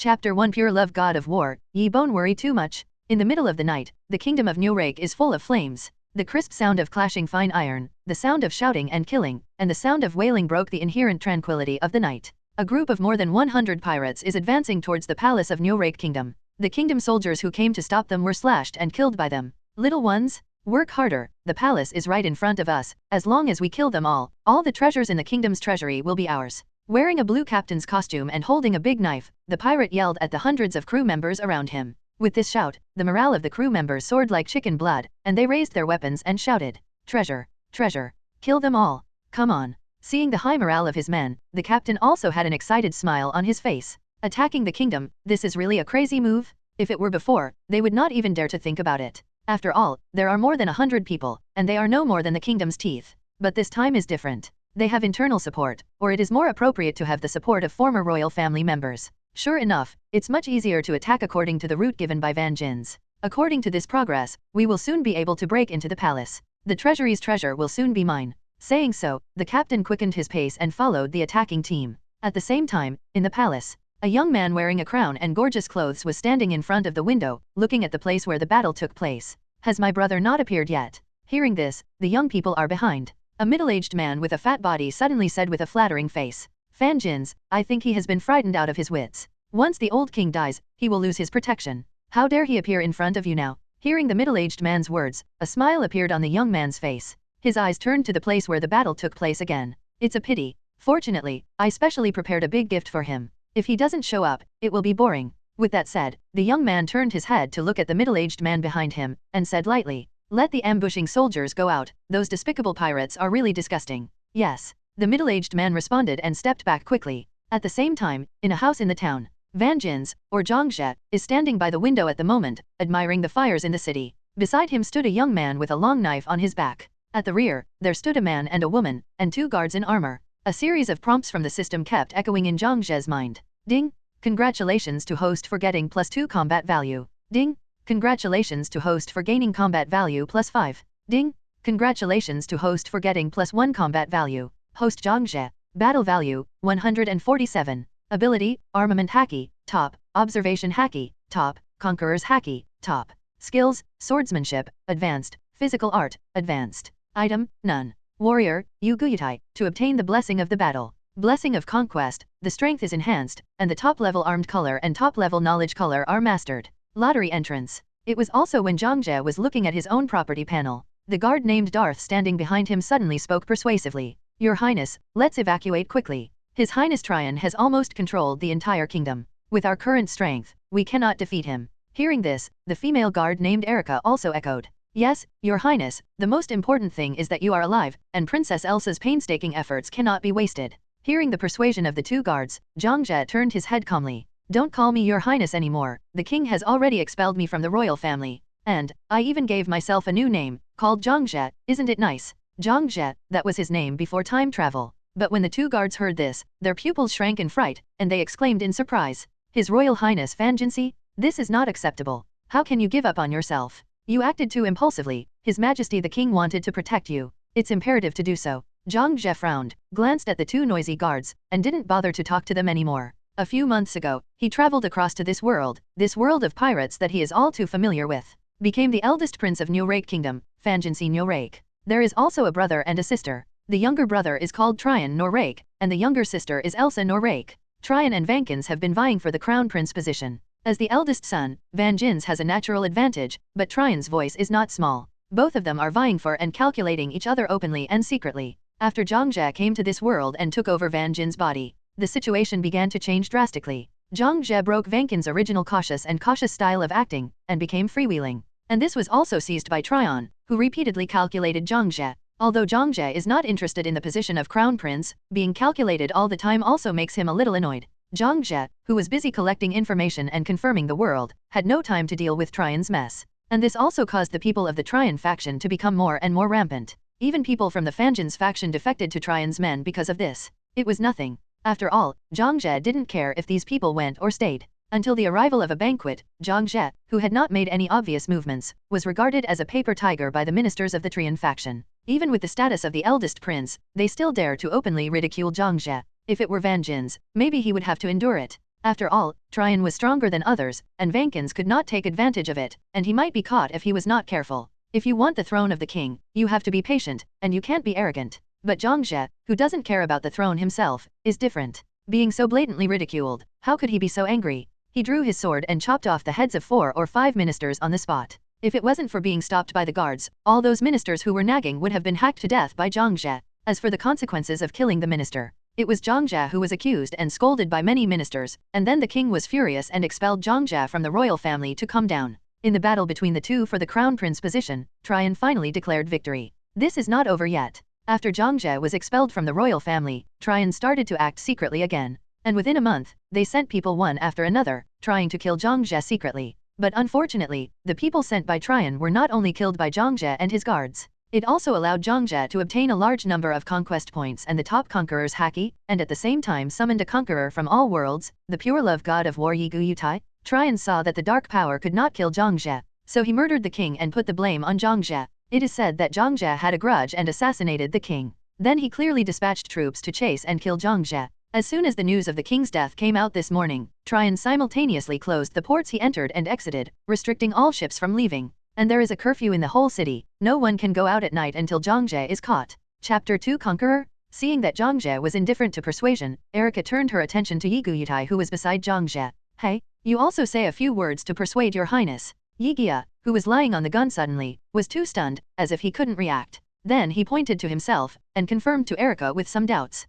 Chapter 1 Pure Love God of War, ye bone worry too much. In the middle of the night, the kingdom of Nyorake is full of flames. The crisp sound of clashing fine iron, the sound of shouting and killing, and the sound of wailing broke the inherent tranquility of the night. A group of more than 100 pirates is advancing towards the palace of Nyorake Kingdom. The kingdom soldiers who came to stop them were slashed and killed by them. Little ones, work harder, the palace is right in front of us. As long as we kill them all the treasures in the kingdom's treasury will be ours. Wearing a blue captain's costume and holding a big knife, the pirate yelled at the hundreds of crew members around him. With this shout, the morale of the crew members soared like chicken blood, and they raised their weapons and shouted, "Treasure! Treasure! Kill them all! Come on!" Seeing the high morale of his men, the captain also had an excited smile on his face. Attacking the kingdom, this is really a crazy move? If it were before, they would not even dare to think about it. After all, there are more than 100 people, and they are no more than the kingdom's teeth. But this time is different. They have internal support, or it is more appropriate to have the support of former royal family members. Sure enough, it's much easier to attack according to the route given by Van Jins. According to this progress, we will soon be able to break into the palace. The treasury's treasure will soon be mine. Saying so, the captain quickened his pace and followed the attacking team. At the same time, in the palace, a young man wearing a crown and gorgeous clothes was standing in front of the window, looking at the place where the battle took place. Has my brother not appeared yet? Hearing this, the young people are behind. A middle-aged man with a fat body suddenly said with a flattering face, "Van Jins, I think he has been frightened out of his wits. Once the old king dies, he will lose his protection. How dare he appear in front of you now?" Hearing the middle-aged man's words, a smile appeared on the young man's face. His eyes turned to the place where the battle took place again. It's a pity. Fortunately, I specially prepared a big gift for him. If he doesn't show up, it will be boring. With that said, the young man turned his head to look at the middle-aged man behind him, and said lightly, "Let the ambushing soldiers go out, those despicable pirates are really disgusting." "Yes." The middle-aged man responded and stepped back quickly. At the same time, in a house in the town, Van Jins, or Zhangzhe, is standing by the window at the moment, admiring the fires in the city. Beside him stood a young man with a long knife on his back. At the rear, there stood a man and a woman, and 2 guards in armor. A series of prompts from the system kept echoing in Zhangzhe's mind. Ding! Congratulations to host for getting +2 combat value. Ding! Congratulations to host for gaining combat value +5. Ding! Congratulations to host for getting +1 combat value. Host Zhangzhe. Battle value, 147. Ability, Armament Haki, top. Observation Haki, top. Conqueror's Haki, top. Skills, Swordsmanship, advanced. Physical Art, advanced. Item, none. Warrior, Yuguyutai, to obtain the blessing of the battle. Blessing of Conquest, the strength is enhanced, and the top-level armed color and top-level knowledge color are mastered. Lottery entrance. It was also when Zhangzhe was looking at his own property panel. The guard named Darth standing behind him suddenly spoke persuasively. "Your Highness, let's evacuate quickly. His Highness Tryon has almost controlled the entire kingdom. With our current strength, we cannot defeat him." Hearing this, the female guard named Erica also echoed. "Yes, Your Highness, the most important thing is that you are alive, and Princess Elsa's painstaking efforts cannot be wasted." Hearing the persuasion of the 2 guards, Zhangzhe turned his head calmly. "Don't call me Your Highness anymore, the king has already expelled me from the royal family. And, I even gave myself a new name, called Zhangzhe, isn't it nice?" Zhangzhe, that was his name before time travel. But when the 2 guards heard this, their pupils shrank in fright, and they exclaimed in surprise, "His Royal Highness Van Jinsi? This is not acceptable. How can you give up on yourself? You acted too impulsively. His Majesty the King wanted to protect you. It's imperative to do so." Zhangzhe frowned, glanced at the 2 noisy guards, and didn't bother to talk to them anymore. A few months ago, he traveled across to this world of pirates that he is all too familiar with. Became the eldest prince of Nyorake Kingdom, Van Jinsi Nyorake. There is also a brother and a sister. The younger brother is called Tryon Nyorake, and the younger sister is Elsa Nyorake. Tryon and Vankins have been vying for the crown prince position. As the eldest son, Van Jins has a natural advantage, but Tryon's voice is not small. Both of them are vying for and calculating each other openly and secretly. After Zhangzhe came to this world and took over Van Jin's body, the situation began to change drastically. Zhangzhe broke Vankins' original cautious style of acting, and became freewheeling. And this was also seized by Tryon, who repeatedly calculated Zhangzhe. Although Zhangzhe is not interested in the position of crown prince, being calculated all the time also makes him a little annoyed. Zhangzhe, who was busy collecting information and confirming the world, had no time to deal with Tryon's mess. And this also caused the people of the Tryon faction to become more and more rampant. Even people from the Van Jins faction defected to Tryon's men because of this. It was nothing. After all, Zhangzhe didn't care if these people went or stayed. Until the arrival of a banquet, Zhangzhe, who had not made any obvious movements, was regarded as a paper tiger by the ministers of the Tryon faction. Even with the status of the eldest prince, they still dare to openly ridicule Zhangzhe. If it were Van Jins, maybe he would have to endure it. After all, Tryon was stronger than others, and Vankins could not take advantage of it, and he might be caught if he was not careful. If you want the throne of the king, you have to be patient, and you can't be arrogant. But Zhang Jie, who doesn't care about the throne himself, is different. Being so blatantly ridiculed, how could he be so angry? He drew his sword and chopped off the heads of 4 or 5 ministers on the spot. If it wasn't for being stopped by the guards, all those ministers who were nagging would have been hacked to death by Zhang Jie. As for the consequences of killing the minister, it was Zhang Jie who was accused and scolded by many ministers, and then the king was furious and expelled Zhang Jie from the royal family to calm down. In the battle between the two for the crown prince position, Tryon finally declared victory. This is not over yet. After Zhang Jie was expelled from the royal family, Tryon started to act secretly again. And within a month, they sent people one after another, trying to kill Zhang Jie secretly. But unfortunately, the people sent by Tryon were not only killed by Zhang Jie and his guards. It also allowed Zhang Jie to obtain a large number of conquest points and the top conqueror's haki, and at the same time summoned a conqueror from all worlds, the pure love god of war Yi Gu Yutai. Tryon saw that the dark power could not kill Zhang Jie, so he murdered the king and put the blame on Zhang Jie. It is said that Zhang Jie had a grudge and assassinated the king. Then he clearly dispatched troops to chase and kill Zhang Jie. As soon as the news of the king's death came out this morning, Tryon simultaneously closed the ports he entered and exited, restricting all ships from leaving. And there is a curfew in the whole city. No one can go out at night until Zhang Jie is caught. Chapter 2 Conqueror. Seeing that Zhang Jie was indifferent to persuasion, Erica turned her attention to Yi Gu Yutai, who was beside Zhang Jie. Hey, you also say a few words to persuade your highness. Yi Gia, who was lying on the gun suddenly, was too stunned, as if he couldn't react. Then he pointed to himself, and confirmed to Erica with some doubts.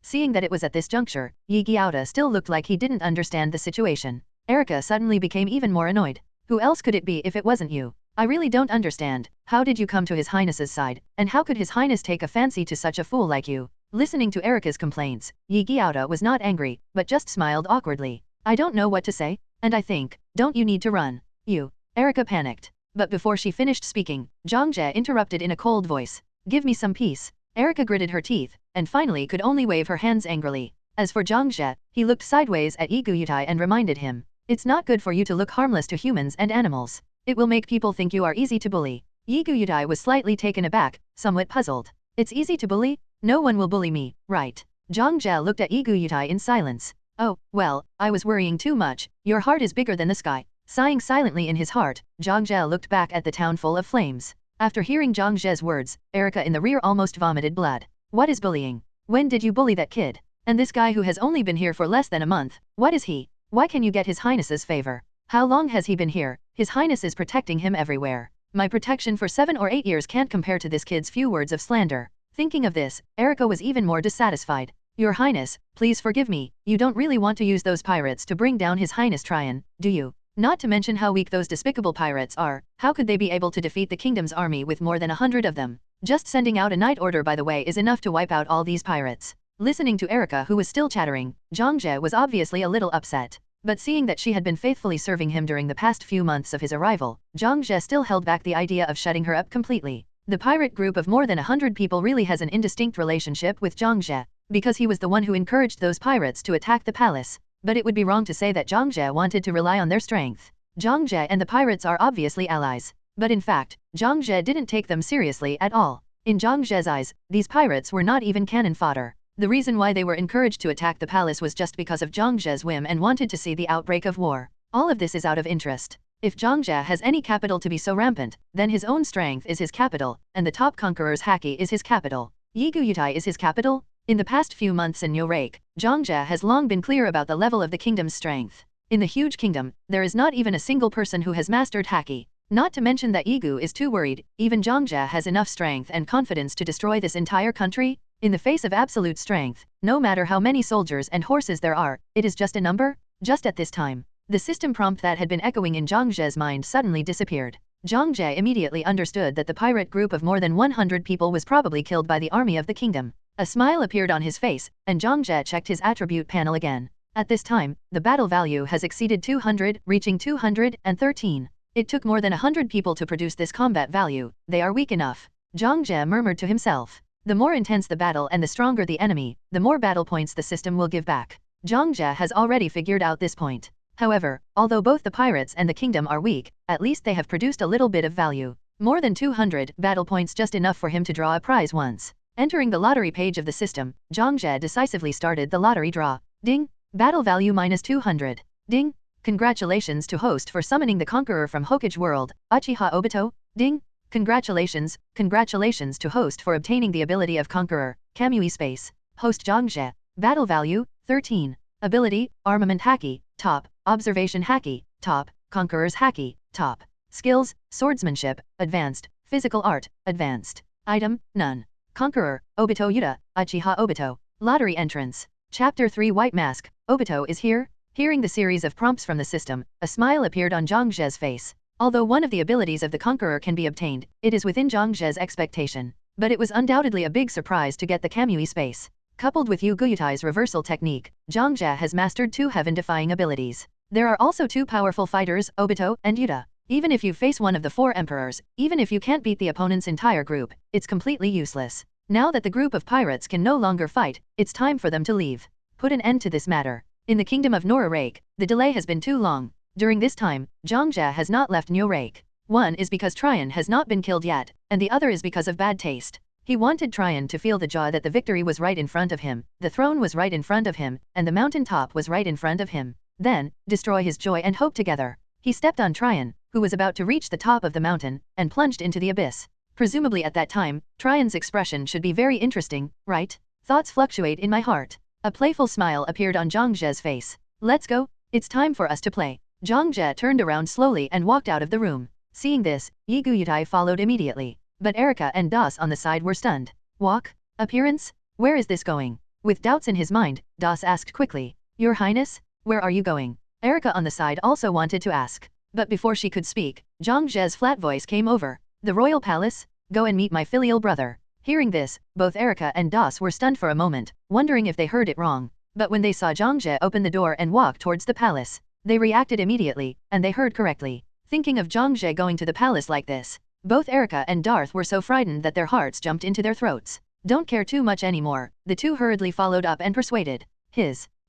Seeing that it was at this juncture, Yi Giaota still looked like he didn't understand the situation. Erica suddenly became even more annoyed. Who else could it be if it wasn't you? I really don't understand. How did you come to His Highness's side, and how could His Highness take a fancy to such a fool like you? Listening to Erica's complaints, Yi Giaota was not angry, but just smiled awkwardly. I don't know what to say, and I think, don't you need to run? You. Erica panicked. But before she finished speaking, Zhang Jie interrupted in a cold voice. Give me some peace. Erica gritted her teeth, and finally could only wave her hands angrily. As for Zhang Jie, he looked sideways at Yi Gu Yutai and reminded him. It's not good for you to look harmless to humans and animals. It will make people think you are easy to bully. Yi Gu Yutai was slightly taken aback, somewhat puzzled. It's easy to bully? No one will bully me, right? Zhang Jie looked at Yi Gu Yutai in silence. Oh, well, I was worrying too much. Your heart is bigger than the sky. Sighing silently in his heart, Zhang Jie looked back at the town full of flames. After hearing Zhang Jie's words, Erica in the rear almost vomited blood. What is bullying? When did you bully that kid? And this guy who has only been here for less than a month, what is he? Why can you get His Highness's favor? How long has he been here? His Highness is protecting him everywhere. My protection for 7 or 8 years can't compare to this kid's few words of slander. Thinking of this, Erica was even more dissatisfied. Your Highness, please forgive me, you don't really want to use those pirates to bring down His Highness Tryon, do you? Not to mention how weak those despicable pirates are. How could they be able to defeat the kingdom's army with more than 100 of them? Just sending out a night order by the way is enough to wipe out all these pirates. Listening to Erica, who was still chattering, Zhang Jie was obviously a little upset. But seeing that she had been faithfully serving him during the past few months of his arrival, Zhang Jie still held back the idea of shutting her up completely. The pirate group of more than 100 people really has an indistinct relationship with Zhang Jie, because he was the one who encouraged those pirates to attack the palace. But it would be wrong to say that Zhang Jie wanted to rely on their strength. Zhang Jie and the pirates are obviously allies. But in fact, Zhang Jie didn't take them seriously at all. In Zhang Jie's eyes, these pirates were not even cannon fodder. The reason why they were encouraged to attack the palace was just because of Zhang Jie's whim and wanted to see the outbreak of war. All of this is out of interest. If Zhang Jie has any capital to be so rampant, then his own strength is his capital, and the top conqueror's haki is his capital. Yi Gu Yutai is his capital? In the past few months in Nyorake, Zhang Jie has long been clear about the level of the kingdom's strength. In the huge kingdom, there is not even a single person who has mastered haki. Not to mention that Yi Gu is too worried. Even Zhang Jie has enough strength and confidence to destroy this entire country. In the face of absolute strength, no matter how many soldiers and horses there are, it is just a number. Just at this time, the system prompt that had been echoing in Zhang Jie's mind suddenly disappeared. Zhang Jie immediately understood that the pirate group of more than 100 people was probably killed by the army of the kingdom. A smile appeared on his face, and Zhang Jie checked his attribute panel again. At this time, the battle value has exceeded 200, reaching 213. It took more than 100 people to produce this combat value. They are weak enough. Zhang Jie murmured to himself. The more intense the battle and the stronger the enemy, the more battle points the system will give back. Zhang Jie has already figured out this point. However, although both the pirates and the kingdom are weak, at least they have produced a little bit of value. More than 200 battle points, just enough for him to draw a prize once. Entering the lottery page of the system, Zhang Jie decisively started the lottery draw. Ding! Battle value -200. Ding! Congratulations to host for summoning the conqueror from Hokage world, Uchiha Obito. Ding! Congratulations to host for obtaining the ability of conqueror, Kamui space. Host Zhangzhe. Battle value, 13. Ability, Armament Haki, top. Observation Haki, top. Conqueror's Haki, top. Skills, Swordsmanship, Advanced. Physical Art, Advanced. Item, none. Conqueror, Obito Yuta, Uchiha Obito. Lottery entrance. Chapter 3 White Mask, Obito is here? Hearing the series of prompts from the system, a smile appeared on Zhangzhe's face. Although one of the abilities of the conqueror can be obtained, it is within Zhangzhe's expectation. But it was undoubtedly a big surprise to get the Kamui space. Coupled with Yu Guyutai's reversal technique, Zhangzhe has mastered 2 heaven-defying abilities. There are also 2 powerful fighters, Obito and Yuta. Even if you face one of the 4 emperors, even if you can't beat the opponent's entire group, it's completely useless. Now that the group of pirates can no longer fight, it's time for them to leave. Put an end to this matter. In the kingdom of Norarake, the delay has been too long. During this time, Zhangzhe has not left Norarake. One is because Tryon has not been killed yet, and the other is because of bad taste. He wanted Tryon to feel the joy that the victory was right in front of him, the throne was right in front of him, and the mountain top was right in front of him. Then, destroy his joy and hope together. He stepped on Tryon, who was about to reach the top of the mountain, and plunged into the abyss. Presumably at that time, Tryon's expression should be very interesting, right? Thoughts fluctuate in my heart. A playful smile appeared on Zhangzhe's face. Let's go, it's time for us to play. Zhangzhe turned around slowly and walked out of the room. Seeing this, Yi Guyutai followed immediately. But Erika and Das on the side were stunned. Walk? Appearance? Where is this going? With doubts in his mind, Das asked quickly. Your Highness? Where are you going? Erika on the side also wanted to ask. But before she could speak, Zhangzhe's flat voice came over. The royal palace? Go and meet my filial brother. Hearing this, both Erika and Das were stunned for a moment, wondering if they heard it wrong. But when they saw Zhangzhe open the door and walk towards the palace, they reacted immediately, and they heard correctly. Thinking of Zhangzhe going to the palace like this, both Erika and Darth were so frightened that their hearts jumped into their throats. Don't care too much anymore, the two hurriedly followed up and persuaded.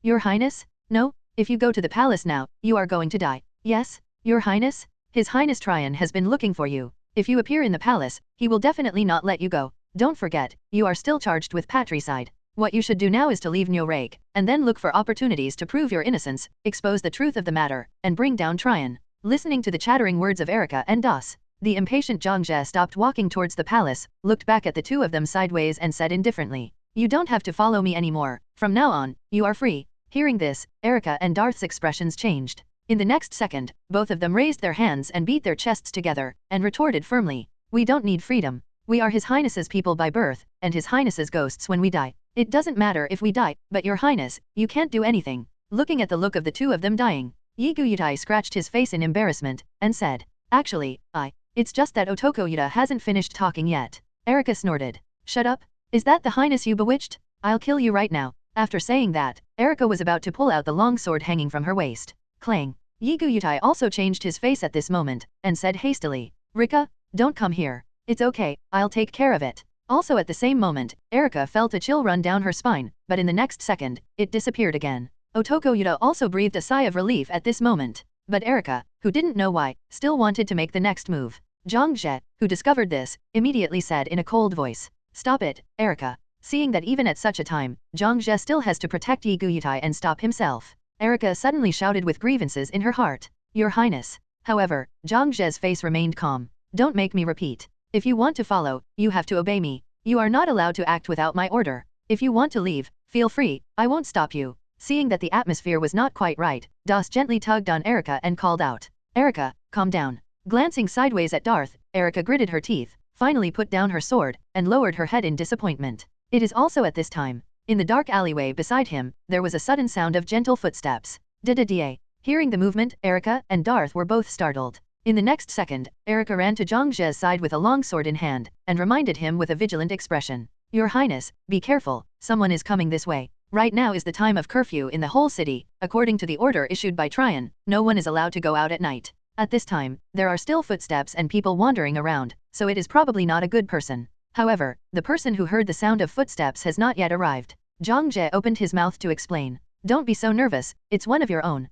Your Highness? No, if you go to the palace now, you are going to die. Yes, Your Highness? His Highness Tryon has been looking for you. If you appear in the palace, he will definitely not let you go. Don't forget, you are still charged with patricide. What you should do now is to leave Norarake, and then look for opportunities to prove your innocence, expose the truth of the matter, and bring down Tryon. Listening to the chattering words of Erika and Das, the impatient Zhangzhe stopped walking towards the palace, looked back at the two of them sideways and said indifferently, You don't have to follow me anymore. From now on, you are free. Hearing this, Erika and Darth's expressions changed. In the next second, both of them raised their hands and beat their chests together, and retorted firmly, We don't need freedom. We are His Highness's people by birth, and His Highness's ghosts when we die. It doesn't matter if we die, but Your Highness, you can't do anything. Looking at the look of the two of them dying, Yi Guyutai scratched his face in embarrassment, and said, Actually, it's just that Otoko Yuta hasn't finished talking yet. Erika snorted. Shut up? Is that the Highness you bewitched? I'll kill you right now. After saying that, Erika was about to pull out the long sword hanging from her waist. Clang. Yi Guyutai also changed his face at this moment, and said hastily, Rika, don't come here. It's okay, I'll take care of it. Also at the same moment, Erika felt a chill run down her spine, but in the next second, it disappeared again. Otoko Yuta also breathed a sigh of relief at this moment. But Erika, who didn't know why, still wanted to make the next move. Zhangzhe, who discovered this, immediately said in a cold voice, Stop it, Erika. Seeing that even at such a time, Zhangzhe still has to protect Yi Guyutai and stop himself, Erika suddenly shouted with grievances in her heart, Your Highness. However, Zhangzhe's face remained calm. Don't make me repeat. If you want to follow, you have to obey me. You are not allowed to act without my order. If you want to leave, feel free, I won't stop you. Seeing that the atmosphere was not quite right, Das gently tugged on Erika and called out, Erika, calm down. Glancing sideways at Darth, Erika gritted her teeth, finally put down her sword, and lowered her head in disappointment. It is also at this time. In the dark alleyway beside him, there was a sudden sound of gentle footsteps. Da-da-da. Hearing the movement, Erika and Darth were both startled. In the next second, Erika ran to Zhangzhe's side with a long sword in hand, and reminded him with a vigilant expression, Your Highness, be careful, someone is coming this way. Right now is the time of curfew in the whole city. According to the order issued by Tryon, no one is allowed to go out at night. At this time, there are still footsteps and people wandering around, so it is probably not a good person. However, the person who heard the sound of footsteps has not yet arrived. Zhangzhe opened his mouth to explain. Don't be so nervous, it's one of your own.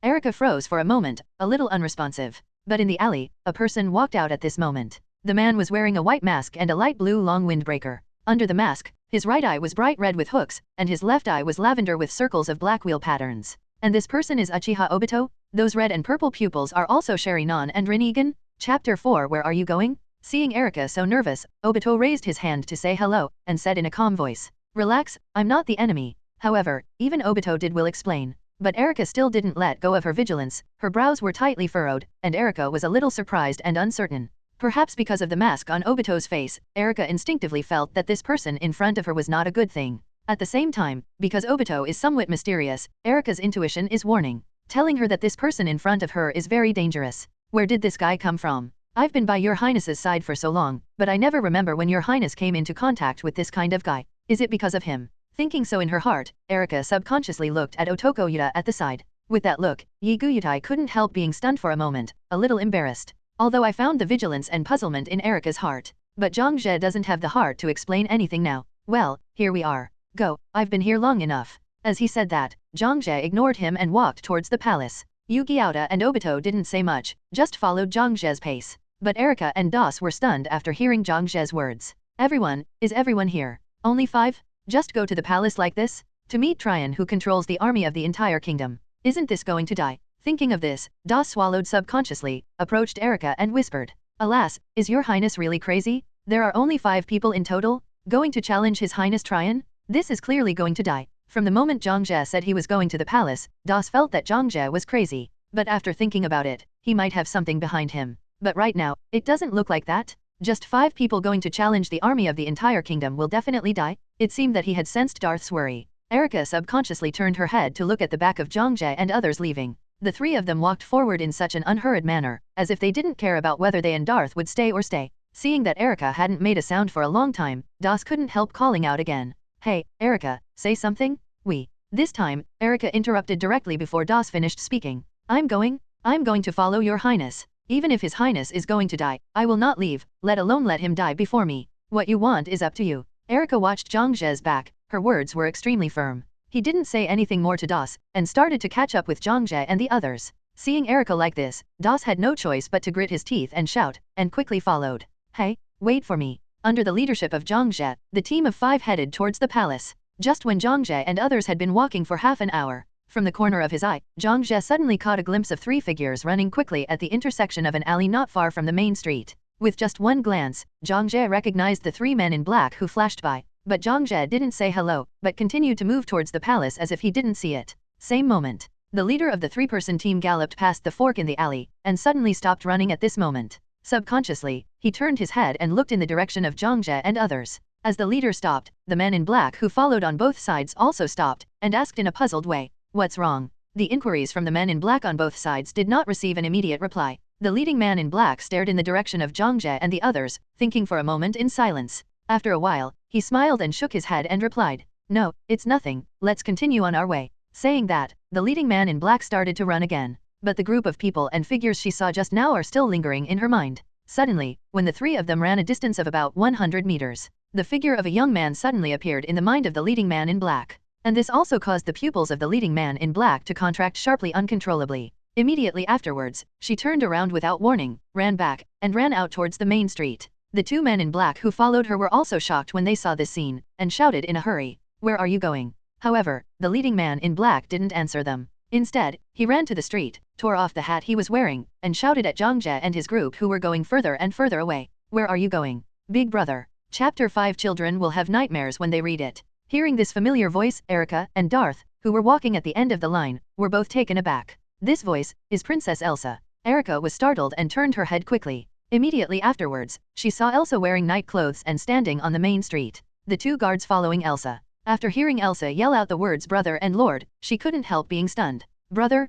Erika froze for a moment, a little unresponsive. But in the alley, a person walked out at this moment. The man was wearing a white mask and a light blue long windbreaker. Under the mask, His right eye was bright red with hooks, and his left eye was lavender with circles of black wheel patterns. And this person is Uchiha Obito? Those red and purple pupils are also Sharingan and Rinnegan? Chapter 4 Where are you going? Seeing Erika so nervous, Obito raised his hand to say hello, and said in a calm voice, "Relax, I'm not the enemy." However, even Obito will explain. But Erika still didn't let go of her vigilance, her brows were tightly furrowed, and Erika was a little surprised and uncertain. Perhaps because of the mask on Obito's face, Erika instinctively felt that this person in front of her was not a good thing. At the same time, because Obito is somewhat mysterious, Erika's intuition is warning, telling her that this person in front of her is very dangerous. Where did this guy come from? I've been by your highness's side for so long, but I never remember when your highness came into contact with this kind of guy. Is it because of him? Thinking so in her heart, Erika subconsciously looked at Otoko Yuta at the side. With that look, Yiguyutai couldn't help being stunned for a moment, a little embarrassed. Although I found the vigilance and puzzlement in Erika's heart. But Zhang Jie doesn't have the heart to explain anything now. Well, here we are. Go, I've been here long enough. As he said that, Zhang Jie ignored him and walked towards the palace. Yugi Ota and Obito didn't say much, just followed Zhang Jie's pace. But Erika and Das were stunned after hearing Zhang Jie's words. Is everyone here? Only 5? Just go to the palace like this? To meet Tryon who controls the army of the entire kingdom. Isn't this going to die? Thinking of this, Das swallowed subconsciously, approached Erika and whispered, "Alas, is your highness really crazy? There are only 5 people in total? Going to challenge his highness Tryon? This is clearly going to die." From the moment Zhang Jie said he was going to the palace, Das felt that Zhang Jie was crazy. But after thinking about it, he might have something behind him. But right now, it doesn't look like that. Just 5 people going to challenge the army of the entire kingdom will definitely die? It seemed that he had sensed Darth's worry. Erika subconsciously turned her head to look at the back of Zhang Jie and others leaving. The 3 of them walked forward in such an unhurried manner, as if they didn't care about whether they and Darth would stay or stay. Seeing that Erika hadn't made a sound for a long time, Das couldn't help calling out again. "Hey, Erika, say something?" This time, Erika interrupted directly before Das finished speaking. I'm going to follow your highness. Even if his highness is going to die, I will not leave, let alone let him die before me. What you want is up to you." Erika watched Zhang Jie's back, her words were extremely firm. He didn't say anything more to Das, and started to catch up with Zhang Jie and the others. Seeing Erika like this, Das had no choice but to grit his teeth and shout, and quickly followed. "Hey, wait for me." Under the leadership of Zhang Jie, the team of 5 headed towards the palace. Just when Zhang Jie and others had been walking for half an hour, from the corner of his eye, Zhang Jie suddenly caught a glimpse of 3 figures running quickly at the intersection of an alley not far from the main street. With just one glance, Zhang Jie recognized the 3 men in black who flashed by. But Zhang Jie didn't say hello, but continued to move towards the palace as if he didn't see it. Same moment, the leader of the 3-person team galloped past the fork in the alley, and suddenly stopped running at this moment. Subconsciously, he turned his head and looked in the direction of Zhang Jie and others. As the leader stopped, the men in black who followed on both sides also stopped, and asked in a puzzled way, "What's wrong?" The inquiries from the men in black on both sides did not receive an immediate reply. The leading man in black stared in the direction of Zhang Jie and the others, thinking for a moment in silence. After a while, he smiled and shook his head and replied, "No, it's nothing, let's continue on our way." Saying that, the leading man in black started to run again. But the group of people and figures she saw just now are still lingering in her mind. Suddenly, when the 3 of them ran a distance of about 100 meters, the figure of a young man suddenly appeared in the mind of the leading man in black. And this also caused the pupils of the leading man in black to contract sharply uncontrollably. Immediately afterwards, she turned around without warning, ran back, and ran out towards the main street. The 2 men in black who followed her were also shocked when they saw this scene, and shouted in a hurry, "Where are you going?" However, the leading man in black didn't answer them. Instead, he ran to the street, tore off the hat he was wearing, and shouted at Zhang Jie and his group who were going further and further away. "Where are you going? Big brother." Chapter 5 Children will have nightmares when they read it. Hearing this familiar voice, Erika and Darth, who were walking at the end of the line, were both taken aback. This voice is Princess Elsa. Erika was startled and turned her head quickly. Immediately afterwards, she saw Elsa wearing night clothes and standing on the main street. The 2 guards following Elsa. After hearing Elsa yell out the words brother and lord, she couldn't help being stunned. Brother?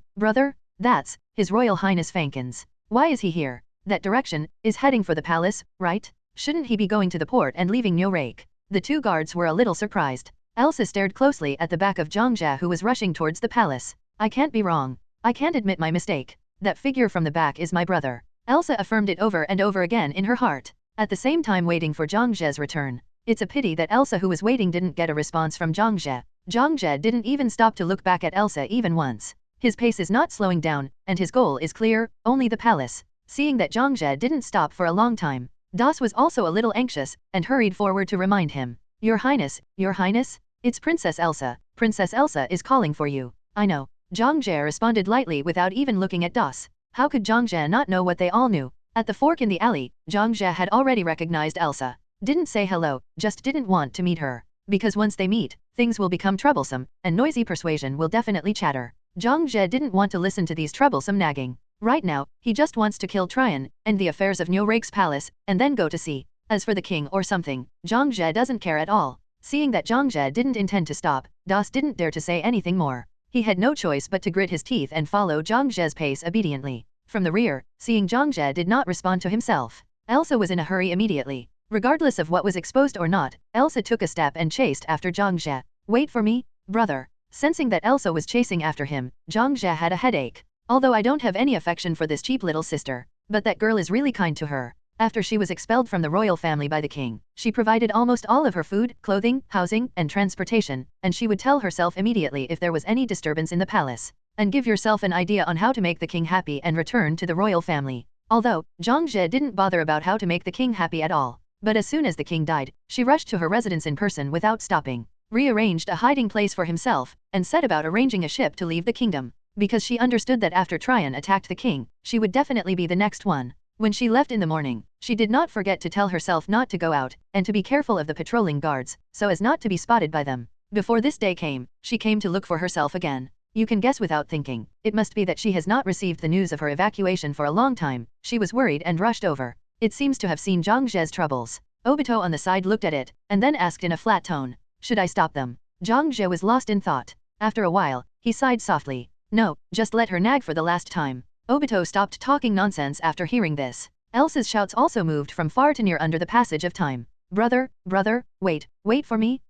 That's His Royal Highness Fankins. Why is he here? That direction is heading for the palace, right? Shouldn't he be going to the port and leaving New Rake? The 2 guards were a little surprised. Elsa stared closely at the back of Zhang Jie who was rushing towards the palace. "I can't be wrong. I can't admit my mistake. That figure from the back is my brother." Elsa affirmed it over and over again in her heart, at the same time waiting for Zhang Jie's return. It's a pity that Elsa who was waiting didn't get a response from Zhang Jie. Zhang Jie didn't even stop to look back at Elsa even once. His pace is not slowing down, and his goal is clear, only the palace. Seeing that Zhang Jie didn't stop for a long time, Das was also a little anxious, and hurried forward to remind him. Your Highness, it's Princess Elsa. Princess Elsa is calling for you. I know. Zhang Jie responded lightly without even looking at Das. How could Zhang Jie not know what they all knew? At the fork in the alley, Zhang Jie had already recognized Elsa. Didn't say hello, just didn't want to meet her. Because once they meet, things will become troublesome, and noisy persuasion will definitely chatter. Zhang Jie didn't want to listen to these troublesome nagging. Right now, he just wants to kill Tryon, end the affairs of Nyorake's palace, and then go to sea. As for the king or something, Zhang Jie doesn't care at all. Seeing that Zhang Jie didn't intend to stop, Das didn't dare to say anything more. He had no choice but to grit his teeth and follow Zhang Jie's pace obediently. From the rear, seeing Zhang Jie did not respond to himself, Elsa was in a hurry immediately. Regardless of what was exposed or not, Elsa took a step and chased after Zhang Jie. Wait for me, brother. Sensing that Elsa was chasing after him, Zhang Jie had a headache. Although I don't have any affection for this cheap little sister, but that girl is really kind to her. After she was expelled from the royal family by the king, she provided almost all of her food, clothing, housing, and transportation, and she would tell herself immediately if there was any disturbance in the palace. And give yourself an idea on how to make the king happy and return to the royal family. Although, Zhang Jie didn't bother about how to make the king happy at all. But as soon as the king died, she rushed to her residence in person without stopping, rearranged a hiding place for himself, and set about arranging a ship to leave the kingdom. Because she understood that after Tryon attacked the king, she would definitely be the next one. When she left in the morning, she did not forget to tell herself not to go out, and to be careful of the patrolling guards, so as not to be spotted by them. Before this day came, she came to look for herself again. You can guess without thinking, it must be that she has not received the news of her evacuation for a long time. She was worried and rushed over. It seems to have seen Zhang Jie's troubles. Obito on the side looked at it, and then asked in a flat tone, should I stop them? Zhang Jie was lost in thought. After a while, he sighed softly. No, just let her nag for the last time. Obito stopped talking nonsense after hearing this. Elsa's shouts also moved from far to near under the passage of time. Brother, wait for me.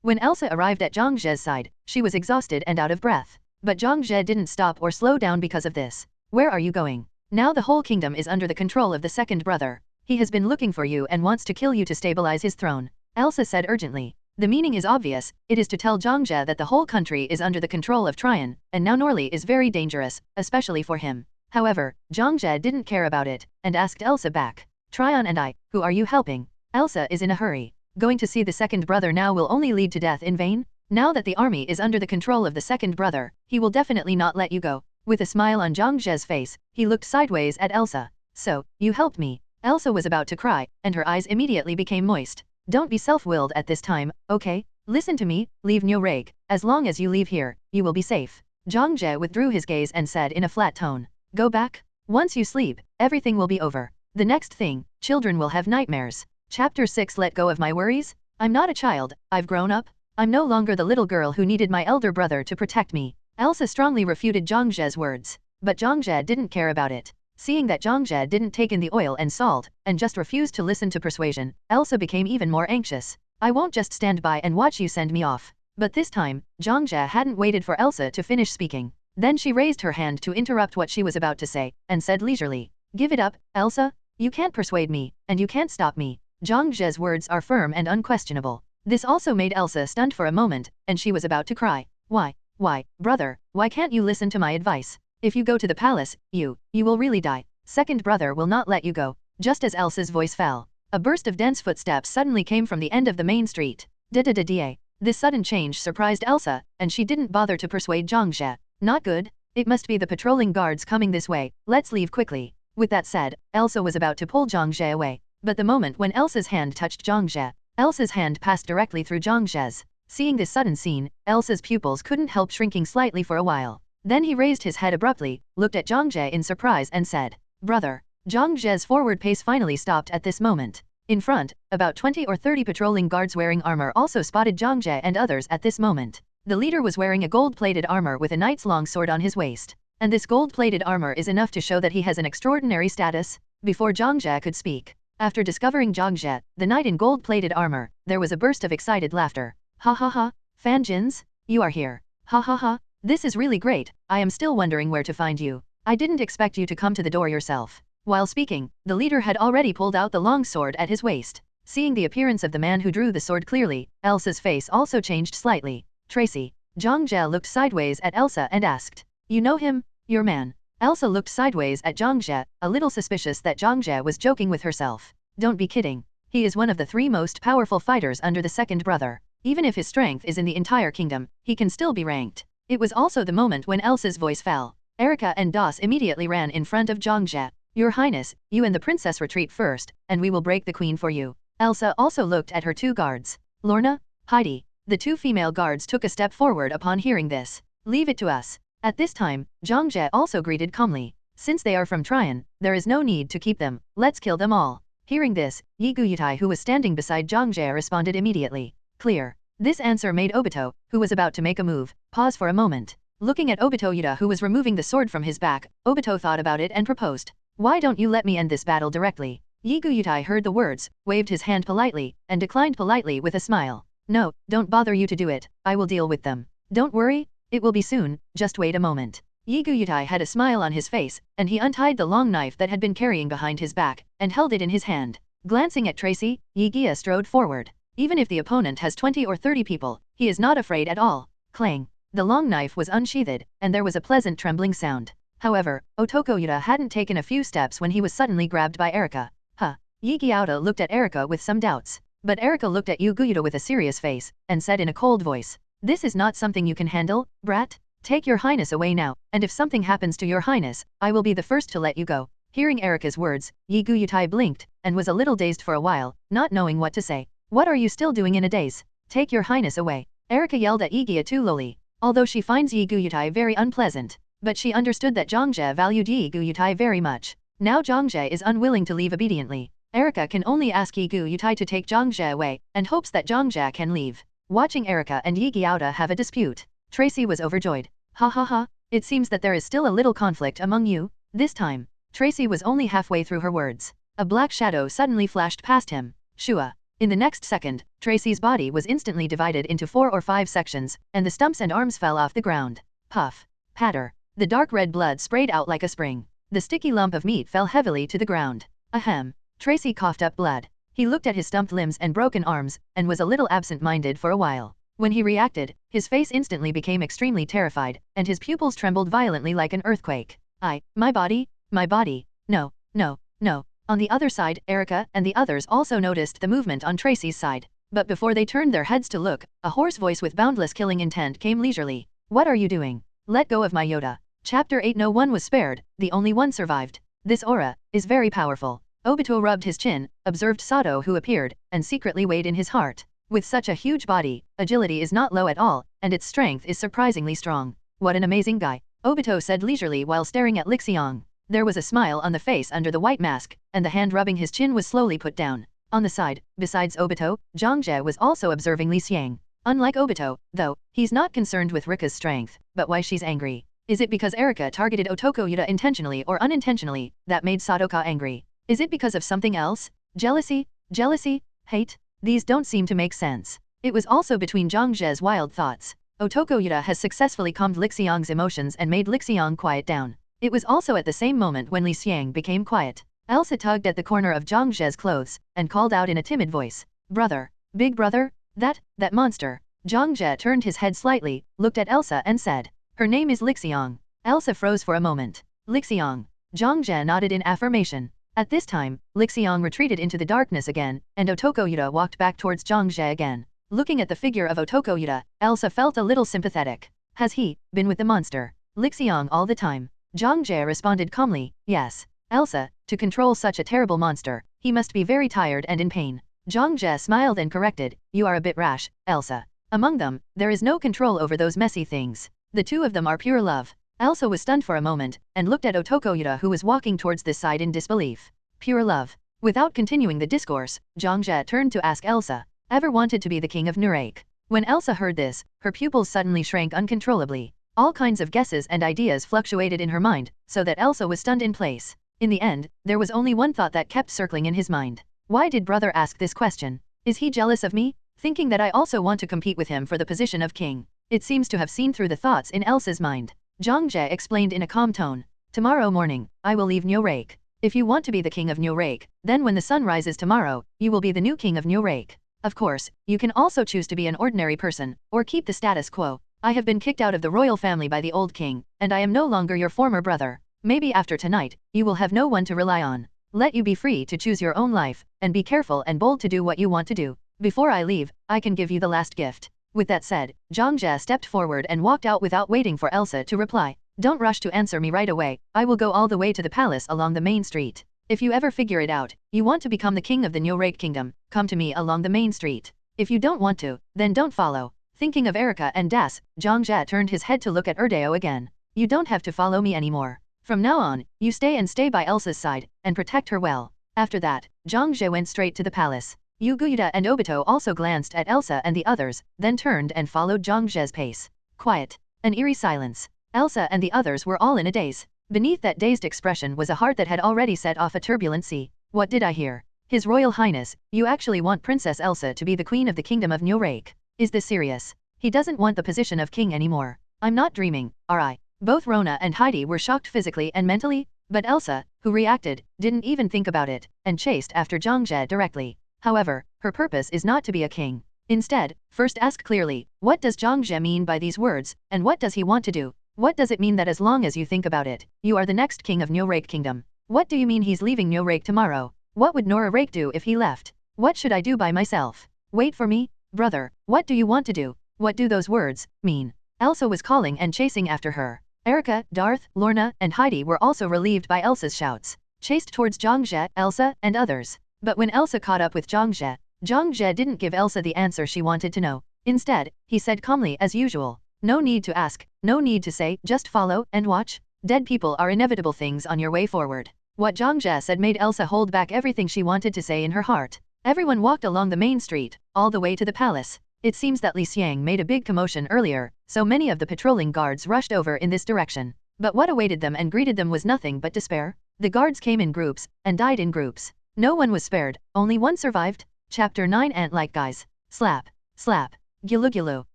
When Elsa arrived at Zhang Jie's side, she was exhausted and out of breath. But Zhang Jie didn't stop or slow down because of this. Where are you going? Now the whole kingdom is under the control of the second brother. He has been looking for you and wants to kill you to stabilize his throne. Elsa said urgently. The meaning is obvious, it is to tell Zhang Jie that the whole country is under the control of Tryon, and now Norley is very dangerous, especially for him. However, Zhang Jie didn't care about it, and asked Elsa back. Tryon and I, who are you helping? Elsa is in a hurry. Going to see the second brother now will only lead to death in vain? Now that the army is under the control of the second brother, he will definitely not let you go. With a smile on Zhang Jie's face, he looked sideways at Elsa. So, you helped me. Elsa was about to cry, and her eyes immediately became moist. Don't be self-willed at this time, okay? Listen to me, leave Nyorake. As long as you leave here, you will be safe. Zhang Jie withdrew his gaze and said in a flat tone. Go back. Once you sleep, everything will be over. The next thing, children will have nightmares. Chapter 6 Let go of my worries? I'm not a child, I've grown up. I'm no longer the little girl who needed my elder brother to protect me. Elsa strongly refuted Zhang Jie's words. But Zhang Jie didn't care about it. Seeing that Zhang Jie didn't take in the oil and salt, and just refused to listen to persuasion, Elsa became even more anxious. I won't just stand by and watch you send me off. But this time, Zhang Jie hadn't waited for Elsa to finish speaking. Then she raised her hand to interrupt what she was about to say, and said leisurely, Give it up, Elsa. You can't persuade me, and you can't stop me. Zhang Jie's words are firm and unquestionable. This also made Elsa stunned for a moment, and she was about to cry. Why, brother, why can't you listen to my advice? If you go to the palace, you will really die. Second brother will not let you go. Just as Elsa's voice fell, a burst of dense footsteps suddenly came from the end of the main street. Da-da-da-da. This sudden change surprised Elsa, and she didn't bother to persuade Zhang Jie. Not good. It must be the patrolling guards coming this way. Let's leave quickly. With that said, Elsa was about to pull Zhang Jie away. But the moment when Elsa's hand touched Zhang Jie, Elsa's hand passed directly through Zhang Jie's. Seeing this sudden scene, Elsa's pupils couldn't help shrinking slightly for a while. Then he raised his head abruptly, looked at Zhang Jie in surprise and said, Brother. Zhang Jie's forward pace finally stopped at this moment. In front, about 20 or 30 patrolling guards wearing armor also spotted Zhang Jie and others at this moment. The leader was wearing a gold-plated armor with a knight's long sword on his waist. And this gold-plated armor is enough to show that he has an extraordinary status. Before Zhang Jie could speak, after discovering Zhang Jie, the knight in gold-plated armor, there was a burst of excited laughter. Ha ha ha, Fan Jins, you are here. Ha ha ha, this is really great. I am still wondering where to find you. I didn't expect you to come to the door yourself. While speaking, the leader had already pulled out the long sword at his waist. Seeing the appearance of the man who drew the sword clearly, Elsa's face also changed slightly. Tracy. Zhang Jie looked sideways at Elsa and asked, You know him? Your man. Elsa looked sideways at Zhang Jie, a little suspicious that Zhang Jie was joking with herself. Don't be kidding. He is one of the 3 most powerful fighters under the second brother. Even if his strength is in the entire kingdom, he can still be ranked. It was also the moment when Elsa's voice fell. Erika and Das immediately ran in front of Zhangzhe. Your Highness, you and the princess retreat first, and we will break the queen for you. Elsa also looked at her 2 guards. Lorna, Heidi. The 2 female guards took a step forward upon hearing this. Leave it to us. At this time, Zhangzhe also greeted calmly. Since they are from Tryon, there is no need to keep them, let's kill them all. Hearing this, Yi Guyutai, who was standing beside Zhangzhe, responded immediately. Clear. This answer made Obito, who was about to make a move, pause for a moment. Looking at Obito Yuta, who was removing the sword from his back, Obito thought about it and proposed. Why don't you let me end this battle directly? Yi Guyutai heard the words, waved his hand politely, and declined politely with a smile. No, don't bother you to do it, I will deal with them. Don't worry, it will be soon, just wait a moment. Yi Guyutai had a smile on his face, and he untied the long knife that had been carrying behind his back, and held it in his hand. Glancing at Tracy, Yi Gia strode forward. Even if the opponent has 20 or 30 people, he is not afraid at all. Clang. The long knife was unsheathed, and there was a pleasant trembling sound. However, Otoko Yuta hadn't taken a few steps when he was suddenly grabbed by Erika. Huh. Yi Gyauta looked at Erika with some doubts. But Erika looked at Yu Guyuta with a serious face, and said in a cold voice. This is not something you can handle, brat? Take your highness away now, and if something happens to your highness, I will be the first to let you go. Hearing Erika's words, Yi Guyutai blinked, and was a little dazed for a while, not knowing what to say. What are you still doing in a daze? Take your highness away. Erika yelled at Yi Gia too lowly. Although she finds Yi Guyutai very unpleasant, but she understood that Zhangzhe valued Yi Guyutai very much. Now Zhangzhe is unwilling to leave obediently. Erika can only ask Yi Guyutai to take Zhangzhe away, and hopes that Zhangzhe can leave. Watching Erika and Yi Gyauta have a dispute, Tracy was overjoyed. Ha ha ha, it seems that there is still a little conflict among you. This time, Tracy was only halfway through her words. A black shadow suddenly flashed past him. Shua. In the next second, Tracy's body was instantly divided into 4 or 5 sections, and the stumps and arms fell off the ground. Puff. Patter. The dark red blood sprayed out like a spring. The sticky lump of meat fell heavily to the ground. Ahem. Tracy coughed up blood. He looked at his stumped limbs and broken arms, and was a little absent-minded for a while. When he reacted, his face instantly became extremely terrified, and his pupils trembled violently like an earthquake. My body? My body. No, no, no. On the other side, Erika and the others also noticed the movement on Tracy's side. But before they turned their heads to look, a hoarse voice with boundless killing intent came leisurely. What are you doing? Let go of my Yoda. Chapter 8. No one was spared, the only one survived. This aura is very powerful. Obito rubbed his chin, observed Sato who appeared, and secretly weighed in his heart. With such a huge body, agility is not low at all, and its strength is surprisingly strong. What an amazing guy, Obito said leisurely while staring at Lixiang. There was a smile on the face under the white mask, and the hand rubbing his chin was slowly put down. On the side, besides Obito, Zhangzhe was also observing Lixiang. Unlike Obito, though, he's not concerned with Rika's strength, but why she's angry. Is it because Erika targeted Otoko Yuta intentionally or unintentionally, that made Satoka angry? Is it because of something else? Jealousy? Jealousy? Hate? These don't seem to make sense. It was also between Zhangzhe's wild thoughts. Otoko Yuta has successfully calmed Lixiang's emotions and made Lixiang quiet down. It was also at the same moment when Lixiang became quiet. Elsa tugged at the corner of Zhangzhe's clothes, and called out in a timid voice. Brother. Big brother? That monster. Zhangzhe turned his head slightly, looked at Elsa and said. Her name is Lixiang. Elsa froze for a moment. Lixiang. Zhangzhe nodded in affirmation. At this time, Lixiang retreated into the darkness again, and Otoko Yuta walked back towards Zhangzhe again. Looking at the figure of Otoko Yuta, Elsa felt a little sympathetic. Has he been with the monster? Lixiang all the time? Zhangzhe responded calmly, yes. Elsa, to control such a terrible monster, he must be very tired and in pain. Zhangzhe smiled and corrected, you are a bit rash, Elsa. Among them, there is no control over those messy things. The two of them are pure love. Elsa was stunned for a moment, and looked at Otoko Yuta who was walking towards this side in disbelief. Pure love. Without continuing the discourse, Zhangzhe turned to ask Elsa, ever wanted to be the king of Nurake? When Elsa heard this, her pupils suddenly shrank uncontrollably. All kinds of guesses and ideas fluctuated in her mind, so that Elsa was stunned in place. In the end, there was only one thought that kept circling in his mind. Why did brother ask this question? Is he jealous of me? Thinking that I also want to compete with him for the position of king. It seems to have seen through the thoughts in Elsa's mind. Zhangzhe explained in a calm tone. Tomorrow morning, I will leave Nurake. If you want to be the king of Nurake, then when the sun rises tomorrow, you will be the new king of Nurake. Of course, you can also choose to be an ordinary person, or keep the status quo. I have been kicked out of the royal family by the old king, and I am no longer your former brother. Maybe after tonight, you will have no one to rely on. let you be free to choose your own life, and be careful and bold to do what you want to do. Before I leave, I can give you the last gift. With that said, Zhang Jie stepped forward and walked out without waiting for Elsa to reply. Don't rush to answer me right away, I will go all the way to the palace along the main street. If you ever figure it out, you want to become the king of the Nyorake kingdom, come to me along the main street. If you don't want to, then don't follow. Thinking of Erika and Das, Zhang Jie turned his head to look at Erdeo again. You don't have to follow me anymore. From now on, you stay by Elsa's side, and protect her well. After that, Zhang Jie went straight to the palace. Yu Guida and Obito also glanced at Elsa and the others, then turned and followed Zhang Jie's pace. Quiet. An eerie silence. Elsa and the others were all in a daze. Beneath that dazed expression was a heart that had already set off a turbulent sea. What did I hear? His Royal Highness, you actually want Princess Elsa to be the queen of the kingdom of Nyorake. Is this serious? He doesn't want the position of king anymore. I'm not dreaming, are I? Both Rona and Heidi were shocked physically and mentally, but Elsa, who reacted, didn't even think about it, and chased after Zhang Jie directly. However, her purpose is not to be a king. Instead, first ask clearly, what does Zhang Jie mean by these words, and what does he want to do? What does it mean that as long as you think about it, you are the next king of Nyorake kingdom? What do you mean he's leaving Nyorake tomorrow? What would Nyorake do if he left? What should I do by myself? Wait for me? Brother, what do you want to do? What do those words mean? Elsa was calling and chasing after her. Erika, Darth, Lorna, and Heidi were also relieved by Elsa's shouts, chased towards Zhang Jie, Elsa, and others. But when Elsa caught up with Zhang Jie didn't give Elsa the answer she wanted to know. Instead, he said calmly as usual, no need to ask, no need to say, just follow and watch. Dead people are inevitable things on your way forward. What Zhang Jie said made Elsa hold back everything she wanted to say in her heart. Everyone walked along the main street, all the way to the palace. It seems that Li Xiang made a big commotion earlier, so many of the patrolling guards rushed over in this direction. But what awaited them and greeted them was nothing but despair. The guards came in groups, and died in groups. No one was spared, only one survived. Chapter 9 Ant-like guys. Slap. Slap. Gilu.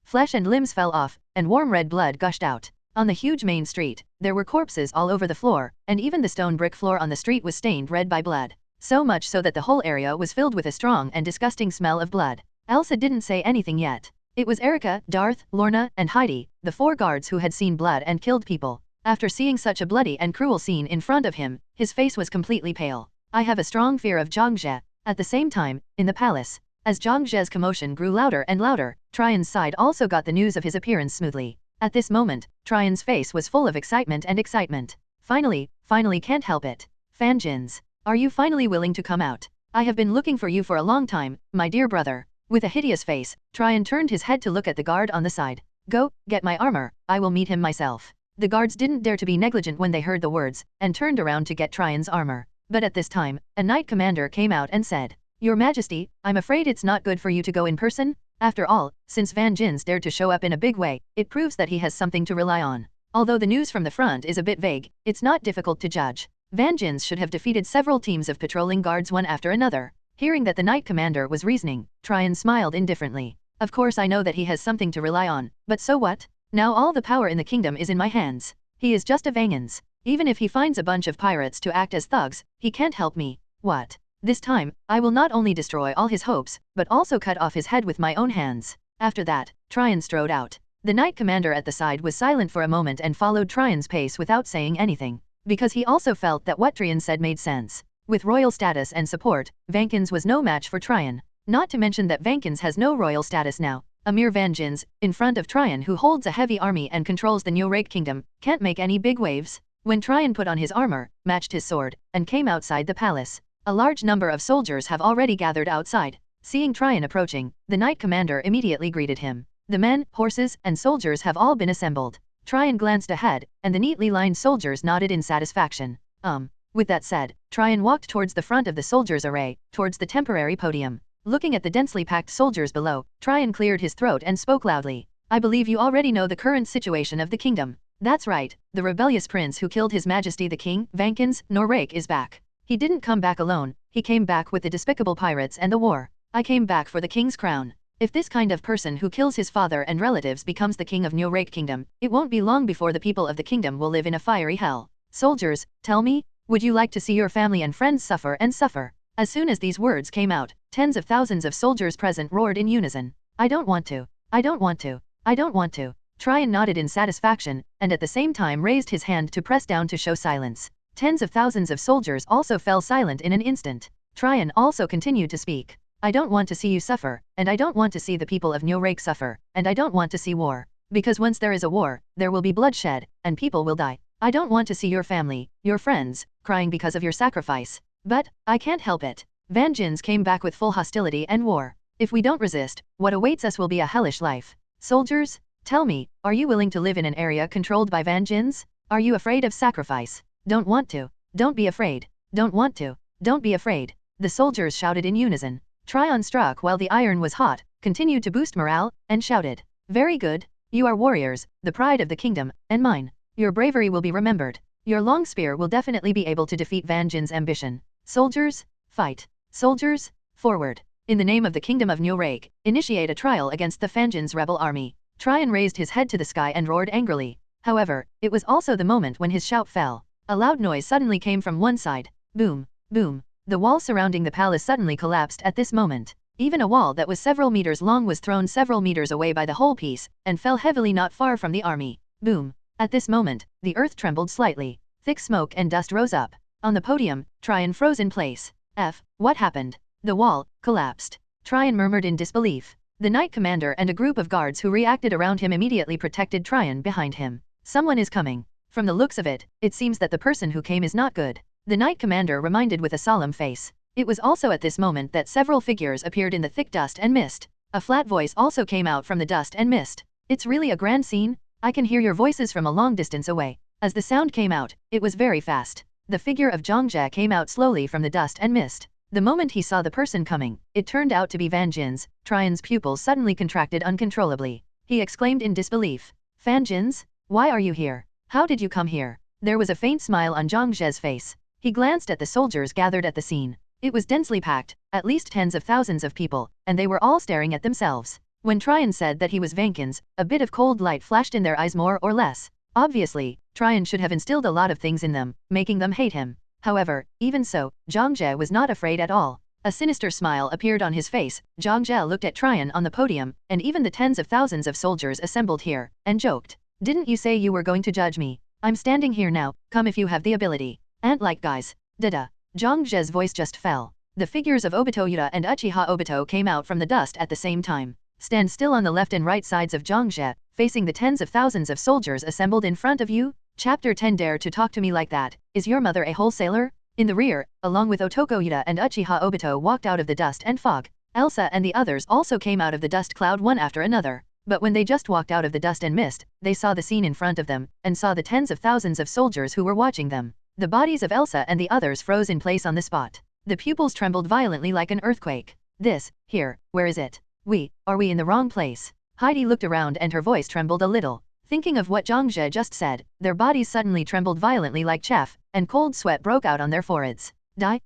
Flesh and limbs fell off, and warm red blood gushed out. On the huge main street, there were corpses all over the floor, and even the stone brick floor on the street was stained red by blood. So much so that the whole area was filled with a strong and disgusting smell of blood. Elsa didn't say anything yet. It was Erika, Darth, Lorna, and Heidi, the 4 guards who had seen blood and killed people. After seeing such a bloody and cruel scene in front of him, his face was completely pale. I have a strong fear of Zhang Jie. At the same time, in the palace, as Zhang Jie's commotion grew louder and louder, Trian's side also got the news of his appearance smoothly. At this moment, Trian's face was full of excitement and excitement. Finally can't help it. Fan Jins, are you finally willing to come out? I have been looking for you for a long time, my dear brother. With a hideous face, Trian turned his head to look at the guard on the side. Go, get my armor, I will meet him myself. The guards didn't dare to be negligent when they heard the words, and turned around to get Trian's armor. But at this time, a knight commander came out and said, Your Majesty, I'm afraid it's not good for you to go in person. After all, since Van Jins dared to show up in a big way, it proves that he has something to rely on. Although the news from the front is a bit vague, it's not difficult to judge. Van Jins should have defeated several teams of patrolling guards one after another. Hearing that the knight commander was reasoning, Trian smiled indifferently. Of course I know that he has something to rely on, but so what? Now all the power in the kingdom is in my hands. He is just a Vangans. Even if he finds a bunch of pirates to act as thugs, he can't help me. What? This time, I will not only destroy all his hopes, but also cut off his head with my own hands. After that, Trian strode out. The knight commander at the side was silent for a moment and followed Trian's pace without saying anything, because he also felt that what Trian said made sense. With royal status and support, Vankins was no match for Trian. Not to mention that Vankins has no royal status now. A mere Van Jins, in front of Trian who holds a heavy army and controls the Nyorake kingdom, can't make any big waves. When Trian put on his armor, matched his sword, and came outside the palace, a large number of soldiers have already gathered outside. Seeing Trian approaching, the knight commander immediately greeted him. The men, horses, and soldiers have all been assembled. Trian glanced ahead, and the neatly lined soldiers nodded in satisfaction. With that said, Trian walked towards the front of the soldiers' array, towards the temporary podium. Looking at the densely packed soldiers below, Trian cleared his throat and spoke loudly. I believe you already know the current situation of the kingdom. That's right, the rebellious prince who killed His Majesty the King, Vankins, Nyorake is back. He didn't come back alone, he came back with the despicable pirates and the war. I came back for the king's crown. If this kind of person who kills his father and relatives becomes the king of Nyorake kingdom, it won't be long before the people of the kingdom will live in a fiery hell. Soldiers, tell me, would you like to see your family and friends suffer and suffer? As soon as these words came out, tens of thousands of soldiers present roared in unison. I don't want to. I don't want to. I don't want to. Trian nodded in satisfaction, and at the same time raised his hand to press down to show silence. Tens of thousands of soldiers also fell silent in an instant. Tryon also continued to speak. I don't want to see you suffer, and I don't want to see the people of New Rake suffer, and I don't want to see war. Because once there is a war, there will be bloodshed, and people will die. I don't want to see your family, your friends, crying because of your sacrifice. But, I can't help it. Vengeance came back with full hostility and war. If we don't resist, what awaits us will be a hellish life. Soldiers, tell me, are you willing to live in an area controlled by vengeance? Are you afraid of sacrifice? Don't want to. Don't be afraid. Don't want to. Don't be afraid. The soldiers shouted in unison. Tryon struck while the iron was hot, continued to boost morale, and shouted. Very good. You are warriors, the pride of the kingdom, and mine. Your bravery will be remembered. Your long spear will definitely be able to defeat Vanjin's ambition. Soldiers, fight. Soldiers, forward. In the name of the kingdom of New Rake, initiate a trial against the Vanjin's rebel army. Tryon raised his head to the sky and roared angrily. However, it was also the moment when his shout fell. A loud noise suddenly came from one side. Boom, boom. The wall surrounding the palace suddenly collapsed at this moment. Even a wall that was several meters long was thrown several meters away by the whole piece, and fell heavily not far from the army. Boom. At this moment, the earth trembled slightly. Thick smoke and dust rose up. On the podium, Tryon froze in place. What happened? The wall collapsed. Tryon murmured in disbelief. The knight commander and a group of guards who reacted around him immediately protected Tryon behind him. Someone is coming. From the looks of it, it seems that the person who came is not good. The knight commander reminded with a solemn face. It was also at this moment that several figures appeared in the thick dust and mist. A flat voice also came out from the dust and mist. It's really a grand scene. I can hear your voices from a long distance away. As the sound came out, it was very fast. The figure of Zhangzhe came out slowly from the dust and mist. The moment he saw the person coming, it turned out to be Vanjin's. Tryon's pupils suddenly contracted uncontrollably. He exclaimed in disbelief. Vanjin's? Why are you here? How did you come here? There was a faint smile on Zhangzhe's face. He glanced at the soldiers gathered at the scene. It was densely packed, at least tens of thousands of people, and they were all staring at themselves. When Tryon said that he was Vankin's, a bit of cold light flashed in their eyes more or less. Obviously, Tryon should have instilled a lot of things in them, making them hate him. However, even so, Zhangzhe was not afraid at all. A sinister smile appeared on his face. Zhangzhe looked at Tryon on the podium, and even the tens of thousands of soldiers assembled here, and joked. Didn't you say you were going to judge me? I'm standing here now, come if you have the ability. Ant-like guys. Dada. Zhangzhe's voice just fell. The figures of Obito Yuta and Uchiha Obito came out from the dust at the same time. Stand still on the left and right sides of Zhangzhe, facing the tens of thousands of soldiers assembled in front of you. Chapter 10. Dare to talk to me like that? Is your mother a wholesaler? In the rear, along with Otoko Yuta and Uchiha Obito walked out of the dust and fog. Elsa and the others also came out of the dust cloud one after another. But when they just walked out of the dust and mist, they saw the scene in front of them, and saw the tens of thousands of soldiers who were watching them. The bodies of Elsa and the others froze in place on the spot. The pupils trembled violently like an earthquake. Here, where is it? Are we in the wrong place? Heidi looked around and her voice trembled a little. Thinking of what Zhangzhe just said, their bodies suddenly trembled violently like chaff, and cold sweat broke out on their foreheads. Die.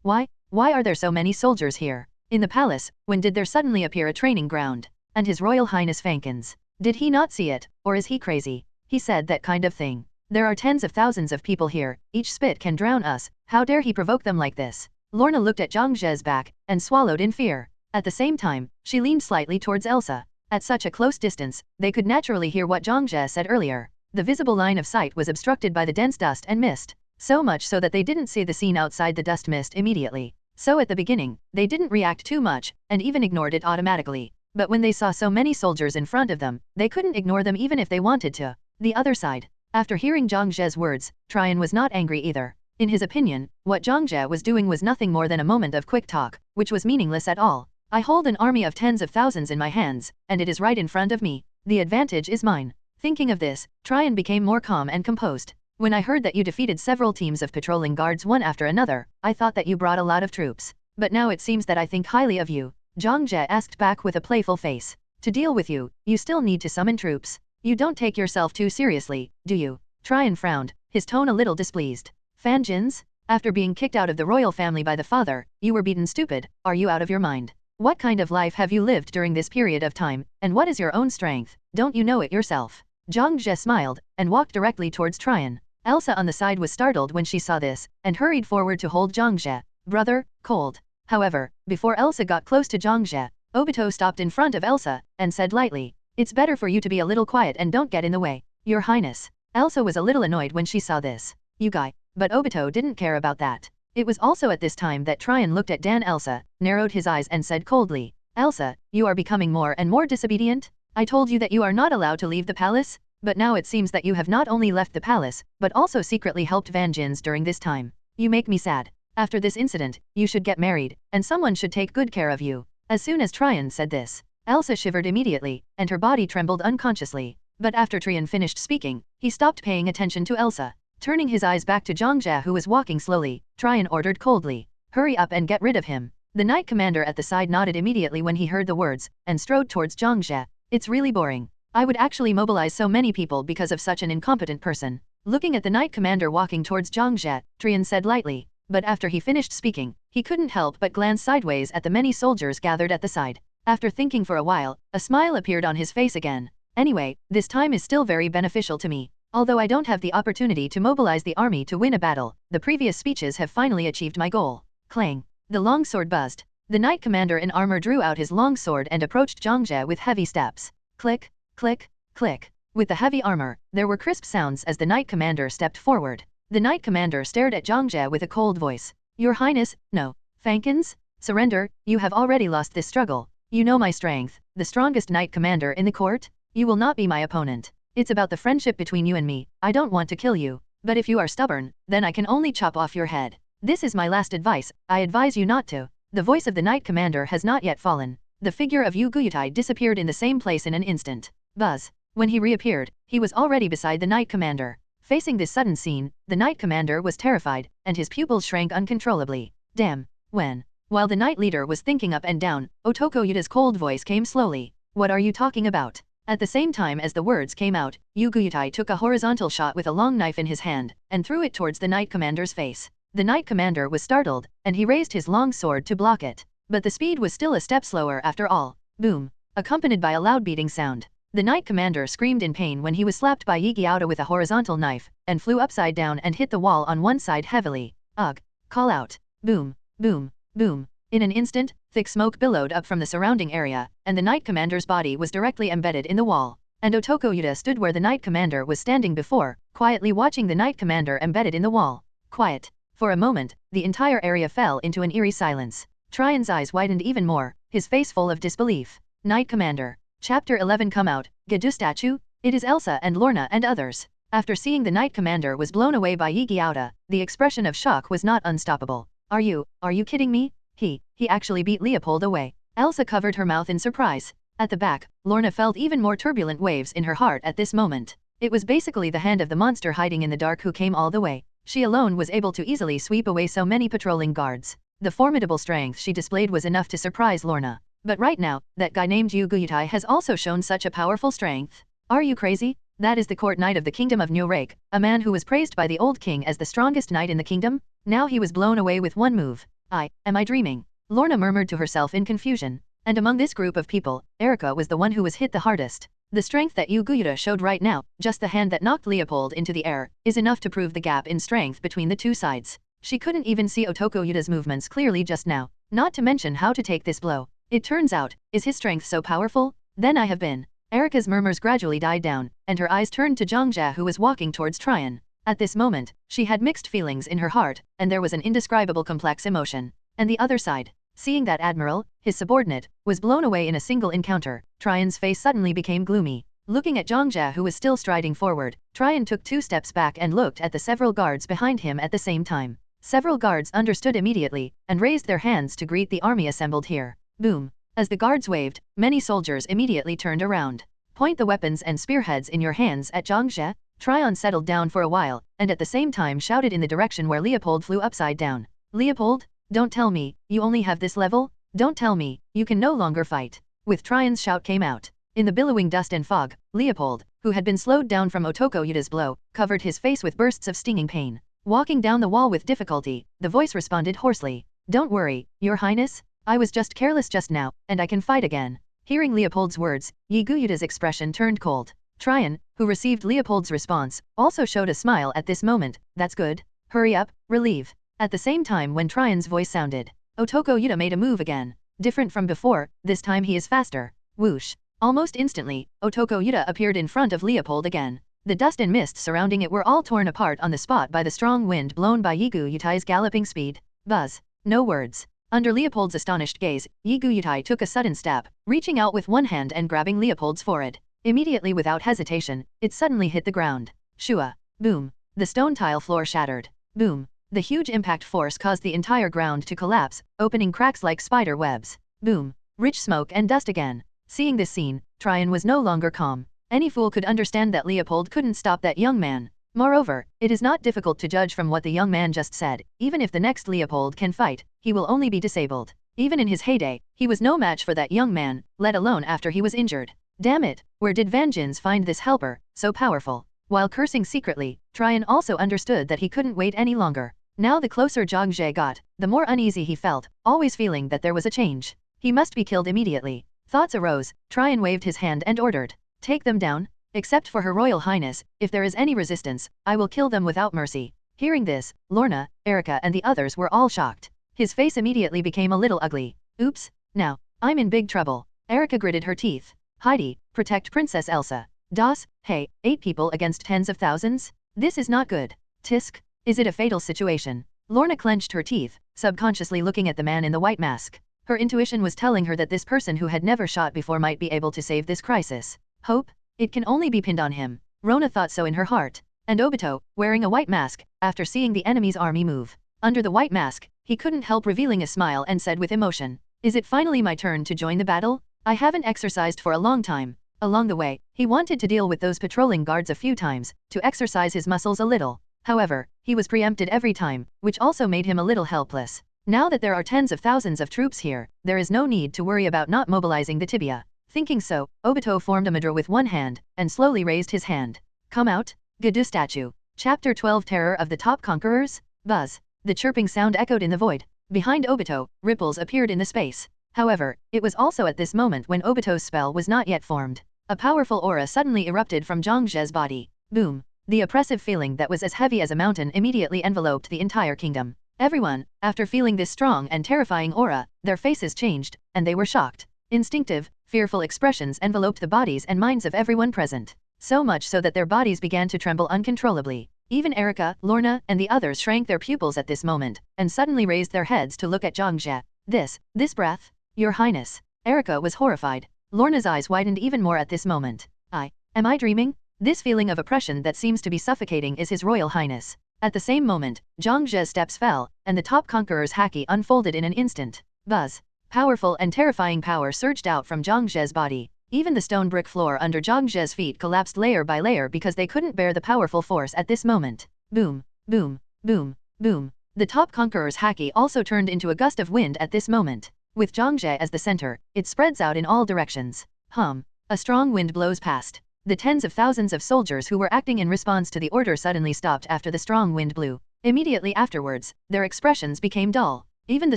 Why are there so many soldiers here? In the palace, when did there suddenly appear a training ground? And His Royal Highness Fankins. Did he not see it, or is he crazy? He said that kind of thing. There are tens of thousands of people here, each spit can drown us, how dare he provoke them like this? Lorna looked at Zhangzhe's back, and swallowed in fear. At the same time, she leaned slightly towards Elsa. At such a close distance, they could naturally hear what Zhangzhe said earlier. The visible line of sight was obstructed by the dense dust and mist, so much so that they didn't see the scene outside the dust mist immediately. So at the beginning, they didn't react too much, and even ignored it automatically. But when they saw so many soldiers in front of them, they couldn't ignore them even if they wanted to. The other side. After hearing Zhangzhe's words, Tryon was not angry either. In his opinion, what Zhangzhe was doing was nothing more than a moment of quick talk, which was meaningless at all. I hold an army of tens of thousands in my hands, and it is right in front of me. The advantage is mine. Thinking of this, Tryon became more calm and composed. When I heard that you defeated several teams of patrolling guards one after another, I thought that you brought a lot of troops. But now it seems that I think highly of you. Zhangzhe asked back with a playful face. To deal with you, you still need to summon troops. You don't take yourself too seriously, do you? Tryon frowned, his tone a little displeased. Fanjins? After being kicked out of the royal family by the father, you were beaten stupid, are you out of your mind? What kind of life have you lived during this period of time, and what is your own strength? Don't you know it yourself? Zhangzhe smiled, and walked directly towards Tryon. Elsa on the side was startled when she saw this, and hurried forward to hold Zhangzhe. Brother, cold. However, before Elsa got close to Zhangzhe, Obito stopped in front of Elsa, and said lightly, it's better for you to be a little quiet and don't get in the way. Your Highness. Elsa was a little annoyed when she saw this. you guy. But Obito didn't care about that. It was also at this time that Tryon looked at Dan Elsa, narrowed his eyes and said coldly, Elsa, you are becoming more and more disobedient? I told you that you are not allowed to leave the palace? But now it seems that you have not only left the palace, but also secretly helped Van Jins during this time. You make me sad. After this incident, you should get married, and someone should take good care of you. As soon as Tryon said this, Elsa shivered immediately, and her body trembled unconsciously. But after Tryon finished speaking, he stopped paying attention to Elsa. Turning his eyes back to Zhangzhe who was walking slowly, Tryon ordered coldly, hurry up and get rid of him. The knight commander at the side nodded immediately when he heard the words, and strode towards Zhangzhe. It's really boring. I would actually mobilize so many people because of such an incompetent person. Looking at the knight commander walking towards Zhangzhe, Tryon said lightly, but after he finished speaking, he couldn't help but glance sideways at the many soldiers gathered at the side. After thinking for a while, a smile appeared on his face again. Anyway, this time is still very beneficial to me. Although I don't have the opportunity to mobilize the army to win a battle, the previous speeches have finally achieved my goal. Clang. The long sword buzzed. The knight commander in armor drew out his long sword and approached Zhangzhe with heavy steps. Click, click, click. With the heavy armor, there were crisp sounds as the knight commander stepped forward. The knight commander stared at Zhangzhe with a cold voice. Your Highness, no. Fankins? Surrender, you have already lost this struggle. You know my strength, the strongest knight commander in the court? You will not be my opponent. It's about the friendship between you and me. I don't want to kill you. But if you are stubborn, then I can only chop off your head. This is my last advice, I advise you not to. The voice of the knight commander has not yet fallen. The figure of Yu Guyutai disappeared in the same place in an instant. Buzz. When he reappeared, he was already beside the knight commander. Facing this sudden scene, the knight commander was terrified, and his pupils shrank uncontrollably. Damn. When? While the knight leader was thinking up and down, Otoko Yuda's cold voice came slowly. What are you talking about? At the same time as the words came out, Yu Guyutai took a horizontal shot with a long knife in his hand, and threw it towards the knight commander's face. The knight commander was startled, and he raised his long sword to block it. But the speed was still a step slower after all. Boom. Accompanied by a loud beating sound. The knight commander screamed in pain when he was slapped by Yi Gyauda with a horizontal knife, and flew upside down and hit the wall on one side heavily. Ugh. Call out. Boom, boom, boom. In an instant, thick smoke billowed up from the surrounding area, and the knight commander's body was directly embedded in the wall. And Otoko Yuda stood where the knight commander was standing before, quietly watching the knight commander embedded in the wall. Quiet. For a moment, the entire area fell into an eerie silence. Tryon's eyes widened even more, his face full of disbelief. Knight Commander. Chapter 11 Come out, Gedu statue? It is Elsa and Lorna and others. After seeing the Knight Commander was blown away by Yi Gyauda, the expression of shock was not unstoppable. Are you kidding me? He actually beat Leopold away. Elsa covered her mouth in surprise. At the back, Lorna felt even more turbulent waves in her heart at this moment. It was basically the hand of the monster hiding in the dark who came all the way. She alone was able to easily sweep away so many patrolling guards. The formidable strength she displayed was enough to surprise Lorna. But right now, that guy named Yu Guyutai has also shown such a powerful strength. Are you crazy? That is the court knight of the kingdom of New Rake, a man who was praised by the old king as the strongest knight in the kingdom? Now he was blown away with one move. Am I dreaming? Lorna murmured to herself in confusion. And among this group of people, Erika was the one who was hit the hardest. The strength that Yu Guyuta showed right now, just the hand that knocked Leopold into the air, is enough to prove the gap in strength between the two sides. She couldn't even see Otoko Yuda's movements clearly just now, not to mention how to take this blow. It turns out, is his strength so powerful? Then I have been. Erika's murmurs gradually died down, and her eyes turned to Zhangzhe who was walking towards Tryon. At this moment, she had mixed feelings in her heart, and there was an indescribable complex emotion. And the other side, seeing that Admiral, his subordinate, was blown away in a single encounter, Tryon's face suddenly became gloomy. Looking at Zhangzhe who was still striding forward, Tryon took 2 steps back and looked at the several guards behind him at the same time. Several guards understood immediately, and raised their hands to greet the army assembled here. Boom. As the guards waved, many soldiers immediately turned around. Point the weapons and spearheads in your hands at Zhangzhe. Tryon settled down for a while, and at the same time shouted in the direction where Leopold flew upside down. Leopold? Don't tell me, you only have this level? Don't tell me, you can no longer fight. With Tryon's shout came out. In the billowing dust and fog, Leopold, who had been slowed down from Otoko Yuda's blow, covered his face with bursts of stinging pain. Walking down the wall with difficulty, the voice responded hoarsely. Don't worry, Your Highness. I was just careless just now, and I can fight again. Hearing Leopold's words, Yi Guyuda's expression turned cold. Tryon, who received Leopold's response, also showed a smile at this moment. That's good. Hurry up, relieve. At the same time when Tryon's voice sounded, Otoko Yuda made a move again. Different from before, this time he is faster. Whoosh. Almost instantly, Otoko Yuda appeared in front of Leopold again. The dust and mist surrounding it were all torn apart on the spot by the strong wind blown by Yigu Yutai's galloping speed. Buzz. No words. Under Leopold's astonished gaze, Yigu Yutai took a sudden step, reaching out with one hand and grabbing Leopold's forehead. Immediately without hesitation, it suddenly hit the ground. Shua. Boom. The stone tile floor shattered. Boom. The huge impact force caused the entire ground to collapse, opening cracks like spider webs. Boom. Rich smoke and dust again. Seeing this scene, Tryon was no longer calm. Any fool could understand that Leopold couldn't stop that young man. Moreover, it is not difficult to judge from what the young man just said. Even if the next Leopold can fight, he will only be disabled. Even in his heyday, he was no match for that young man, let alone after he was injured. Damn it, where did Van Jins find this helper, so powerful? While cursing secretly, Tryon also understood that he couldn't wait any longer. Now the closer Zhang Jie got, the more uneasy he felt, always feeling that there was a change. He must be killed immediately. Thoughts arose, Tryon waved his hand and ordered. Take them down. Except for Her Royal Highness, if there is any resistance, I will kill them without mercy. Hearing this, Lorna, Erica and the others were all shocked. His face immediately became a little ugly. Oops, now, I'm in big trouble. Erica gritted her teeth. Heidi, protect Princess Elsa. Das, hey, 8 people against tens of thousands? This is not good. Tisk, is it a fatal situation? Lorna clenched her teeth, subconsciously looking at the man in the white mask. Her intuition was telling her that this person who had never shot before might be able to save this crisis. Hope? It can only be pinned on him. Rona thought so in her heart. And Obito, wearing a white mask, after seeing the enemy's army move. Under the white mask, he couldn't help revealing a smile and said with emotion, is it finally my turn to join the battle? I haven't exercised for a long time. Along the way, he wanted to deal with those patrolling guards a few times, to exercise his muscles a little. However, he was preempted every time, which also made him a little helpless. Now that there are tens of thousands of troops here, there is no need to worry about not mobilizing the tibia. Thinking so, Obito formed a mudra with one hand, and slowly raised his hand. Come out, Gadu statue. Chapter 12 Terror of the Top Conquerors? Buzz. The chirping sound echoed in the void. Behind Obito, ripples appeared in the space. However, it was also at this moment when Obito's spell was not yet formed. A powerful aura suddenly erupted from Zhang Zhe's body. Boom. The oppressive feeling that was as heavy as a mountain immediately enveloped the entire kingdom. Everyone, after feeling this strong and terrifying aura, their faces changed, and they were shocked. Instinctive, fearful expressions enveloped the bodies and minds of everyone present. So much so that their bodies began to tremble uncontrollably. Even Erica, Lorna, and the others shrank their pupils at this moment, and suddenly raised their heads to look at Zhang Jie. This breath? Your Highness. Erica was horrified. Lorna's eyes widened even more at this moment. Am I dreaming? This feeling of oppression that seems to be suffocating is His Royal Highness. At the same moment, Zhang Zhe's steps fell, and the top conqueror's haki unfolded in an instant. Buzz. Powerful and terrifying power surged out from Zhang Zhe's body. Even the stone brick floor under Zhang Zhe's feet collapsed layer by layer because they couldn't bear the powerful force at this moment. Boom, boom, boom, boom. The top conqueror's haki also turned into a gust of wind at this moment. With Zhang Zhe as the center, it spreads out in all directions. A strong wind blows past. The tens of thousands of soldiers who were acting in response to the order suddenly stopped after the strong wind blew. Immediately afterwards, their expressions became dull. Even the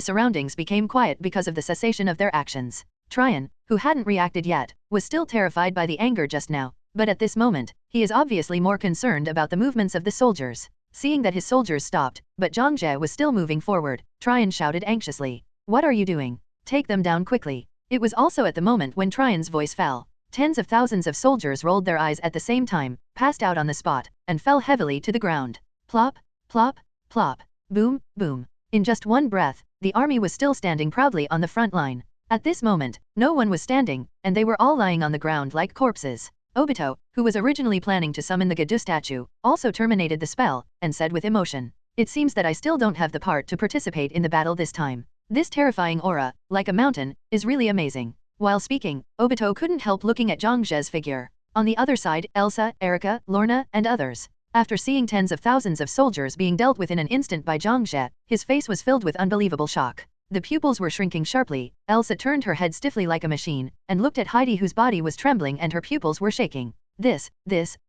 surroundings became quiet because of the cessation of their actions. Tryon, who hadn't reacted yet, was still terrified by the anger just now, but at this moment, he is obviously more concerned about the movements of the soldiers. Seeing that his soldiers stopped, but Zhang Jie was still moving forward, Tryon shouted anxiously. What are you doing? Take them down quickly. It was also at the moment when Tryon's voice fell. Tens of thousands of soldiers rolled their eyes at the same time, passed out on the spot, and fell heavily to the ground. Plop, plop, plop. Boom, boom. In just one breath, the army was still standing proudly on the front line. At this moment, no one was standing, and they were all lying on the ground like corpses. Obito, who was originally planning to summon the Gadu statue, also terminated the spell, and said with emotion, it seems that I still don't have the part to participate in the battle this time. This terrifying aura, like a mountain, is really amazing. While speaking, Obito couldn't help looking at Zhang Zhe's figure. On the other side, Elsa, Erica, Lorna, and others. After seeing tens of thousands of soldiers being dealt with in an instant by Zhang Zhe, his face was filled with unbelievable shock. The pupils were shrinking sharply. Elsa turned her head stiffly like a machine, and looked at Heidi whose body was trembling and her pupils were shaking. This,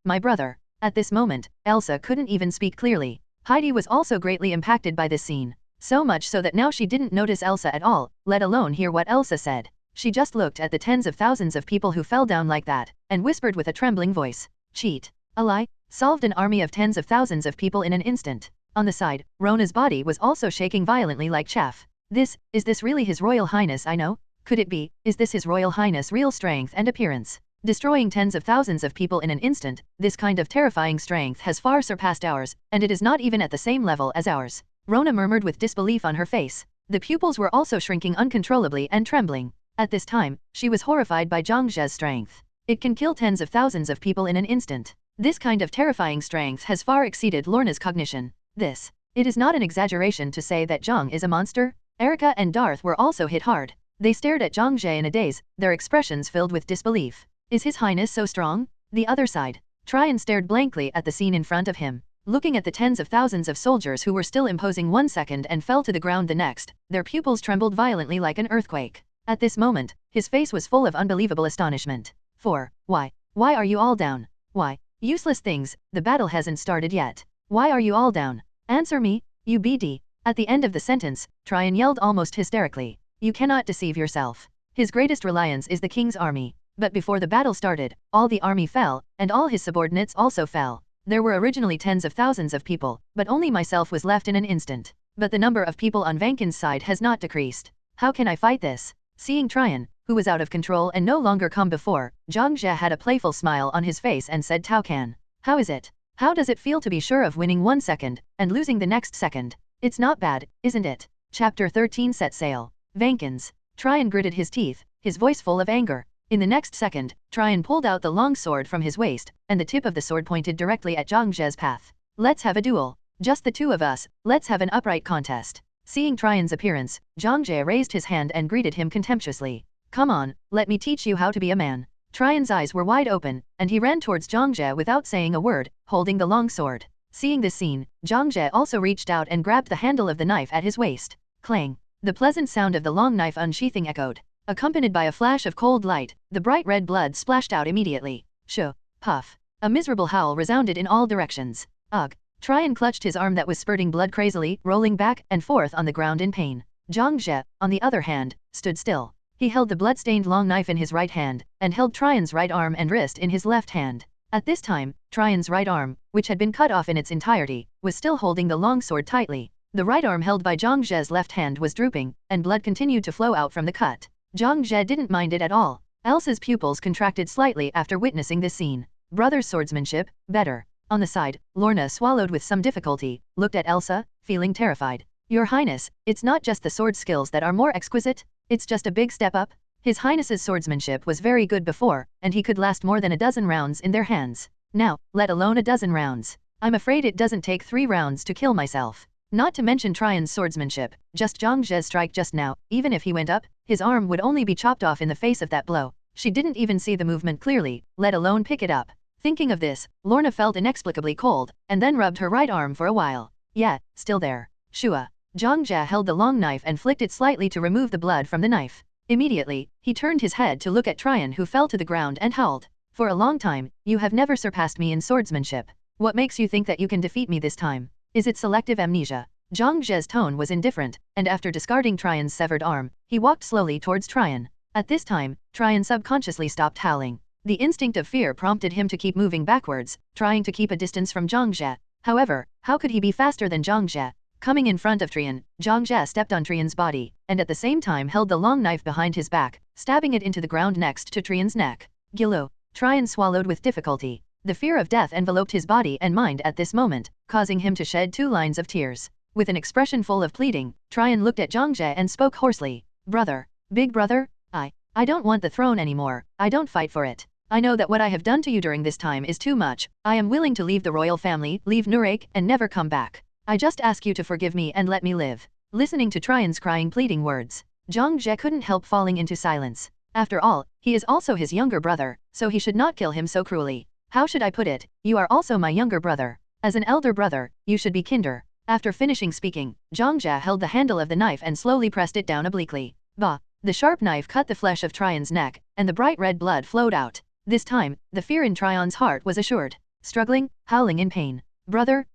my brother. At this moment, Elsa couldn't even speak clearly. Heidi was also greatly impacted by this scene. So much so that now she didn't notice Elsa at all, let alone hear what Elsa said. She just looked at the tens of thousands of people who fell down like that, and whispered with a trembling voice. Cheat. A lie? Solved an army of tens of thousands of people in an instant. On the side, Rona's body was also shaking violently like chaff. Is this really His Royal Highness I know? Could it be, is this His Royal Highness' real strength and appearance? destroying tens of thousands of people in an instant. This kind of terrifying strength has far surpassed ours, and it is not even at the same level as ours. Rona murmured with disbelief on her face. The pupils were also shrinking uncontrollably and trembling. At this time, she was horrified by Zhang Zhe's strength. It can kill tens of thousands of people in an instant. This kind of terrifying strength has far exceeded Lorna's cognition. It is not an exaggeration to say that Zhang is a monster. Erica and Darth were also hit hard. They stared at Zhang Zhe in a daze, their expressions filled with disbelief. Is His Highness so strong? The other side. Tryon stared blankly at the scene in front of him. Looking at the tens of thousands of soldiers who were still imposing 1 second and fell to the ground the next, their pupils trembled violently like an earthquake. At this moment, his face was full of unbelievable astonishment. Why? Why are you all down? Why? Useless things, the battle hasn't started yet. Why are you all down? Answer me, you BD. At the end of the sentence, Tryon yelled almost hysterically. You cannot deceive yourself. His greatest reliance is the king's army. But before the battle started, all the army fell, and all his subordinates also fell. There were originally tens of thousands of people, but only myself was left in an instant. But the number of people on Vankin's side has not decreased. How can I fight this? Seeing Tryon, who was out of control and no longer calm before, Zhang Zhe had a playful smile on his face and said, Tao Can. How is it? How does it feel to be sure of winning 1 second, and losing the next second? It's not bad, isn't it? Chapter 13 Set Sail. Vankins. Tryon gritted his teeth, his voice full of anger. In the next second, Tryon pulled out the long sword from his waist, and the tip of the sword pointed directly at Zhang Zhe's path. Let's have a duel. Just the two of us, let's have an upright contest. Seeing Tryon's appearance, Zhang Zhe raised his hand and greeted him contemptuously. Come on, let me teach you how to be a man. Tryon's eyes were wide open, and he ran towards Zhang Zhe without saying a word, holding the long sword. Seeing this scene, Zhang Zhe also reached out and grabbed the handle of the knife at his waist. Clang. The pleasant sound of the long knife unsheathing echoed. Accompanied by a flash of cold light, the bright red blood splashed out immediately. Shoo. Puff. A miserable howl resounded in all directions. Ugh. Tryon clutched his arm that was spurting blood crazily, rolling back and forth on the ground in pain. Zhang Zhe, on the other hand, stood still. He held the blood-stained long knife in his right hand, and held Tryon's right arm and wrist in his left hand. At this time, Tryon's right arm, which had been cut off in its entirety, was still holding the long sword tightly. The right arm held by Zhang Zhe's left hand was drooping, and blood continued to flow out from the cut. Zhang Zhe didn't mind it at all. Elsa's pupils contracted slightly after witnessing this scene. Brother's swordsmanship, better. On the side, Lorna swallowed with some difficulty, looked at Elsa, feeling terrified. Your Highness, it's not just the sword skills that are more exquisite, it's just a big step up. His Highness's swordsmanship was very good before, and he could last more than a dozen rounds in their hands. Now, let alone a dozen rounds. I'm afraid it doesn't take 3 rounds to kill myself. Not to mention Tryon's swordsmanship, just Zhang Zhe's strike just now, even if he went up, his arm would only be chopped off in the face of that blow. She didn't even see the movement clearly, let alone pick it up. Thinking of this, Lorna felt inexplicably cold, and then rubbed her right arm for a while. Yeah, still there. Shua. Zhang Zhe held the long knife and flicked it slightly to remove the blood from the knife. Immediately, he turned his head to look at Tryon, who fell to the ground and howled. For a long time, you have never surpassed me in swordsmanship. What makes you think that you can defeat me this time? Is it selective amnesia? Zhang Zhe's tone was indifferent, and after discarding Tryon's severed arm, he walked slowly towards Tryon. At this time, Tryon subconsciously stopped howling. The instinct of fear prompted him to keep moving backwards, trying to keep a distance from Zhang Zhe. However, how could he be faster than Zhang Zhe? Coming in front of Tryon, Zhang Zhe stepped on Tryon's body, and at the same time held the long knife behind his back, stabbing it into the ground next to Tryon's neck. Gilo. Tryon swallowed with difficulty. The fear of death enveloped his body and mind at this moment, causing him to shed 2 lines of tears. With an expression full of pleading, Tryon looked at Zhang Zhe and spoke hoarsely. Brother. Big brother? I don't want the throne anymore, I don't fight for it. I know that what I have done to you during this time is too much. I am willing to leave the royal family, leave Nurek, and never come back. I just ask you to forgive me and let me live. Listening to Tryon's crying pleading words, Zhang Zhe couldn't help falling into silence. After all, he is also his younger brother, so he should not kill him so cruelly. How should I put it? You are also my younger brother. As an elder brother, you should be kinder. After finishing speaking, Zhang Zhe held the handle of the knife and slowly pressed it down obliquely. Bah! The sharp knife cut the flesh of Tryon's neck, and the bright red blood flowed out. This time, the fear in Tryon's heart was assured. Struggling, howling in pain. Brother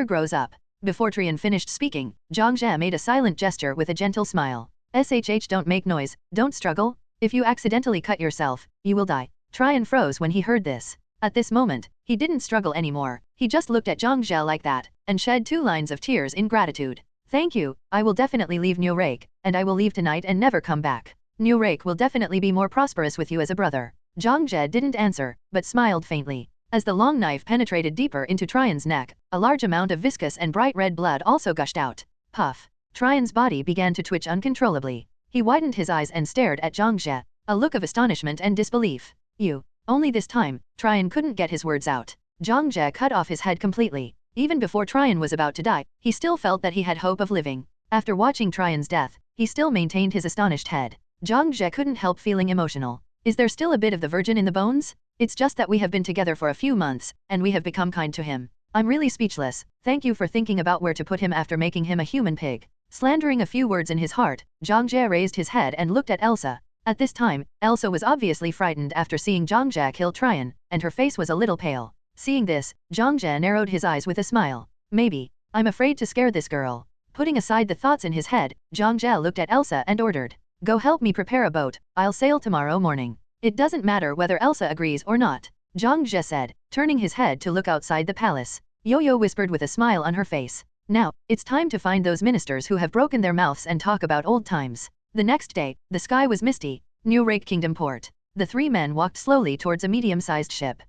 grows up. Before Tryon finished speaking, Zhang Zhe made a silent gesture with a gentle smile. SHH, don't make noise, don't struggle. If you accidentally cut yourself, you will die. Tryon froze when he heard this. At this moment, he didn't struggle anymore. He just looked at Zhang Zhe like that, and shed 2 lines of tears in gratitude. Thank you, I will definitely leave Nurek, and I will leave tonight and never come back. Nurek will definitely be more prosperous with you as a brother. Zhang Jie didn't answer, but smiled faintly. As the long knife penetrated deeper into Trion's neck, a large amount of viscous and bright red blood also gushed out. Puff. Trion's body began to twitch uncontrollably. He widened his eyes and stared at Zhang Jie, a look of astonishment and disbelief. You. Only this time, Trion couldn't get his words out. Zhang Jie cut off his head completely. Even before Trion was about to die, he still felt that he had hope of living. After watching Trion's death, he still maintained his astonished head. Zhang Jie couldn't help feeling emotional. Is there still a bit of the virgin in the bones? It's just that we have been together for a few months, and we have become kind to him. I'm really speechless. Thank you for thinking about where to put him after making him a human pig. Slandering a few words in his heart, Zhang Jie raised his head and looked at Elsa. At this time, Elsa was obviously frightened after seeing Zhang Jie kill Trion, and her face was a little pale. Seeing this, Zhang Jie narrowed his eyes with a smile. Maybe. I'm afraid to scare this girl. Putting aside the thoughts in his head, Zhang Jie looked at Elsa and ordered. Go help me prepare a boat, I'll sail tomorrow morning. It doesn't matter whether Elsa agrees or not, Zhang Jie said, turning his head to look outside the palace. Yo-Yo whispered with a smile on her face. Now, it's time to find those ministers who have broken their mouths and talk about old times. The next day, the sky was misty. New Rake Kingdom Port. The three men walked slowly towards a medium-sized ship.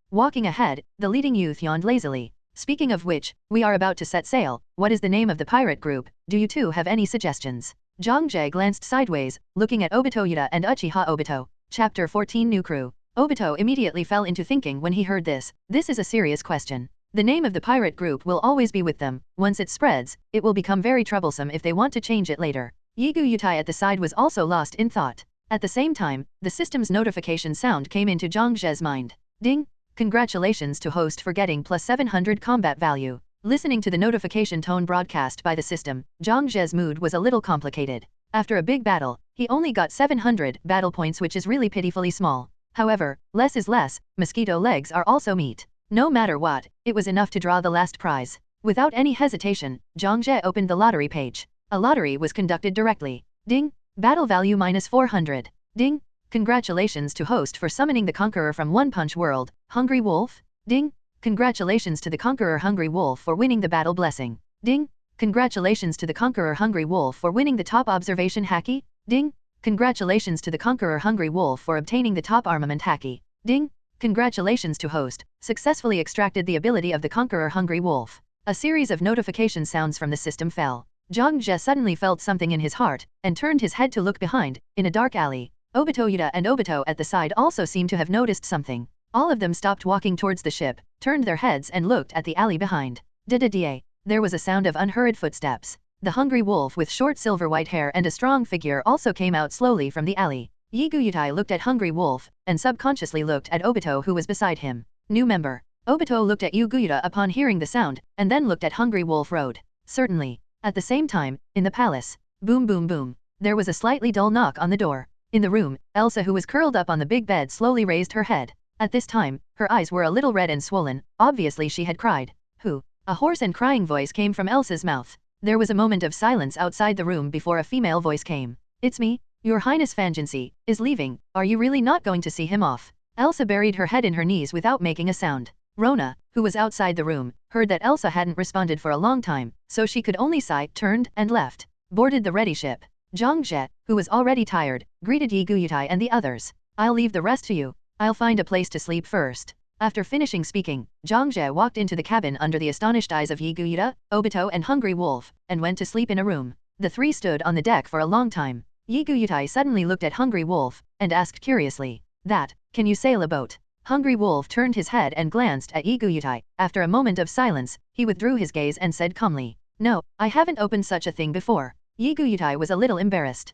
Walking ahead, the leading youth yawned lazily. Speaking of which, we are about to set sail. What is the name of the pirate group? Do you two have any suggestions? Zhang Jie glanced sideways, looking at Obito Yuta and Uchiha Obito. Chapter 14 New Crew. Obito immediately fell into thinking when he heard this. This is a serious question. The name of the pirate group will always be with them. Once it spreads, it will become very troublesome if they want to change it later. Yigu Yutai at the side was also lost in thought. At the same time, the system's notification sound came into Zhang Jie's mind. Ding! Congratulations to host for getting plus 700 combat value. Listening to the notification tone broadcast by the system, Zhang Jie's mood was a little complicated. After a big battle, he only got 700 battle points, which is really pitifully small. However, less is less, mosquito legs are also meat. No matter what, it was enough to draw the last prize. Without any hesitation, Zhang Jie opened the lottery page. A lottery was conducted directly. Ding! Battle value minus 400. Ding! Congratulations to host for summoning the Conqueror from One Punch World, Hungry Wolf. Ding! Congratulations to the Conqueror Hungry Wolf for winning the battle blessing. Ding! Congratulations to the Conqueror Hungry Wolf for winning the top observation haki. Ding! Congratulations to the Conqueror Hungry Wolf for obtaining the top armament haki. Ding! Congratulations to host, successfully extracted the ability of the Conqueror Hungry Wolf. A series of notification sounds from the system fell. Zhang Jie suddenly felt something in his heart, and turned his head to look behind. In a dark alley, Obito Yuta and Obito at the side also seemed to have noticed something. All of them stopped walking towards the ship, turned their heads and looked at the alley behind. Da-da-da. There was a sound of unhurried footsteps. The hungry wolf with short silver-white hair and a strong figure also came out slowly from the alley. Yigu Yutai looked at Hungry Wolf, and subconsciously looked at Obito who was beside him. New member. Obito looked at Yigu Yuta upon hearing the sound, and then looked at Hungry Wolf Road. Certainly. At the same time, in the palace. Boom boom boom. There was a slightly dull knock on the door. In the room, Elsa who was curled up on the big bed slowly raised her head. At this time, her eyes were a little red and swollen, obviously she had cried. Who? A hoarse and crying voice came from Elsa's mouth. There was a moment of silence outside the room before a female voice came. It's me. Your Highness Fangency is leaving. Are you really not going to see him off? Elsa buried her head in her knees without making a sound. Rona, who was outside the room, heard that Elsa hadn't responded for a long time, so she could only sigh, turned, and left. Boarded the ready ship. Zhang Jie, who was already tired, greeted Yigu Yutai and the others. I'll leave the rest to you. I'll find a place to sleep first. After finishing speaking, Zhang Jie walked into the cabin under the astonished eyes of Yigu Yuta, Obito and Hungry Wolf, and went to sleep in a room. The three stood on the deck for a long time. Yigu Yutai suddenly looked at Hungry Wolf, and asked curiously, can you sail a boat? Hungry Wolf turned his head and glanced at Yigu Yutai. After a moment of silence, he withdrew his gaze and said calmly, No, I haven't opened such a thing before. Yigu Yutai was a little embarrassed.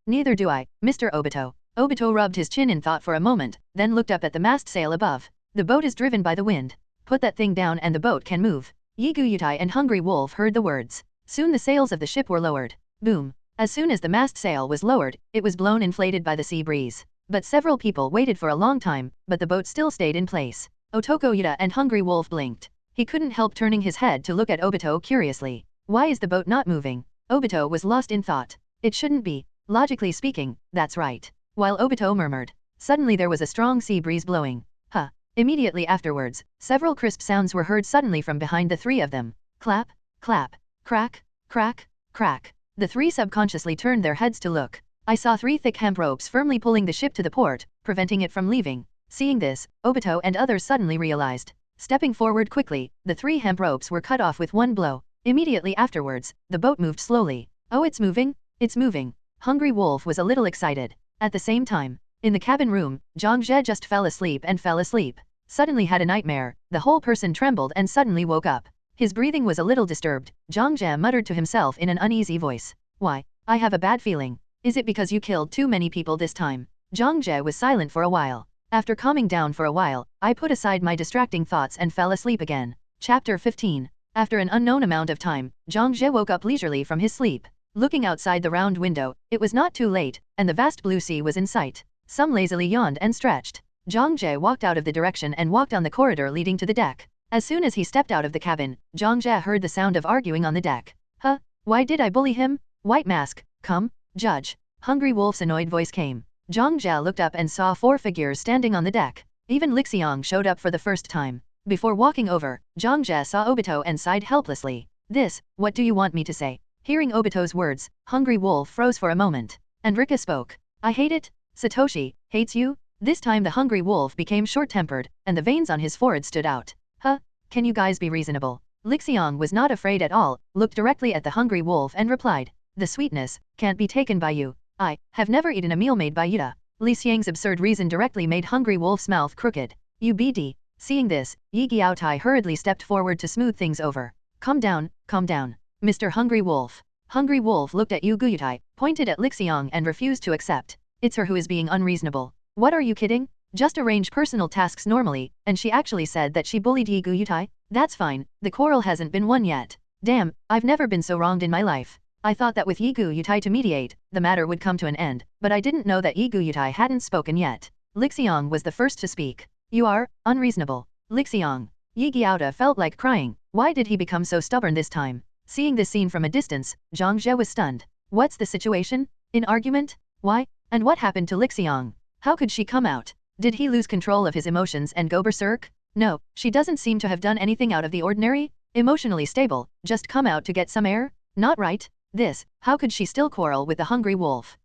Neither do I, Mr. Obito. Obito rubbed his chin in thought for a moment, then looked up at the mast sail above. The boat is driven by the wind. Put that thing down and the boat can move. Yigu Yutai and Hungry Wolf heard the words. Soon the sails of the ship were lowered. Boom. As soon as the mast sail was lowered, it was blown inflated by the sea breeze. But several people waited for a long time, but the boat still stayed in place. Otoko Yuta and Hungry Wolf blinked. He couldn't help turning his head to look at Obito curiously. Why is the boat not moving? Obito was lost in thought. It shouldn't be. Logically speaking, that's right. While Obito murmured. Suddenly there was a strong sea breeze blowing. Immediately afterwards, several crisp sounds were heard suddenly from behind the three of them. Clap, clap, crack, crack, crack. The three subconsciously turned their heads to look. I saw three thick hemp ropes firmly pulling the ship to the port, preventing it from leaving. Seeing this, Obito and others suddenly realized. Stepping forward quickly, the 3 hemp ropes were cut off with one blow. Immediately afterwards, the boat moved slowly. Oh, it's moving? It's moving. Hungry Wolf was a little excited. At the same time, in the cabin room, Zhang Jie just fell asleep. Suddenly had a nightmare, the whole person trembled and suddenly woke up. His breathing was a little disturbed. Zhang Jie muttered to himself in an uneasy voice. Why? I have a bad feeling. Is it because you killed too many people this time? Zhang Jie was silent for a while. After calming down for a while, I put aside my distracting thoughts and fell asleep again. Chapter 15. After an unknown amount of time, Zhang Jie woke up leisurely from his sleep. Looking outside the round window, it was not too late, and the vast blue sea was in sight. Some lazily yawned and stretched. Zhang Jie walked out of the direction and walked on the corridor leading to the deck. As soon as he stepped out of the cabin, Zhang Jie heard the sound of arguing on the deck. Huh? Why did I bully him? White Mask, come, judge. Hungry Wolf's annoyed voice came. Zhang Jie looked up and saw 4 figures standing on the deck. Even Lixiang showed up for the first time. Before walking over, Zhang Jie saw Obito and sighed helplessly. What do you want me to say? Hearing Obito's words, Hungry Wolf froze for a moment. And Rika spoke. I hate it. Satoshi hates you? This time the Hungry Wolf became short-tempered, and the veins on his forehead stood out. Huh? Can you guys be reasonable? Lixiang was not afraid at all, looked directly at the Hungry Wolf and replied. The sweetness can't be taken by you. I have never eaten a meal made by Yuta. Li Xiang's absurd reason directly made Hungry Wolf's mouth crooked. UBD. Seeing this, Yi Giaotai hurriedly stepped forward to smooth things over. Calm down, Mr. Hungry Wolf. Hungry Wolf looked at Yu Guyutai, pointed at Lixiang and refused to accept. It's her who is being unreasonable. What are you kidding? Just arrange personal tasks normally, and she actually said that she bullied Yi Guyutai? That's fine, the quarrel hasn't been won yet. Damn, I've never been so wronged in my life. I thought that with Yi Guyutai to mediate, the matter would come to an end, but I didn't know that Yi Guyutai hadn't spoken yet. Lixiang was the first to speak. You are unreasonable. Lixiang. Yi Giaota felt like crying. Why did he become so stubborn this time? Seeing this scene from a distance, Zhang Jie was stunned. What's the situation? In argument? Why? And what happened to Lixiang? How could she come out? Did he lose control of his emotions and go berserk? No, she doesn't seem to have done anything out of the ordinary. Emotionally stable, just come out to get some air? Not right. How could she still quarrel with the Hungry Wolf?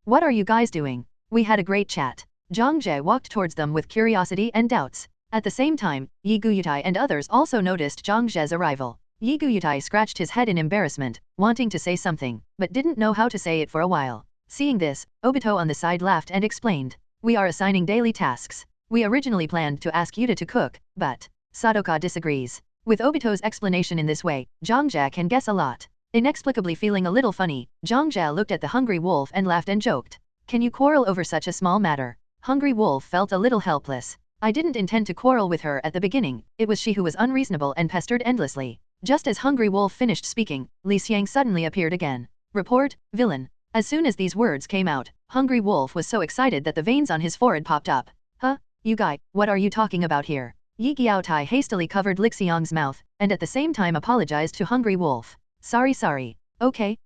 What are you guys doing? We had a great chat. Zhang Jie walked towards them with curiosity and doubts. At the same time, Yi Guyutai and others also noticed Zhang Jie's arrival. Yi Guyutai scratched his head in embarrassment, wanting to say something, but didn't know how to say it for a while. Seeing this, Obito on the side laughed and explained. We are assigning daily tasks. We originally planned to ask Yuta to cook, but Sadoka disagrees. With Obito's explanation in this way, Zhang Jie can guess a lot. Inexplicably feeling a little funny, Zhang Jie looked at the Hungry Wolf and laughed and joked. Can you quarrel over such a small matter? Hungry Wolf felt a little helpless. I didn't intend to quarrel with her at the beginning, it was she who was unreasonable and pestered endlessly. Just as Hungry Wolf finished speaking, Li Xiang suddenly appeared again. Report, villain. As soon as these words came out, Hungry Wolf was so excited that the veins on his forehead popped up. Huh? You guy, what are you talking about here? Yi Giaotai hastily covered Lixiang's mouth, and at the same time apologized to Hungry Wolf. Sorry. Okay,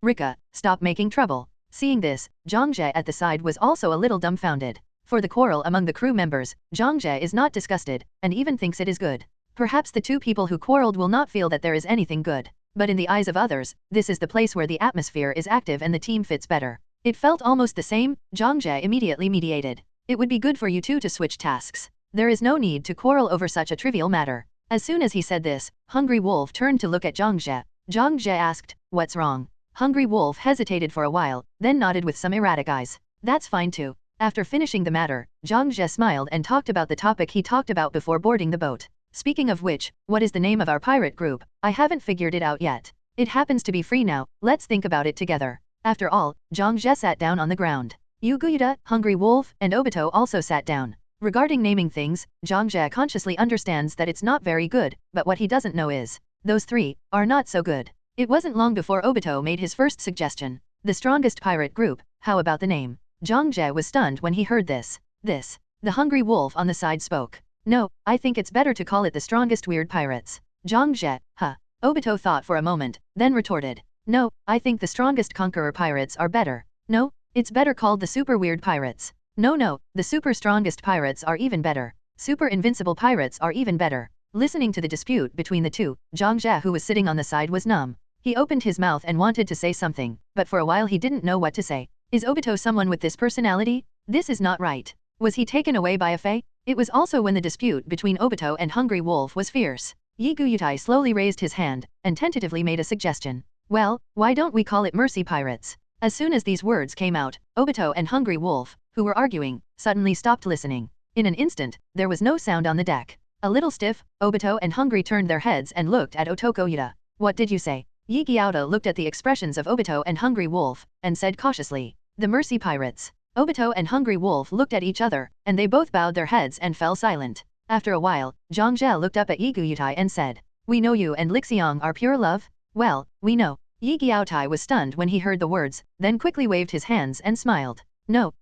Rika, stop making trouble. Seeing this, Zhang Jie at the side was also a little dumbfounded. For the quarrel among the crew members, Zhang Jie is not disgusted, and even thinks it is good. Perhaps the 2 people who quarreled will not feel that there is anything good. But in the eyes of others, this is the place where the atmosphere is active and the team fits better. It felt almost the same. Zhang Jie immediately mediated. It would be good for you 2 to switch tasks. There is no need to quarrel over such a trivial matter. As soon as he said this, Hungry Wolf turned to look at Zhang Jie. Zhang Jie asked, what's wrong? Hungry Wolf hesitated for a while, then nodded with some erratic eyes. That's fine too. After finishing the matter, Zhang Jie smiled and talked about the topic he talked about before boarding the boat. Speaking of which, what is the name of our pirate group? I haven't figured it out yet. It happens to be free now, let's think about it together. After all, Zhang Jie sat down on the ground. Yu Guyuta, Hungry Wolf, and Obito also sat down. Regarding naming things, Zhang Jie consciously understands that it's not very good, but what he doesn't know is, those 3 are not so good. It wasn't long before Obito made his first suggestion. The strongest pirate group, how about the name? Zhang Jie was stunned when he heard this. The Hungry Wolf on the side spoke. No, I think it's better to call it the strongest weird pirates. Zhang Jie, huh? Obito thought for a moment, then retorted. No, I think the strongest conqueror pirates are better. No, it's better called the super weird pirates. No, the super strongest pirates are even better. Super invincible pirates are even better. Listening to the dispute between the 2, Zhang Jie who was sitting on the side was numb. He opened his mouth and wanted to say something, but for a while he didn't know what to say. Is Obito someone with this personality? This is not right. Was he taken away by a fae? It was also when the dispute between Obito and Hungry Wolf was fierce. Yiguyutai slowly raised his hand, and tentatively made a suggestion. Well, why don't we call it Mercy Pirates? As soon as these words came out, Obito and Hungry Wolf, who were arguing, suddenly stopped listening. In an instant, there was no sound on the deck. A little stiff, Obito and Hungry turned their heads and looked at Otoko Yuta. What did you say? Yi Gyauta looked at the expressions of Obito and Hungry Wolf, and said cautiously, the Mercy Pirates. Obito and Hungry Wolf looked at each other, and they both bowed their heads and fell silent. After a while, Zhang Jie looked up at Yiguyutai and said, we know you and Lixiang are pure love? Well, we know. Yi Gyautai was stunned when he heard the words, then quickly waved his hands and smiled. No,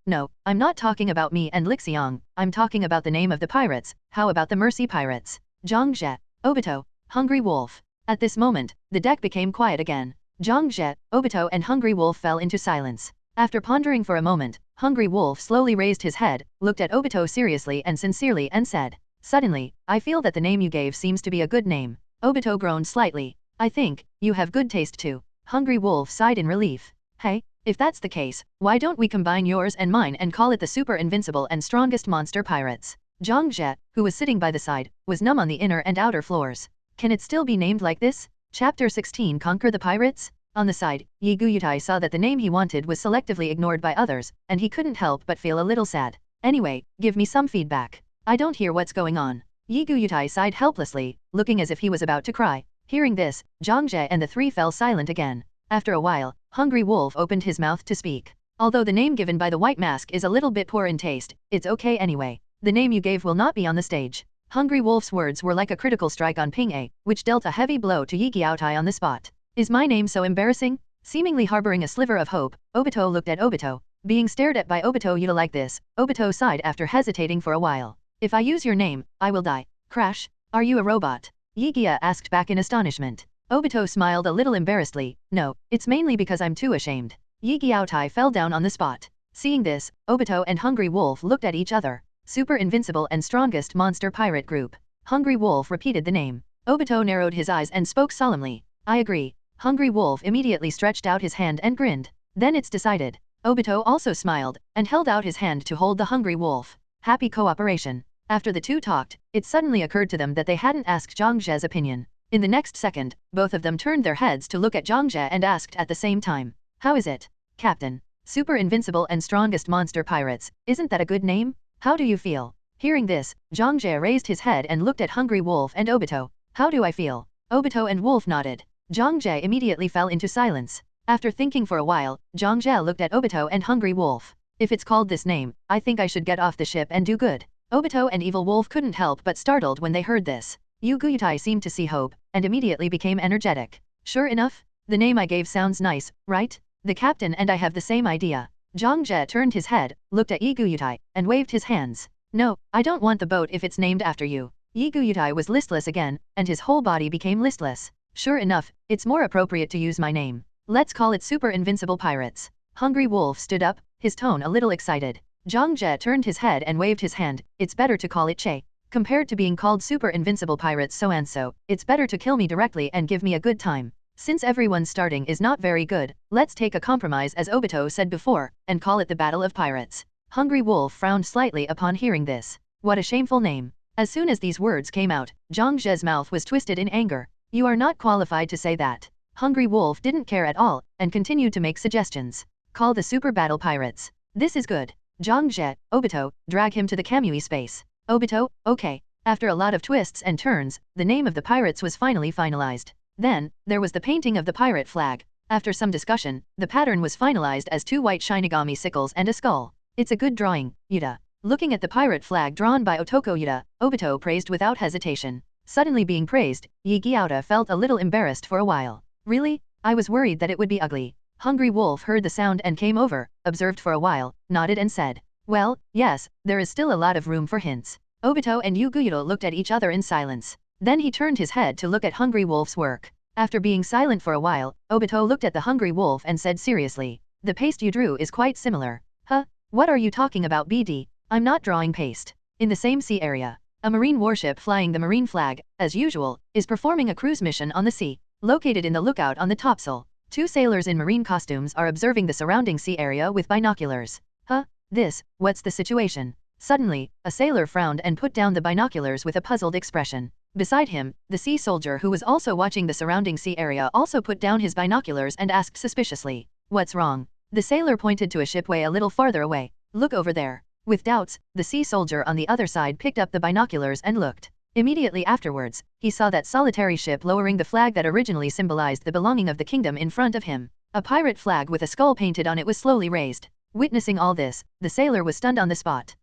I'm not talking about me and Lixiang, I'm talking about the name of the pirates. How about the Mercy Pirates? Zhang Jie, Obito, Hungry Wolf. At this moment, the deck became quiet again. Zhang Jie, Obito and Hungry Wolf fell into silence. After pondering for a moment, Hungry Wolf slowly raised his head, looked at Obito seriously and sincerely and said, suddenly, I feel that the name you gave seems to be a good name. Obito groaned slightly. I think, you have good taste too. Hungry Wolf sighed in relief. Hey, if that's the case, why don't we combine yours and mine and call it the Super Invincible and Strongest Monster Pirates? Zhang Jie, who was sitting by the side, was numb on the inner and outer floors. Can it still be named like this? Chapter 16 Conquer the Pirates? On the side, Yiguyutai saw that the name he wanted was selectively ignored by others, and he couldn't help but feel a little sad. Anyway, give me some feedback. I don't hear what's going on. Yiguyutai sighed helplessly, looking as if he was about to cry. Hearing this, Zhang Jie and the three fell silent again. After a while, Hungry Wolf opened his mouth to speak. Although the name given by the White Mask is a little bit poor in taste, it's okay anyway. The name you gave will not be on the stage. Hungry Wolf's words were like a critical strike on Ping A, which dealt a heavy blow to Yi Gyautai on the spot. Is my name so embarrassing? Seemingly harboring a sliver of hope, Obito looked at Obito. Being stared at by Obito Yuta like this, Obito sighed after hesitating for a while. If I use your name, I will die. Crash. Are you a robot? Yi Gyautai asked back in astonishment. Obito smiled a little embarrassedly. No, it's mainly because I'm too ashamed. Yi Gyautai fell down on the spot. Seeing this, Obito and Hungry Wolf looked at each other. Super Invincible and Strongest Monster Pirate Group. Hungry Wolf repeated the name. Obito narrowed his eyes and spoke solemnly. I agree. Hungry Wolf immediately stretched out his hand and grinned. Then it's decided. Obito also smiled, and held out his hand to hold the Hungry Wolf. Happy cooperation. After the two talked, it suddenly occurred to them that they hadn't asked Zhang Jie's opinion. In the next second, both of them turned their heads to look at Zhang Jie and asked at the same time. How is it, Captain? Super Invincible and Strongest Monster Pirates, isn't that a good name? How do you feel? Hearing this, Zhang Jie raised his head and looked at Hungry Wolf and Obito. How do I feel? Obito and Wolf nodded. Zhang Jie immediately fell into silence. After thinking for a while, Zhang Jie looked at Obito and Hungry Wolf. If it's called this name, I think I should get off the ship and do good. Obito and Evil Wolf couldn't help but startled when they heard this. Yiguyutai seemed to see hope, and immediately became energetic. Sure enough, the name I gave sounds nice, right? The captain and I have the same idea. Zhang Jie turned his head, looked at Yiguyutai, and waved his hands. No, I don't want the boat if it's named after you. Yiguyutai was listless again, and his whole body became listless. Sure enough, it's more appropriate to use my name. Let's call it Super Invincible Pirates. Hungry Wolf stood up, his tone a little excited. Zhang Jie turned his head and waved his hand. It's better to call it Che. Compared to being called Super Invincible Pirates so and so, it's better to kill me directly and give me a good time. Since everyone's starting is not very good, let's take a compromise as Obito said before, and call it the Battle of Pirates. Hungry Wolf frowned slightly upon hearing this. What a shameful name. As soon as these words came out, Zhang Jie's mouth was twisted in anger. You are not qualified to say that. Hungry Wolf didn't care at all, and continued to make suggestions. Call the Super Battle Pirates. This is good. Zhang Jie, Obito, drag him to the Kamui space. Obito, okay. After a lot of twists and turns, the name of the pirates was finally finalized. Then, there was the painting of the pirate flag. After some discussion, the pattern was finalized as two white Shinigami sickles and a skull. It's a good drawing, Yuta. Looking at the pirate flag drawn by Otoko Yuta, Obito praised without hesitation. Suddenly being praised, Yi Gyauta felt a little embarrassed for a while. Really? I was worried that it would be ugly. Hungry Wolf heard the sound and came over, observed for a while, nodded and said, well, yes, there is still a lot of room for hints. Obito and Yuguyuta looked at each other in silence. Then he turned his head to look at Hungry Wolf's work. After being silent for a while, Obito looked at the Hungry Wolf and said seriously, the paste you drew is quite similar. Huh? What are you talking about, BD? I'm not drawing paste. In the same sea area, a marine warship flying the marine flag, as usual, is performing a cruise mission on the sea. Located in the lookout on the topsail, two sailors in marine costumes are observing the surrounding sea area with binoculars. Huh? What's the situation? Suddenly, a sailor frowned and put down the binoculars with a puzzled expression. Beside him, the sea soldier who was also watching the surrounding sea area also put down his binoculars and asked suspiciously, "What's wrong?" The sailor pointed to a ship way a little farther away. "Look over there." With doubts, the sea soldier on the other side picked up the binoculars and looked. Immediately afterwards, he saw that solitary ship lowering the flag that originally symbolized the belonging of the kingdom in front of him. A pirate flag with a skull painted on it was slowly raised. Witnessing all this, the sailor was stunned on the spot.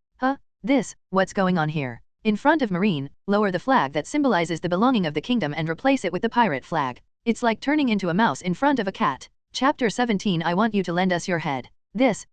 What's going on here? In front of Marine, lower the flag that symbolizes the belonging of the kingdom and replace it with the pirate flag. It's like turning into a mouse in front of a cat. Chapter 17. I want you to lend us your head.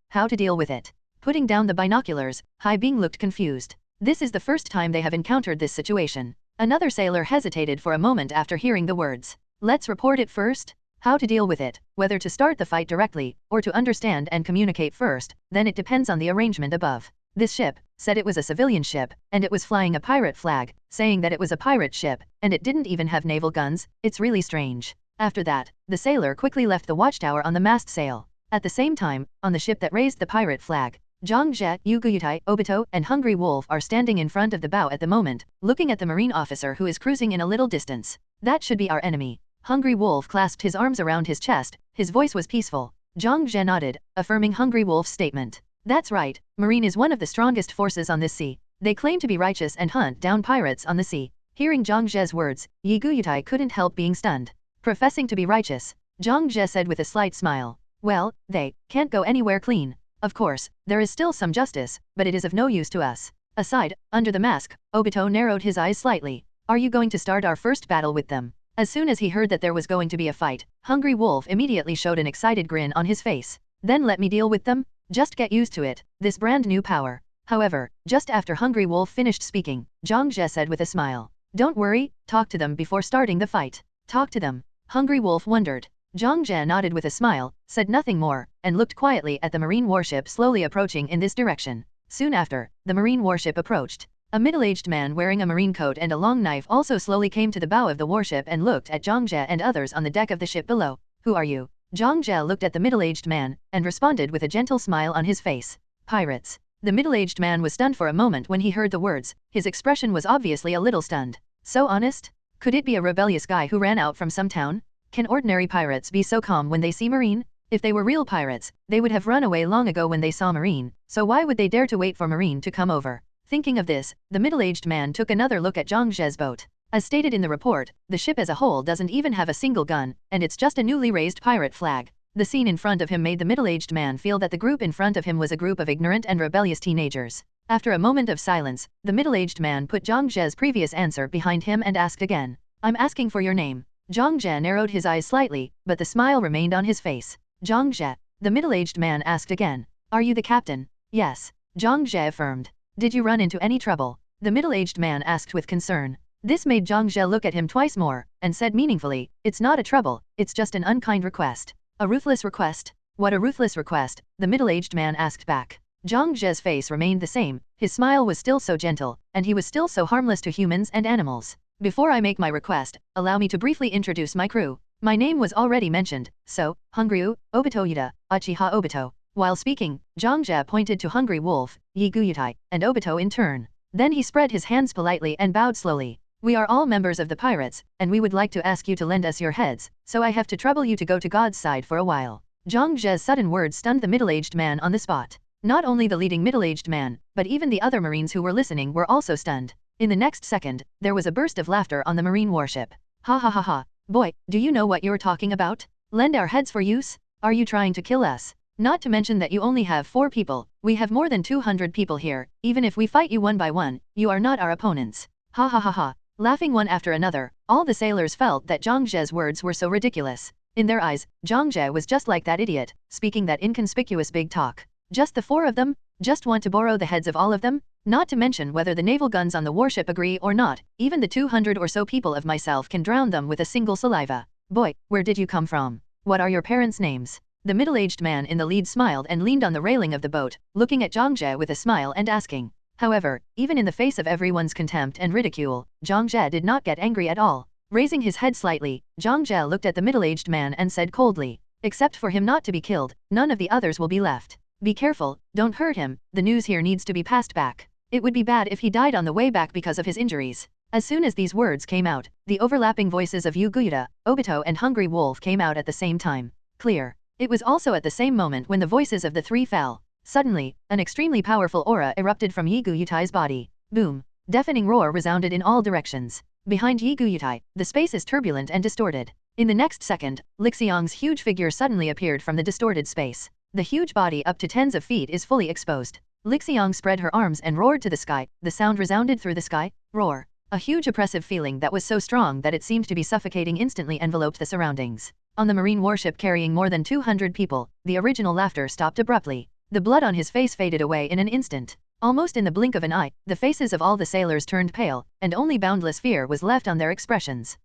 How to deal with it. Putting down the binoculars, Hai Bing looked confused. This is the first time they have encountered this situation. Another sailor hesitated for a moment after hearing the words. Let's report it first? How to deal with it, whether to start the fight directly, or to understand and communicate first, then it depends on the arrangement above. This ship said it was a civilian ship, and it was flying a pirate flag, saying that it was a pirate ship, and it didn't even have naval guns. It's really strange. After that, the sailor quickly left the watchtower on the mast sail. At the same time, on the ship that raised the pirate flag, Zhang Jie, Yu Guyutai, Obito, and Hungry Wolf are standing in front of the bow at the moment, looking at the marine officer who is cruising in a little distance. That should be our enemy. Hungry Wolf clasped his arms around his chest, his voice was peaceful. Zhang Jie nodded, affirming Hungry Wolf's statement. That's right, Marine is one of the strongest forces on this sea. They claim to be righteous and hunt down pirates on the sea. Hearing Zhang Jie's words, Yi Guyutai couldn't help being stunned. Professing to be righteous, Zhang Jie said with a slight smile. Well, they can't go anywhere clean. Of course, there is still some justice, but it is of no use to us. Aside, under the mask, Obito narrowed his eyes slightly. Are you going to start our first battle with them? As soon as he heard that there was going to be a fight, Hungry Wolf immediately showed an excited grin on his face. Then let me deal with them? Just get used to it, this brand new power. However, just after Hungry Wolf finished speaking, Zhang Jie said with a smile. Don't worry, talk to them before starting the fight. Talk to them. Hungry Wolf wondered. Zhang Jie nodded with a smile, said nothing more, and looked quietly at the marine warship slowly approaching in this direction. Soon after, the marine warship approached. A middle-aged man wearing a marine coat and a long knife also slowly came to the bow of the warship and looked at Zhang Jie and others on the deck of the ship below. Who are you? Zhang Jie looked at the middle-aged man, and responded with a gentle smile on his face. Pirates. The middle-aged man was stunned for a moment when he heard the words. His expression was obviously a little stunned. So honest? Could it be a rebellious guy who ran out from some town? Can ordinary pirates be so calm when they see Marine? If they were real pirates, they would have run away long ago when they saw Marine, so why would they dare to wait for Marine to come over? Thinking of this, the middle-aged man took another look at Zhang Jie's boat. As stated in the report, the ship as a whole doesn't even have a single gun, and it's just a newly raised pirate flag. The scene in front of him made the middle-aged man feel that the group in front of him was a group of ignorant and rebellious teenagers. After a moment of silence, the middle-aged man put Zhang Jie's previous answer behind him and asked again. I'm asking for your name. Zhang Jie narrowed his eyes slightly, but the smile remained on his face. Zhang Jie. The middle-aged man asked again. Are you the captain? Yes. Zhang Jie affirmed. Did you run into any trouble? The middle-aged man asked with concern. This made Zhang Jie look at him twice more, and said meaningfully, it's not a trouble, it's just an unkind request. A ruthless request? What a ruthless request? The middle-aged man asked back. Zhang Jie's face remained the same, his smile was still so gentle, and he was still so harmless to humans and animals. Before I make my request, allow me to briefly introduce my crew. My name was already mentioned, so, Hungryu, Obito Yuta, Uchiha Obito. While speaking, Zhang Jie pointed to Hungry Wolf, Yi Guyutai, and Obito in turn. Then he spread his hands politely and bowed slowly. We are all members of the pirates, and we would like to ask you to lend us your heads, so I have to trouble you to go to God's side for a while. Zhang Jie's sudden words stunned the middle-aged man on the spot. Not only the leading middle-aged man, but even the other Marines who were listening were also stunned. In the next second, there was a burst of laughter on the marine warship. Ha ha ha ha. Boy, do you know what you're talking about? Lend our heads for use? Are you trying to kill us? Not to mention that you only have 4 people, we have more than 200 people here, even if we fight you one by one, you are not our opponents. Ha ha ha ha. Laughing one after another, all the sailors felt that Zhang Jie's words were so ridiculous. In their eyes, Zhang Jie was just like that idiot, speaking that inconspicuous big talk. Just the 4 of them? Just want to borrow the heads of all of them? Not to mention whether the naval guns on the warship agree or not, even the 200 or so people of myself can drown them with a single saliva. Boy, where did you come from? What are your parents' names? The middle-aged man in the lead smiled and leaned on the railing of the boat, looking at Zhang Jie with a smile and asking. However, even in the face of everyone's contempt and ridicule, Zhang Jie did not get angry at all. Raising his head slightly, Zhang Jie looked at the middle-aged man and said coldly, except for him not to be killed, none of the others will be left. Be careful, don't hurt him, the news here needs to be passed back. It would be bad if he died on the way back because of his injuries. As soon as these words came out, the overlapping voices of Yu Guyuta, Obito and Hungry Wolf came out at the same time. Clear. It was also at the same moment when the voices of the three fell. Suddenly, an extremely powerful aura erupted from Yi Guyutai's body. Boom. Deafening roar resounded in all directions. Behind Yi Guyutai, the space is turbulent and distorted. In the next second, Lixiang's huge figure suddenly appeared from the distorted space. The huge body up to tens of feet is fully exposed. Lixiang spread her arms and roared to the sky. The sound resounded through the sky. Roar. A huge oppressive feeling that was so strong that it seemed to be suffocating instantly enveloped the surroundings. On the marine warship carrying more than 200 people, the original laughter stopped abruptly. The blood on his face faded away in an instant. Almost in the blink of an eye, the faces of all the sailors turned pale, and only boundless fear was left on their expressions.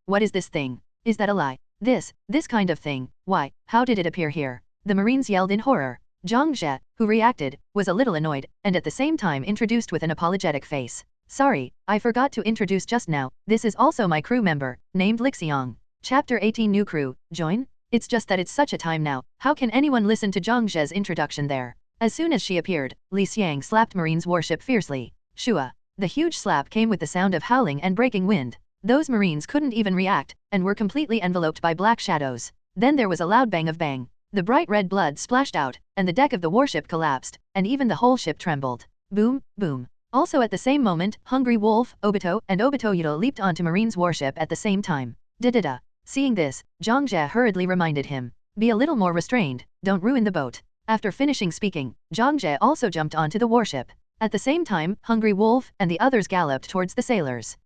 What is this thing? Is that a lie? This kind of thing, why, how did it appear here? The marines yelled in horror. Zhang Jie, who reacted, was a little annoyed, and at the same time introduced with an apologetic face. Sorry, I forgot to introduce just now, this is also my crew member, named Lixiang. Chapter 18 New Crew, join? It's just that it's such a time now, how can anyone listen to Zhang Jie's introduction there? As soon as she appeared, Li Xiang slapped Marine's warship fiercely. Shua. The huge slap came with the sound of howling and breaking wind. Those Marines couldn't even react, and were completely enveloped by black shadows. Then there was a loud bang of bang. The bright red blood splashed out, and the deck of the warship collapsed, and even the whole ship trembled. Boom, boom. Also at the same moment, Hungry Wolf, Obito, and Obito Yudo leaped onto Marine's warship at the same time. Da-da-da. Seeing this, Zhang Jie hurriedly reminded him. Be a little more restrained, don't ruin the boat. After finishing speaking, Zhang Jie also jumped onto the warship. At the same time, Hungry Wolf and the others galloped towards the sailors.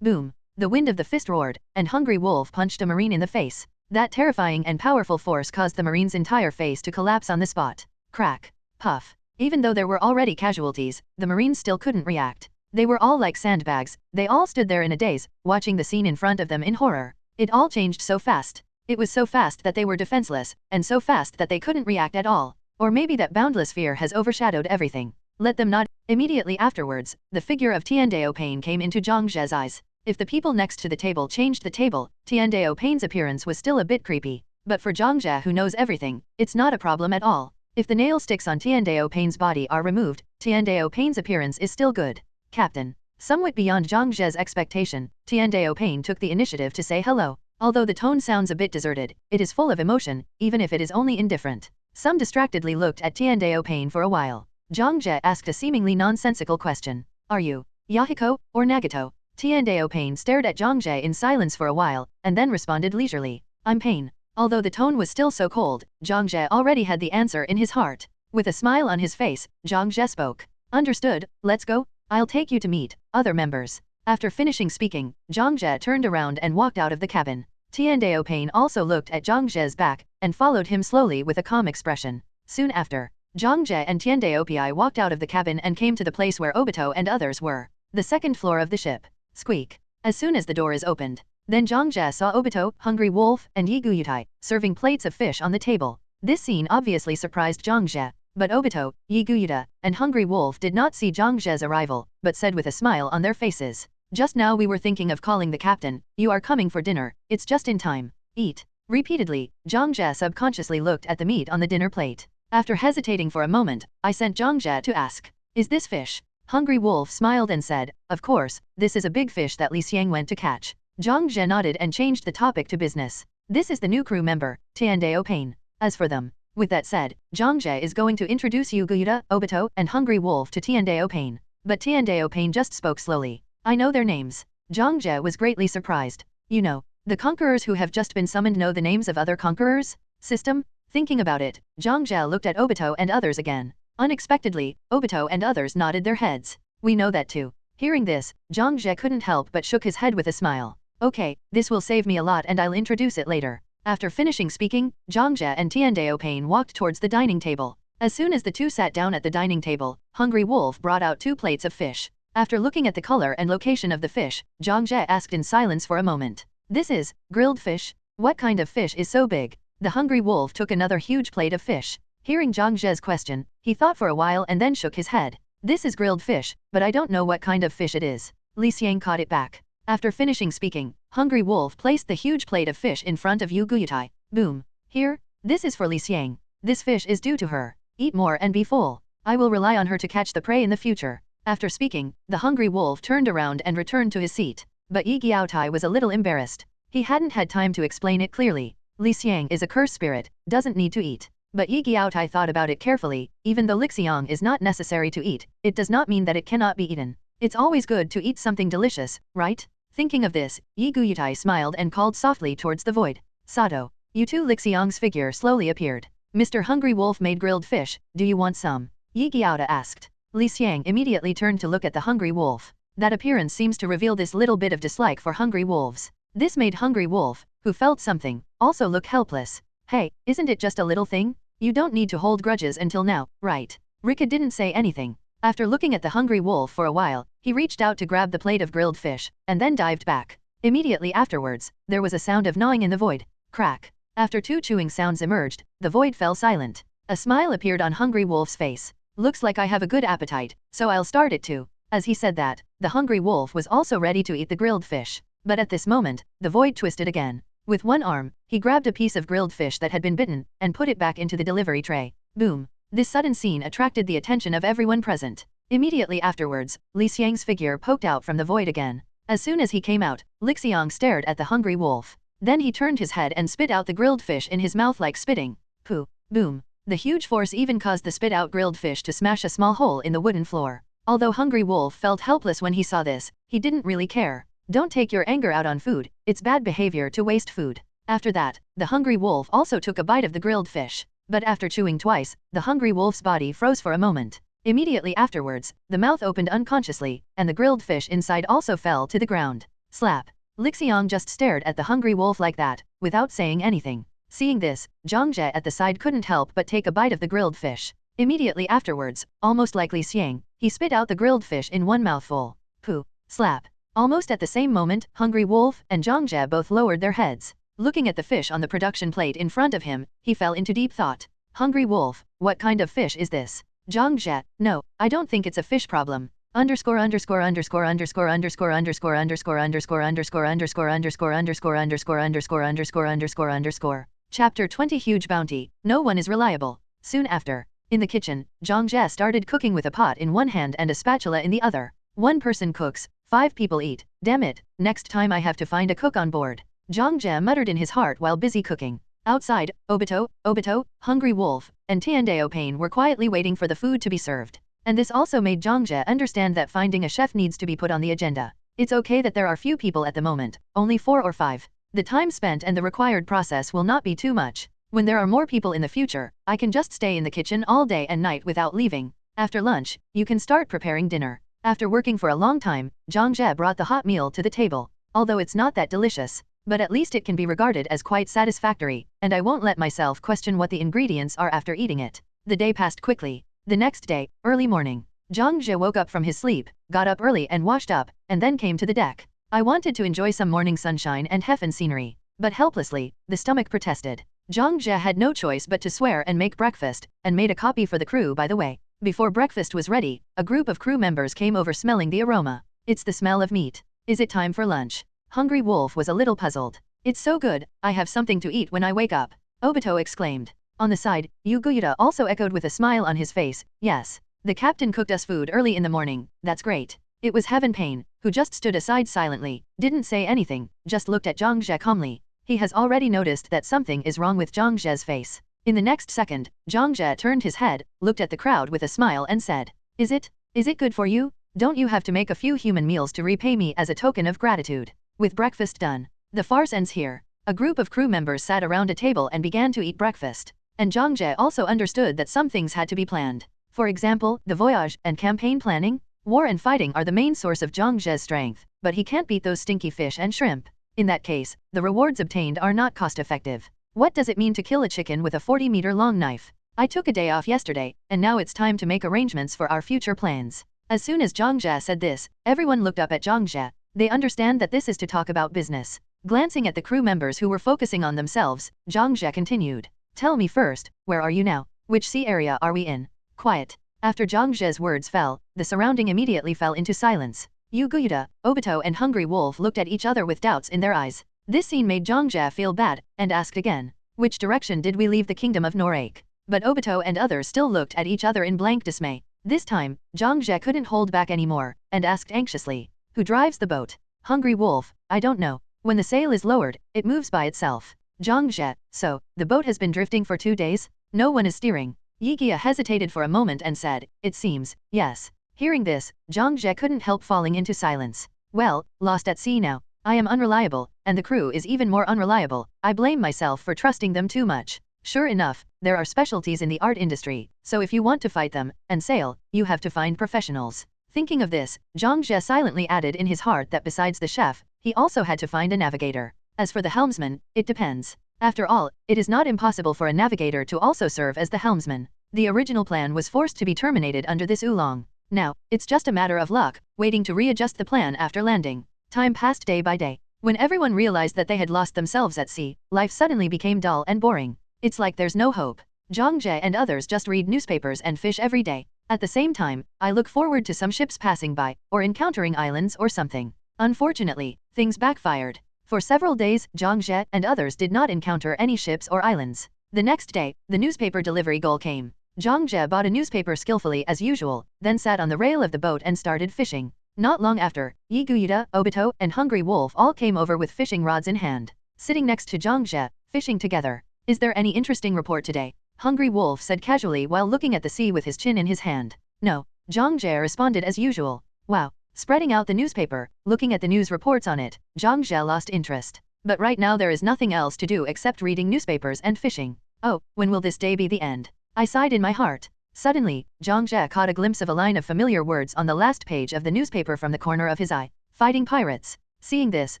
Boom. The wind of the fist roared, and Hungry Wolf punched a Marine in the face. That terrifying and powerful force caused the Marine's entire face to collapse on the spot. Crack. Puff. Even though there were already casualties, the Marines still couldn't react. They were all like sandbags, they all stood there in a daze, watching the scene in front of them in horror. It all changed so fast. It was so fast that they were defenseless, and so fast that they couldn't react at all. Or maybe that boundless fear has overshadowed everything. Let them not. Immediately afterwards, the figure of Tiandao Pain came into Zhang Jie's eyes. If the people next to the table changed the table, Tiandao Pain's appearance was still a bit creepy. But for Zhang Jie who knows everything, it's not a problem at all. If the nail sticks on Tiandao Pain's body are removed, Tiandao Pain's appearance is still good. Captain. Somewhat beyond Zhang Jie's expectation, Tiandao Pain took the initiative to say hello. Although the tone sounds a bit deserted, it is full of emotion, even if it is only indifferent. Some distractedly looked at Tiandao Pain for a while. Zhang Jie asked a seemingly nonsensical question. Are you Yahiko or Nagato? Tiandao Pain stared at Zhang Jie in silence for a while, and then responded leisurely. I'm Pain. Although the tone was still so cold, Zhang Jie already had the answer in his heart. With a smile on his face, Zhang Jie spoke. Understood, let's go, I'll take you to meet other members. After finishing speaking, Zhang Jie turned around and walked out of the cabin. Tiandao Pain also looked at Zhang Jie's back, and followed him slowly with a calm expression. Soon after, Zhang Jie and Tiandao Pi walked out of the cabin and came to the place where Obito and others were. The second floor of the ship. Squeak. As soon as the door is opened. Then Zhang Jie saw Obito, Hungry Wolf, and Yi Guyutai, serving plates of fish on the table. This scene obviously surprised Zhang Jie, but Obito, Yi Guyuta, and Hungry Wolf did not see Zhang Jie's arrival, but said with a smile on their faces. Just now we were thinking of calling the captain, you are coming for dinner, it's just in time. Eat. Repeatedly, Zhang Jie subconsciously looked at the meat on the dinner plate. After hesitating for a moment, I sent Zhang Jie to ask, is this fish? Hungry Wolf smiled and said, of course, this is a big fish that Li Xiang went to catch. Zhang Jie nodded and changed the topic to business. This is the new crew member, Tiandao Pain. As for them. With that said, Zhang Jie is going to introduce Yu Guyuta, Obito, and Hungry Wolf to Tiandao Pain. But Tiandao Pain just spoke slowly. I know their names. Zhang Jie was greatly surprised. You know, the conquerors who have just been summoned know the names of other conquerors? System? Thinking about it, Zhang Jie looked at Obito and others again. Unexpectedly, Obito and others nodded their heads. We know that too. Hearing this, Zhang Jie couldn't help but shook his head with a smile. Okay, this will save me a lot and I'll introduce it later. After finishing speaking, Zhang Jie and Tiandao Pain walked towards the dining table. As soon as the two sat down at the dining table, Hungry Wolf brought out 2 plates of fish. After looking at the color and location of the fish, Zhang Jie asked in silence for a moment. This is grilled fish? What kind of fish is so big? The Hungry Wolf took another huge plate of fish. Hearing Zhang Jie's question, he thought for a while and then shook his head. This is grilled fish, but I don't know what kind of fish it is. Li Xiang caught it back. After finishing speaking, Hungry Wolf placed the huge plate of fish in front of Yu Guyutai. Boom. Here, this is for Li Xiang. This fish is due to her. eat more and be full. I will rely on her to catch the prey in the future. After speaking, the hungry wolf turned around and returned to his seat. But Yi Giaotai was a little embarrassed. He hadn't had time to explain it clearly. Li Xiang is a cursed spirit, doesn't need to eat. But Yi Giaotai thought about it carefully. Even though Li Xiang is not necessary to eat, it does not mean that it cannot be eaten. It's always good to eat something delicious, right? Thinking of this, Yi Guyatai smiled and called softly towards the void. Sato. You two. Li Xiang's figure slowly appeared. Mr. Hungry Wolf made grilled fish, do you want some? Yi Giaotai asked. Li Xiang immediately turned to look at the hungry wolf. That appearance seems to reveal this little bit of dislike for hungry wolves. This made hungry wolf, who felt something, also look helpless. Hey, isn't it just a little thing? You don't need to hold grudges until now, right? Rika didn't say anything. After looking at the hungry wolf for a while, he reached out to grab the plate of grilled fish, and then dived back. Immediately afterwards, there was a sound of gnawing in the void. Crack. After two chewing sounds emerged, the void fell silent. A smile appeared on hungry wolf's face. Looks like I have a good appetite, so I'll start it too. As he said that, the hungry wolf was also ready to eat the grilled fish. But at this moment, the void twisted again. With one arm, he grabbed a piece of grilled fish that had been bitten, and put it back into the delivery tray. Boom. This sudden scene attracted the attention of everyone present. Immediately afterwards, Li Xiang's figure poked out from the void again. As soon as he came out, Li Xiang stared at the hungry wolf. Then he turned his head and spit out the grilled fish in his mouth like spitting. Pooh. Boom. The huge force even caused the spit-out grilled fish to smash a small hole in the wooden floor. Although Hungry Wolf felt helpless when he saw this, he didn't really care. Don't take your anger out on food, it's bad behavior to waste food. After that, the Hungry Wolf also took a bite of the grilled fish. But after chewing twice, the Hungry Wolf's body froze for a moment. Immediately afterwards, the mouth opened unconsciously, and the grilled fish inside also fell to the ground. Slap. Li Xiang just stared at the Hungry Wolf like that, without saying anything. Seeing this, Zhang Jie at the side couldn't help but take a bite of the grilled fish. Immediately afterwards, almost like Li Xiang, he spit out the grilled fish in one mouthful. Pooh. Slap. Almost at the same moment, Hungry Wolf and Zhang Jie both lowered their heads. Looking at the fish on the production plate in front of him, he fell into deep thought. Hungry Wolf, what kind of fish is this? Zhang Jie, no, I don't think it's a fish problem. Underscore underscore underscore underscore underscore underscore underscore underscore underscore underscore underscore underscore underscore underscore underscore underscore underscore. Chapter 20 Huge Bounty, no one is reliable. Soon after, in the kitchen, Zhang Jie started cooking with a pot in one hand and a spatula in the other. One person cooks, 5 people eat, damn it, next time I have to find a cook on board. Zhang Jie muttered in his heart while busy cooking. Outside, Obito, Hungry Wolf, and Tiandao Pain were quietly waiting for the food to be served. And this also made Zhang Jie understand that finding a chef needs to be put on the agenda. It's okay that there are few people at the moment, only 4 or 5. The time spent and the required process will not be too much. When there are more people in the future, I can just stay in the kitchen all day and night without leaving. After lunch, you can start preparing dinner. After working for a long time, Zhang Jie brought the hot meal to the table. Although it's not that delicious, but at least it can be regarded as quite satisfactory, and I won't let myself question what the ingredients are after eating it. The day passed quickly. The next day, early morning, Zhang Jie woke up from his sleep, got up early and washed up, and then came to the deck. I wanted to enjoy some morning sunshine and Heffen scenery, but helplessly, the stomach protested. Zhang Jie had no choice but to swear and make breakfast, and made a copy for the crew by the way. Before breakfast was ready, a group of crew members came over smelling the aroma. It's the smell of meat. Is it time for lunch? Hungry Wolf was a little puzzled. It's so good, I have something to eat when I wake up. Obito exclaimed. On the side, Yu Guyuta also echoed with a smile on his face. Yes. The captain cooked us food early in the morning, that's great. It was Heaven Pain, who just stood aside silently, didn't say anything, just looked at Zhang Jie calmly. He has already noticed that something is wrong with Zhang Jie's face. In the next second, Zhang Jie turned his head, looked at the crowd with a smile and said, Is it good for you? Don't you have to make a few human meals to repay me as a token of gratitude? With breakfast done, the farce ends here. A group of crew members sat around a table and began to eat breakfast. And Zhang Jie also understood that some things had to be planned. For example, the voyage and campaign planning. War and fighting are the main source of Zhang Jie's strength, but he can't beat those stinky fish and shrimp. In that case, the rewards obtained are not cost-effective. What does it mean to kill a chicken with a 40-meter-long knife? I took a day off yesterday, and now it's time to make arrangements for our future plans. As soon as Zhang Jie said this, everyone looked up at Zhang Jie. They understand that this is to talk about business. Glancing at the crew members who were focusing on themselves, Zhang Jie continued. Tell me first, where are you now? Which sea area are we in? Quiet. After Zhang Jie's words fell, the surrounding immediately fell into silence. Yu Guyuta, Obito and Hungry Wolf looked at each other with doubts in their eyes. This scene made Zhang Jie feel bad, and asked again. Which direction did we leave the kingdom of Norake? but Obito and others still looked at each other in blank dismay. This time, Zhang Jie couldn't hold back anymore, and asked anxiously, "Who drives the boat?" "Hungry Wolf, I don't know. When the sail is lowered, it moves by itself." Zhang Jie, "So, the boat has been drifting for 2 days? No one is steering?" Yigia hesitated for a moment and said, "It seems, yes." Hearing this, Zhang Jie couldn't help falling into silence. "Well, lost at sea now. I am unreliable, and the crew is even more unreliable. I blame myself for trusting them too much. Sure enough, there are specialties in the art industry, so if you want to fight them and sail, you have to find professionals." Thinking of this, Zhang Jie silently added in his heart that besides the chef, he also had to find a navigator. As for the helmsman, it depends. After all, it is not impossible for a navigator to also serve as the helmsman. The original plan was forced to be terminated under this oolong. Now, it's just a matter of luck, waiting to readjust the plan after landing. Time passed day by day. When everyone realized that they had lost themselves at sea, life suddenly became dull and boring. It's like there's no hope. Zhang Jie and others just read newspapers and fish every day. At the same time, I look forward to some ships passing by, or encountering islands or something. Unfortunately, things backfired. For several days, Zhang Jie and others did not encounter any ships or islands. The next day, the newspaper delivery goal came. Zhang Jie bought a newspaper skillfully as usual, then sat on the rail of the boat and started fishing. Not long after, Yi Guyuda, Obito, and Hungry Wolf all came over with fishing rods in hand. Sitting next to Zhang Jie, fishing together. "Is there any interesting report today?" Hungry Wolf said casually while looking at the sea with his chin in his hand. "No." Zhang Jie responded as usual. "Wow." Spreading out the newspaper, looking at the news reports on it, Zhang Jie lost interest. "But right now there is nothing else to do except reading newspapers and fishing. Oh, when will this day be the end?" I sighed in my heart. Suddenly, Zhang Jie caught a glimpse of a line of familiar words on the last page of the newspaper from the corner of his eye. "Fighting pirates." Seeing this,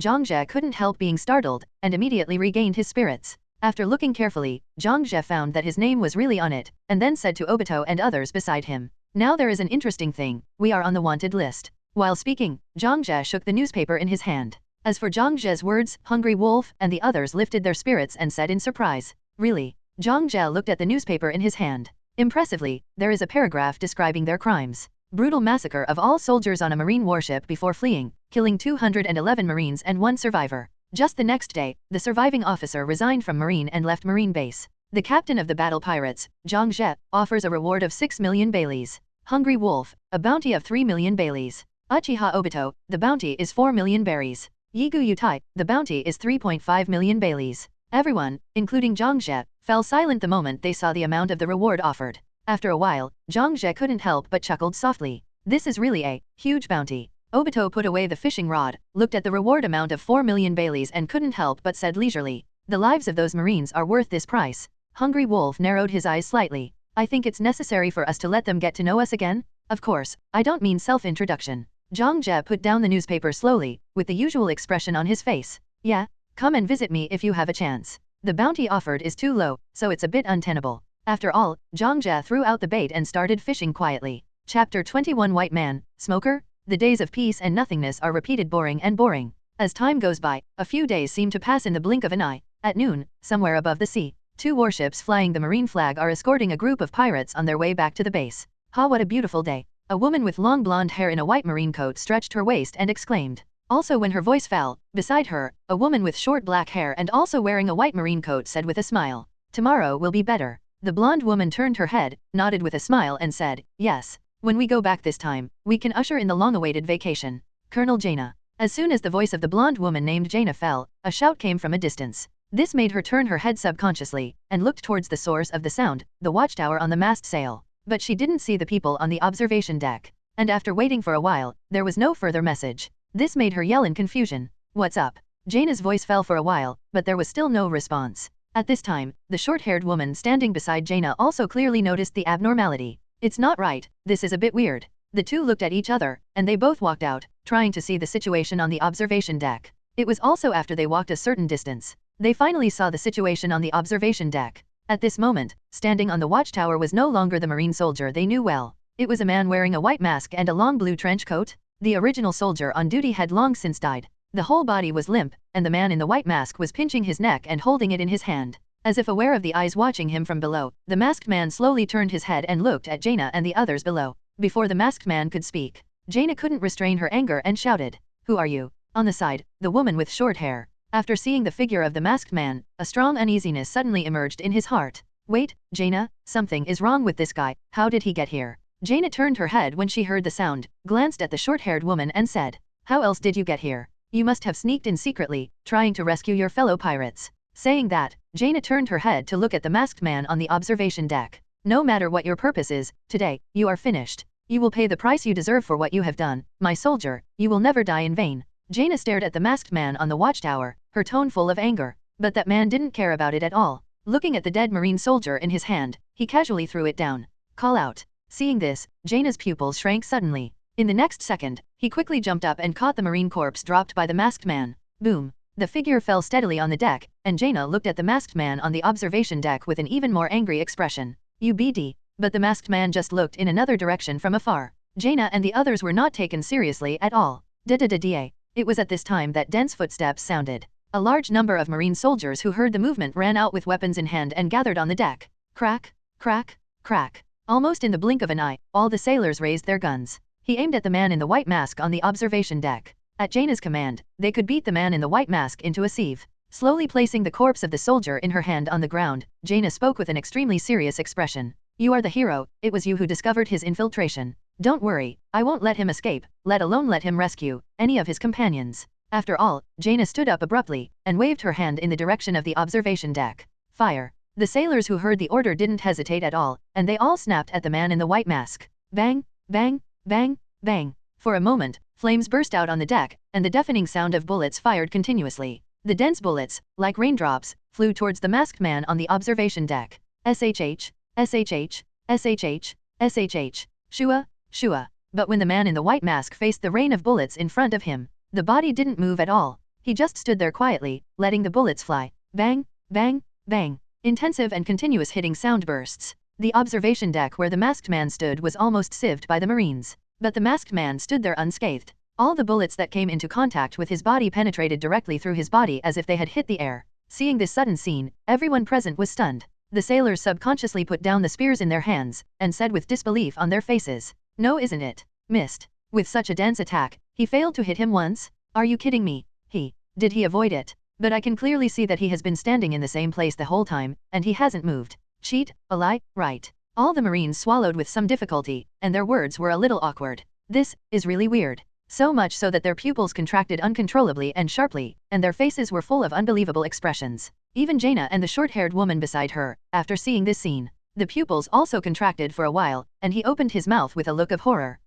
Zhang Jie couldn't help being startled, and immediately regained his spirits. After looking carefully, Zhang Jie found that his name was really on it, and then said to Obito and others beside him, "Now there is an interesting thing, we are on the wanted list." While speaking, Zhang Jie shook the newspaper in his hand. As for Zhang Jie's words, Hungry Wolf and the others lifted their spirits and said in surprise, "Really?" Zhang Jie looked at the newspaper in his hand. Impressively, there is a paragraph describing their crimes. Brutal massacre of all soldiers on a marine warship before fleeing, killing 211 Marines and 1 survivor. Just the next day, the surviving officer resigned from Marine and left Marine base. The captain of the battle pirates, Zhang Jie, offers a reward of 6 million baileys. Hungry Wolf, a bounty of 3 million baileys. Uchiha Obito, the bounty is 4 million berries. Yigu Yutai, the bounty is 3.5 million baileys. Everyone, including Zhang Jie, fell silent the moment they saw the amount of the reward offered. After a while, Zhang Jie couldn't help but chuckled softly. This is really a huge bounty. Obito put away the fishing rod, looked at the reward amount of 4 million baileys and couldn't help but said leisurely, "The lives of those Marines are worth this price." Hungry Wolf narrowed his eyes slightly. "I think it's necessary for us to let them get to know us again? Of course, I don't mean self-introduction." Zhang Jie put down the newspaper slowly, with the usual expression on his face. "Yeah? Come and visit me if you have a chance. The bounty offered is too low, so it's a bit untenable." After all, Zhang Jie threw out the bait and started fishing quietly. Chapter 21 White Man, Smoker? The days of peace and nothingness are repeated boring and boring. As time goes by, a few days seem to pass in the blink of an eye. At noon, somewhere above the sea, 2 warships flying the marine flag are escorting a group of pirates on their way back to the base. "Ha, what a beautiful day." A woman with long blonde hair in a white marine coat stretched her waist and exclaimed. Also when her voice fell, beside her, a woman with short black hair and also wearing a white marine coat said with a smile, "Tomorrow will be better." The blonde woman turned her head, nodded with a smile and said, "Yes. When we go back this time, we can usher in the long-awaited vacation. Colonel Jaina." As soon as the voice of the blonde woman named Jaina fell, a shout came from a distance. This made her turn her head subconsciously, and looked towards the source of the sound, the watchtower on the mast sail. But she didn't see the people on the observation deck. And after waiting for a while, there was no further message. This made her yell in confusion. "What's up?" Jaina's voice fell for a while, but there was still no response. At this time, the short-haired woman standing beside Jaina also clearly noticed the abnormality. "It's not right, this is a bit weird." The two looked at each other, and they both walked out, trying to see the situation on the observation deck. It was also after they walked a certain distance. They finally saw the situation on the observation deck. At this moment, standing on the watchtower was no longer the marine soldier they knew well. It was a man wearing a white mask and a long blue trench coat. The original soldier on duty had long since died. The whole body was limp, and the man in the white mask was pinching his neck and holding it in his hand. As if aware of the eyes watching him from below, the masked man slowly turned his head and looked at Jaina and the others below. Before the masked man could speak, Jaina couldn't restrain her anger and shouted, "Who are you?" On the side, the woman with short hair. After seeing the figure of the masked man, a strong uneasiness suddenly emerged in his heart. Wait, Jaina, something is wrong with this guy, how did he get here? Jaina turned her head when she heard the sound, glanced at the short-haired woman and said, how else did you get here? You must have sneaked in secretly, trying to rescue your fellow pirates. Saying that, Jaina turned her head to look at the masked man on the observation deck. No matter what your purpose is, today, you are finished. You will pay the price you deserve for what you have done, my soldier, you will never die in vain. Jaina stared at the masked man on the watchtower, her tone full of anger. But that man didn't care about it at all. Looking at the dead marine soldier in his hand, he casually threw it down. Call out. Seeing this, Jaina's pupils shrank suddenly. In the next second, he quickly jumped up and caught the marine corpse dropped by the masked man. Boom. The figure fell steadily on the deck, and Jaina looked at the masked man on the observation deck with an even more angry expression. You BD. But the masked man just looked in another direction from afar. Jaina and the others were not taken seriously at all. Da-da-da-da. It was at this time that dense footsteps sounded. A large number of marine soldiers who heard the movement ran out with weapons in hand and gathered on the deck. Crack, crack, crack. Almost in the blink of an eye, all the sailors raised their guns. He aimed at the man in the white mask on the observation deck. At Jaina's command, they could beat the man in the white mask into a sieve. Slowly placing the corpse of the soldier in her hand on the ground, Jaina spoke with an extremely serious expression. You are the hero, it was you who discovered his infiltration. Don't worry, I won't let him escape, let alone let him rescue any of his companions. After all, Jaina stood up abruptly, and waved her hand in the direction of the observation deck. Fire. The sailors who heard the order didn't hesitate at all, and they all snapped at the man in the white mask. Bang, bang, bang, bang. For a moment, flames burst out on the deck, and the deafening sound of bullets fired continuously. The dense bullets, like raindrops, flew towards the masked man on the observation deck. SHH, SHH, SHH, SHH, shua, shua. But when the man in the white mask faced the rain of bullets in front of him, the body didn't move at all. He just stood there quietly, letting the bullets fly. Bang, bang, bang. Intensive and continuous hitting sound bursts. The observation deck where the masked man stood was almost sieved by the marines. But the masked man stood there unscathed. All the bullets that came into contact with his body penetrated directly through his body as if they had hit the air. Seeing this sudden scene, everyone present was stunned. The sailors subconsciously put down the spears in their hands, and said with disbelief on their faces, no isn't it? Missed. With such a dense attack, he failed to hit him once? Are you kidding me? Did he avoid it? But I can clearly see that he has been standing in the same place the whole time, and he hasn't moved. Cheat, a lie, right. All the marines swallowed with some difficulty, and their words were a little awkward. This is really weird. So much so that their pupils contracted uncontrollably and sharply, and their faces were full of unbelievable expressions. Even Jaina and the short-haired woman beside her, after seeing this scene, the pupils also contracted for a while, and he opened his mouth with a look of horror.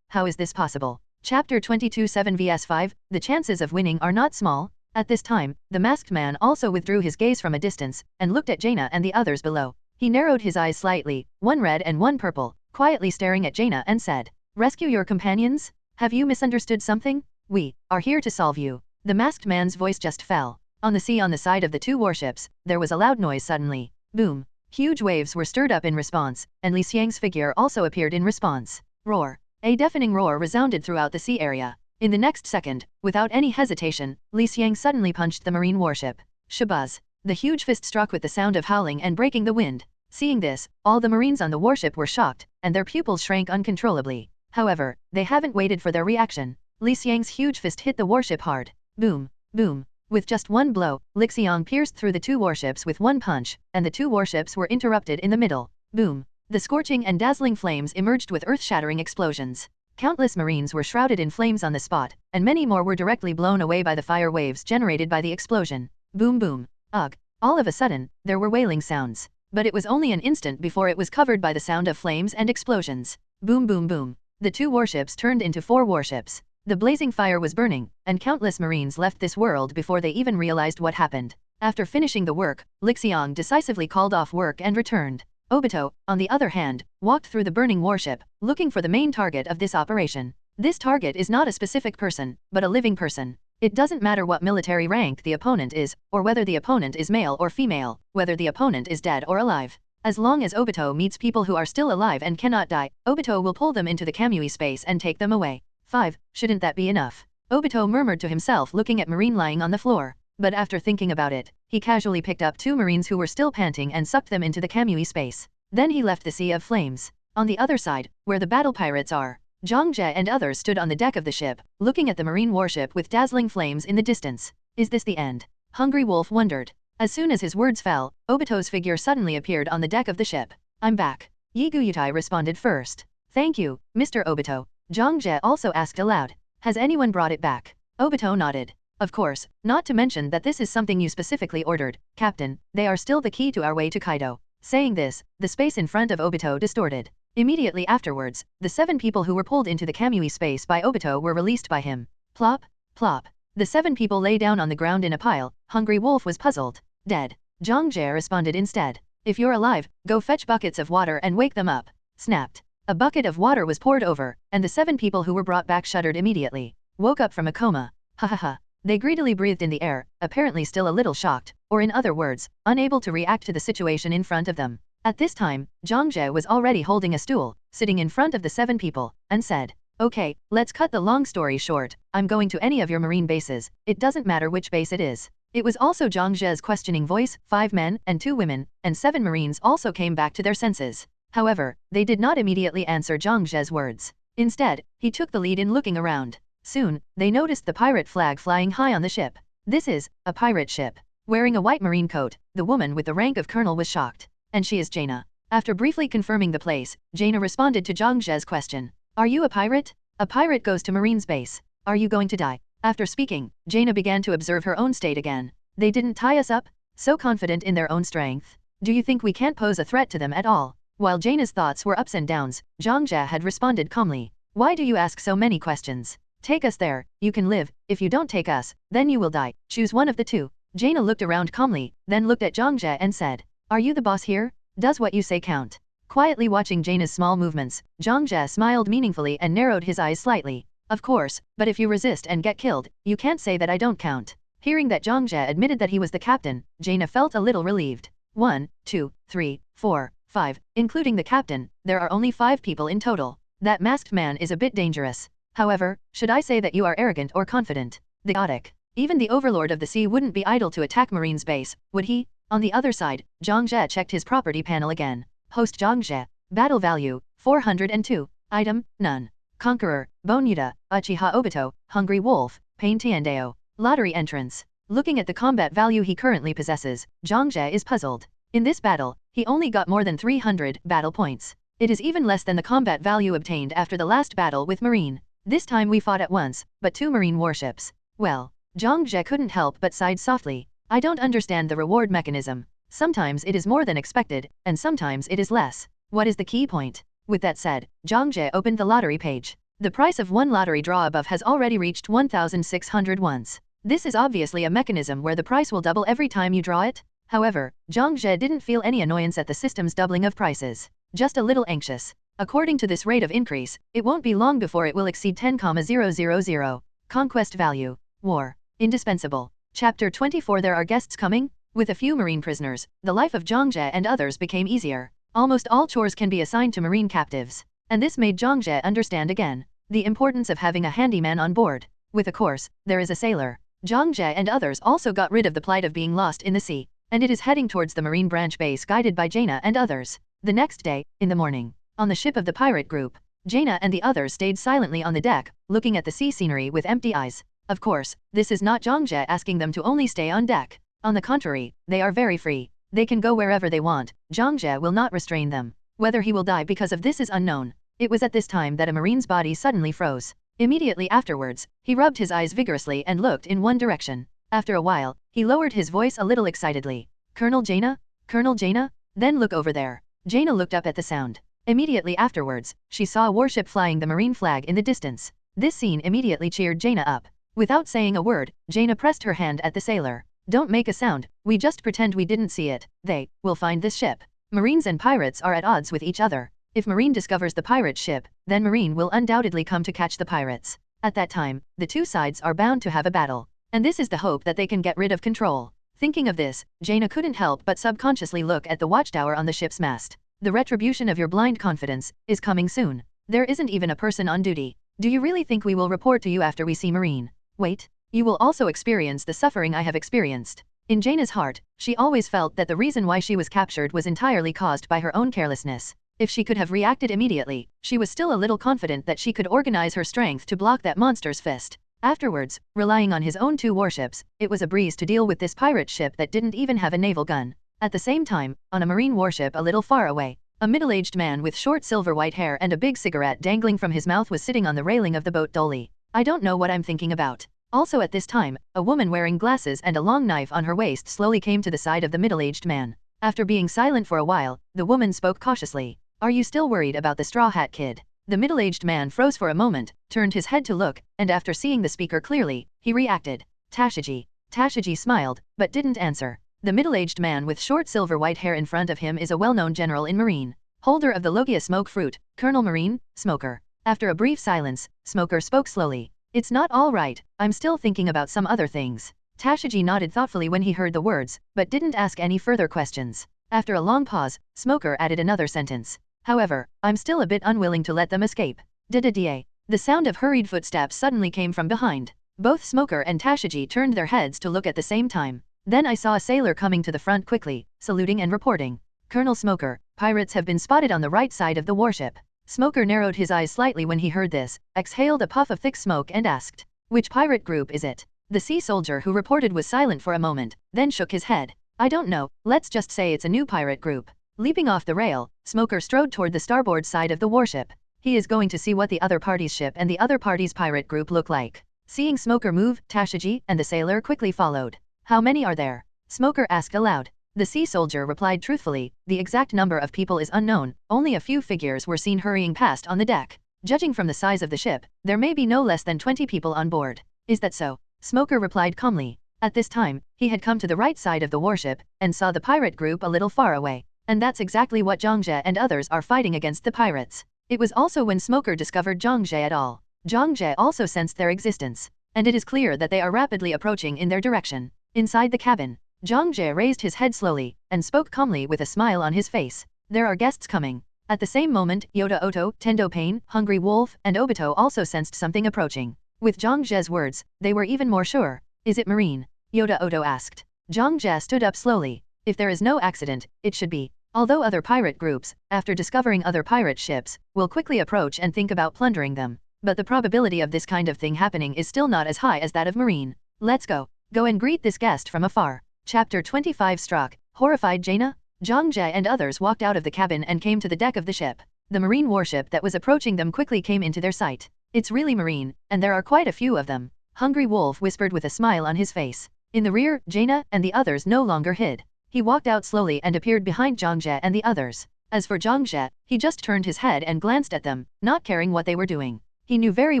How is this possible? Chapter 22 7 vs 5, the chances of winning are not small. At this time, the masked man also withdrew his gaze from a distance, and looked at Jaina and the others below. He narrowed his eyes slightly, one red and one purple, quietly staring at Jaina and said, rescue your companions? Have you misunderstood something? We are here to solve you. The masked man's voice just fell. On the sea on the side of the two warships, there was a loud noise suddenly. Boom. Huge waves were stirred up in response, and Li Xiang's figure also appeared in response. Roar. A deafening roar resounded throughout the sea area. In the next second, without any hesitation, Li Xiang suddenly punched the marine warship. Shabazz. The huge fist struck with the sound of howling and breaking the wind. Seeing this, all the marines on the warship were shocked, and their pupils shrank uncontrollably. However, they haven't waited for their reaction. Li Xiang's huge fist hit the warship hard. Boom, boom. With just one blow, Li Xiang pierced through the two warships with one punch, and the two warships were interrupted in the middle. Boom. The scorching and dazzling flames emerged with earth-shattering explosions. Countless marines were shrouded in flames on the spot, and many more were directly blown away by the fire waves generated by the explosion. Boom boom. Ugh. All of a sudden, there were wailing sounds. But it was only an instant before it was covered by the sound of flames and explosions. Boom boom boom. The two warships turned into 4 warships. The blazing fire was burning, and countless marines left this world before they even realized what happened. After finishing the work, Li Xiang decisively called off work and returned. Obito, on the other hand, walked through the burning warship, looking for the main target of this operation. This target is not a specific person, but a living person. It doesn't matter what military rank the opponent is, or whether the opponent is male or female, whether the opponent is dead or alive. As long as Obito meets people who are still alive and cannot die, Obito will pull them into the Kamui space and take them away. 5. Shouldn't that be enough? Obito murmured to himself looking at Marine lying on the floor. But after thinking about it, he casually picked up 2 Marines who were still panting and sucked them into the Kamui space. Then he left the sea of flames. On the other side, where the battle pirates are, Zhang Jie and others stood on the deck of the ship, looking at the marine warship with dazzling flames in the distance. Is this the end? Hungry Wolf wondered. As soon as his words fell, Obito's figure suddenly appeared on the deck of the ship. I'm back. Yi Guyutai responded first. Thank you, Mr. Obito. Zhang Jie also asked aloud. Has anyone brought it back? Obito nodded. Of course, not to mention that this is something you specifically ordered, Captain. They are still the key to our way to Kaido. Saying this, the space in front of Obito distorted. Immediately afterwards, the 7 people who were pulled into the Kamui space by Obito were released by him. Plop, plop. The 7 people lay down on the ground in a pile. Hungry Wolf was puzzled. Dead. Zhang Jie responded instead. If you're alive, go fetch buckets of water and wake them up. Snapped. A bucket of water was poured over, and the 7 people who were brought back shuddered immediately. Woke up from a coma. Ha ha ha. They greedily breathed in the air, apparently still a little shocked, or in other words, unable to react to the situation in front of them. At this time, Zhang Jie was already holding a stool, sitting in front of the 7 people, and said, Okay, let's cut the long story short, I'm going to any of your marine bases, it doesn't matter which base it is. It was also Zhang Jie's questioning voice. 5 men and 2 women, and 7 marines also came back to their senses. However, they did not immediately answer Zhang Jie's words. Instead, he took the lead in looking around. Soon, they noticed the pirate flag flying high on the ship. This is a pirate ship. Wearing a white marine coat, the woman with the rank of colonel was shocked. And she is Jaina. After briefly confirming the place, Jaina responded to Zhang Jie's question. Are you a pirate? A pirate goes to marine's base. Are you going to die? After speaking, Jaina began to observe her own state again. They didn't tie us up? So confident in their own strength. Do you think we can't pose a threat to them at all? While Jaina's thoughts were ups and downs, Zhang Jie had responded calmly. Why do you ask so many questions? Take us there, you can live. If you don't take us, then you will die. Choose one of the two. Jaina looked around calmly, then looked at Zhang Jie and said, Are you the boss here? Does what you say count? Quietly watching Jaina's small movements, Zhang Jie smiled meaningfully and narrowed his eyes slightly. Of course, but if you resist and get killed, you can't say that I don't count. Hearing that Zhang Jie admitted that he was the captain, Jaina felt a little relieved. 1, 2, 3, 4, 5, including the captain, there are only 5 people in total. That masked man is a bit dangerous. However, should I say that you are arrogant or confident? Idiotic. Even the overlord of the sea wouldn't be idle to attack Marine's base, would he? On the other side, Zhang Jie checked his property panel again. Host Zhang Jie. Battle value, 402. Item, none. Conqueror, Bone Yuta, Uchiha Obito, Hungry Wolf, Pain Tiandeo. Lottery entrance. Looking at the combat value he currently possesses, Zhang Jie is puzzled. In this battle, he only got more than 300 battle points. It is even less than the combat value obtained after the last battle with Marine. This time we fought at once, but 2 marine warships. Well, Zhang Jie couldn't help but sighed softly. I don't understand the reward mechanism. Sometimes it is more than expected, and sometimes it is less. What is the key point? With that said, Zhang Jie opened the lottery page. The price of one lottery draw above has already reached 1,600 once. This is obviously a mechanism where the price will double every time you draw it. However, Zhang Jie didn't feel any annoyance at the system's doubling of prices. Just a little anxious. According to this rate of increase, it won't be long before it will exceed 10,000. Conquest value. War. Indispensable. Chapter 24. There are guests coming? With a few marine prisoners, the life of Zhang Jie and others became easier. Almost all chores can be assigned to marine captives. And this made Zhang Jie understand again the importance of having a handyman on board. With a course, there is a sailor. Zhang Jie and others also got rid of the plight of being lost in the sea, and it is heading towards the marine branch base guided by Jaina and others. The next day, in the morning, on the ship of the pirate group, Jaina and the others stayed silently on the deck, looking at the sea scenery with empty eyes. Of course, this is not Zhang Jie asking them to only stay on deck. On the contrary, they are very free. They can go wherever they want. Zhang Jie will not restrain them. Whether he will die because of this is unknown. It was at this time that a marine's body suddenly froze. Immediately afterwards, he rubbed his eyes vigorously and looked in one direction. After a while, he lowered his voice a little excitedly. Colonel Jaina? Colonel Jaina? Then look over there. Jaina looked up at the sound. Immediately afterwards, she saw a warship flying the marine flag in the distance. This scene immediately cheered Jaina up. Without saying a word, Jaina pressed her hand at the sailor. Don't make a sound, we just pretend we didn't see it. They will find this ship. Marines and pirates are at odds with each other. If Marine discovers the pirate ship, then Marine will undoubtedly come to catch the pirates. At that time, the two sides are bound to have a battle. And this is the hope that they can get rid of control. Thinking of this, Jaina couldn't help but subconsciously look at the watchtower on the ship's mast. The retribution of your blind confidence is coming soon. There isn't even a person on duty. Do you really think we will report to you after we see Marine? Wait. You will also experience the suffering I have experienced. In Jaina's heart, she always felt that the reason why she was captured was entirely caused by her own carelessness. If she could have reacted immediately, she was still a little confident that she could organize her strength to block that monster's fist. Afterwards, relying on his own 2 warships, it was a breeze to deal with this pirate ship that didn't even have a naval gun. At the same time, on a marine warship a little far away, a middle-aged man with short silver-white hair and a big cigarette dangling from his mouth was sitting on the railing of the boat dully. I don't know what I'm thinking about. Also at this time, a woman wearing glasses and a long knife on her waist slowly came to the side of the middle-aged man. After being silent for a while, the woman spoke cautiously. Are you still worried about the Straw Hat Kid? The middle-aged man froze for a moment, turned his head to look, and after seeing the speaker clearly, he reacted. Tashiji. Tashiji smiled, but didn't answer. The middle-aged man with short silver-white hair in front of him is a well-known general in Marine, holder of the Logia smoke fruit, Colonel Marine, Smoker. After a brief silence, Smoker spoke slowly. It's not all right, I'm still thinking about some other things. Tashiji nodded thoughtfully when he heard the words, but didn't ask any further questions. After a long pause, Smoker added another sentence. However, I'm still a bit unwilling to let them escape. Da-da-da. The sound of hurried footsteps suddenly came from behind. Both Smoker and Tashiji turned their heads to look at the same time. Then I saw a sailor coming to the front quickly, saluting and reporting. Colonel Smoker, pirates have been spotted on the right side of the warship. Smoker narrowed his eyes slightly when he heard this, exhaled a puff of thick smoke and asked, which pirate group is it? The sea soldier who reported was silent for a moment, then shook his head. I don't know, let's just say it's a new pirate group. Leaping off the rail, Smoker strode toward the starboard side of the warship. He is going to see what the other party's ship and the other party's pirate group look like. Seeing Smoker move, Tashiji and the sailor quickly followed. How many are there? Smoker asked aloud. The sea soldier replied truthfully, the exact number of people is unknown, only a few figures were seen hurrying past on the deck. Judging from the size of the ship, there may be no less than 20 people on board. Is that so? Smoker replied calmly. At this time, he had come to the right side of the warship, and saw the pirate group a little far away. And that's exactly what Zhangzhe and others are fighting against the pirates. It was also when Smoker discovered Zhangzhe at all. Zhangzhe also sensed their existence, and it is clear that they are rapidly approaching in their direction. Inside the cabin, Zhangzhe raised his head slowly, and spoke calmly with a smile on his face. There are guests coming. At the same moment, Yoda Oto, Tendo Pain, Hungry Wolf, and Obito also sensed something approaching. With Zhangzhe's words, they were even more sure. Is it Marine? Yoda Oto asked. Zhangzhe stood up slowly. If there is no accident, it should be. Although other pirate groups, after discovering other pirate ships, will quickly approach and think about plundering them. But the probability of this kind of thing happening is still not as high as that of Marine. Let's go. Go and greet this guest from afar. Chapter 25 Struck, horrified Jaina? Zhangzhe and others walked out of the cabin and came to the deck of the ship. The marine warship that was approaching them quickly came into their sight. It's really marine, and there are quite a few of them. Hungry Wolf whispered with a smile on his face. In the rear, Jaina and the others no longer hid. He walked out slowly and appeared behind Zhangzhe and the others. As for Zhangzhe, he just turned his head and glanced at them, not caring what they were doing. He knew very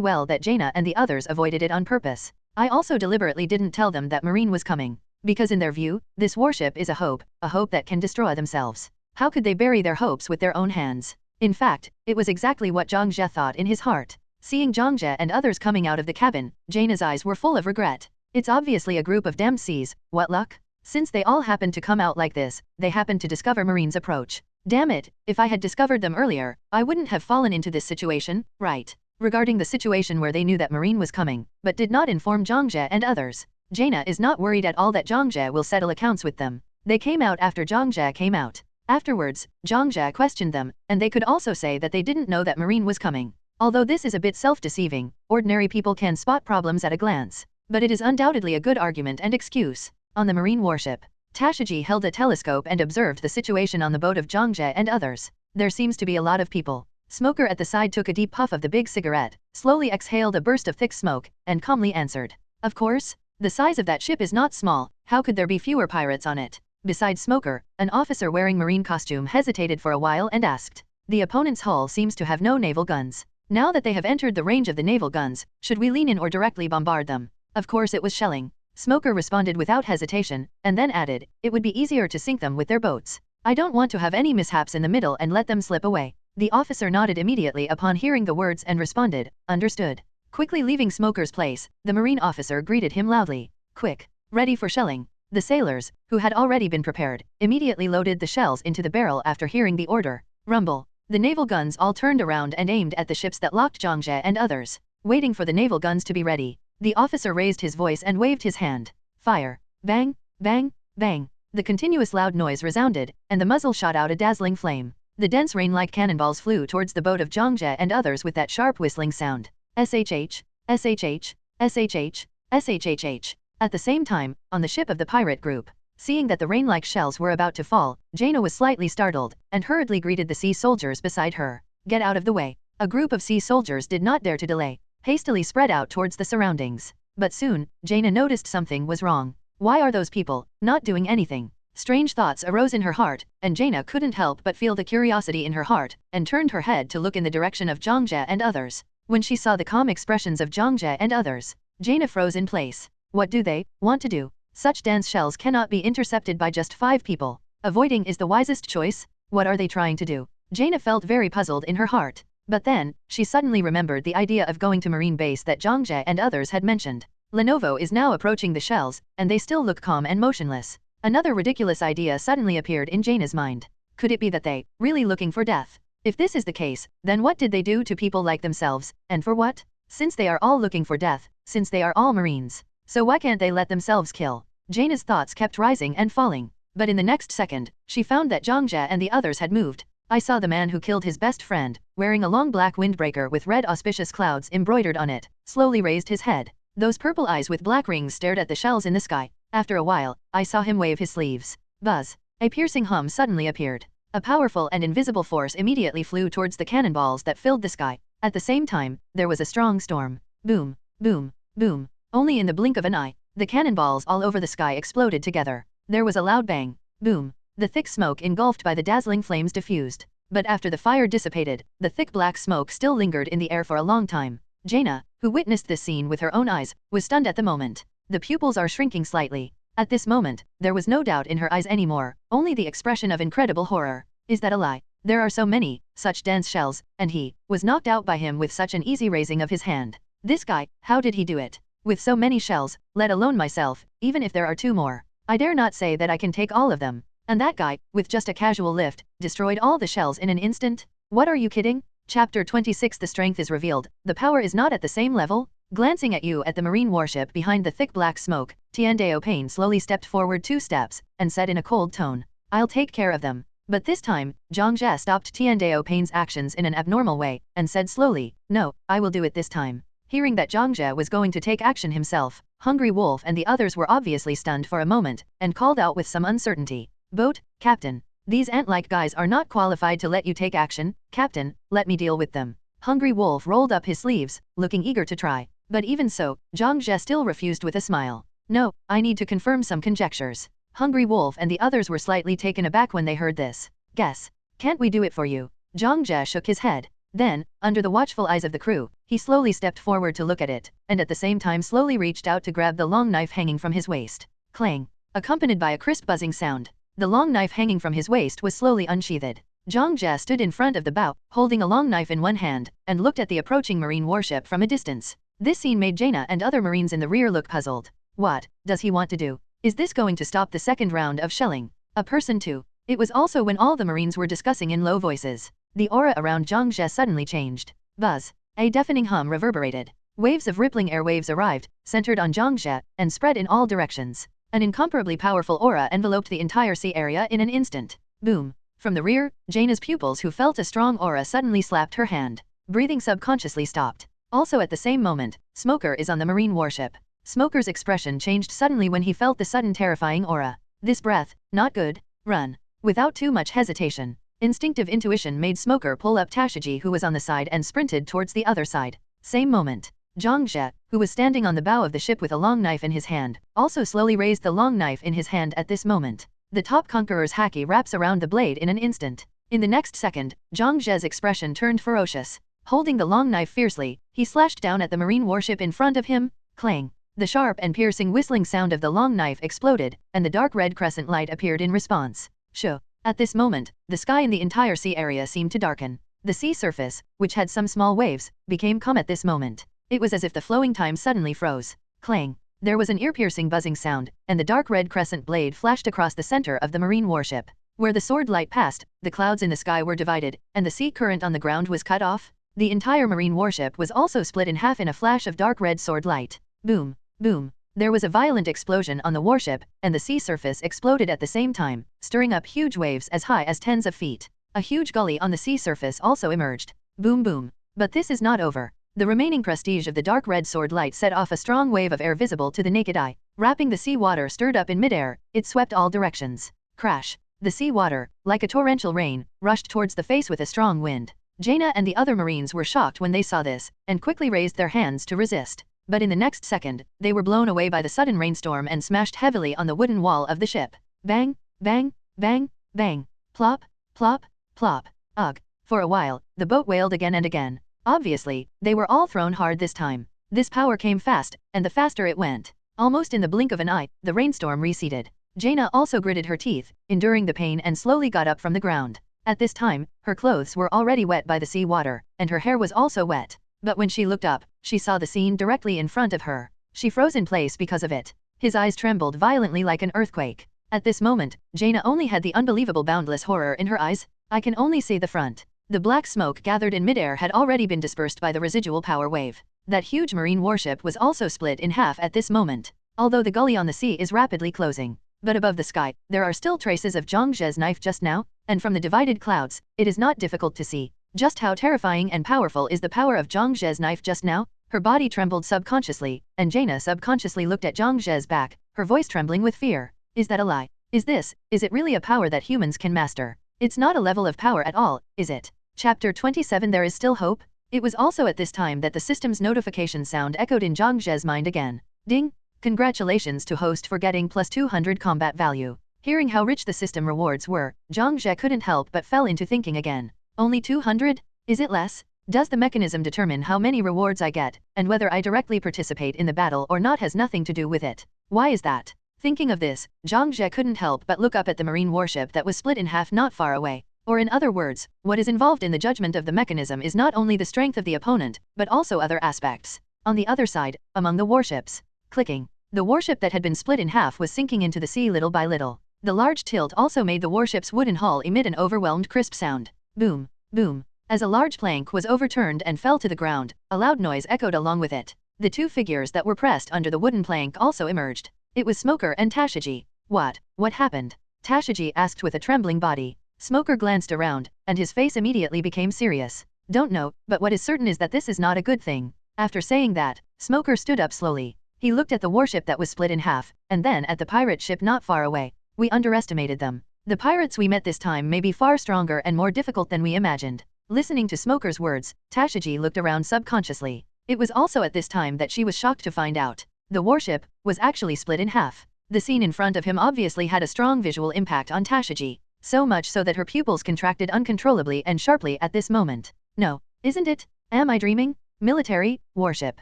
well that Jaina and the others avoided it on purpose. I also deliberately didn't tell them that Marine was coming. Because in their view, this warship is a hope that can destroy themselves. How could they bury their hopes with their own hands? In fact, it was exactly what Zhangzhe thought in his heart. Seeing Zhangzhe and others coming out of the cabin, Jaina's eyes were full of regret. It's obviously a group of damned seas, what luck? Since they all happened to come out like this, they happened to discover Marine's approach. Damn it, if I had discovered them earlier, I wouldn't have fallen into this situation, right? Regarding the situation where they knew that Marine was coming, but did not inform Zhangzhe and others, Jaina is not worried at all that Zhangzhe will settle accounts with them. They came out after Zhangzhe came out. Afterwards, Zhangzhe questioned them, and they could also say that they didn't know that Marine was coming. Although this is a bit self-deceiving, ordinary people can spot problems at a glance. But it is undoubtedly a good argument and excuse. On the marine warship, Tashiji held a telescope and observed the situation on the boat of Zhangzhe and others. There seems to be a lot of people. Smoker at the side took a deep puff of the big cigarette, slowly exhaled a burst of thick smoke, and calmly answered. Of course, the size of that ship is not small, how could there be fewer pirates on it? Besides Smoker, an officer wearing marine costume hesitated for a while and asked. The opponent's hull seems to have no naval guns. Now that they have entered the range of the naval guns, should we lean in or directly bombard them? Of course it was shelling. Smoker responded without hesitation, and then added, it would be easier to sink them with their boats. I don't want to have any mishaps in the middle and let them slip away. The officer nodded immediately upon hearing the words and responded, understood. Quickly leaving Smoker's place, the marine officer greeted him loudly. Quick, ready for shelling. The sailors, who had already been prepared, immediately loaded the shells into the barrel after hearing the order. Rumble. The naval guns all turned around and aimed at the ships that locked Zhangzhe and others. Waiting for the naval guns to be ready, the officer raised his voice and waved his hand. Fire. Bang, bang, bang. The continuous loud noise resounded, and the muzzle shot out a dazzling flame. The dense rain-like cannonballs flew towards the boat of Zhangzhe and others with that sharp whistling sound. SHH, SHH, SHH, SHHH. At the same time, on the ship of the pirate group, seeing that the rain-like shells were about to fall, Jaina was slightly startled, and hurriedly greeted the sea soldiers beside her. Get out of the way. A group of sea soldiers did not dare to delay, hastily spread out towards the surroundings. But soon, Jaina noticed something was wrong. Why are those people not doing anything? Strange thoughts arose in her heart, and Jaina couldn't help but feel the curiosity in her heart, and turned her head to look in the direction of Zhangje and others. When she saw the calm expressions of Zhangje and others, Jaina froze in place. What do they want to do? Such dance shells cannot be intercepted by just 5 people. Avoiding is the wisest choice. What are they trying to do? Jaina felt very puzzled in her heart. But then, she suddenly remembered the idea of going to Marine Base that Zhangje and others had mentioned. Lenovo is now approaching the shells, and they still look calm and motionless. Another ridiculous idea suddenly appeared in Jaina's mind. Could it be that they really looking for death? If this is the case, then what did they do to people like themselves, and for what? Since they are all looking for death, since they are all Marines, so why can't they let themselves kill? Jaina's thoughts kept rising and falling. But in the next second, she found that Zhangje and the others had moved. I saw the man who killed his best friend, wearing a long black windbreaker with red auspicious clouds embroidered on it, slowly raised his head. Those purple eyes with black rings stared at the shells in the sky. After a while, I saw him wave his sleeves. Buzz. A piercing hum suddenly appeared. A powerful and invisible force immediately flew towards the cannonballs that filled the sky. At the same time, there was a strong storm. Boom, boom, boom. Only in the blink of an eye, the cannonballs all over the sky exploded together. There was a loud bang. Boom. The thick smoke engulfed by the dazzling flames diffused. But after the fire dissipated, the thick black smoke still lingered in the air for a long time. Jaina, who witnessed this scene with her own eyes, was stunned at the moment. The pupils are shrinking slightly. At this moment, there was no doubt in her eyes anymore, only the expression of incredible horror. Is that a lie? There are so many such dance shells, and he was knocked out by him with such an easy raising of his hand. This guy, how did he do it? With so many shells, let alone myself, even if there are 2 more. I dare not say that I can take all of them. And that guy, with just a casual lift, destroyed all the shells in an instant? What are you kidding? Chapter 26. The strength is revealed, the power is not at the same level? Glancing at you at the marine warship behind the thick black smoke, Tiandao Pain slowly stepped forward 2 steps, and said in a cold tone, I'll take care of them. But this time, Zhangje stopped Tiandao Pain's actions in an abnormal way, and said slowly, no, I will do it this time. Hearing that Zhangje was going to take action himself, Hungry Wolf and the others were obviously stunned for a moment, and called out with some uncertainty. Boat, Captain. These ant-like guys are not qualified to let you take action, Captain, let me deal with them. Hungry Wolf rolled up his sleeves, looking eager to try. But even so, Zhangje still refused with a smile. No, I need to confirm some conjectures. Hungry Wolf and the others were slightly taken aback when they heard this. Guess. Can't we do it for you? Zhangje shook his head. Then, under the watchful eyes of the crew, he slowly stepped forward to look at it, and at the same time slowly reached out to grab the long knife hanging from his waist. Clang. Accompanied by a crisp buzzing sound. The long knife hanging from his waist was slowly unsheathed. Zhangje stood in front of the bow, holding a long knife in one hand, and looked at the approaching marine warship from a distance. This scene made Jaina and other marines in the rear look puzzled. What does he want to do? Is this going to stop the second round of shelling? A person too. It was also when all the marines were discussing in low voices. The aura around Zhangje suddenly changed. Buzz. A deafening hum reverberated. Waves of rippling airwaves arrived, centered on Zhangje, and spread in all directions. An incomparably powerful aura enveloped the entire sea area in an instant. Boom. From the rear, Jaina's pupils who felt a strong aura suddenly slapped her hand. Breathing subconsciously stopped. Also at the same moment, Smoker is on the marine warship. Smoker's expression changed suddenly when he felt the sudden terrifying aura. This breath, not good. Run. Without too much hesitation. Instinctive intuition made Smoker pull up Tashiji who was on the side and sprinted towards the other side. Same moment. Zhangje, who was standing on the bow of the ship with a long knife in his hand, also slowly raised the long knife in his hand at this moment. The top conqueror's haki wraps around the blade in an instant. In the next second, Zhangje's expression turned ferocious. Holding the long knife fiercely, he slashed down at the marine warship in front of him. Clang. The sharp and piercing whistling sound of the long knife exploded, and the dark red crescent light appeared in response. Shoo. At this moment, the sky in the entire sea area seemed to darken. The sea surface, which had some small waves, became calm at this moment. It was as if the flowing time suddenly froze. Clang. There was an ear-piercing buzzing sound, and the dark red crescent blade flashed across the center of the marine warship. Where the sword light passed, the clouds in the sky were divided, and the sea current on the ground was cut off. The entire marine warship was also split in half in a flash of dark red sword light. Boom. Boom. There was a violent explosion on the warship, and the sea surface exploded at the same time, stirring up huge waves as high as tens of feet. A huge gully on the sea surface also emerged. Boom boom. But this is not over. The remaining prestige of the dark red sword light set off a strong wave of air visible to the naked eye. Wrapping the sea water stirred up in midair, it swept all directions. Crash! The sea water, like a torrential rain, rushed towards the face with a strong wind. Jaina and the other marines were shocked when they saw this, and quickly raised their hands to resist. But in the next second, they were blown away by the sudden rainstorm and smashed heavily on the wooden wall of the ship. Bang! Bang! Bang! Bang! Plop! Plop! Plop! Ugh! For a while, the boat wailed again and again. Obviously, they were all thrown hard this time. This power came fast, and the faster it went. Almost in the blink of an eye, the rainstorm receded. Jaina also gritted her teeth, enduring the pain, and slowly got up from the ground. At this time, her clothes were already wet by the sea water, and her hair was also wet. But when she looked up, she saw the scene directly in front of her. She froze in place because of it. His eyes trembled violently like an earthquake. At this moment, Jaina only had the unbelievable boundless horror in her eyes. I can only see the front. The black smoke gathered in midair had already been dispersed by the residual power wave. That huge marine warship was also split in half at this moment. Although the gully on the sea is rapidly closing. But above the sky, there are still traces of Zhang Zhe's knife just now, and from the divided clouds, it is not difficult to see just how terrifying and powerful is the power of Zhang Zhe's knife just now. Her body trembled subconsciously, and Jaina subconsciously looked at Zhang Zhe's back, her voice trembling with fear. Is that a lie? Is it really a power that humans can master? It's not a level of power at all, is it? Chapter 27. There is still hope? It was also at this time that the system's notification sound echoed in Zhang Zhe's mind again. Ding! Congratulations to host for getting plus 200 combat value. Hearing how rich the system rewards were, Zhang Zhe couldn't help but fell into thinking again. Only 200? Is it less? Does the mechanism determine how many rewards I get, and whether I directly participate in the battle or not has nothing to do with it? Why is that? Thinking of this, Zhang Zhe couldn't help but look up at the marine warship that was split in half not far away. Or in other words, what is involved in the judgment of the mechanism is not only the strength of the opponent, but also other aspects. On the other side, among the warships. Clicking. The warship that had been split in half was sinking into the sea little by little. The large tilt also made the warship's wooden hull emit an overwhelmed crisp sound. Boom, boom. As a large plank was overturned and fell to the ground, a loud noise echoed along with it. The two figures that were pressed under the wooden plank also emerged. It was Smoker and Tashiji. What happened? Tashiji asked with a trembling body. Smoker glanced around, and his face immediately became serious. Don't know, but what is certain is that this is not a good thing. After saying that, Smoker stood up slowly. He looked at the warship that was split in half, and then at the pirate ship not far away. We underestimated them. The pirates we met this time may be far stronger and more difficult than we imagined. Listening to Smoker's words, Tashiji looked around subconsciously. It was also at this time that she was shocked to find out. The warship was actually split in half. The scene in front of him obviously had a strong visual impact on Tashiji. So much so that her pupils contracted uncontrollably and sharply at this moment. No, isn't it? Am I dreaming? Military, warship.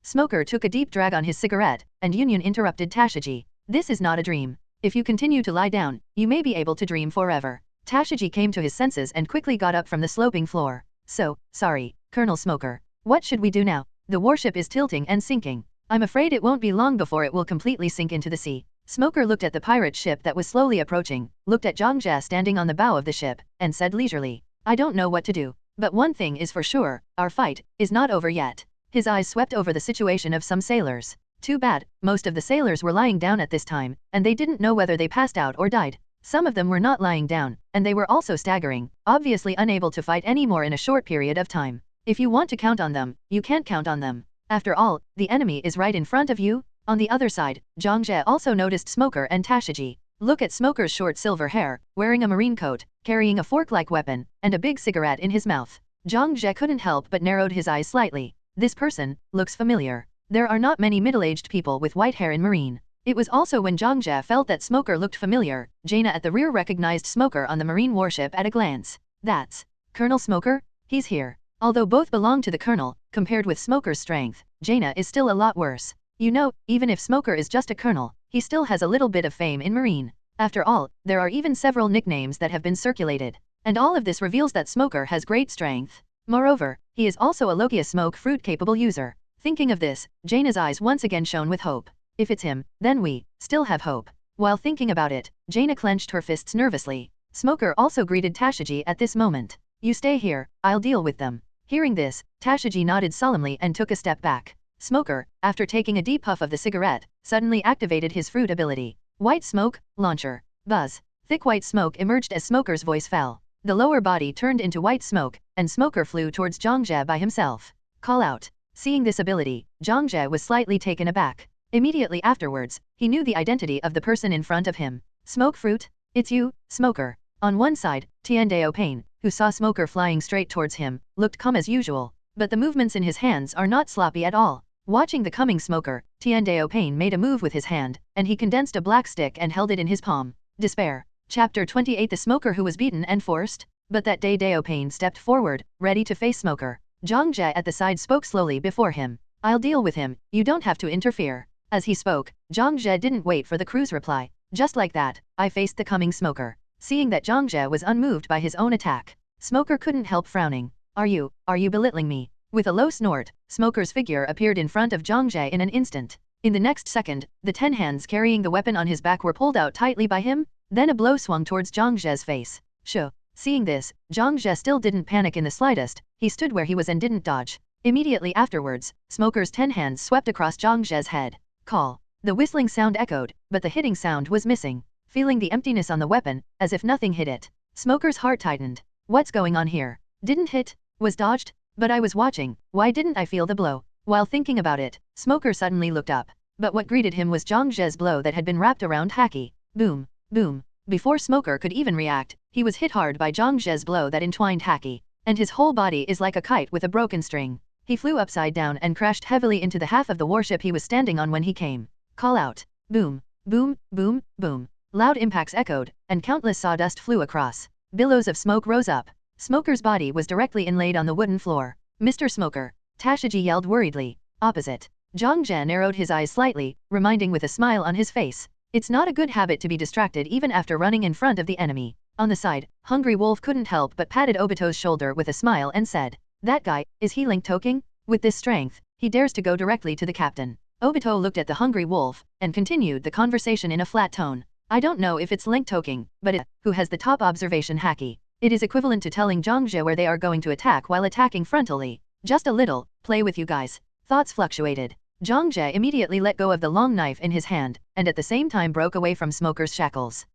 Smoker took a deep drag on his cigarette, and Union interrupted Tashiji. This is not a dream. If you continue to lie down, you may be able to dream forever. Tashiji came to his senses and quickly got up from the sloping floor. So, sorry, Colonel Smoker. What should we do now? The warship is tilting and sinking. I'm afraid it won't be long before it will completely sink into the sea. Smoker looked at the pirate ship that was slowly approaching, looked at Zhang Zhe standing on the bow of the ship, and said leisurely, I don't know what to do. But one thing is for sure, our fight is not over yet. His eyes swept over the situation of some sailors. Too bad, most of the sailors were lying down at this time, and they didn't know whether they passed out or died. Some of them were not lying down, and they were also staggering, obviously unable to fight anymore in a short period of time. If you want to count on them, you can't count on them. After all, the enemy is right in front of you. On the other side, Zhang Zhe also noticed Smoker and Tashiji. Look at Smoker's short silver hair, wearing a marine coat, carrying a fork-like weapon, and a big cigarette in his mouth. Zhang Zhe couldn't help but narrowed his eyes slightly. This person looks familiar. There are not many middle-aged people with white hair in marine. It was also when Zhang Zhe felt that Smoker looked familiar. Jaina at the rear recognized Smoker on the marine warship at a glance. That's Colonel Smoker? He's here. Although both belong to the colonel, compared with Smoker's strength, Jaina is still a lot worse. You know, even if Smoker is just a colonel, he still has a little bit of fame in marine. After all, there are even several nicknames that have been circulated. And all of this reveals that Smoker has great strength. Moreover, he is also a Lokia smoke fruit-capable user. Thinking of this, Jaina's eyes once again shone with hope. If it's him, then we still have hope. While thinking about it, Jaina clenched her fists nervously. Smoker also greeted Tashiji at this moment. You stay here, I'll deal with them. Hearing this, Tashiji nodded solemnly and took a step back. Smoker, after taking a deep puff of the cigarette, suddenly activated his fruit ability. White smoke, launcher. Buzz. Thick white smoke emerged as Smoker's voice fell. The lower body turned into white smoke, and Smoker flew towards Zhang Zhe by himself. Call out. Seeing this ability, Zhang Jie was slightly taken aback. Immediately afterwards, he knew the identity of the person in front of him. Smoke fruit? It's you, Smoker. On one side, Tiandao Pain, who saw Smoker flying straight towards him, looked calm as usual, but the movements in his hands are not sloppy at all. Watching the coming Smoker, Tiandao Pain made a move with his hand, and he condensed a black stick and held it in his palm. Despair. Chapter 28. The Smoker who was beaten and forced? But that day Dao Pain stepped forward, ready to face Smoker. Zhang Jie at the side spoke slowly before him. I'll deal with him, you don't have to interfere. As he spoke, Zhang Jie didn't wait for the crew's reply. Just like that, I faced the coming Smoker. Seeing that Zhang Jie was unmoved by his own attack, Smoker couldn't help frowning. Are you belittling me? With a low snort, Smoker's figure appeared in front of Zhang Jie in an instant. In the next second, the 10 hands carrying the weapon on his back were pulled out tightly by him, then a blow swung towards Zhang Jie's face. Shoo. Seeing this, Zhang Jie still didn't panic in the slightest, he stood where he was and didn't dodge. Immediately afterwards, Smoker's 10 hands swept across Zhang Jie's head. Call. The whistling sound echoed, but the hitting sound was missing. Feeling the emptiness on the weapon, as if nothing hit it, Smoker's heart tightened. What's going on here? Didn't hit? Was dodged? But I was watching, why didn't I feel the blow? While thinking about it, Smoker suddenly looked up. But what greeted him was Zhang Jie's blow that had been wrapped around Haki. Boom. Boom. Before Smoker could even react, he was hit hard by Zhang Jie's blow that entwined Haki. And his whole body is like a kite with a broken string. He flew upside down and crashed heavily into the half of the warship he was standing on when he came. Call out. Boom. Boom. Boom. Boom. Loud impacts echoed, and countless sawdust flew across. Billows of smoke rose up. Smoker's body was directly inlaid on the wooden floor. Mr. Smoker. Tashiji yelled worriedly. Opposite. Zhang Jie narrowed his eyes slightly, reminding with a smile on his face. It's not a good habit to be distracted even after running in front of the enemy. On the side, Hungry Wolf couldn't help but patted Obito's shoulder with a smile and said, that guy, is he Link Toking? With this strength, he dares to go directly to the captain. Obito looked at the Hungry Wolf, and continued the conversation in a flat tone. I don't know if it's Link Toking, but it, who has the top observation Haki. It is equivalent to telling Zhang Jie where they are going to attack while attacking frontally. Just a little, play with you guys. Thoughts fluctuated. Zhang Jie immediately let go of the long knife in his hand, and at the same time broke away from Smoker's shackles.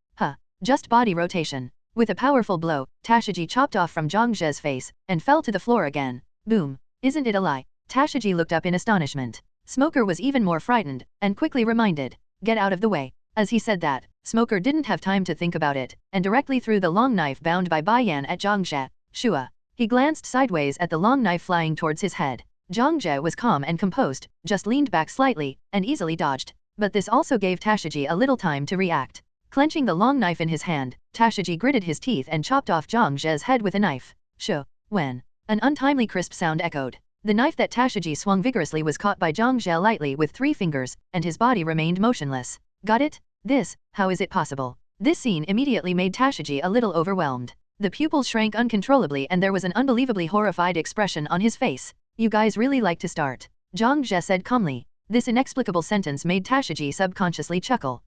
Just body rotation. With a powerful blow, Tashiji chopped off from Zhang Jie's face, and fell to the floor again. Boom. Isn't it a lie? Tashiji looked up in astonishment. Smoker was even more frightened, and quickly reminded, get out of the way. As he said that, Smoker didn't have time to think about it, and directly threw the long knife bound by Bai Yan at Zhang Jie. Shua. He glanced sideways at the long knife flying towards his head. Zhang Jie was calm and composed, just leaned back slightly, and easily dodged. But this also gave Tashiji a little time to react. Clenching the long knife in his hand, Tashiji gritted his teeth and chopped off Zhang Jie's head with a knife. Shoo. When. An untimely crisp sound echoed. The knife that Tashiji swung vigorously was caught by Zhang Jie lightly with 3 fingers, and his body remained motionless. Got it? This, how is it possible? This scene immediately made Tashiji a little overwhelmed. The pupils shrank uncontrollably and there was an unbelievably horrified expression on his face. You guys really like to start. Zhang Jie said calmly. This inexplicable sentence made Tashiji subconsciously chuckle.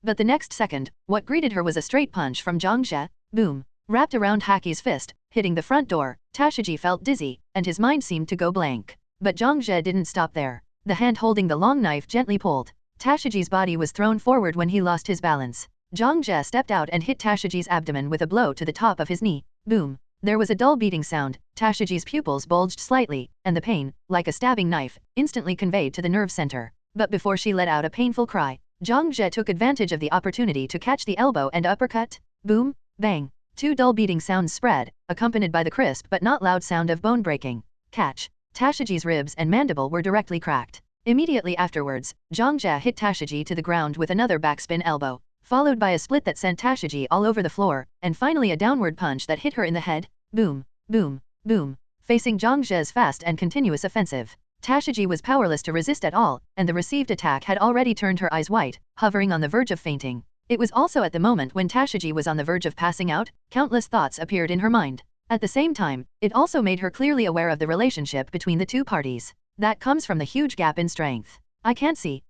But the next second, what greeted her was a straight punch from Zhang Jie. Boom. Wrapped around Haki's fist, hitting the front door, Tashiji felt dizzy, and his mind seemed to go blank. But Zhang Jie didn't stop there. The hand holding the long knife gently pulled. Tashiji's body was thrown forward when he lost his balance. Zhang Jie stepped out and hit Tashiji's abdomen with a blow to the top of his knee. Boom. There was a dull beating sound, Tashiji's pupils bulged slightly, and the pain, like a stabbing knife, instantly conveyed to the nerve center. But before she let out a painful cry, Zhang Jie took advantage of the opportunity to catch the elbow and uppercut. Boom. Bang. 2 dull beating sounds spread, accompanied by the crisp but not loud sound of bone breaking. Catch. Tashiji's ribs and mandible were directly cracked. Immediately afterwards, Zhang Jie hit Tashiji to the ground with another backspin elbow, followed by a split that sent Tashiji all over the floor, and finally a downward punch that hit her in the head. Boom. Boom. Boom. Facing Zhang Jie's fast and continuous offensive, Tashiji was powerless to resist at all, and the received attack had already turned her eyes white, hovering on the verge of fainting. It was also at the moment when Tashiji was on the verge of passing out, countless thoughts appeared in her mind. At the same time, it also made her clearly aware of the relationship between the two parties. That comes from the huge gap in strength. I can't see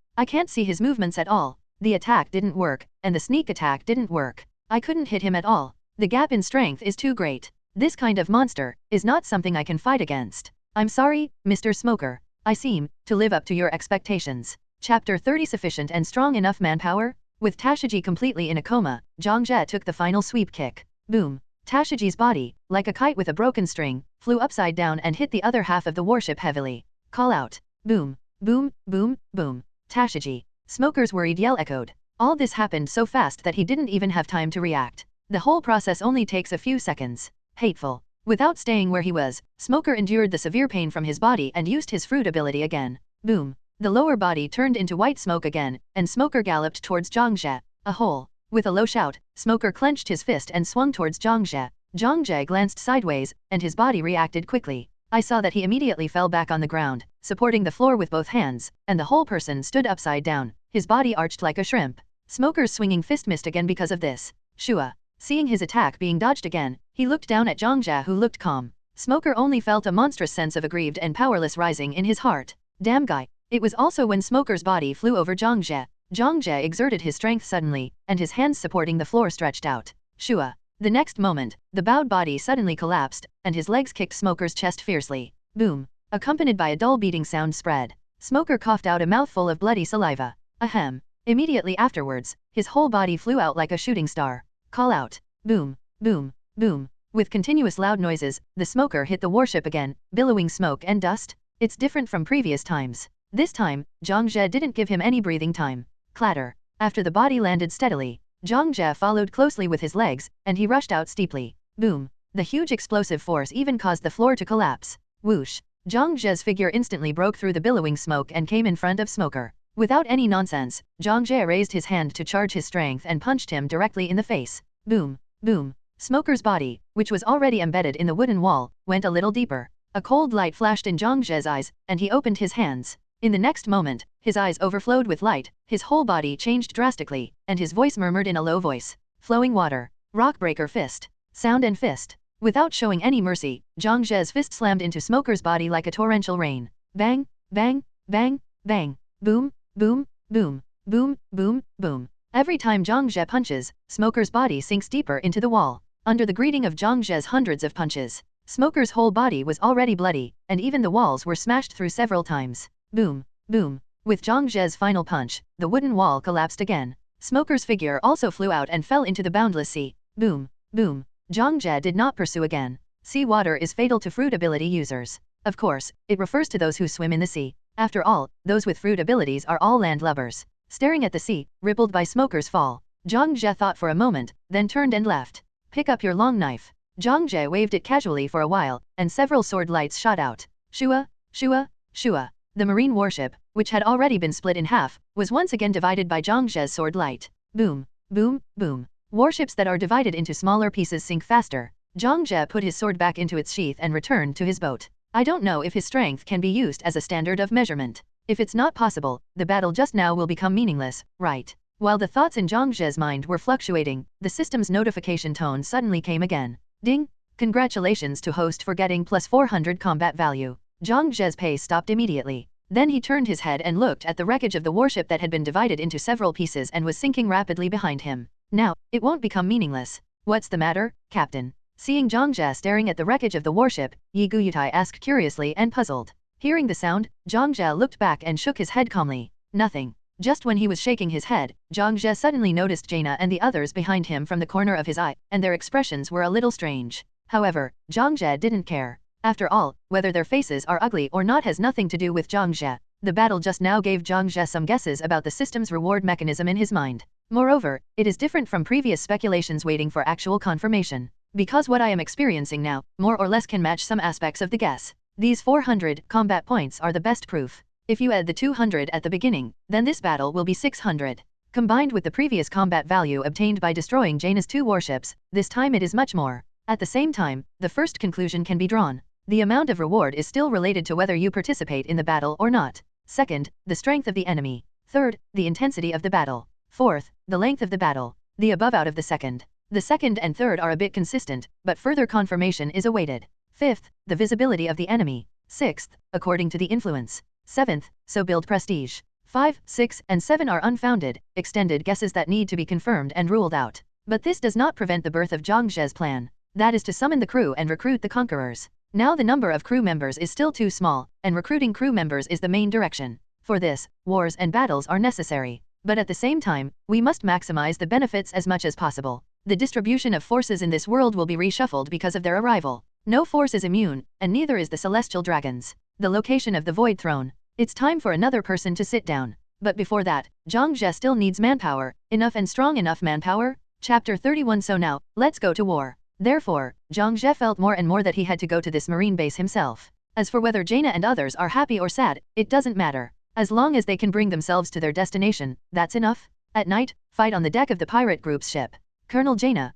his movements at all. The attack didn't work, and the sneak attack didn't work. I couldn't hit him at all. The gap in strength is too great. This kind of monster is not something I can fight against. I'm sorry, Mr. Smoker. I seem to live up to your expectations. Chapter 30. Sufficient and strong enough manpower? With Tashiji completely in a coma, Zhang Jie took the final sweep kick. Boom. Tashiji's body, like a kite with a broken string, flew upside down and hit the other half of the warship heavily. Call out. Boom, boom, boom, boom. Tashiji. Smoker's worried yell echoed. All this happened so fast that he didn't even have time to react. The whole process only takes a few seconds. Hateful. Without staying where he was, Smoker endured the severe pain from his body and used his fruit ability again. Boom. The lower body turned into white smoke again, and Smoker galloped towards Zhang Jie. A hole. With a low shout, Smoker clenched his fist and swung towards Zhang Jie. Zhang Jie glanced sideways, and his body reacted quickly. I saw that he immediately fell back on the ground, supporting the floor with both hands, and the whole person stood upside down, his body arched like a shrimp. Smoker's swinging fist missed again because of this. Shua. Seeing his attack being dodged again, he looked down at Zhang Jie, who looked calm. Smoker only felt a monstrous sense of aggrieved and powerless rising in his heart. Damn guy. It was also when Smoker's body flew over Zhang Jie. Zhang Jie exerted his strength suddenly, and his hands supporting the floor stretched out. Shua. The next moment, the bowed body suddenly collapsed, and his legs kicked Smoker's chest fiercely. Boom. Accompanied by a dull beating sound spread. Smoker coughed out a mouthful of bloody saliva. Ahem. Immediately afterwards, his whole body flew out like a shooting star. Call out. Boom, boom, boom. With continuous loud noises, the smoker hit the warship again, billowing smoke and dust. It's different from previous times. This time, Zhang Jie didn't give him any breathing time. Clatter. After the body landed steadily, Zhang Jie followed closely with his legs, and he rushed out steeply. Boom. The huge explosive force even caused the floor to collapse. Whoosh. Zhang Jie's figure instantly broke through the billowing smoke and came in front of Smoker. Without any nonsense, Zhang Jie raised his hand to charge his strength and punched him directly in the face. Boom, boom. Smoker's body, which was already embedded in the wooden wall, went a little deeper. A cold light flashed in Zhang Jie's eyes, and he opened his hands. In the next moment, his eyes overflowed with light, his whole body changed drastically, and his voice murmured in a low voice. Flowing water. Rockbreaker fist. Sound and fist. Without showing any mercy, Zhang Jie's fist slammed into Smoker's body like a torrential rain. Bang, bang, bang, bang. Boom, boom, boom, boom, boom, boom. Every time Zhang Jie punches, Smoker's body sinks deeper into the wall. Under the greeting of Zhang Jie's hundreds of punches, Smoker's whole body was already bloody, and even the walls were smashed through several times. Boom, boom. With Zhang Jie's final punch, the wooden wall collapsed again. Smoker's figure also flew out and fell into the boundless sea. Boom, boom. Zhang Jie did not pursue again. Sea water is fatal to fruit ability users. Of course, it refers to those who swim in the sea. After all, those with fruit abilities are all land lubbers. Staring at the sea, rippled by Smoker's fall, Zhang Jie thought for a moment, then turned and left. Pick up your long knife. Zhang Jie waved it casually for a while, and several sword lights shot out. Shua, shua, shua. The marine warship, which had already been split in half, was once again divided by Zhang Jie's sword light. Boom, boom, boom. Warships that are divided into smaller pieces sink faster. Zhang Jie put his sword back into its sheath and returned to his boat. I don't know if his strength can be used as a standard of measurement. If it's not possible, the battle just now will become meaningless, right? While the thoughts in Zhang Jie's mind were fluctuating, the system's notification tone suddenly came again. Ding! Congratulations to host for getting plus 400 combat value. Zhang Jie's pace stopped immediately. Then he turned his head and looked at the wreckage of the warship that had been divided into several pieces and was sinking rapidly behind him. Now, it won't become meaningless. What's the matter, Captain? Seeing Zhang Jie staring at the wreckage of the warship, Yi Guyutai asked curiously and puzzled. Hearing the sound, Zhang Jie looked back and shook his head calmly. Nothing. Just when he was shaking his head, Zhang Jie suddenly noticed Jaina and the others behind him from the corner of his eye, and their expressions were a little strange. However, Zhang Jie didn't care. After all, whether their faces are ugly or not has nothing to do with Zhang Jie. The battle just now gave Zhang Jie some guesses about the system's reward mechanism in his mind. Moreover, it is different from previous speculations waiting for actual confirmation. Because what I am experiencing now, more or less can match some aspects of the guess. These 400 combat points are the best proof. If you add the 200 at the beginning, then this battle will be 600. Combined with the previous combat value obtained by destroying Jaina's 2 warships, this time it is much more. At the same time, the first conclusion can be drawn. The amount of reward is still related to whether you participate in the battle or not. Second, the strength of the enemy. Third, the intensity of the battle. Fourth, the length of the battle. The above out of the second. The second and third are a bit consistent, but further confirmation is awaited. Fifth, the visibility of the enemy. Sixth, according to the influence. Seventh, so build prestige. 5, 6, and 7 are unfounded, extended guesses that need to be confirmed and ruled out. But this does not prevent the birth of Zhang Jie's plan. That is to summon the crew and recruit the conquerors. Now the number of crew members is still too small, and recruiting crew members is the main direction. For this, wars and battles are necessary. But at the same time, we must maximize the benefits as much as possible. The distribution of forces in this world will be reshuffled because of their arrival. No force is immune, and neither is the celestial dragons. the location of the Void Throne. It's time for another person to sit down. But before that, Zhang Jie still needs manpower, enough and strong enough manpower? Chapter 31. So now, let's go to war. Therefore, Zhang Jie felt more and more that he had to go to this marine base himself. As for whether Jaina and others are happy or sad, it doesn't matter. As long as they can bring themselves to their destination, that's enough. At night, fight on the deck of the pirate group's ship. Colonel Jaina,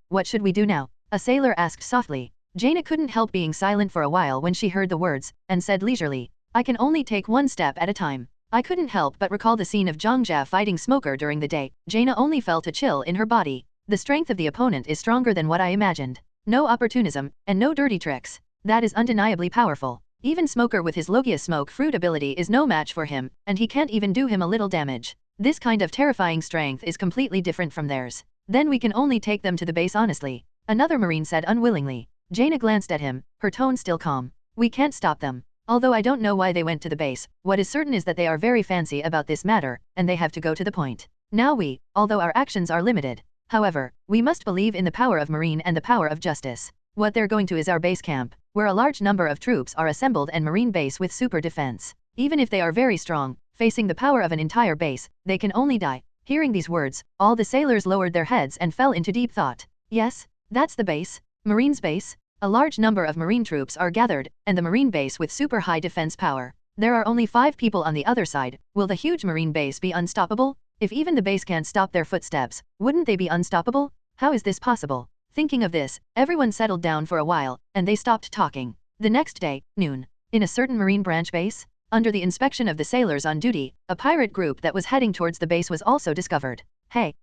what should we do now? A sailor asked softly. Jaina couldn't help being silent for a while when she heard the words, and said leisurely, I can only take one step at a time. I couldn't help but recall the scene of Zhang Jie fighting Smoker during the day. Jaina only felt a chill in her body. The strength of the opponent is stronger than what I imagined. No opportunism, and no dirty tricks. That is undeniably powerful. Even Smoker with his Logia smoke fruit ability is no match for him, and he can't even do him a little damage. This kind of terrifying strength is completely different from theirs. Then we can only take them to the base honestly. Another marine said unwillingly. Jaina glanced at him, her tone still calm. We can't stop them. Although I don't know why they went to the base, what is certain is that they are very fancy about this matter, and they have to go to the point. Now although our actions are limited. However, we must believe in the power of marine and the power of justice. What they're going to is our base camp, where a large number of troops are assembled and marine base with super defense. Even if they are very strong, facing the power of an entire base, they can only die. Hearing these words, all the sailors lowered their heads and fell into deep thought. Yes, that's the base. Marine's base. A large number of marine troops are gathered, and the marine base with super high defense power. There are only 5 people on the other side. Will the huge marine base be unstoppable? If even the base can't stop their footsteps, wouldn't they be unstoppable? How is this possible? Thinking of this, everyone settled down for a while, and they stopped talking. The next day, noon. In a certain marine branch base, under the inspection of the sailors on duty, a pirate group that was heading towards the base was also discovered. Hey,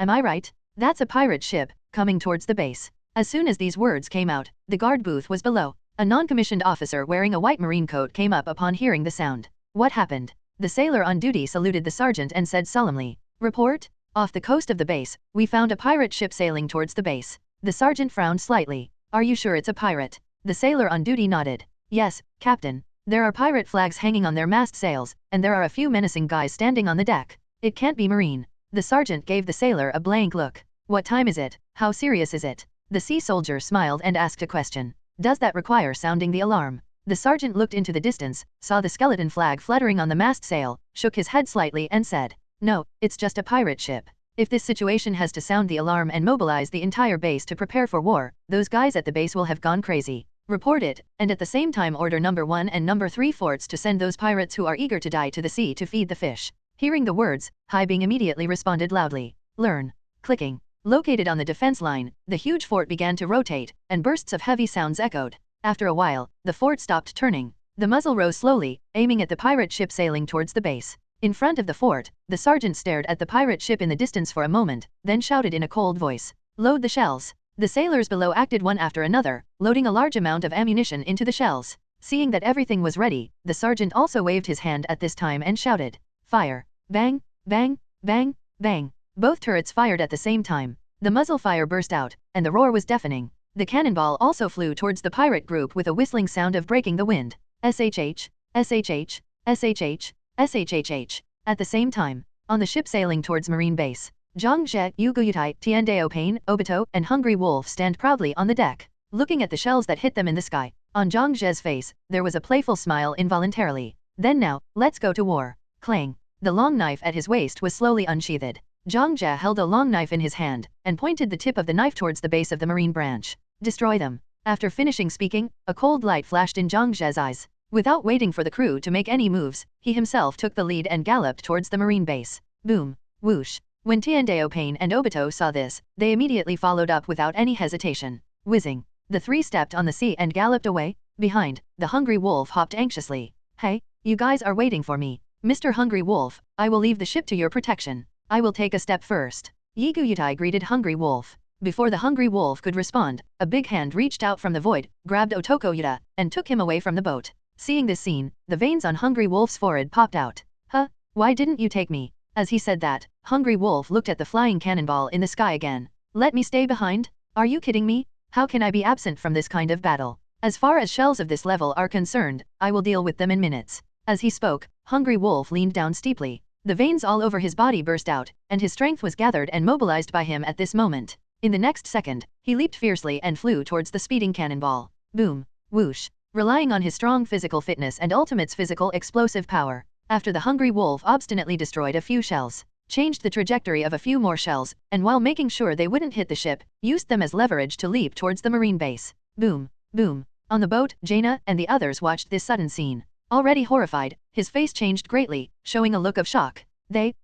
am I right? That's a pirate ship, coming towards the base. As soon as these words came out, the guard booth was below. A non-commissioned officer wearing a white marine coat came up upon hearing the sound. What happened? The sailor on duty saluted the sergeant and said solemnly, Report? Off the coast of the base, we found a pirate ship sailing towards the base. The sergeant frowned slightly. Are you sure it's a pirate? The sailor on duty nodded. Yes, Captain. There are pirate flags hanging on their mast sails, and there are a few menacing guys standing on the deck. It can't be marine. The sergeant gave the sailor a blank look. What time is it? How serious is it? The sea soldier smiled and asked a question. Does that require sounding the alarm? The sergeant looked into the distance, saw the skeleton flag fluttering on the mast sail, shook his head slightly and said, No, it's just a pirate ship. If this situation has to sound the alarm and mobilize the entire base to prepare for war, those guys at the base will have gone crazy. Report it, and at the same time order number 1 and number 3 forts to send those pirates who are eager to die to the sea to feed the fish. Hearing the words, Haibing immediately responded loudly. Learn. Clicking. Located on the defense line, the huge fort began to rotate, and bursts of heavy sounds echoed. After a while, the fort stopped turning. The muzzle rose slowly, aiming at the pirate ship sailing towards the base. In front of the fort, the sergeant stared at the pirate ship in the distance for a moment, then shouted in a cold voice, Load the shells. The sailors below acted one after another, loading a large amount of ammunition into the shells. Seeing that everything was ready, the sergeant also waved his hand at this time and shouted, Fire! Bang! Bang! Bang! Bang! Both turrets fired at the same time. The muzzle fire burst out, and the roar was deafening. The cannonball also flew towards the pirate group with a whistling sound of breaking the wind. SHH, SHH, SHH, SHHH. At the same time, on the ship sailing towards marine base, Zhang Jie, Yuguyutai, Tiandao Pain, Obito, and Hungry Wolf stand proudly on the deck, looking at the shells that hit them in the sky. On Zhang Jie's face, there was a playful smile involuntarily. Then now, let's go to war. Clang. The long knife at his waist was slowly unsheathed. Zhang Jie held a long knife in his hand, and pointed the tip of the knife towards the base of the marine branch. Destroy them. After finishing speaking, a cold light flashed in Zhang Jie's eyes. Without waiting for the crew to make any moves, he himself took the lead and galloped towards the marine base. Boom. Whoosh. When Tiandao Pain and Obito saw this, they immediately followed up without any hesitation. Whizzing. The 3 stepped on the sea and galloped away. Behind, the Hungry Wolf hopped anxiously. Hey, you guys are waiting for me. Mr. Hungry Wolf, I will leave the ship to your protection. I will take a step first. Yiguyutai greeted Hungry Wolf. Before the Hungry Wolf could respond, a big hand reached out from the void, grabbed Otoko Yuta, and took him away from the boat. Seeing this scene, the veins on Hungry Wolf's forehead popped out. Huh? Why didn't you take me? As he said that, Hungry Wolf looked at the flying cannonball in the sky again. Let me stay behind? Are you kidding me? How can I be absent from this kind of battle? As far as shells of this level are concerned, I will deal with them in minutes. As he spoke, Hungry Wolf leaned down steeply. The veins all over his body burst out, and his strength was gathered and mobilized by him at this moment. In the next second, he leaped fiercely and flew towards the speeding cannonball. Boom. Whoosh. relying on his strong physical fitness and ultimate's physical explosive power. After the hungry wolf obstinately destroyed a few shells, changed the trajectory of a few more shells, and while making sure they wouldn't hit the ship, used them as leverage to leap towards the marine base. Boom, boom. On the boat, Jaina and the others watched this sudden scene. Already horrified, his face changed greatly, showing a look of shock. They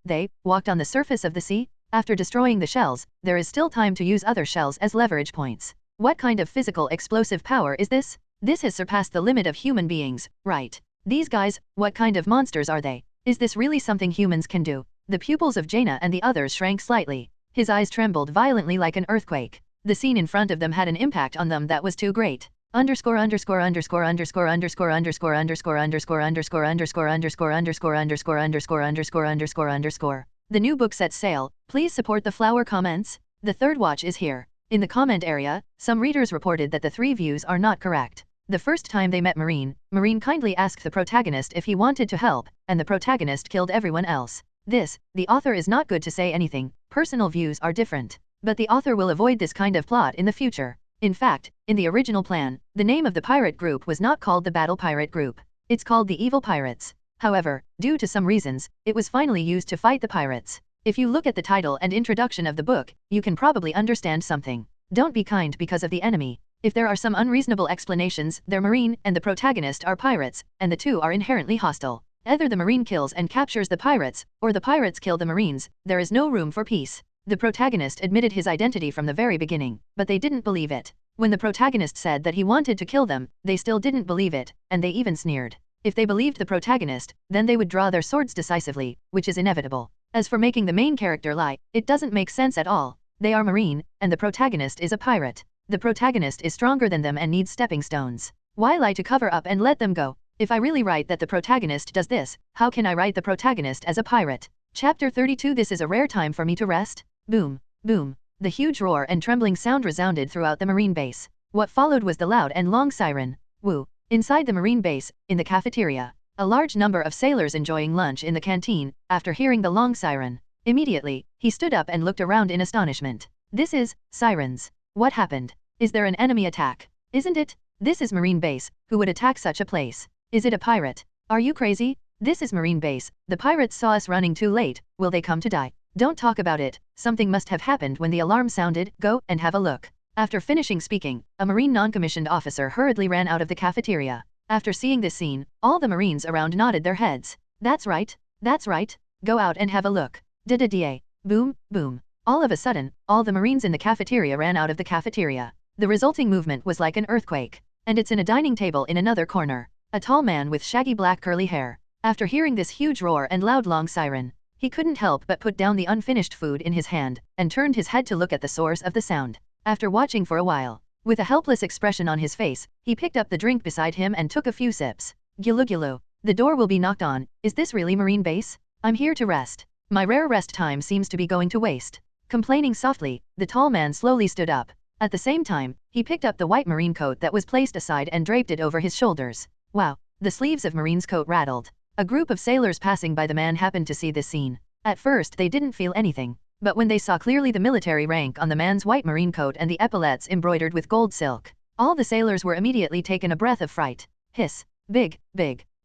walked on the surface of the sea? After destroying the shells, there is still time to use other shells as leverage points. What kind of physical explosive power is this? This has surpassed the limit of human beings, right? These guys, what kind of monsters are they? Is this really something humans can do? The pupils of Jaina and the others shrank slightly. His eyes trembled violently like an earthquake. The scene in front of them had an impact on them that was too great. Underscore underscore underscore underscore underscore underscore underscore underscore underscore underscore underscore underscore underscore underscore underscore underscore underscore. The new book sets sail. Please support the flower comments. The third watch is here. In the comment area, some readers reported that the three views are not correct. The first time they met Marine kindly asked the protagonist if he wanted to help, and the protagonist killed everyone else. The author is not good to say anything, personal views are different. But the author will avoid this kind of plot in the future. In fact, in the original plan, the name of the pirate group was not called the Battle Pirate Group. It's called the Evil Pirates. However, due to some reasons, it was finally used to fight the pirates. If you look at the title and introduction of the book, you can probably understand something. Don't be kind because of the enemy. If there are some unreasonable explanations, they're Marine and the protagonist are pirates, and the two are inherently hostile. Either the Marine kills and captures the pirates, or the pirates kill the Marines. There is no room for peace. The protagonist admitted his identity from the very beginning, but they didn't believe it. When the protagonist said that he wanted to kill them, they still didn't believe it, and they even sneered. If they believed the protagonist, then they would draw their swords decisively, which is inevitable. As for making the main character lie, it doesn't make sense at all. They are Marine, and the protagonist is a pirate. The protagonist is stronger than them and needs stepping stones. Why lie to cover up and let them go? If I really write that the protagonist does this, how can I write the protagonist as a pirate? Chapter 32. This is a rare time for me to rest. Boom, boom. The huge roar and trembling sound resounded throughout the marine base. What followed was the loud and long siren. Woo. Inside the marine base, in the cafeteria, a large number of sailors enjoying lunch in the canteen, after hearing the long siren. Immediately, he stood up and looked around in astonishment. This is sirens. What happened? Is there an enemy attack? Isn't it? This is marine base. Who would attack such a place? Is it a pirate? Are you crazy? This is marine base. The pirates saw us running too late. Will they come to die? Don't talk about it. Something must have happened when the alarm sounded. Go and have a look. After finishing speaking, a Marine non-commissioned officer hurriedly ran out of the cafeteria. After seeing this scene, all the Marines around nodded their heads. That's right. That's right. Go out and have a look. Da-da-da. Boom, boom. All of a sudden, all the Marines in the cafeteria ran out of the cafeteria. The resulting movement was like an earthquake. And it's in a dining table in another corner. A tall man with shaggy black curly hair. After hearing this huge roar and loud long siren, he couldn't help but put down the unfinished food in his hand, and turned his head to look at the source of the sound. After watching for a while, with a helpless expression on his face, he picked up the drink beside him and took a few sips. Gulu gulu. The door will be knocked on. Is this really marine base? I'm here to rest. My rare rest time seems to be going to waste. Complaining softly, the tall man slowly stood up. At the same time, he picked up the white marine coat that was placed aside and draped it over his shoulders. Wow. The sleeves of Marine's coat rattled. A group of sailors passing by the man happened to see this scene. At first they didn't feel anything, but when they saw clearly the military rank on the man's white marine coat and the epaulets embroidered with gold silk, all the sailors were immediately taken a breath of fright. Hiss. Big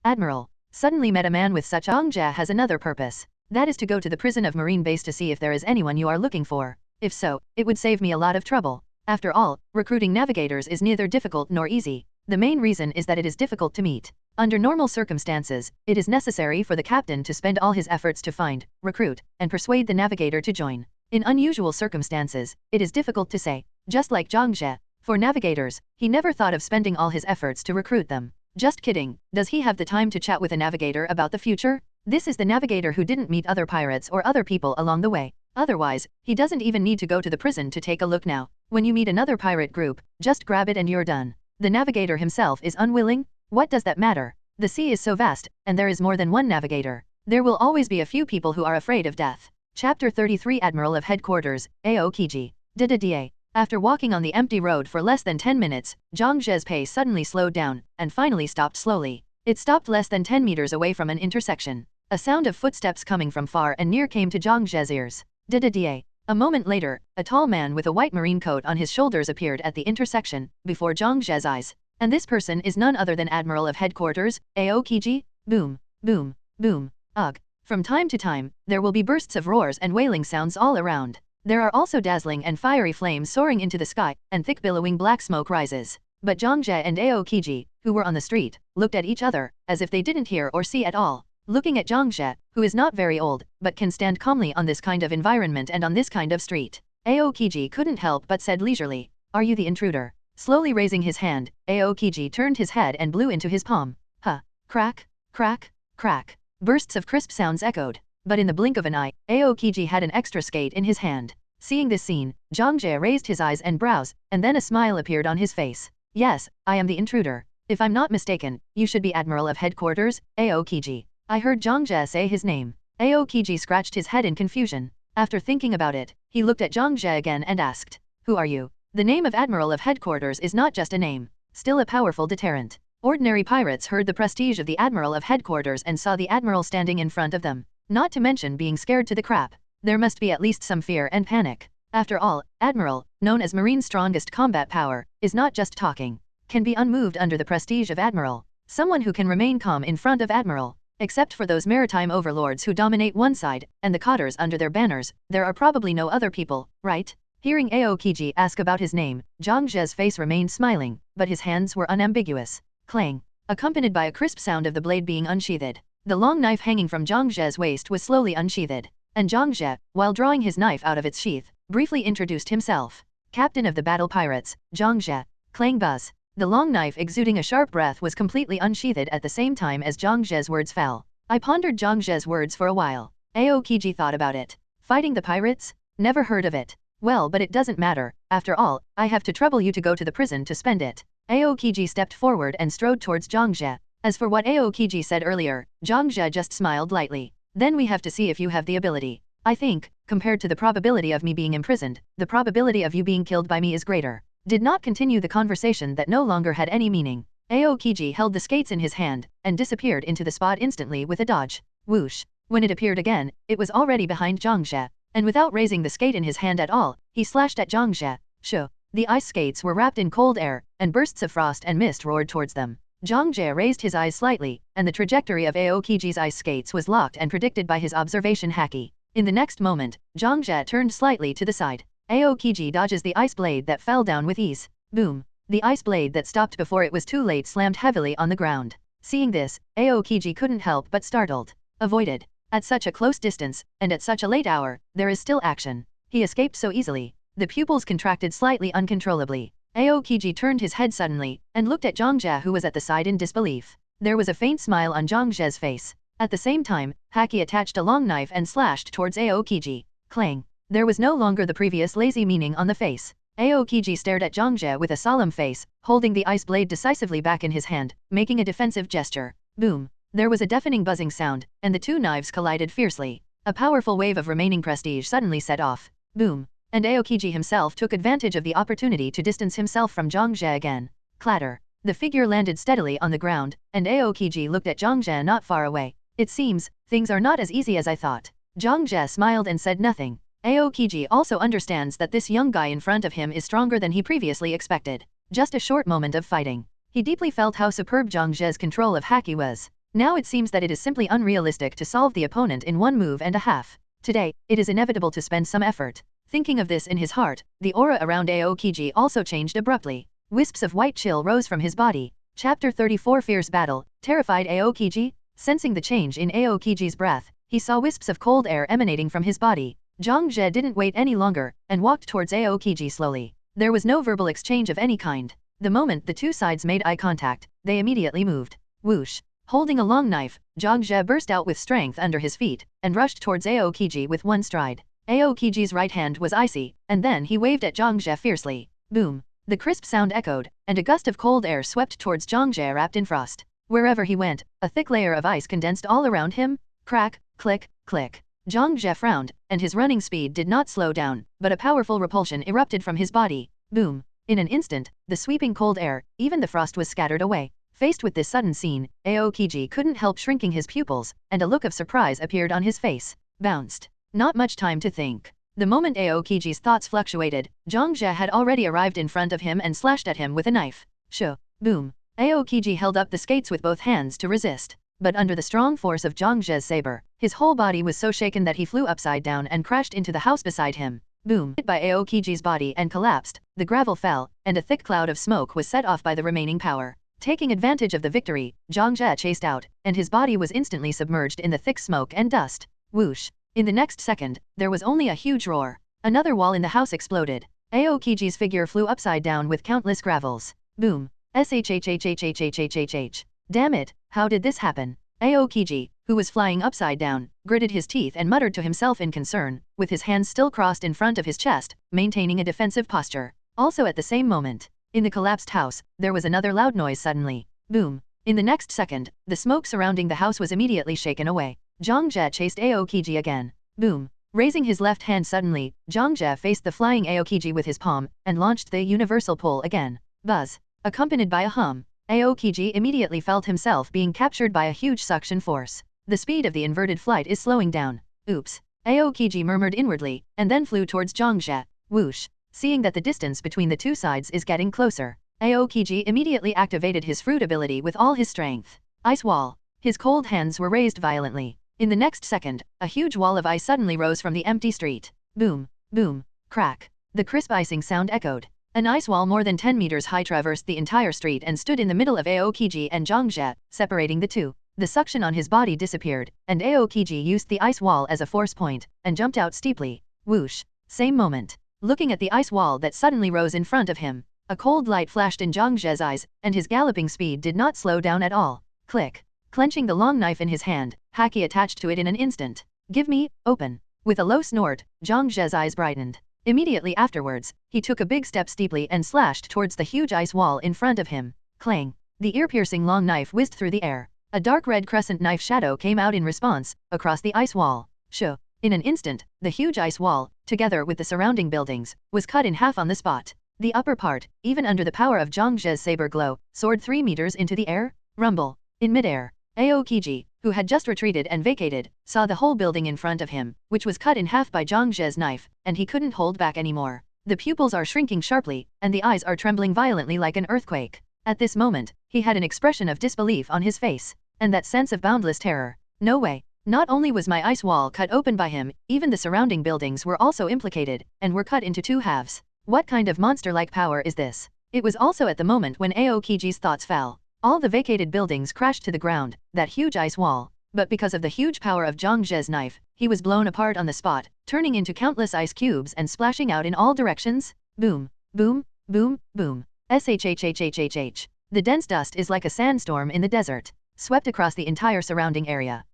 Admiral. Suddenly met a man with such Ongja has another purpose. That is to go to the prison of Marine base to see if there is anyone you are looking for. If so, it would save me a lot of trouble. After all, recruiting navigators is neither difficult nor easy. The main reason is that it is difficult to meet. Under normal circumstances, it is necessary for the captain to spend all his efforts to find, recruit, and persuade the navigator to join. In unusual circumstances, it is difficult to say. Just like Zhangzhe. For navigators, he never thought of spending all his efforts to recruit them. Just kidding. Does he have the time to chat with a navigator about the future? This is the navigator who didn't meet other pirates or other people along the way. Otherwise, he doesn't even need to go to the prison to take a look now. When you meet another pirate group, just grab it and you're done. The navigator himself is unwilling? What does that matter? The sea is so vast, and there is more than one navigator. There will always be a few people who are afraid of death. Chapter 33. Admiral of Headquarters, Aokiji. Da. After walking on the empty road for less than 10 minutes, Zhangzhe's pace suddenly slowed down, and finally stopped slowly. It stopped less than 10 meters away from an intersection. A sound of footsteps coming from far and near came to Zhangzhe's ears. Da. A moment later, a tall man with a white marine coat on his shoulders appeared at the intersection, before Zhangzhe's eyes. And this person is none other than Admiral of Headquarters, Aokiji. Boom, boom, boom, ugh. From time to time, there will be bursts of roars and wailing sounds all around. There are also dazzling and fiery flames soaring into the sky, and thick billowing black smoke rises. But Zhangje and Aokiji, who were on the street, looked at each other, as if they didn't hear or see at all. Looking at Zhangje, who is not very old, but can stand calmly on this kind of environment and on this kind of street, Aokiji couldn't help but said leisurely, "Are you the intruder?" Slowly raising his hand, Aokiji turned his head and blew into his palm. Huh. Crack, crack, crack. Bursts of crisp sounds echoed. But in the blink of an eye, Aokiji had an extra skate in his hand. Seeing this scene, Zhangje raised his eyes and brows, and then a smile appeared on his face. "Yes, I am the intruder. If I'm not mistaken, you should be Admiral of Headquarters, Aokiji." I heard Zhangje say his name. Aokiji scratched his head in confusion. After thinking about it, he looked at Zhangje again and asked, "Who are you?" The name of Admiral of Headquarters is not just a name, still a powerful deterrent. Ordinary pirates heard the prestige of the Admiral of Headquarters and saw the Admiral standing in front of them. Not to mention being scared to the crap. There must be at least some fear and panic. After all, Admiral, known as Marine's strongest combat power, is not just talking. Can be unmoved under the prestige of Admiral. Someone who can remain calm in front of Admiral. Except for those maritime overlords who dominate one side, and the cotters under their banners, there are probably no other people, right? Hearing Aokiji ask about his name, Zhangje's face remained smiling, but his hands were unambiguous. Clang. Accompanied by a crisp sound of the blade being unsheathed. The long knife hanging from Zhangje's waist was slowly unsheathed, and Zhangje, while drawing his knife out of its sheath, briefly introduced himself. "Captain of the battle pirates, Zhangje." Clang buzz. The long knife exuding a sharp breath was completely unsheathed at the same time as Zhangje's words fell. I pondered Zhangje's words for a while. Aokiji thought about it. Fighting the pirates? Never heard of it. Well, but it doesn't matter. After all, I have to trouble you to go to the prison to spend it. Aokiji stepped forward and strode towards Zhangje. As for what Aokiji said earlier, Zhangje just smiled lightly. Then we have to see if you have the ability. I think, compared to the probability of me being imprisoned, the probability of you being killed by me is greater. Did not continue the conversation that no longer had any meaning. Aokiji held the skates in his hand, and disappeared into the spot instantly with a dodge. Whoosh. When it appeared again, it was already behind Zhangje. And without raising the skate in his hand at all, he slashed at Zhangje. Shoo. The ice skates were wrapped in cold air, and bursts of frost and mist roared towards them. Zhangje raised his eyes slightly, and the trajectory of Aokiji's ice skates was locked and predicted by his observation haki. In the next moment, Zhangje turned slightly to the side. Aokiji dodges the ice blade that fell down with ease. Boom. The ice blade that stopped before it was too late slammed heavily on the ground. Seeing this, Aokiji couldn't help but startled. Avoided. At such a close distance, and at such a late hour, there is still action. He escaped so easily. The pupils contracted slightly uncontrollably. Aokiji turned his head suddenly, and looked at Zhangje who was at the side in disbelief. There was a faint smile on Zhangje's face. At the same time, Haki attached a long knife and slashed towards Aokiji. Clang. There was no longer the previous lazy meaning on the face. Aokiji stared at Zhangje with a solemn face, holding the ice blade decisively back in his hand, making a defensive gesture. Boom. There was a deafening buzzing sound, and the two knives collided fiercely. A powerful wave of remaining prestige suddenly set off. Boom. And Aokiji himself took advantage of the opportunity to distance himself from Zhangje again. Clatter. The figure landed steadily on the ground, and Aokiji looked at Zhangje not far away. It seems, things are not as easy as I thought. Zhangje smiled and said nothing. Aokiji also understands that this young guy in front of him is stronger than he previously expected. Just a short moment of fighting. He deeply felt how superb Zhangje's control of Haki was. Now it seems that it is simply unrealistic to solve the opponent in 1 move and a half. Today, it is inevitable to spend some effort. Thinking of this in his heart, the aura around Aokiji also changed abruptly. Wisps of white chill rose from his body. Chapter 34 Fierce Battle. Terrified Aokiji? Sensing the change in Aokiji's breath, he saw wisps of cold air emanating from his body. Zhangje didn't wait any longer, and walked towards Aokiji slowly. There was no verbal exchange of any kind. The moment the two sides made eye contact, they immediately moved. Whoosh. Holding a long knife, Zhangje burst out with strength under his feet, and rushed towards Aokiji with one stride. Aokiji's right hand was icy, and then he waved at Zhangje fiercely. Boom. The crisp sound echoed, and a gust of cold air swept towards Zhangje wrapped in frost. Wherever he went, a thick layer of ice condensed all around him. Crack, click, click. Zhangje frowned, and his running speed did not slow down, but a powerful repulsion erupted from his body. Boom. In an instant, the sweeping cold air, even the frost was scattered away. Faced with this sudden scene, Aokiji couldn't help shrinking his pupils, and a look of surprise appeared on his face. Bounced. Not much time to think. The moment Aokiji's thoughts fluctuated, Zhangje had already arrived in front of him and slashed at him with a knife. Shoo. Boom. Aokiji held up the skates with both hands to resist. But under the strong force of Zhang Zhe's saber, his whole body was so shaken that he flew upside down and crashed into the house beside him. Boom. Hit by Aokiji's body and collapsed, the gravel fell, and a thick cloud of smoke was set off by the remaining power. Taking advantage of the victory, Zhang Zhe chased out, and his body was instantly submerged in the thick smoke and dust. Whoosh. In the next second, there was only a huge roar. Another wall in the house exploded. Aokiji's figure flew upside down with countless gravels. Boom. Shhhhhhhhhhh. Damn it, how did this happen? Aokiji, who was flying upside down, gritted his teeth and muttered to himself in concern, with his hands still crossed in front of his chest, maintaining a defensive posture. Also at the same moment, in the collapsed house, there was another loud noise suddenly. Boom. In the next second, the smoke surrounding the house was immediately shaken away. Zhang Zhe chased Aokiji again. Boom. Raising his left hand suddenly, Zhang Zhe faced the flying Aokiji with his palm, and launched the universal pull again. Buzz. Accompanied by a hum, Aokiji immediately felt himself being captured by a huge suction force. The speed of the inverted flight is slowing down. Oops. Aokiji murmured inwardly, and then flew towards Zhang Zhe. Whoosh. Seeing that the distance between the two sides is getting closer, Aokiji immediately activated his fruit ability with all his strength. Ice wall. His cold hands were raised violently. In the next second, a huge wall of ice suddenly rose from the empty street. Boom. Boom. Crack. The crisp icing sound echoed. An ice wall more than 10 meters high traversed the entire street and stood in the middle of Aokiji and Zhang Zhe, separating the two. The suction on his body disappeared, and Aokiji used the ice wall as a force point, and jumped out steeply. Whoosh. Same moment. Looking at the ice wall that suddenly rose in front of him, a cold light flashed in Zhang Zhe's eyes, and his galloping speed did not slow down at all. Click. Clenching the long knife in his hand, Haki attached to it in an instant. Give me, open. With a low snort, Zhang Zhe's eyes brightened. Immediately afterwards, he took a big step steeply and slashed towards the huge ice wall in front of him. Clang! The ear-piercing long knife whizzed through the air. A dark red crescent knife shadow came out in response, across the ice wall. Shoo! In an instant, the huge ice wall, together with the surrounding buildings, was cut in half on the spot. The upper part, even under the power of Zhang Zhe's saber glow, soared 3 meters into the air. Rumble! In midair, Aokiji, who had just retreated and vacated, saw the whole building in front of him, which was cut in half by Zhang Zhe's knife, and he couldn't hold back anymore. The pupils are shrinking sharply, and the eyes are trembling violently like an earthquake. At this moment, he had an expression of disbelief on his face, and that sense of boundless terror. No way. Not only was my ice wall cut open by him, even the surrounding buildings were also implicated, and were cut into 2 halves. What kind of monster-like power is this? It was also at the moment when Aokiji's thoughts fell. All the vacated buildings crashed to the ground, that huge ice wall. But because of the huge power of Zhang Zhe's knife, he was blown apart on the spot, turning into countless ice cubes and splashing out in all directions. Boom, boom, boom, boom. Shhhhhhhh. The dense dust is like a sandstorm in the desert, swept across the entire surrounding area.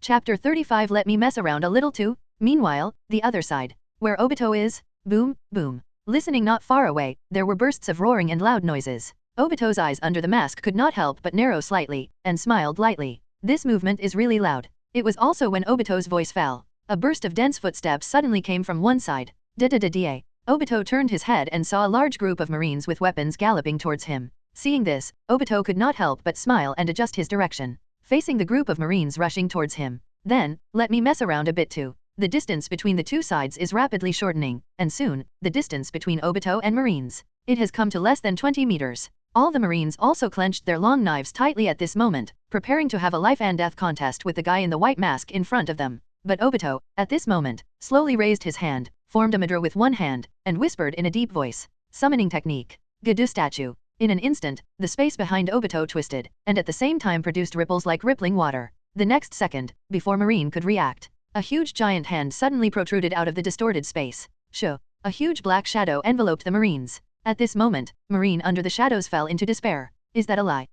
Chapter 35. Let me mess around a little too. Meanwhile, the other side, where Obito is. Boom, boom. Listening not far away, there were bursts of roaring and loud noises. Obito's eyes under the mask could not help but narrow slightly, and smiled lightly. This movement is really loud. It was also when Obito's voice fell. A burst of dense footsteps suddenly came from one side. Da-da-da-da. Obito turned his head and saw a large group of marines with weapons galloping towards him. Seeing this, Obito could not help but smile and adjust his direction, facing the group of marines rushing towards him. Then, let me mess around a bit too. The distance between the two sides is rapidly shortening, and soon, the distance between Obito and marines. It has come to less than 20 meters. All the marines also clenched their long knives tightly at this moment, preparing to have a life and death contest with the guy in the white mask in front of them. But Obito, at this moment, slowly raised his hand, formed a mudra with one hand, and whispered in a deep voice. Summoning technique. Gadu statue. In an instant, the space behind Obito twisted, and at the same time produced ripples like rippling water. The next second, before Marine could react, a huge giant hand suddenly protruded out of the distorted space. Shoo! A huge black shadow enveloped the marines. At this moment, Marine under the shadows fell into despair. Is that a lie?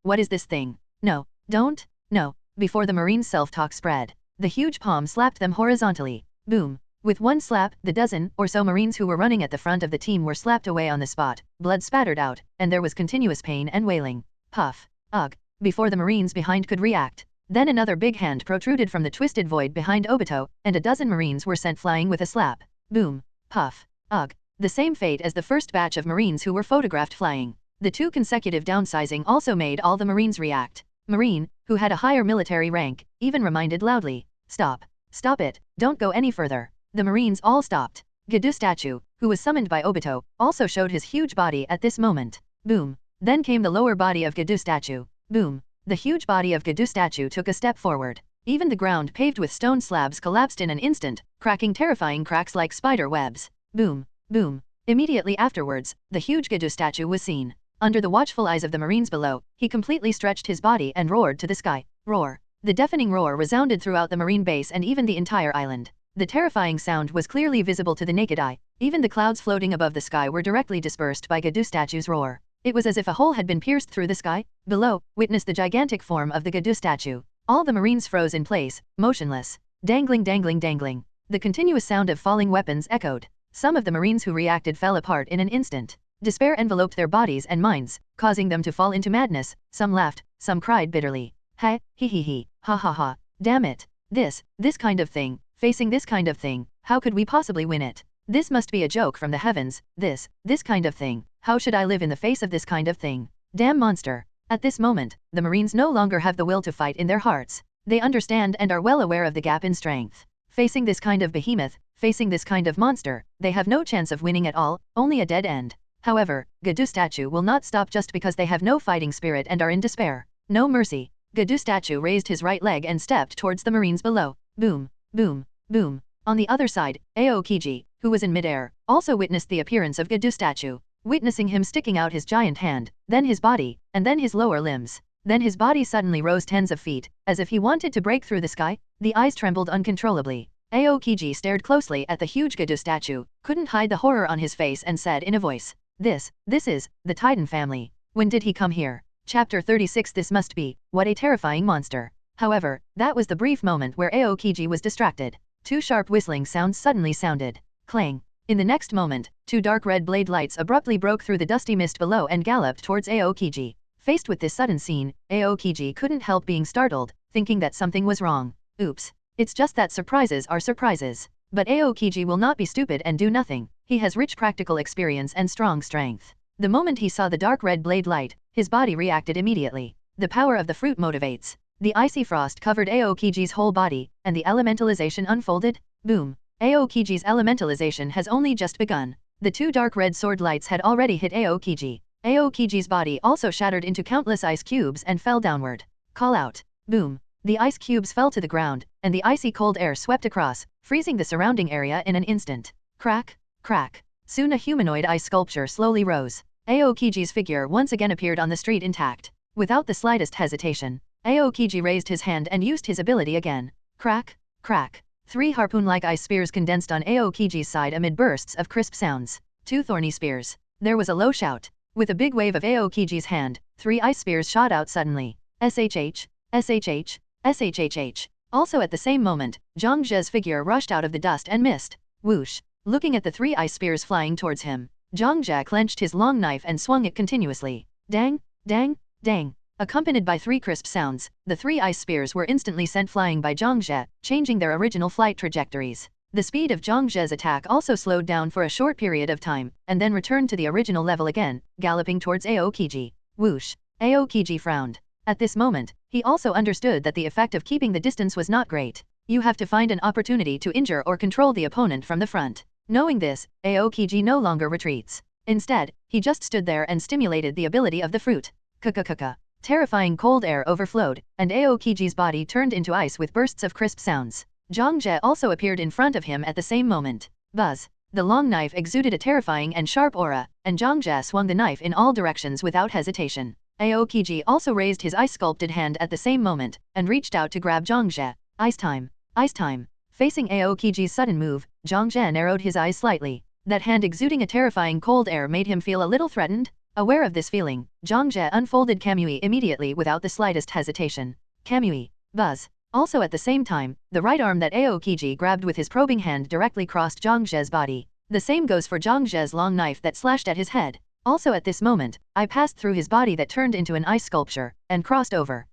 What is this thing? No, don't, no. Before the Marine's self-talk spread, the huge palm slapped them horizontally. Boom. With one slap, the dozen or so Marines who were running at the front of the team were slapped away on the spot, blood spattered out, and there was continuous pain and wailing. Puff. Ugh. Before the Marines behind could react, then another big hand protruded from the twisted void behind Obito, and a dozen Marines were sent flying with a slap. Boom. Puff. Ugh. The same fate as the first batch of Marines who were photographed flying. The 2 consecutive downsizing also made all the Marines react. Marine, who had a higher military rank, even reminded loudly, "Stop. Stop it, don't go any further." The Marines all stopped. Gadu statue, who was summoned by Obito, also showed his huge body at this moment. Boom. Then came the lower body of Gedu statue. Boom. The huge body of Gedu statue took a step forward. Even the ground paved with stone slabs collapsed in an instant, cracking terrifying cracks like spider webs. Boom. Boom. Immediately afterwards, the huge Gedu statue was seen. Under the watchful eyes of the marines below, he completely stretched his body and roared to the sky. Roar. The deafening roar resounded throughout the marine base and even the entire island. The terrifying sound was clearly visible to the naked eye. Even the clouds floating above the sky were directly dispersed by Gedu statue's roar. It was as if a hole had been pierced through the sky. Below, witnessed the gigantic form of the Gedu statue. All the marines froze in place, motionless. Dangling, dangling, dangling. The continuous sound of falling weapons echoed. Some of the marines who reacted fell apart in an instant. Despair enveloped their bodies and minds, causing them to fall into madness. Some laughed, some cried bitterly. Ha, he, ha ha ha, damn it. This kind of thing, facing this kind of thing, how could we possibly win it? This must be a joke from the heavens, this kind of thing, how should I live in the face of this kind of thing? Damn monster. At this moment, the marines no longer have the will to fight in their hearts. They understand and are well aware of the gap in strength. Facing this kind of behemoth, facing this kind of monster, they have no chance of winning at all, only a dead end. However, Gedu statue will not stop just because they have no fighting spirit and are in despair. No mercy. Gedu statue raised his right leg and stepped towards the marines below. Boom, boom, boom. On the other side, Aokiji, who was in midair, also witnessed the appearance of Gedu statue. Witnessing him sticking out his giant hand, then his body, and then his lower limbs. Then his body suddenly rose tens of feet, as if he wanted to break through the sky. The eyes trembled uncontrollably. Aokiji stared closely at the huge Gedu statue, couldn't hide the horror on his face and said in a voice, This is, the Titan family. When did he come here? Chapter 36. This must be, what a terrifying monster. However, that was the brief moment where Aokiji was distracted. Two sharp whistling sounds suddenly sounded. Clang. In the next moment, two dark red blade lights abruptly broke through the dusty mist below and galloped towards Aokiji. Faced with this sudden scene, Aokiji couldn't help being startled, thinking that something was wrong. Oops. It's just that surprises are surprises. But Aokiji will not be stupid and do nothing. He has rich practical experience and strong strength. The moment he saw the dark red blade light, his body reacted immediately. The power of the fruit motivates. The icy frost covered Aokiji's whole body, and the elementalization unfolded. Boom. Aokiji's elementalization has only just begun. The two dark red sword lights had already hit Aokiji. Aokiji's body also shattered into countless ice cubes and fell downward. Call out. Boom. The ice cubes fell to the ground, and the icy cold air swept across, freezing the surrounding area in an instant. Crack, crack. Soon a humanoid ice sculpture slowly rose. Aokiji's figure once again appeared on the street intact. Without the slightest hesitation, Aokiji raised his hand and used his ability again. Crack, crack. Three harpoon-like ice spears condensed on Aokiji's side amid bursts of crisp sounds. Two thorny spears. There was a low shout. With a big wave of Aokiji's hand, three ice spears shot out suddenly. SHH, SHH, SHHH. Also at the same moment, Zhang Zhe's figure rushed out of the dust and mist. Whoosh. Looking at the three ice spears flying towards him, Zhang Zhe clenched his long knife and swung it continuously. Dang, dang, dang. Accompanied by three crisp sounds, the three ice spears were instantly sent flying by Zhang Zhe, changing their original flight trajectories. The speed of Zhang Zhe's attack also slowed down for a short period of time, and then returned to the original level again, galloping towards Aokiji. Whoosh. Aokiji frowned. At this moment, he also understood that the effect of keeping the distance was not great. You have to find an opportunity to injure or control the opponent from the front. Knowing this, Aokiji no longer retreats. Instead, he just stood there and stimulated the ability of the fruit. Kaka. Terrifying cold air overflowed, and Aokiji's body turned into ice with bursts of crisp sounds. Zhang Zhe also appeared in front of him at the same moment. Buzz. The long knife exuded a terrifying and sharp aura, and Zhang Zhe swung the knife in all directions without hesitation. Aokiji also raised his ice-sculpted hand at the same moment, and reached out to grab Zhang Zhe. Ice time. Ice time. Facing Aokiji's sudden move, Zhang Zhe narrowed his eyes slightly. That hand exuding a terrifying cold air made him feel a little threatened. Aware of this feeling, Zhang Zhe unfolded Kamui immediately without the slightest hesitation. Kamui. Buzz. Also at the same time, the right arm that Aokiji grabbed with his probing hand directly crossed Zhang Zhe's body. The same goes for Zhang Zhe's long knife that slashed at his head. Also at this moment, I passed through his body that turned into an ice sculpture, and crossed over.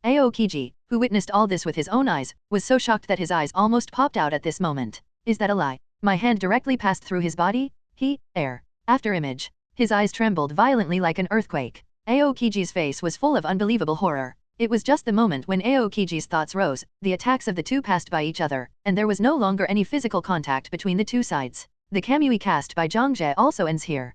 Aokiji, who witnessed all this with his own eyes, was so shocked that his eyes almost popped out at this moment. Is that a lie? My hand directly passed through his body? Air. After image. His eyes trembled violently like an earthquake. Aokiji's face was full of unbelievable horror. It was just the moment when Aokiji's thoughts rose, the attacks of the two passed by each other, and there was no longer any physical contact between the two sides. The Kamui cast by Zhang Zhe also ends here.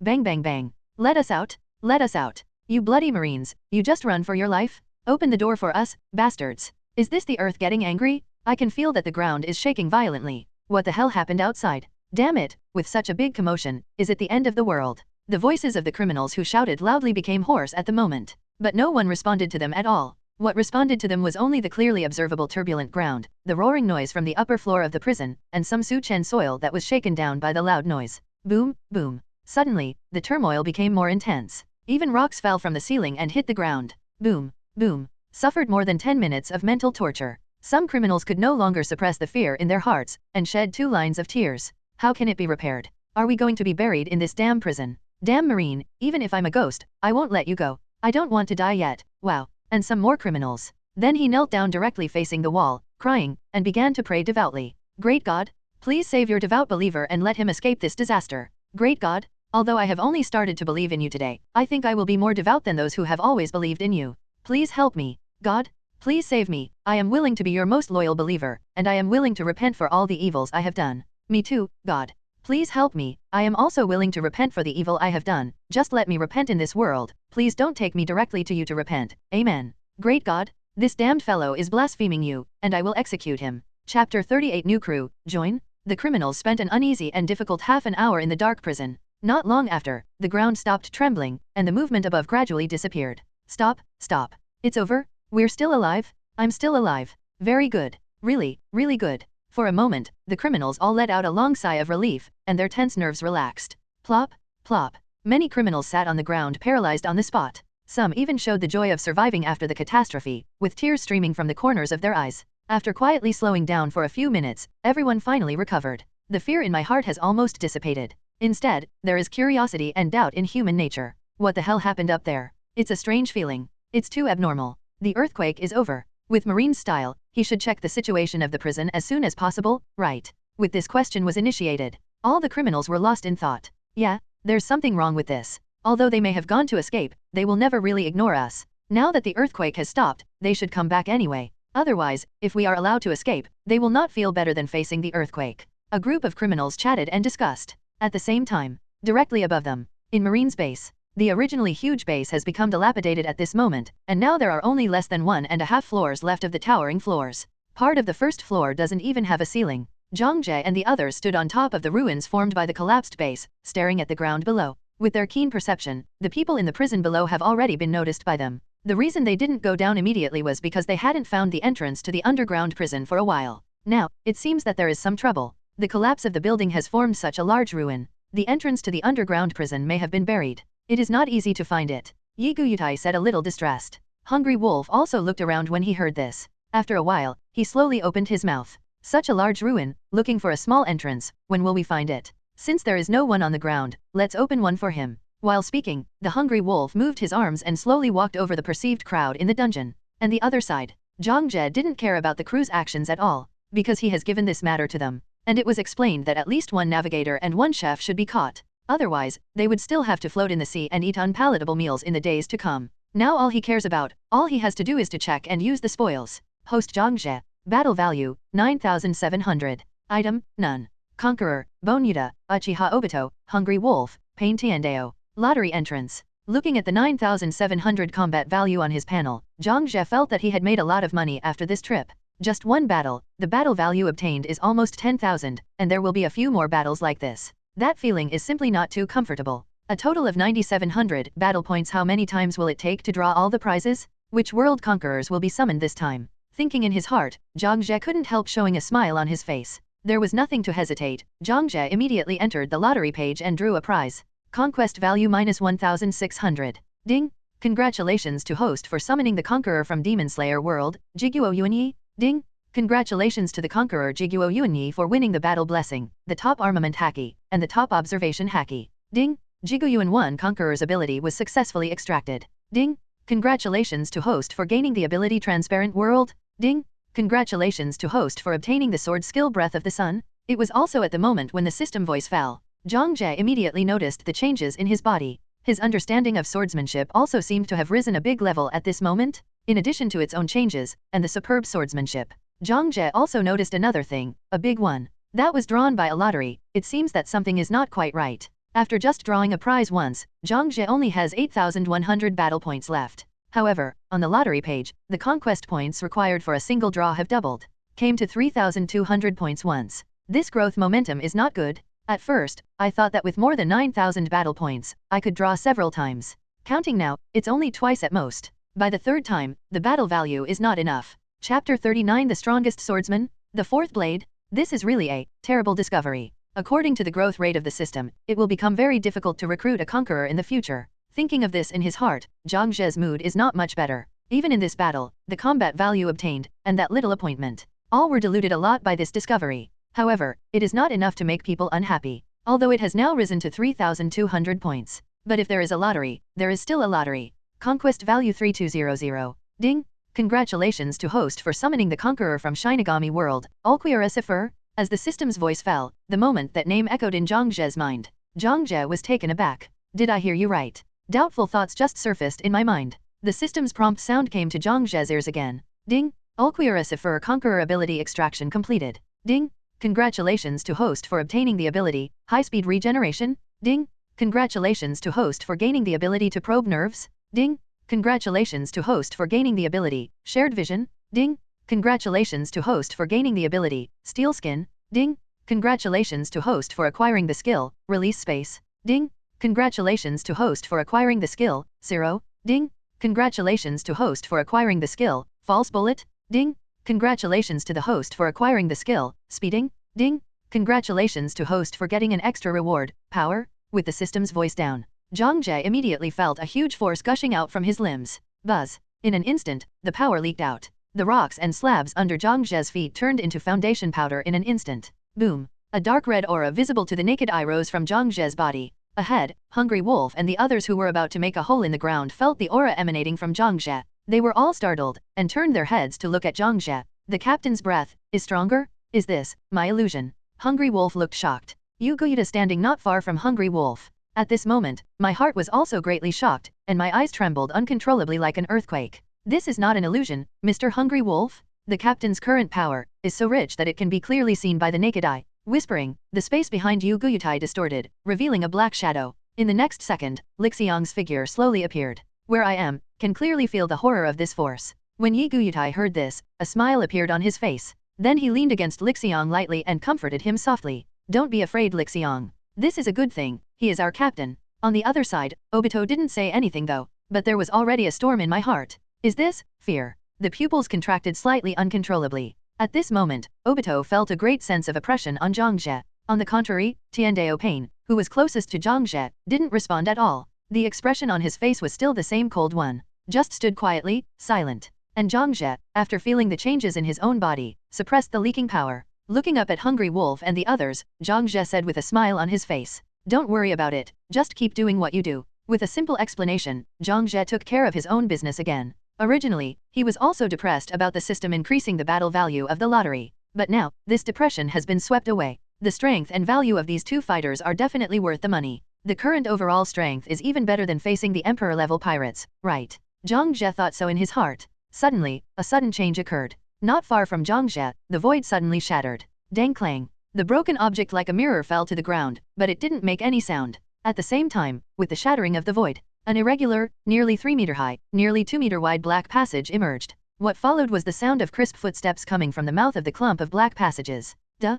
Bang bang bang. Let us out! Let us out! You bloody Marines, you just run for your life? Open the door for us, bastards! Is this the earth getting angry? I can feel that the ground is shaking violently. What the hell happened outside? Damn it, with such a big commotion, is it the end of the world? The voices of the criminals who shouted loudly became hoarse at the moment. But no one responded to them at all. What responded to them was only the clearly observable turbulent ground, the roaring noise from the upper floor of the prison, and some Su-Chen soil that was shaken down by the loud noise. Boom, boom. Suddenly, the turmoil became more intense. Even rocks fell from the ceiling and hit the ground. Boom, boom. Suffered more than 10 minutes of mental torture. Some criminals could no longer suppress the fear in their hearts, and shed 2 lines of tears. How can it be repaired? Are we going to be buried in this damn prison? Damn Marine, even if I'm a ghost, I won't let you go. I don't want to die yet. Wow. And some more criminals. Then he knelt down directly facing the wall, crying, and began to pray devoutly. Great God, please save your devout believer and let him escape this disaster. Great God, although I have only started to believe in you today, I think I will be more devout than those who have always believed in you. Please help me. God, please save me. I am willing to be your most loyal believer, and I am willing to repent for all the evils I have done. Me too, God. Please help me. I am also willing to repent for the evil I have done. Just let me repent in this world. Please don't take me directly to you to repent. Amen. Great God, this damned fellow is blaspheming you, and I will execute him. Chapter 38 New Crew, Join? The criminals spent an uneasy and difficult half an hour in the dark prison. Not long after, the ground stopped trembling, and the movement above gradually disappeared. Stop, stop. It's over? We're still alive? I'm still alive. Very good. Really, really good. For a moment, the criminals all let out a long sigh of relief, and their tense nerves relaxed. Plop, plop. Many criminals sat on the ground paralyzed on the spot. Some even showed the joy of surviving after the catastrophe, with tears streaming from the corners of their eyes. After quietly slowing down for a few minutes, everyone finally recovered. The fear in my heart has almost dissipated. Instead, there is curiosity and doubt in human nature. What the hell happened up there? It's a strange feeling. It's too abnormal. The earthquake is over. With Marine's style, he should check the situation of the prison as soon as possible, right? With this question was initiated. All the criminals were lost in thought. Yeah, there's something wrong with this. Although they may have gone to escape, they will never really ignore us. Now that the earthquake has stopped, they should come back anyway. Otherwise, if we are allowed to escape, they will not feel better than facing the earthquake. A group of criminals chatted and discussed. At the same time, directly above them, in Marine's base, the originally huge base has become dilapidated at this moment, and now there are only less than 1.5 floors left of the towering floors. Part of the first floor doesn't even have a ceiling. Zhang Jie and the others stood on top of the ruins formed by the collapsed base, staring at the ground below. With their keen perception, the people in the prison below have already been noticed by them. The reason they didn't go down immediately was because they hadn't found the entrance to the underground prison for a while. Now, it seems that there is some trouble. The collapse of the building has formed such a large ruin. The entrance to the underground prison may have been buried. It is not easy to find it. Yi Guyutai said a little distressed. Hungry Wolf also looked around when he heard this. After a while, he slowly opened his mouth. Such a large ruin, looking for a small entrance, when will we find it? Since there is no one on the ground, let's open one for him. While speaking, the Hungry Wolf moved his arms and slowly walked over the perceived crowd in the dungeon. And the other side, Zhang Jie didn't care about the crew's actions at all, because he has given this matter to them. And it was explained that at least one navigator and one chef should be caught. Otherwise, they would still have to float in the sea and eat unpalatable meals in the days to come. Now all he cares about, all he has to do is to check and use the spoils. Host Zhang Jie. Battle value, 9,700. Item, none. Conqueror, Bone Yuta, Uchiha Obito, Hungry Wolf, Pain Tiandeo. Lottery entrance. Looking at the 9,700 combat value on his panel, Zhang Jie felt that he had made a lot of money after this trip. Just one battle, the battle value obtained is almost 10,000, and there will be a few more battles like this. That feeling is simply not too comfortable. A total of 9,700 battle points. How many times will it take to draw all the prizes? Which world conquerors will be summoned this time? Thinking in his heart, Zhang Jie couldn't help showing a smile on his face. There was nothing to hesitate. Zhang Jie immediately entered the lottery page and drew a prize. Conquest value -1,600. Ding! Congratulations to host for summoning the conqueror from Demon Slayer world, Jiguo Yuanyi. Ding! Congratulations to the conqueror Jiguo Yuanyi for winning the battle blessing, the top armament haki, and the top observation haki. Ding! Jigu Yuan 1 conqueror's ability was successfully extracted. Ding! Congratulations to host for gaining the ability transparent world. Ding! Congratulations to host for obtaining the sword skill breath of the sun. It was also at the moment when the system voice fell. Zhang Jie immediately noticed the changes in his body. His understanding of swordsmanship also seemed to have risen a big level at this moment. In addition to its own changes, and the superb swordsmanship, Zhang Jie also noticed another thing, a big one. That was drawn by a lottery. It seems that something is not quite right. After just drawing a prize once, Zhang Jie only has 8,100 battle points left. However, on the lottery page, the conquest points required for a single draw have doubled. Came to 3,200 points once. This growth momentum is not good. At first, I thought that with more than 9,000 battle points, I could draw several times. Counting now, it's only twice at most. By the third time, the battle value is not enough. Chapter 39 The Strongest Swordsman? The Fourth Blade? This is really a terrible discovery. According to the growth rate of the system, it will become very difficult to recruit a conqueror in the future. Thinking of this in his heart, Zhang Jie's mood is not much better. Even in this battle, the combat value obtained, and that little appointment, all were diluted a lot by this discovery. However, it is not enough to make people unhappy, although it has now risen to 3,200 points. But if there is a lottery, there is still a lottery. Conquest value 3200. Ding! Congratulations to host for summoning the conqueror from Shinigami world, Alquiera Sifur. As the system's voice fell, the moment that name echoed in Zhang Jie's mind, Zhang Jie was taken aback. Did I hear you right? Doubtful thoughts just surfaced in my mind. The system's prompt sound came to Zhang Jie's ears again. Ding! Alquiera Sifur Conqueror ability extraction completed. Ding! Congratulations to host for obtaining the ability, high-speed regeneration. Ding! Congratulations to host for gaining the ability to probe nerves. Ding! Congratulations to host for gaining the ability, shared vision. Ding! Congratulations to host for gaining the ability, Steel Skin. Ding! Congratulations to host for acquiring the skill, Release Space. Ding! Congratulations to host for acquiring the skill, Zero. Ding! Congratulations to host for acquiring the skill, False Bullet. Ding! Congratulations to the host for acquiring the skill, Speeding. Ding! Congratulations to host for getting an extra reward, Power. With the system's voice down, Zhang Jie immediately felt a huge force gushing out from his limbs. Buzz! In an instant, the power leaked out. The rocks and slabs under Zhang Jie's feet turned into foundation powder in an instant. Boom! A dark red aura visible to the naked eye rose from Zhang Jie's body. Ahead, Hungry Wolf and the others who were about to make a hole in the ground felt the aura emanating from Zhang Jie. They were all startled, and turned their heads to look at Zhang Jie. The captain's breath is stronger? Is this my illusion? Hungry Wolf looked shocked. Yu Guyuta standing not far from Hungry Wolf. At this moment, my heart was also greatly shocked, and my eyes trembled uncontrollably like an earthquake. This is not an illusion, Mr. Hungry Wolf? The captain's current power is so rich that it can be clearly seen by the naked eye. Whispering, the space behind Yu Guyutai distorted, revealing a black shadow. In the next second, Lixiang's figure slowly appeared. Where I am, can clearly feel the horror of this force. When Yi Guyutai heard this, a smile appeared on his face. Then he leaned against Lixiang lightly and comforted him softly. Don't be afraid, Lixiang. This is a good thing, he is our captain. On the other side, Obito didn't say anything though, but there was already a storm in my heart. Is this fear? The pupils contracted slightly uncontrollably. At this moment, Obito felt a great sense of oppression on Zhang Jie. On the contrary, Tiandao Pain, who was closest to Zhang Jie, didn't respond at all. The expression on his face was still the same cold one. Just stood quietly, silent. And Zhang Jie, after feeling the changes in his own body, suppressed the leaking power. Looking up at Hungry Wolf and the others, Zhang Jie said with a smile on his face. Don't worry about it, just keep doing what you do. With a simple explanation, Zhang Jie took care of his own business again. Originally, he was also depressed about the system increasing the battle value of the lottery. But now, this depression has been swept away. The strength and value of these two fighters are definitely worth the money. The current overall strength is even better than facing the Emperor-level pirates, right? Zhang Jie thought so in his heart. Suddenly, a sudden change occurred. Not far from Zhang Jie, the void suddenly shattered. Dang clang. The broken object like a mirror fell to the ground, but it didn't make any sound. At the same time, with the shattering of the void, an irregular, nearly 3 meter high, nearly 2 meter wide black passage emerged. What followed was the sound of crisp footsteps coming from the mouth of the clump of black passages. Da.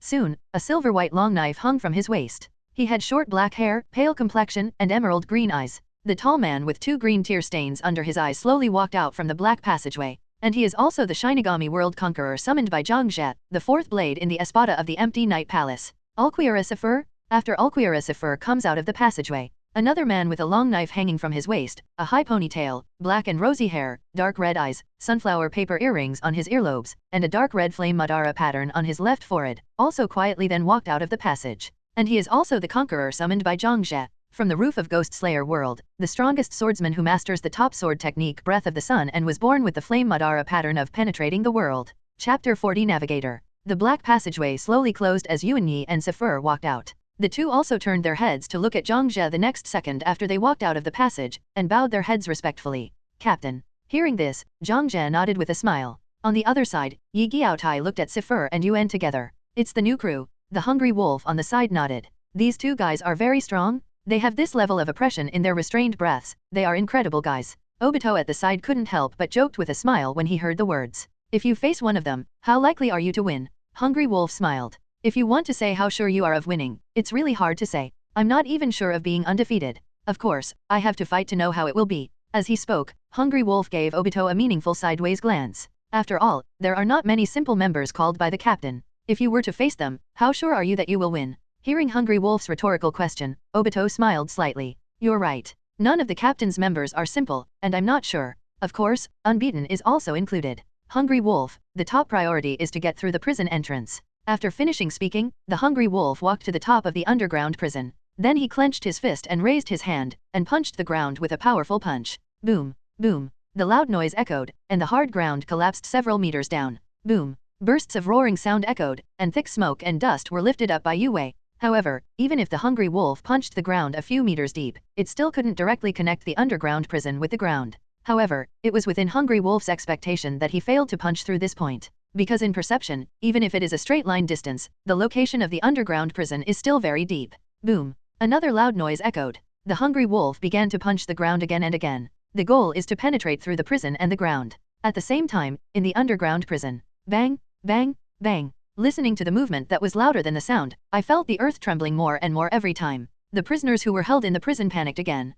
Soon, a silver-white long knife hung from his waist. He had short black hair, pale complexion, and emerald green eyes. The tall man with 2 green tear stains under his eyes slowly walked out from the black passageway. And he is also the Shinigami world conqueror summoned by Zhang Jie, the fourth blade in the espada of the empty night palace. Alquiera Sifur? After Alquiera Sifur comes out of the passageway, another man with a long knife hanging from his waist, a high ponytail, black and rosy hair, dark red eyes, sunflower paper earrings on his earlobes, and a dark red flame Madara pattern on his left forehead, also quietly then walked out of the passage. And he is also the conqueror summoned by Zhang Jie. From the roof of Ghost Slayer world, the strongest swordsman who masters the top sword technique Breath of the Sun and was born with the flame Madara pattern of penetrating the world. Chapter 40 Navigator. The black passageway slowly closed as Yuanyi and Sifur walked out. The two also turned their heads to look at Zhang Jie the next second after they walked out of the passage, and bowed their heads respectfully. Captain. Hearing this, Zhang Jie nodded with a smile. On the other side, Yi Giaotai looked at Sifur and Yuan together. It's the new crew. The Hungry Wolf on the side nodded. These two guys are very strong? They have this level of oppression in their restrained breaths, they are incredible guys. Obito at the side couldn't help but joked with a smile when he heard the words. If you face one of them, how likely are you to win? Hungry Wolf smiled. If you want to say how sure you are of winning, it's really hard to say. I'm not even sure of being undefeated. Of course, I have to fight to know how it will be. As he spoke, Hungry Wolf gave Obito a meaningful sideways glance. After all, there are not many simple members called by the captain. If you were to face them, how sure are you that you will win? Hearing Hungry Wolf's rhetorical question, Obito smiled slightly. You're right. None of the captain's members are simple, and I'm not sure. Of course, unbeaten is also included. Hungry Wolf, the top priority is to get through the prison entrance. After finishing speaking, the Hungry Wolf walked to the top of the underground prison. Then he clenched his fist and raised his hand, and punched the ground with a powerful punch. Boom, boom. The loud noise echoed, and the hard ground collapsed several meters down. Boom. Bursts of roaring sound echoed, and thick smoke and dust were lifted up by Yue. However, even if the Hungry Wolf punched the ground a few meters deep, it still couldn't directly connect the underground prison with the ground. However, it was within Hungry Wolf's expectation that he failed to punch through this point. Because in perception, even if it is a straight line distance, the location of the underground prison is still very deep. Boom. Another loud noise echoed. The Hungry Wolf began to punch the ground again and again. The goal is to penetrate through the prison and the ground. At the same time, in the underground prison. Bang, bang, bang. Listening to the movement that was louder than the sound, I felt the earth trembling more and more every time. The prisoners who were held in the prison panicked again.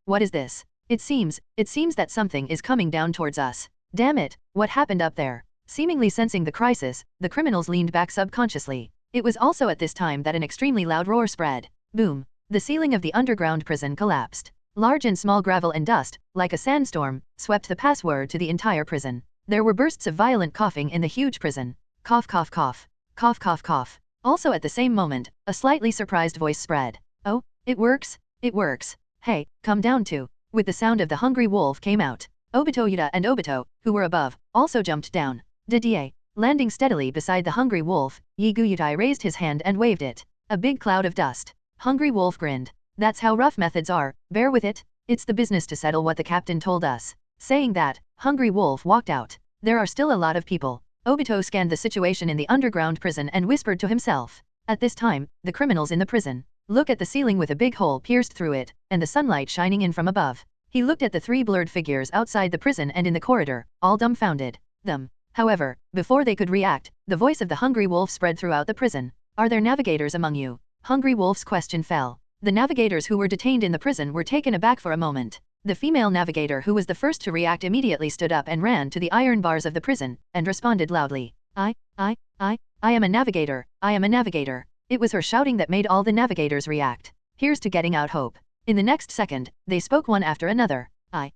What is this? It seems that something is coming down towards us. Damn it, what happened up there? Seemingly sensing the crisis, the criminals leaned back subconsciously. It was also at this time that an extremely loud roar spread. Boom. The ceiling of the underground prison collapsed. Large and small gravel and dust, like a sandstorm, swept the password to the entire prison. There were bursts of violent coughing in the huge prison. Cough cough cough. Cough cough cough. Also at the same moment, a slightly surprised voice spread. Oh, it works? It works. Hey, come down too. With the sound of the Hungry Wolf came out. Obito Yuta and Obito, who were above, also jumped down. Didier. Landing steadily beside the Hungry Wolf, Yigu Yutai raised his hand and waved it. A big cloud of dust. Hungry Wolf grinned. That's how rough methods are, bear with it. It's the business to settle what the captain told us. Saying that, Hungry Wolf walked out. There are still a lot of people. Obito scanned the situation in the underground prison and whispered to himself. At this time, the criminals in the prison. Look at the ceiling with a big hole pierced through it, and the sunlight shining in from above. He looked at the three blurred figures outside the prison and in the corridor, all dumbfounded. However, before they could react, the voice of the Hungry Wolf spread throughout the prison. Are there navigators among you? Hungry Wolf's question fell. The navigators who were detained in the prison were taken aback for a moment. The female navigator who was the first to react immediately stood up and ran to the iron bars of the prison, and responded loudly. I am a navigator, I am a navigator. It was her shouting that made all the navigators react. Here's to getting out hope. In the next second, they spoke one after another. I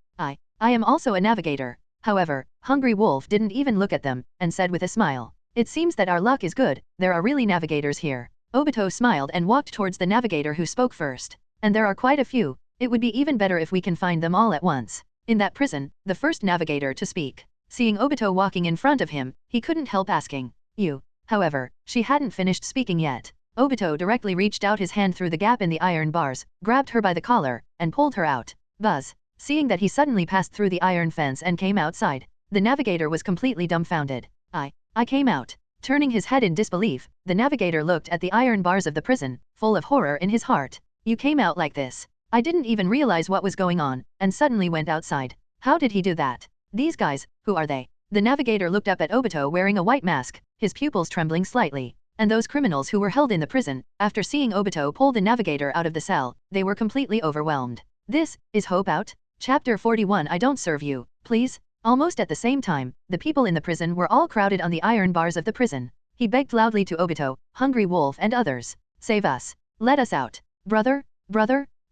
am also a navigator. However, Hungry Wolf didn't even look at them, and said with a smile. It seems that our luck is good, there are really navigators here. Obito smiled and walked towards the navigator who spoke first. And there are quite a few. It would be even better if we can find them all at once. In that prison, the first navigator to speak. Seeing Obito walking in front of him, he couldn't help asking. You. However, she hadn't finished speaking yet. Obito directly reached out his hand through the gap in the iron bars, grabbed her by the collar, and pulled her out. Buzz. Seeing that he suddenly passed through the iron fence and came outside, the navigator was completely dumbfounded. I came out. Turning his head in disbelief, the navigator looked at the iron bars of the prison, full of horror in his heart. You came out like this. I didn't even realize what was going on, and suddenly went outside. How did he do that? These guys, who are they? The navigator looked up at Obito wearing a white mask, his pupils trembling slightly. And those criminals who were held in the prison, after seeing Obito pull the navigator out of the cell, they were completely overwhelmed. This is Hope Out? Chapter 41 I don't serve you, please? Almost at the same time, the people in the prison were all crowded on the iron bars of the prison. He begged loudly to Obito, Hungry Wolf and others. Save us. Let us out. Brother,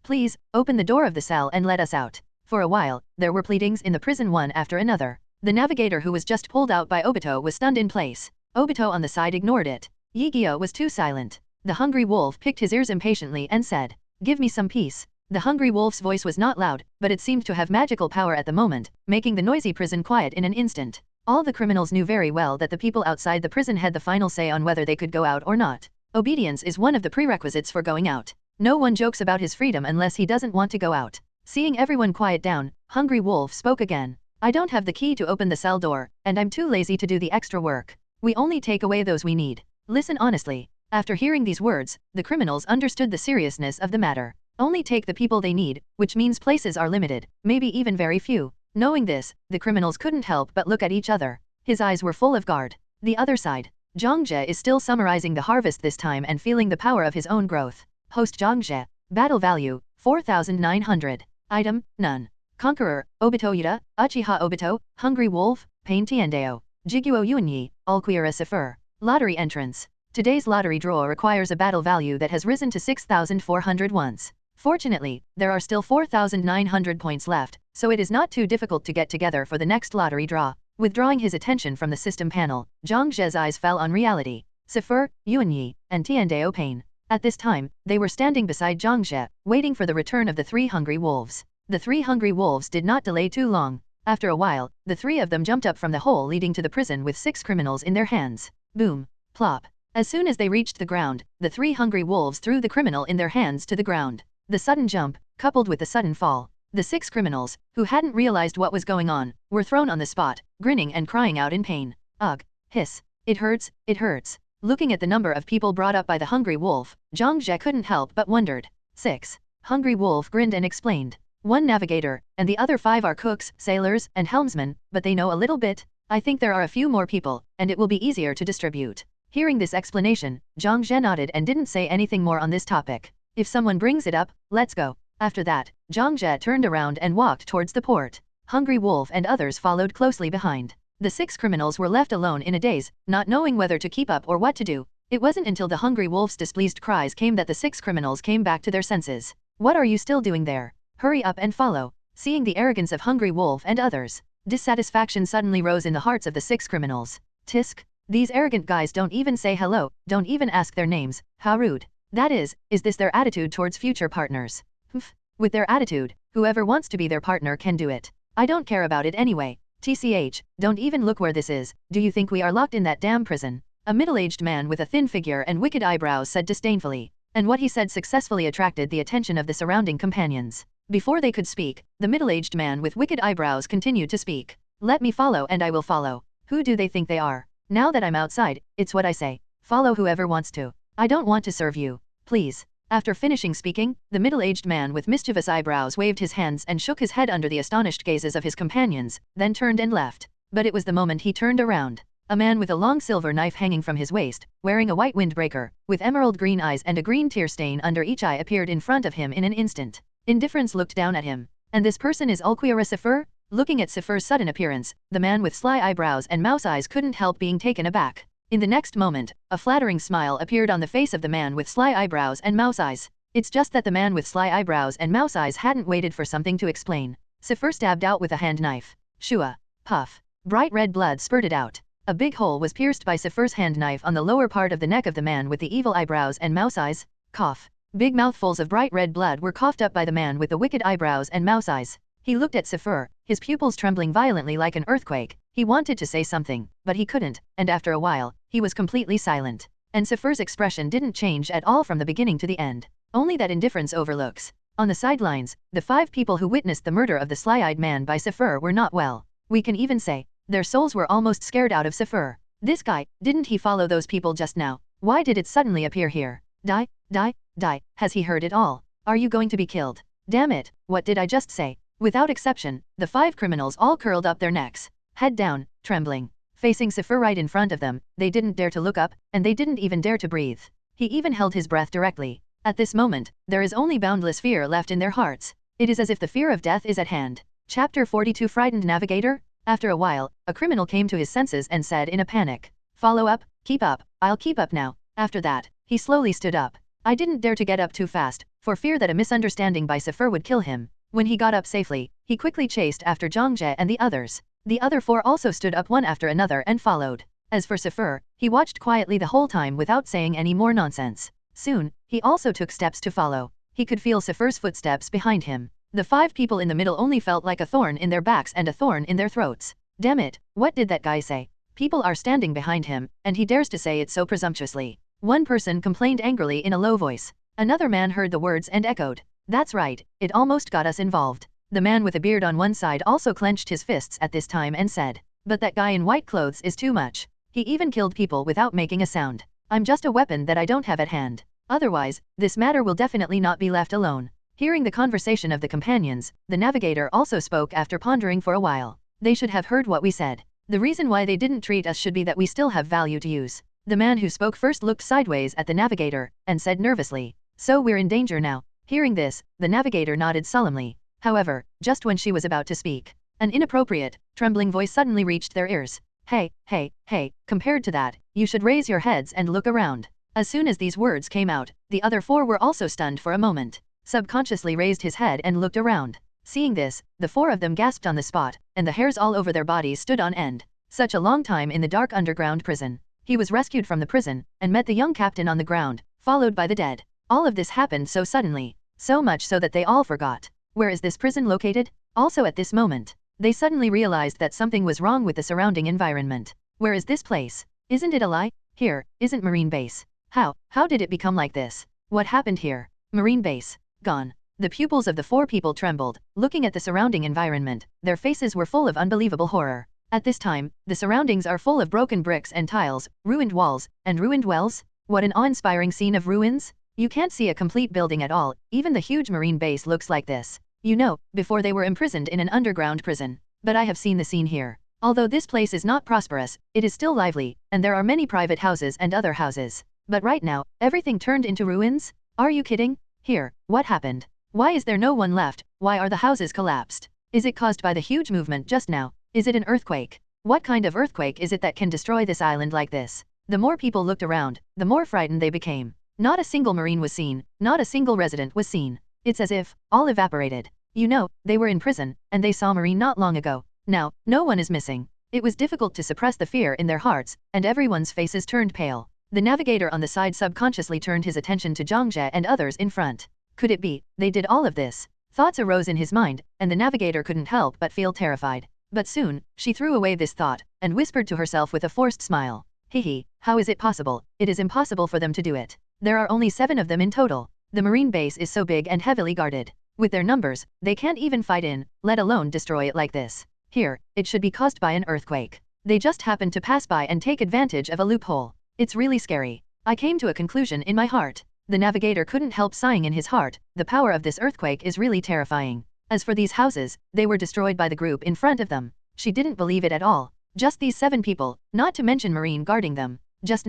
please, open the door of the cell and let us out. For a while, there were pleadings in the prison one after another. The navigator who was just pulled out by Obito was stunned in place. Obito on the side ignored it. Yigio was too silent. The Hungry Wolf picked his ears impatiently and said, Give me some peace. The Hungry Wolf's voice was not loud, but it seemed to have magical power at the moment, making the noisy prison quiet in an instant. All the criminals knew very well that the people outside the prison had the final say on whether they could go out or not. Obedience is one of the prerequisites for going out. No one jokes about his freedom unless he doesn't want to go out. Seeing everyone quiet down, Hungry Wolf spoke again. I don't have the key to open the cell door, and I'm too lazy to do the extra work. We only take away those we need. Listen honestly. After hearing these words, the criminals understood the seriousness of the matter. Only take the people they need, which means places are limited, maybe even very few. Knowing this, the criminals couldn't help but look at each other. His eyes were full of guard. The other side. Zhang Jie is still summarizing the harvest this time and feeling the power of his own growth. Host Zhang Jie. Battle value, 4,900. Item, none. Conqueror, Obito Yuta, Uchiha Obito, Hungry Wolf, Pain Tiandeo. Jiguo Yuanyi, Alquira Sefer. Lottery entrance. Today's lottery draw requires a battle value that has risen to 6,400 once. Fortunately, there are still 4,900 points left, so it is not too difficult to get together for the next lottery draw. Withdrawing his attention from the system panel, Zhang Jie's eyes fell on reality. Sefer, Yuanyi, and Tiandeo Pain. At this time, they were standing beside Zhang Jie, waiting for the return of the three hungry wolves. The three hungry wolves did not delay too long. After a while, the three of them jumped up from the hole leading to the prison with 6 criminals in their hands. Boom. Plop. As soon as they reached the ground, the three hungry wolves threw the criminal in their hands to the ground. The sudden jump, coupled with the sudden fall. The 6 criminals, who hadn't realized what was going on, were thrown on the spot, grinning and crying out in pain. Ugh. Hiss. It hurts, it hurts. Looking at the number of people brought up by the hungry wolf, Zhang Jie couldn't help but wondered. 6. Hungry wolf grinned and explained. 1 navigator, and the other 5 are cooks, sailors, and helmsmen, but they know a little bit. I think there are a few more people, and it will be easier to distribute. Hearing this explanation, Zhang Jie nodded and didn't say anything more on this topic. If someone brings it up, let's go. After that, Zhang Jie turned around and walked towards the port. Hungry Wolf and others followed closely behind. The 6 criminals were left alone in a daze, not knowing whether to keep up or what to do. It wasn't until the Hungry Wolf's displeased cries came that the 6 criminals came back to their senses. What are you still doing there? Hurry up and follow. Seeing the arrogance of Hungry Wolf and others, dissatisfaction suddenly rose in the hearts of the 6 criminals. Tisk. These arrogant guys don't even say hello, don't even ask their names, how rude. That is this their attitude towards future partners? Humph. With their attitude, whoever wants to be their partner can do it. I don't care about it anyway. TCH, don't even look where this is, do you think we are locked in that damn prison? A middle-aged man with a thin figure and wicked eyebrows said disdainfully, and what he said successfully attracted the attention of the surrounding companions. Before they could speak, the middle-aged man with wicked eyebrows continued to speak. Let me follow and I will follow. Who do they think they are? Now that I'm outside, it's what I say. Follow whoever wants to. I don't want to serve you. Please. After finishing speaking, the middle-aged man with mischievous eyebrows waved his hands and shook his head under the astonished gazes of his companions, then turned and left. But it was the moment he turned around. A man with a long silver knife hanging from his waist, wearing a white windbreaker, with emerald green eyes and a green tear stain under each eye appeared in front of him in an instant. Indifference looked down at him. And this person is Alquira Sefer? Looking at Sefer's sudden appearance, the man with sly eyebrows and mouse eyes couldn't help being taken aback. In the next moment, a flattering smile appeared on the face of the man with sly eyebrows and mouse eyes. It's just that the man with sly eyebrows and mouse eyes hadn't waited for something to explain. Sefer stabbed out with a hand knife. Shua. Puff. Bright red blood spurted out. A big hole was pierced by Sefer's hand knife on the lower part of the neck of the man with the evil eyebrows and mouse eyes. Cough. Big mouthfuls of bright red blood were coughed up by the man with the wicked eyebrows and mouse eyes. He looked at Sefer, his pupils trembling violently like an earthquake. He wanted to say something, but he couldn't, and after a while, he was completely silent. And Sefer's expression didn't change at all from the beginning to the end. Only that indifference overlooks. On the sidelines, the 5 people who witnessed the murder of the sly-eyed man by Sefer were not well. We can even say, their souls were almost scared out of Sefer. This guy, didn't he follow those people just now? Why did it suddenly appear here? Die, die, die, has he heard it all? Are you going to be killed? Damn it, what did I just say? Without exception, the 5 criminals all curled up their necks, head down, trembling. Facing Sefer right in front of them, they didn't dare to look up, and they didn't even dare to breathe. He even held his breath directly. At this moment, there is only boundless fear left in their hearts. It is as if the fear of death is at hand. Chapter 42 Frightened Navigator? After a while, a criminal came to his senses and said in a panic. Follow up, keep up, I'll keep up now. After that, he slowly stood up. I didn't dare to get up too fast, for fear that a misunderstanding by Sefer would kill him. When he got up safely, he quickly chased after Zhang Jie and the others. The other 4 also stood up one after another and followed. As for Sefer, he watched quietly the whole time without saying any more nonsense. Soon, he also took steps to follow. He could feel Sefer's footsteps behind him. The 5 people in the middle only felt like a thorn in their backs and a thorn in their throats. Damn it, what did that guy say? People are standing behind him, and he dares to say it so presumptuously. One person complained angrily in a low voice. Another man heard the words and echoed. That's right, it almost got us involved. The man with a beard on one side also clenched his fists at this time and said, but that guy in white clothes is too much. He even killed people without making a sound. I'm just a weapon that I don't have at hand. Otherwise, this matter will definitely not be left alone. Hearing the conversation of the companions, the navigator also spoke after pondering for a while. They should have heard what we said. The reason why they didn't treat us should be that we still have value to use. The man who spoke first looked sideways at the navigator, and said nervously, "So we're in danger now." Hearing this, the navigator nodded solemnly. However, just when she was about to speak, an inappropriate, trembling voice suddenly reached their ears. "Hey, hey, hey, compared to that, you should raise your heads and look around." As soon as these words came out, the other four were also stunned for a moment. Subconsciously raised his head and looked around. Seeing this, the four of them gasped on the spot, and the hairs all over their bodies stood on end. Such a long time in the dark underground prison. He was rescued from the prison, and met the young captain on the ground, followed by the dead. All of this happened so suddenly, so much so that they all forgot. Where is this prison located? Also at this moment, they suddenly realized that something was wrong with the surrounding environment. Where is this place? Isn't it a lie? Here, isn't Marine Base. How did it become like this? What happened here? Marine Base. Gone. The pupils of the four people trembled, looking at the surrounding environment. Their faces were full of unbelievable horror. At this time, the surroundings are full of broken bricks and tiles, ruined walls, and ruined wells. What an awe-inspiring scene of ruins! You can't see a complete building at all, even the huge marine base looks like this. You know, before they were imprisoned in an underground prison. But I have seen the scene here. Although this place is not prosperous, it is still lively, and there are many private houses and other houses. But right now, everything turned into ruins? Are you kidding? Here, what happened? Why is there no one left? Why are the houses collapsed? Is it caused by the huge movement just now? Is it an earthquake? What kind of earthquake is it that can destroy this island like this? The more people looked around, the more frightened they became. Not a single marine was seen, not a single resident was seen. It's as if, all evaporated. You know, they were in prison, and they saw Marine not long ago. Now, no one is missing. It was difficult to suppress the fear in their hearts, and everyone's faces turned pale. The navigator on the side subconsciously turned his attention to Zhangzhe and others in front. Could it be, they did all of this? Thoughts arose in his mind, and the navigator couldn't help but feel terrified. But soon, she threw away this thought, and whispered to herself with a forced smile. Hihi, how is it possible? It is impossible for them to do it. There are only 7 of them in total. The marine base is so big and heavily guarded. With their numbers, they can't even fight in, let alone destroy it like this. Here, it should be caused by an earthquake. They just happened to pass by and take advantage of a loophole. It's really scary. I came to a conclusion in my heart. The navigator couldn't help sighing in his heart. The power of this earthquake is really terrifying. As for these houses, they were destroyed by the group in front of them. She didn't believe it at all. Just these 7 people, not to mention Marine guarding them. Just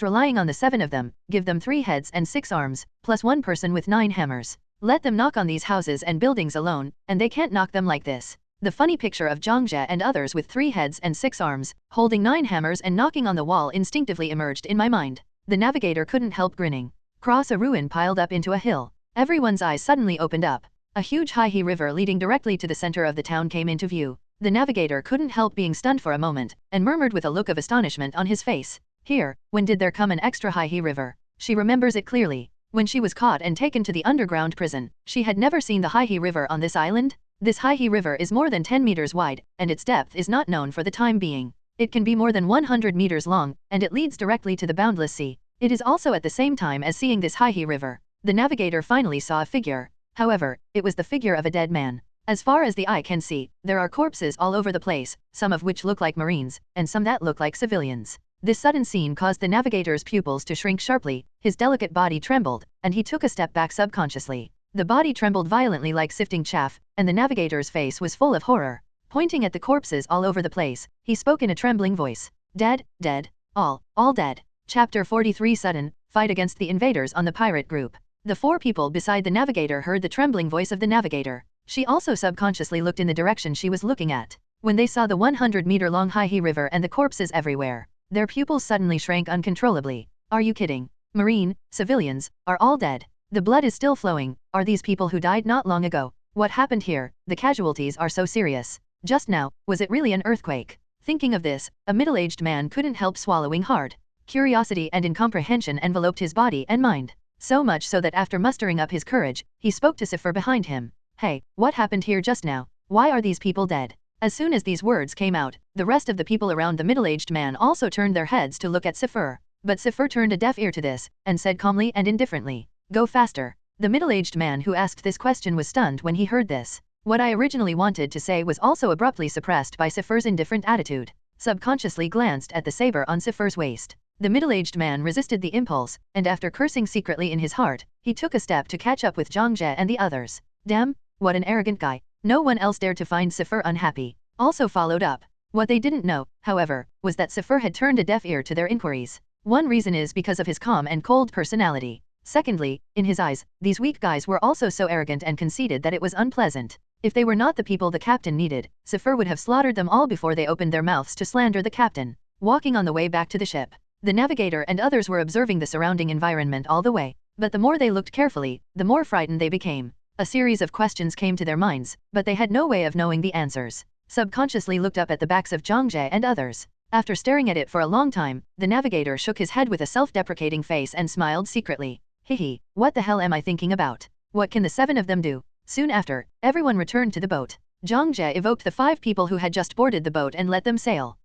relying on the 7 of them, give them 3 heads and 6 arms, plus 1 person with 9 hammers. Let them knock on these houses and buildings alone, and they can't knock them like this. The funny picture of Zhangzhe and others with 3 heads and 6 arms, holding 9 hammers and knocking on the wall instinctively emerged in my mind. The navigator couldn't help grinning. Cross a ruin piled up into a hill. Everyone's eyes suddenly opened up. A huge Haihe river leading directly to the center of the town came into view. The navigator couldn't help being stunned for a moment, and murmured with a look of astonishment on his face. Here, when did there come an extra Haihe river? She remembers it clearly. When she was caught and taken to the underground prison, she had never seen the Haihe river on this island. This Haihe river is more than 10 meters wide, and its depth is not known for the time being. It can be more than 100 meters long, and it leads directly to the boundless sea. It is also at the same time as seeing this Haihe river. The navigator finally saw a figure. However, it was the figure of a dead man. As far as the eye can see, there are corpses all over the place, some of which look like Marines, and some that look like civilians. This sudden scene caused the navigator's pupils to shrink sharply, his delicate body trembled, and he took a step back subconsciously. The body trembled violently like sifting chaff, and the navigator's face was full of horror. Pointing at the corpses all over the place, he spoke in a trembling voice. Dead, dead. All dead. Chapter 43 Sudden fight against the invaders on the pirate group. The 4 people beside the navigator heard the trembling voice of the navigator. She also subconsciously looked in the direction she was looking at. When they saw the 100-meter-long Haihe river and the corpses everywhere, their pupils suddenly shrank uncontrollably. Are you kidding? Marine, civilians, are all dead. The blood is still flowing. Are these people who died not long ago? What happened here? The casualties are so serious. Just now, was it really an earthquake? Thinking of this, a middle-aged man couldn't help swallowing hard. Curiosity and incomprehension enveloped his body and mind. So much so that after mustering up his courage, he spoke to Sifar behind him. Hey, what happened here just now? Why are these people dead? As soon as these words came out, the rest of the people around the middle-aged man also turned their heads to look at Sifar. But Sifar turned a deaf ear to this, and said calmly and indifferently, "Go faster." The middle-aged man who asked this question was stunned when he heard this. What I originally wanted to say was also abruptly suppressed by Sifar's indifferent attitude. Subconsciously glanced at the saber on Sifar's waist. The middle-aged man resisted the impulse, and after cursing secretly in his heart, he took a step to catch up with Zhang Jie and the others. Damn, what an arrogant guy. No one else dared to find Sifur unhappy. Also followed up. What they didn't know, however, was that Sifur had turned a deaf ear to their inquiries. One reason is because of his calm and cold personality. Secondly, in his eyes, these weak guys were also so arrogant and conceited that it was unpleasant. If they were not the people the captain needed, Sifur would have slaughtered them all before they opened their mouths to slander the captain. Walking on the way back to the ship, the navigator and others were observing the surrounding environment all the way, but the more they looked carefully, the more frightened they became. A series of questions came to their minds, but they had no way of knowing the answers. Subconsciously looked up at the backs of Zhang Jie and others. After staring at it for a long time, the navigator shook his head with a self-deprecating face and smiled secretly. Hehe, what the hell am I thinking about? What can the 7 of them do? Soon after, everyone returned to the boat. Zhang Jie evoked the 5 people who had just boarded the boat and let them sail.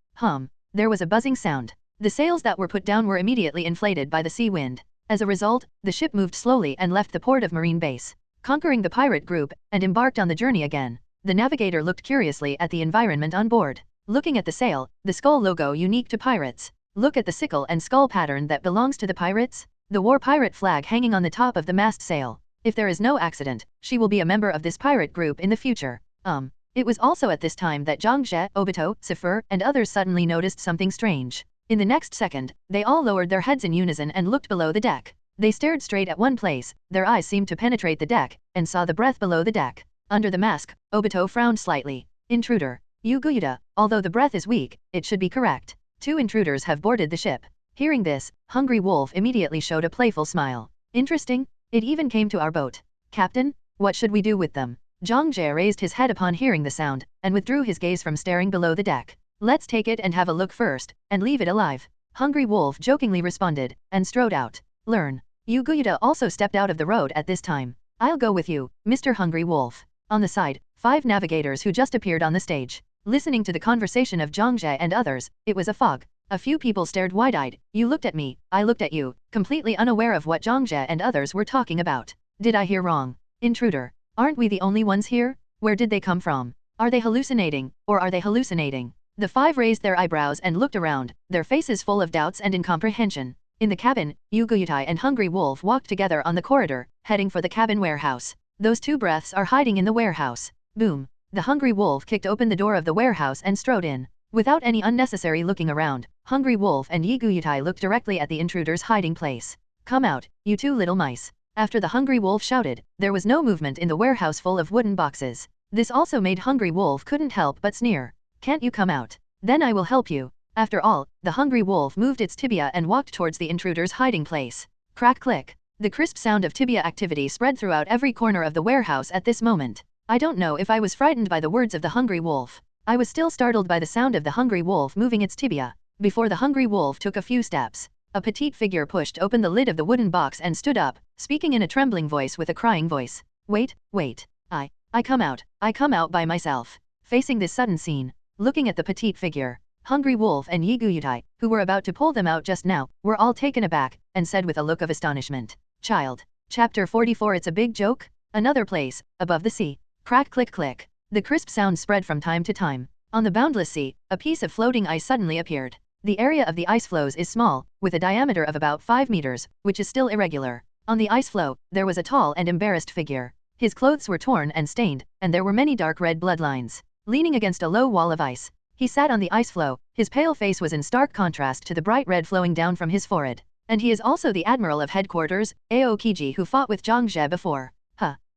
There was a buzzing sound. The sails that were put down were immediately inflated by the sea wind. As a result, the ship moved slowly and left the port of Marine Base, conquering the pirate group, and embarked on the journey again. The navigator looked curiously at the environment on board. Looking at the sail, the skull logo unique to pirates. Look at the sickle and skull pattern that belongs to the pirates. The war pirate flag hanging on the top of the mast sail. If there is no accident, she will be a member of this pirate group in the future. It was also at this time that Zhang Jie, Obito, Sifur, and others suddenly noticed something strange. In the next second, they all lowered their heads in unison and looked below the deck. They stared straight at one place, their eyes seemed to penetrate the deck, and saw the breath below the deck. Under the mask, Obito frowned slightly. Intruder. Yuguyuta, although the breath is weak, it should be correct. 2 intruders have boarded the ship. Hearing this, Hungry Wolf immediately showed a playful smile. Interesting. It even came to our boat. Captain, what should we do with them? Zhang Jie raised his head upon hearing the sound, and withdrew his gaze from staring below the deck. Let's take it and have a look first, and leave it alive. Hungry Wolf jokingly responded, and strode out. Learn. Yuguyuta also stepped out of the road at this time. I'll go with you, Mr. Hungry Wolf. On the side, 5 navigators who just appeared on the stage. Listening to the conversation of Zhang Jie and others, it was a fog. A few people stared wide-eyed. You looked at me, I looked at you, completely unaware of what Zhang Jie and others were talking about. Did I hear wrong? Intruder. Aren't we the only ones here? Where did they come from? Are they hallucinating, or are they hallucinating? The 5 raised their eyebrows and looked around, their faces full of doubts and incomprehension. In the cabin, Yuguyutai and Hungry Wolf walked together on the corridor, heading for the cabin warehouse. Those 2 breaths are hiding in the warehouse. Boom. The Hungry Wolf kicked open the door of the warehouse and strode in. Without any unnecessary looking around, Hungry Wolf and Yuguyutai looked directly at the intruder's hiding place. Come out, you 2 little mice. After the Hungry Wolf shouted, there was no movement in the warehouse full of wooden boxes. This also made Hungry Wolf couldn't help but sneer. Can't you come out? Then I will help you. After all, the Hungry Wolf moved its tibia and walked towards the intruder's hiding place. Crack click. The crisp sound of tibia activity spread throughout every corner of the warehouse at this moment. I don't know if I was frightened by the words of the Hungry Wolf. I was still startled by the sound of the Hungry Wolf moving its tibia. Before the Hungry Wolf took a few steps, a petite figure pushed open the lid of the wooden box and stood up, speaking in a trembling voice with a crying voice. Wait. I come out by myself. Facing this sudden scene, looking at the petite figure, Hungry Wolf and Yiguyutai, who were about to pull them out just now, were all taken aback, and said with a look of astonishment. Child. Chapter 44. It's a big joke? Another place, above the sea. Crack click click. The crisp sound spread from time to time. On the boundless sea, a piece of floating ice suddenly appeared. The area of the ice floes is small, with a diameter of about 5 meters, which is still irregular. On the ice floe, there was a tall and embarrassed figure. His clothes were torn and stained, and there were many dark red bloodlines. Leaning against a low wall of ice, he sat on the ice floe. His pale face was in stark contrast to the bright red flowing down from his forehead. And he is also the admiral of headquarters, Aokiji, who fought with Zhang Jie before.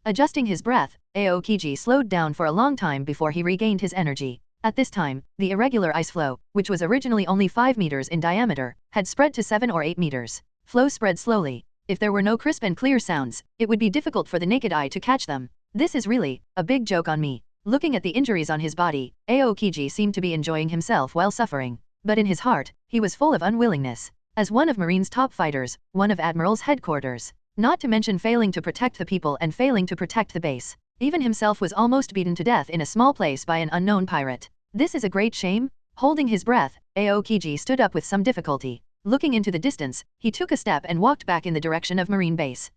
Adjusting his breath, Aokiji slowed down for a long time before he regained his energy. At this time, the irregular ice floe, which was originally only 5 meters in diameter, had spread to 7 or 8 meters. Flow spread slowly. If there were no crisp and clear sounds, it would be difficult for the naked eye to catch them. This is really a big joke on me. Looking at the injuries on his body, Aokiji seemed to be enjoying himself while suffering. But in his heart, he was full of unwillingness. As one of Marine's top fighters, one of Admiral's headquarters, not to mention failing to protect the people and failing to protect the base, even himself was almost beaten to death in a small place by an unknown pirate. This is a great shame. Holding his breath, Aokiji stood up with some difficulty. Looking into the distance, he took a step and walked back in the direction of Marine Base.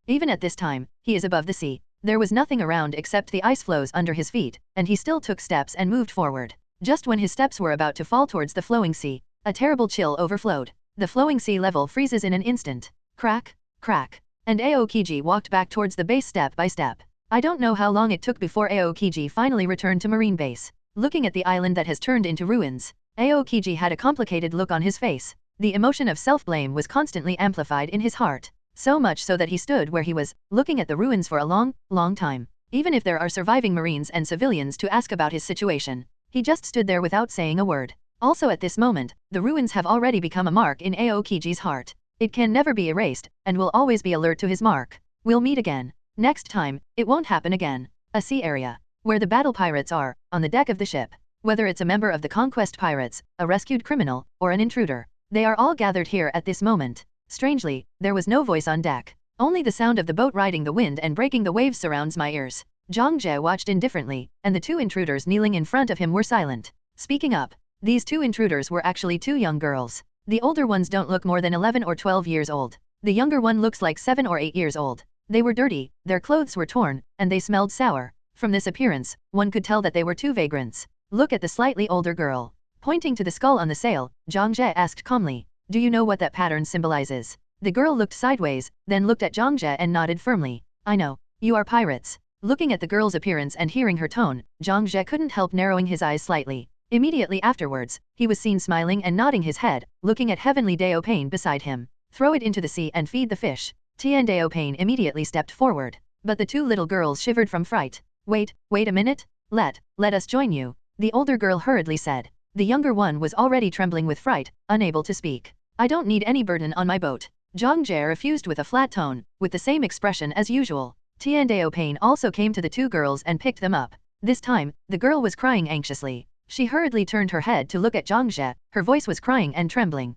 Even at this time, he is above the sea. There was nothing around except the ice floes under his feet, and he still took steps and moved forward. Just when his steps were about to fall towards the flowing sea, a terrible chill overflowed. The flowing sea level freezes in an instant. Crack, crack. And Aokiji walked back towards the base step by step. I don't know how long it took before Aokiji finally returned to Marine Base. Looking at the island that has turned into ruins, Aokiji had a complicated look on his face. The emotion of self-blame was constantly amplified in his heart. So much so that he stood where he was, looking at the ruins for a long time. Even if there are surviving Marines and civilians to ask about his situation, he just stood there without saying a word. Also at this moment, the ruins have already become a mark in Aokiji's heart. It can never be erased, and will always be alert to his mark. We'll meet again. Next time, it won't happen again. A sea area, where the battle pirates are, on the deck of the ship. Whether it's a member of the Conquest Pirates, a rescued criminal, or an intruder, they are all gathered here at this moment. Strangely, there was no voice on deck. Only the sound of the boat riding the wind and breaking the waves surrounds my ears. Zhang Jie watched indifferently, and the two intruders kneeling in front of him were silent. Speaking up, these two intruders were actually two young girls. The older ones don't look more than 11 or 12 years old. The younger one looks like 7 or 8 years old. They were dirty, their clothes were torn, and they smelled sour. From this appearance, one could tell that they were two vagrants. Look at the slightly older girl. Pointing to the skull on the sail, Zhang Jie asked calmly, "Do you know what that pattern symbolizes?" The girl looked sideways, then looked at Zhang Jie and nodded firmly. "I know. You are pirates." Looking at the girl's appearance and hearing her tone, Zhang Jie couldn't help narrowing his eyes slightly. Immediately afterwards, he was seen smiling and nodding his head, looking at Heavenly Dao Pain beside him. "Throw it into the sea and feed the fish." Tian Dao Pain immediately stepped forward. But the two little girls shivered from fright. Wait a minute. Let us join you," the older girl hurriedly said. The younger one was already trembling with fright, unable to speak. "I don't need any burden on my boat." Zhang Jie refused with a flat tone, with the same expression as usual. Tian Dao Pain also came to the two girls and picked them up. This time, the girl was crying anxiously. She hurriedly turned her head to look at Zhang Jie, her voice was crying and trembling.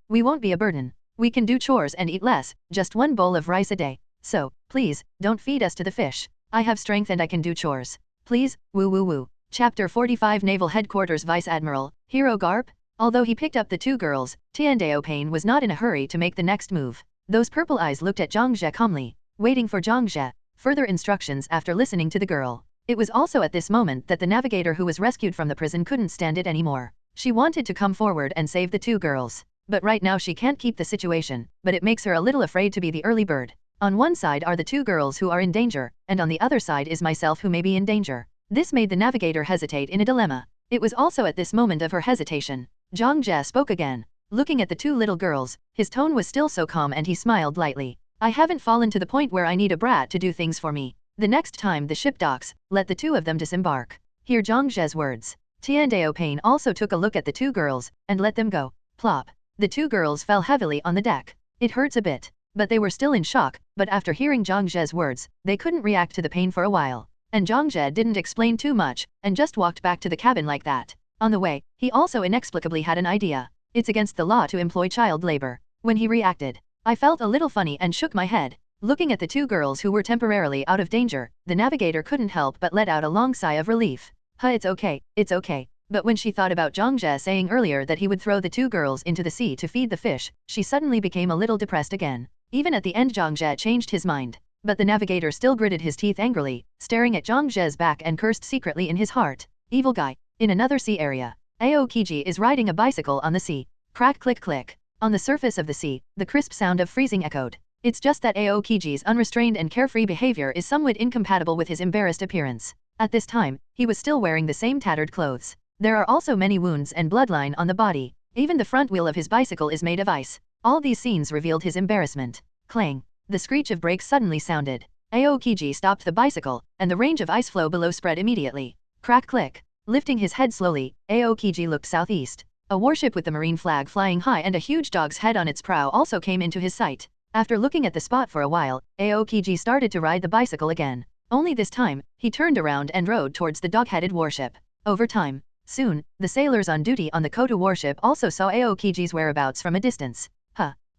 We won't be a burden. We can do chores and eat less, just 1 bowl of rice a day. So, please, don't feed us to the fish. I have strength and I can do chores. Please, woo woo woo." Chapter 45 Naval Headquarters Vice Admiral, Hero Garp? Although he picked up the two girls, Tian Dao Pain was not in a hurry to make the next move. Those purple eyes looked at Zhang Jie calmly, waiting for Zhang Jie further instructions after listening to the girl. It was also at this moment that the navigator who was rescued from the prison couldn't stand it anymore. She wanted to come forward and save the two girls. But right now she can't keep the situation, but it makes her a little afraid to be the early bird. On one side are the two girls who are in danger, and on the other side is myself who may be in danger. This made the navigator hesitate in a dilemma. It was also at this moment of her hesitation. Zhang Jie spoke again. Looking at the two little girls, his tone was still so calm and he smiled lightly. "I haven't fallen to the point where I need a brat to do things for me. The next time the ship docks, let the two of them disembark." Hear Zhang Jie's words. Tian Dao Pain also took a look at the two girls, and let them go. Plop. The two girls fell heavily on the deck. It hurts a bit. But they were still in shock, but after hearing Zhang Jie's words, they couldn't react to the pain for a while. And Zhang Jie didn't explain too much, and just walked back to the cabin like that. On the way, he also inexplicably had an idea. It's against the law to employ child labor. When he reacted, I felt a little funny and shook my head. Looking at the two girls who were temporarily out of danger, the navigator couldn't help but let out a long sigh of relief. It's okay. But when she thought about Zhang Jie saying earlier that he would throw the two girls into the sea to feed the fish, she suddenly became a little depressed again. Even at the end Zhang Jie changed his mind. But the navigator still gritted his teeth angrily, staring at Zhang Jie's back and cursed secretly in his heart. Evil guy. In another sea area, Aokiji is riding a bicycle on the sea. Crack click click. On the surface of the sea, the crisp sound of freezing echoed. It's just that Aokiji's unrestrained and carefree behavior is somewhat incompatible with his embarrassed appearance. At this time, he was still wearing the same tattered clothes. There are also many wounds and bloodline on the body. Even the front wheel of his bicycle is made of ice. All these scenes revealed his embarrassment. Clang. The screech of brakes suddenly sounded. Aokiji stopped the bicycle, and the range of ice flow below spread immediately. Crack click. Lifting his head slowly, Aokiji looked southeast. A warship with the marine flag flying high and a huge dog's head on its prow also came into his sight. After looking at the spot for a while, Aokiji started to ride the bicycle again. Only this time, he turned around and rode towards the dog-headed warship. Over time, soon, the sailors on duty on the Koto warship also saw Aokiji's whereabouts from a distance.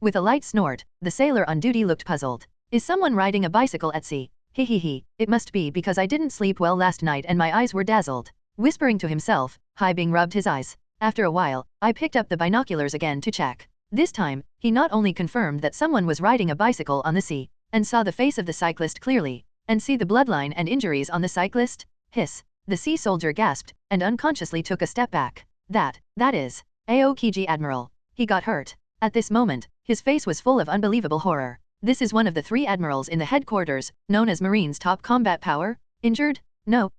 With a light snort, the sailor on duty looked puzzled. Is someone riding a bicycle at sea? Hehehe, it must be because I didn't sleep well last night and my eyes were dazzled. Whispering to himself, Haibing rubbed his eyes. After a while, I picked up the binoculars again to check. This time, he not only confirmed that someone was riding a bicycle on the sea, and saw the face of the cyclist clearly, and see the bloodline and injuries on the cyclist. Hiss. The sea soldier gasped, and unconsciously took a step back. That is, Aokiji Admiral. He got hurt. At this moment, his face was full of unbelievable horror. This is one of the 3 admirals in the headquarters, known as Marine's top combat power? Injured? No,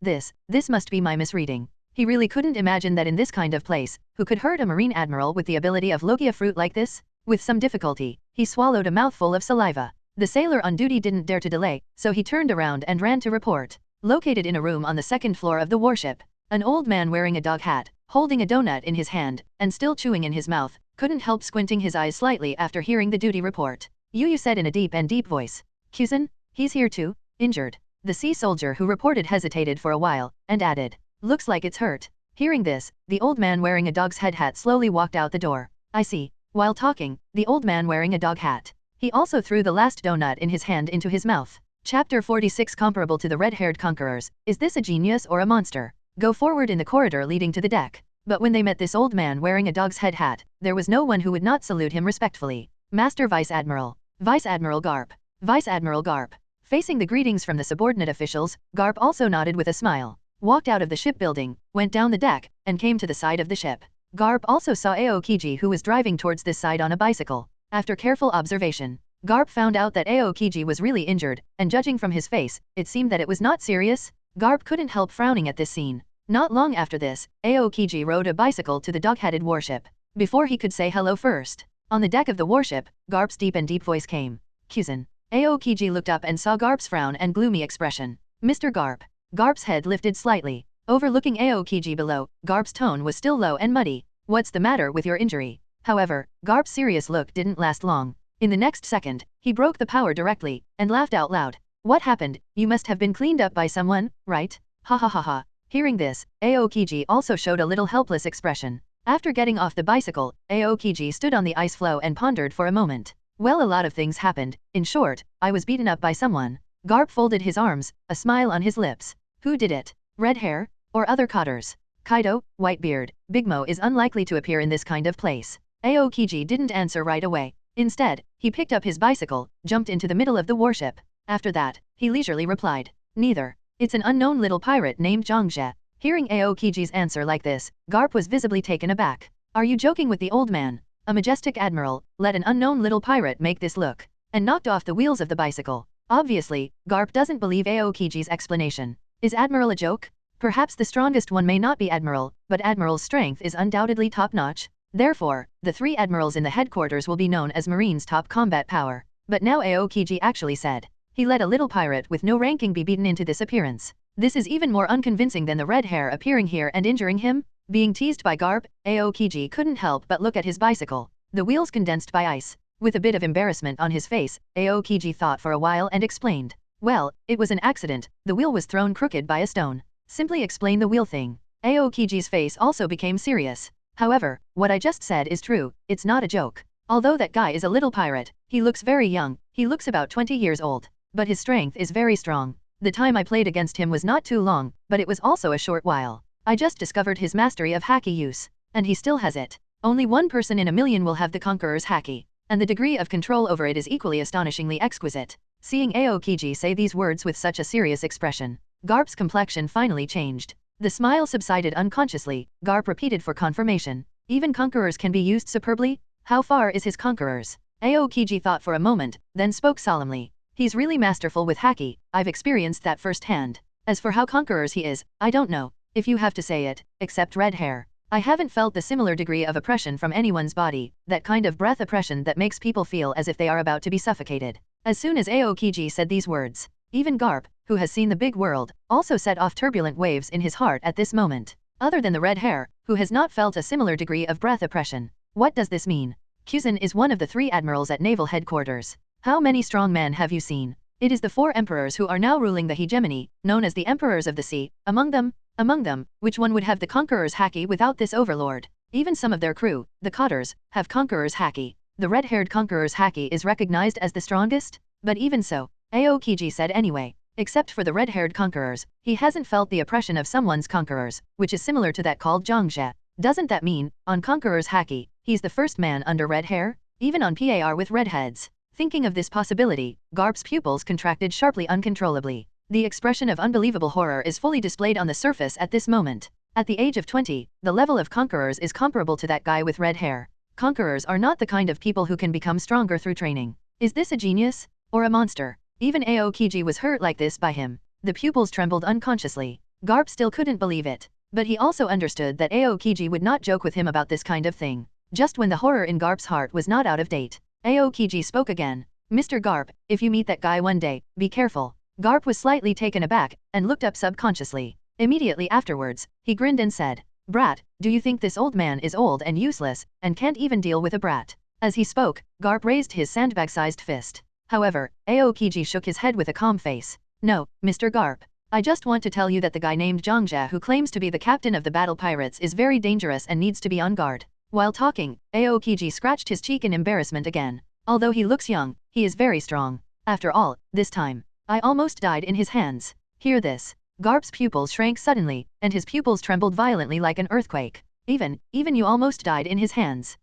this must be my misreading. He really couldn't imagine that in this kind of place, who could hurt a Marine admiral with the ability of Logia fruit like this? With some difficulty, he swallowed a mouthful of saliva. The sailor on duty didn't dare to delay, so he turned around and ran to report. Located in a room on the 2nd floor of the warship, an old man wearing a dog hat, holding a donut in his hand, and still chewing in his mouth, couldn't help squinting his eyes slightly after hearing the duty report. Yu said in a deep voice. Kuzan, he's here too, injured. The sea soldier who reported hesitated for a while, and added, looks like it's hurt. Hearing this, the old man wearing a dog's head hat slowly walked out the door. I see. While talking, the old man wearing a dog hat. He also threw the last donut in his hand into his mouth. Chapter 46 Comparable to the red-haired conquerors, is this a genius or a monster? Go forward in the corridor leading to the deck. But when they met this old man wearing a dog's head hat, there was no one who would not salute him respectfully. Master Vice Admiral. Vice Admiral Garp. Vice Admiral Garp. Facing the greetings from the subordinate officials, Garp also nodded with a smile, walked out of the shipbuilding, went down the deck, and came to the side of the ship. Garp also saw Aokiji, who was driving towards this side on a bicycle. After careful observation, Garp found out that Aokiji was really injured, and judging from his face, it seemed that it was not serious. Garp couldn't help frowning at this scene. Not long after this, Aokiji rode a bicycle to the dog-headed warship. Before he could say hello first, on the deck of the warship, Garp's deep voice came. Kuzan. Aokiji looked up and saw Garp's frown and gloomy expression. Mr. Garp. Garp's head lifted slightly. Overlooking Aokiji below, Garp's tone was still low and muddy. What's the matter with your injury? However, Garp's serious look didn't last long. In the next second, he broke the power directly, and laughed out loud. What happened? You must have been cleaned up by someone, right? Ha ha ha ha. Hearing this, Aokiji also showed a little helpless expression. After getting off the bicycle, Aokiji stood on the ice floe and pondered for a moment. Well, a lot of things happened. In short, I was beaten up by someone. Garp folded his arms, a smile on his lips. Who did it? Red hair? Or other cotters? Kaido, Whitebeard, Big Mo is unlikely to appear in this kind of place. Aokiji didn't answer right away. Instead, he picked up his bicycle, jumped into the middle of the warship. After that, he leisurely replied. Neither. It's an unknown little pirate named Zhangzhe. Hearing Aokiji's answer like this, Garp was visibly taken aback. Are you joking with the old man? A majestic admiral, let an unknown little pirate make this look, and knocked off the wheels of the bicycle. Obviously, Garp doesn't believe Aokiji's explanation. Is Admiral a joke? Perhaps the strongest one may not be Admiral, but Admiral's strength is undoubtedly top-notch. Therefore, the 3 admirals in the headquarters will be known as Marine's top combat power. But now Aokiji actually said, he let a little pirate with no ranking be beaten into this appearance. This is even more unconvincing than the red hair appearing here and injuring him. Being teased by Garp, Aokiji couldn't help but look at his bicycle, the wheels condensed by ice. With a bit of embarrassment on his face, Aokiji thought for a while and explained. Well, it was an accident, the wheel was thrown crooked by a stone. Simply explain the wheel thing. Aokiji's face also became serious. However, what I just said is true, it's not a joke. Although that guy is a little pirate, he looks very young, he looks about 20 years old. But his strength is very strong. The time I played against him was not too long, but it was also a short while. I just discovered his mastery of haki use. And he still has it. Only one person in a million will have the Conqueror's haki. And the degree of control over it is equally astonishingly exquisite. Seeing Aokiji say these words with such a serious expression, Garp's complexion finally changed. The smile subsided unconsciously. Garp repeated for confirmation. Even conquerors can be used superbly? How far is his conquerors? Aokiji thought for a moment, then spoke solemnly. He's really masterful with haki, I've experienced that firsthand. As for how conquerors he is, I don't know, if you have to say it, except red hair. I haven't felt the similar degree of oppression from anyone's body, that kind of breath oppression that makes people feel as if they are about to be suffocated. As soon as Aokiji said these words, even Garp, who has seen the big world, also set off turbulent waves in his heart at this moment. Other than the red hair, who has not felt a similar degree of breath oppression. What does this mean? Kuzan is one of the 3 admirals at naval headquarters. How many strong men have you seen? It is the 4 emperors who are now ruling the hegemony, known as the emperors of the sea. Among them, which one would have the conqueror's haki without this overlord? Even some of their crew, the cotters, have conqueror's haki. The red-haired conqueror's haki is recognized as the strongest? But even so, Aokiji said anyway, except for the red-haired conquerors, he hasn't felt the oppression of someone's conquerors, which is similar to that called Zhangzhe. Doesn't that mean, on conqueror's haki, he's the first man under red hair? Even on par with redheads? Thinking of this possibility, Garp's pupils contracted sharply uncontrollably. The expression of unbelievable horror is fully displayed on the surface at this moment. At the age of 20, the level of conquerors is comparable to that guy with red hair. Conquerors are not the kind of people who can become stronger through training. Is this a genius? Or a monster? Even Aokiji was hurt like this by him. The pupils trembled unconsciously. Garp still couldn't believe it. But he also understood that Aokiji would not joke with him about this kind of thing. Just when the horror in Garp's heart was not out of date, Aokiji spoke again. Mr. Garp, if you meet that guy one day, be careful. Garp was slightly taken aback, and looked up subconsciously. Immediately afterwards, he grinned and said, "Brat, do you think this old man is old and useless, and can't even deal with a brat?" As he spoke, Garp raised his sandbag-sized fist. However, Aokiji shook his head with a calm face. "No, Mr. Garp. I just want to tell you that the guy named Zhangja who claims to be the captain of the battle pirates is very dangerous and needs to be on guard." While talking, Aokiji scratched his cheek in embarrassment again. Although he looks young, he is very strong. After all, this time, I almost died in his hands. Hear this. Garp's pupils shrank suddenly, and his pupils trembled violently like an earthquake. Even you almost died in his hands.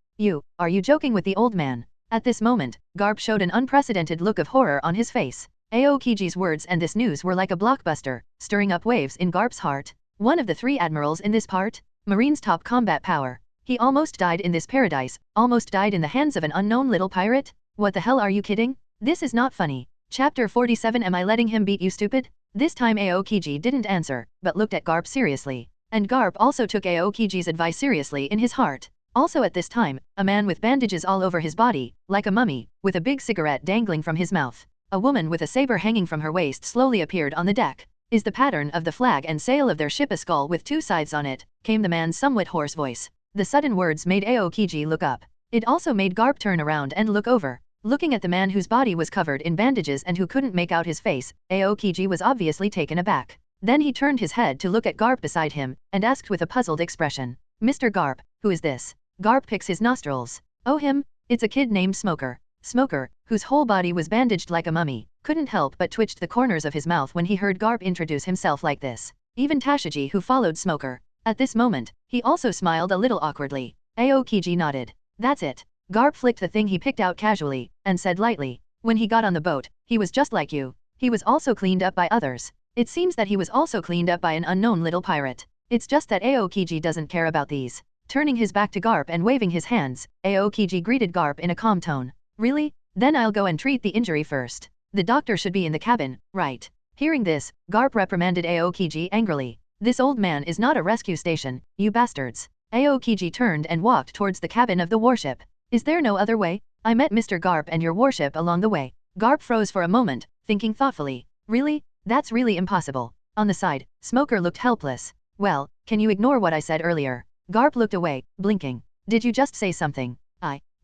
Are you joking with the old man? At this moment, Garp showed an unprecedented look of horror on his face. Aokiji's words and this news were like a blockbuster, stirring up waves in Garp's heart. One of the 3 admirals in this part? Marine's top combat power. He almost died in this paradise, almost died in the hands of an unknown little pirate? What the hell, are you kidding? This is not funny. Chapter 47. Am I letting him beat you, stupid? This time Aokiji didn't answer, but looked at Garp seriously. And Garp also took Aokiji's advice seriously in his heart. Also at this time, a man with bandages all over his body, like a mummy, with a big cigarette dangling from his mouth. A woman with a saber hanging from her waist slowly appeared on the deck. "Is the pattern of the flag and sail of their ship a skull with 2 sides on it?" came the man's somewhat hoarse voice. The sudden words made Aokiji look up. It also made Garp turn around and look over. Looking at the man whose body was covered in bandages and who couldn't make out his face, Aokiji was obviously taken aback. Then he turned his head to look at Garp beside him, and asked with a puzzled expression, "Mr. Garp, who is this?" Garp picks his nostrils. "Oh, him? It's a kid named Smoker." Smoker, whose whole body was bandaged like a mummy, couldn't help but twitched the corners of his mouth when he heard Garp introduce himself like this. Even Tashiji, who followed Smoker. At this moment, he also smiled a little awkwardly. Aokiji nodded. "That's it." Garp flicked the thing he picked out casually, and said lightly, "When he got on the boat, he was just like you. He was also cleaned up by others. It seems that he was also cleaned up by an unknown little pirate. It's just that Aokiji doesn't care about these." Turning his back to Garp and waving his hands, Aokiji greeted Garp in a calm tone. "Really? Then I'll go and treat the injury first. The doctor should be in the cabin, right?" Hearing this, Garp reprimanded Aokiji angrily. "This old man is not a rescue station, you bastards." Aokiji turned and walked towards the cabin of the warship. "Is there no other way? I met Mr. Garp and your warship along the way." Garp froze for a moment, thinking thoughtfully. "Really? That's really impossible." On the side, Smoker looked helpless. "Well, can you ignore what I said earlier?" Garp looked away, blinking. "Did you just say something?"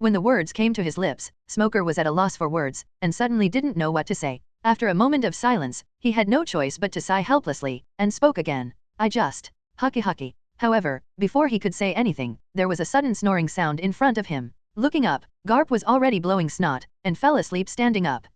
When the words came to his lips, Smoker was at a loss for words, and suddenly didn't know what to say. After a moment of silence, he had no choice but to sigh helplessly, and spoke again. "I just... Haki." However, before he could say anything, there was a sudden snoring sound in front of him. Looking up, Garp was already blowing snot, and fell asleep standing up.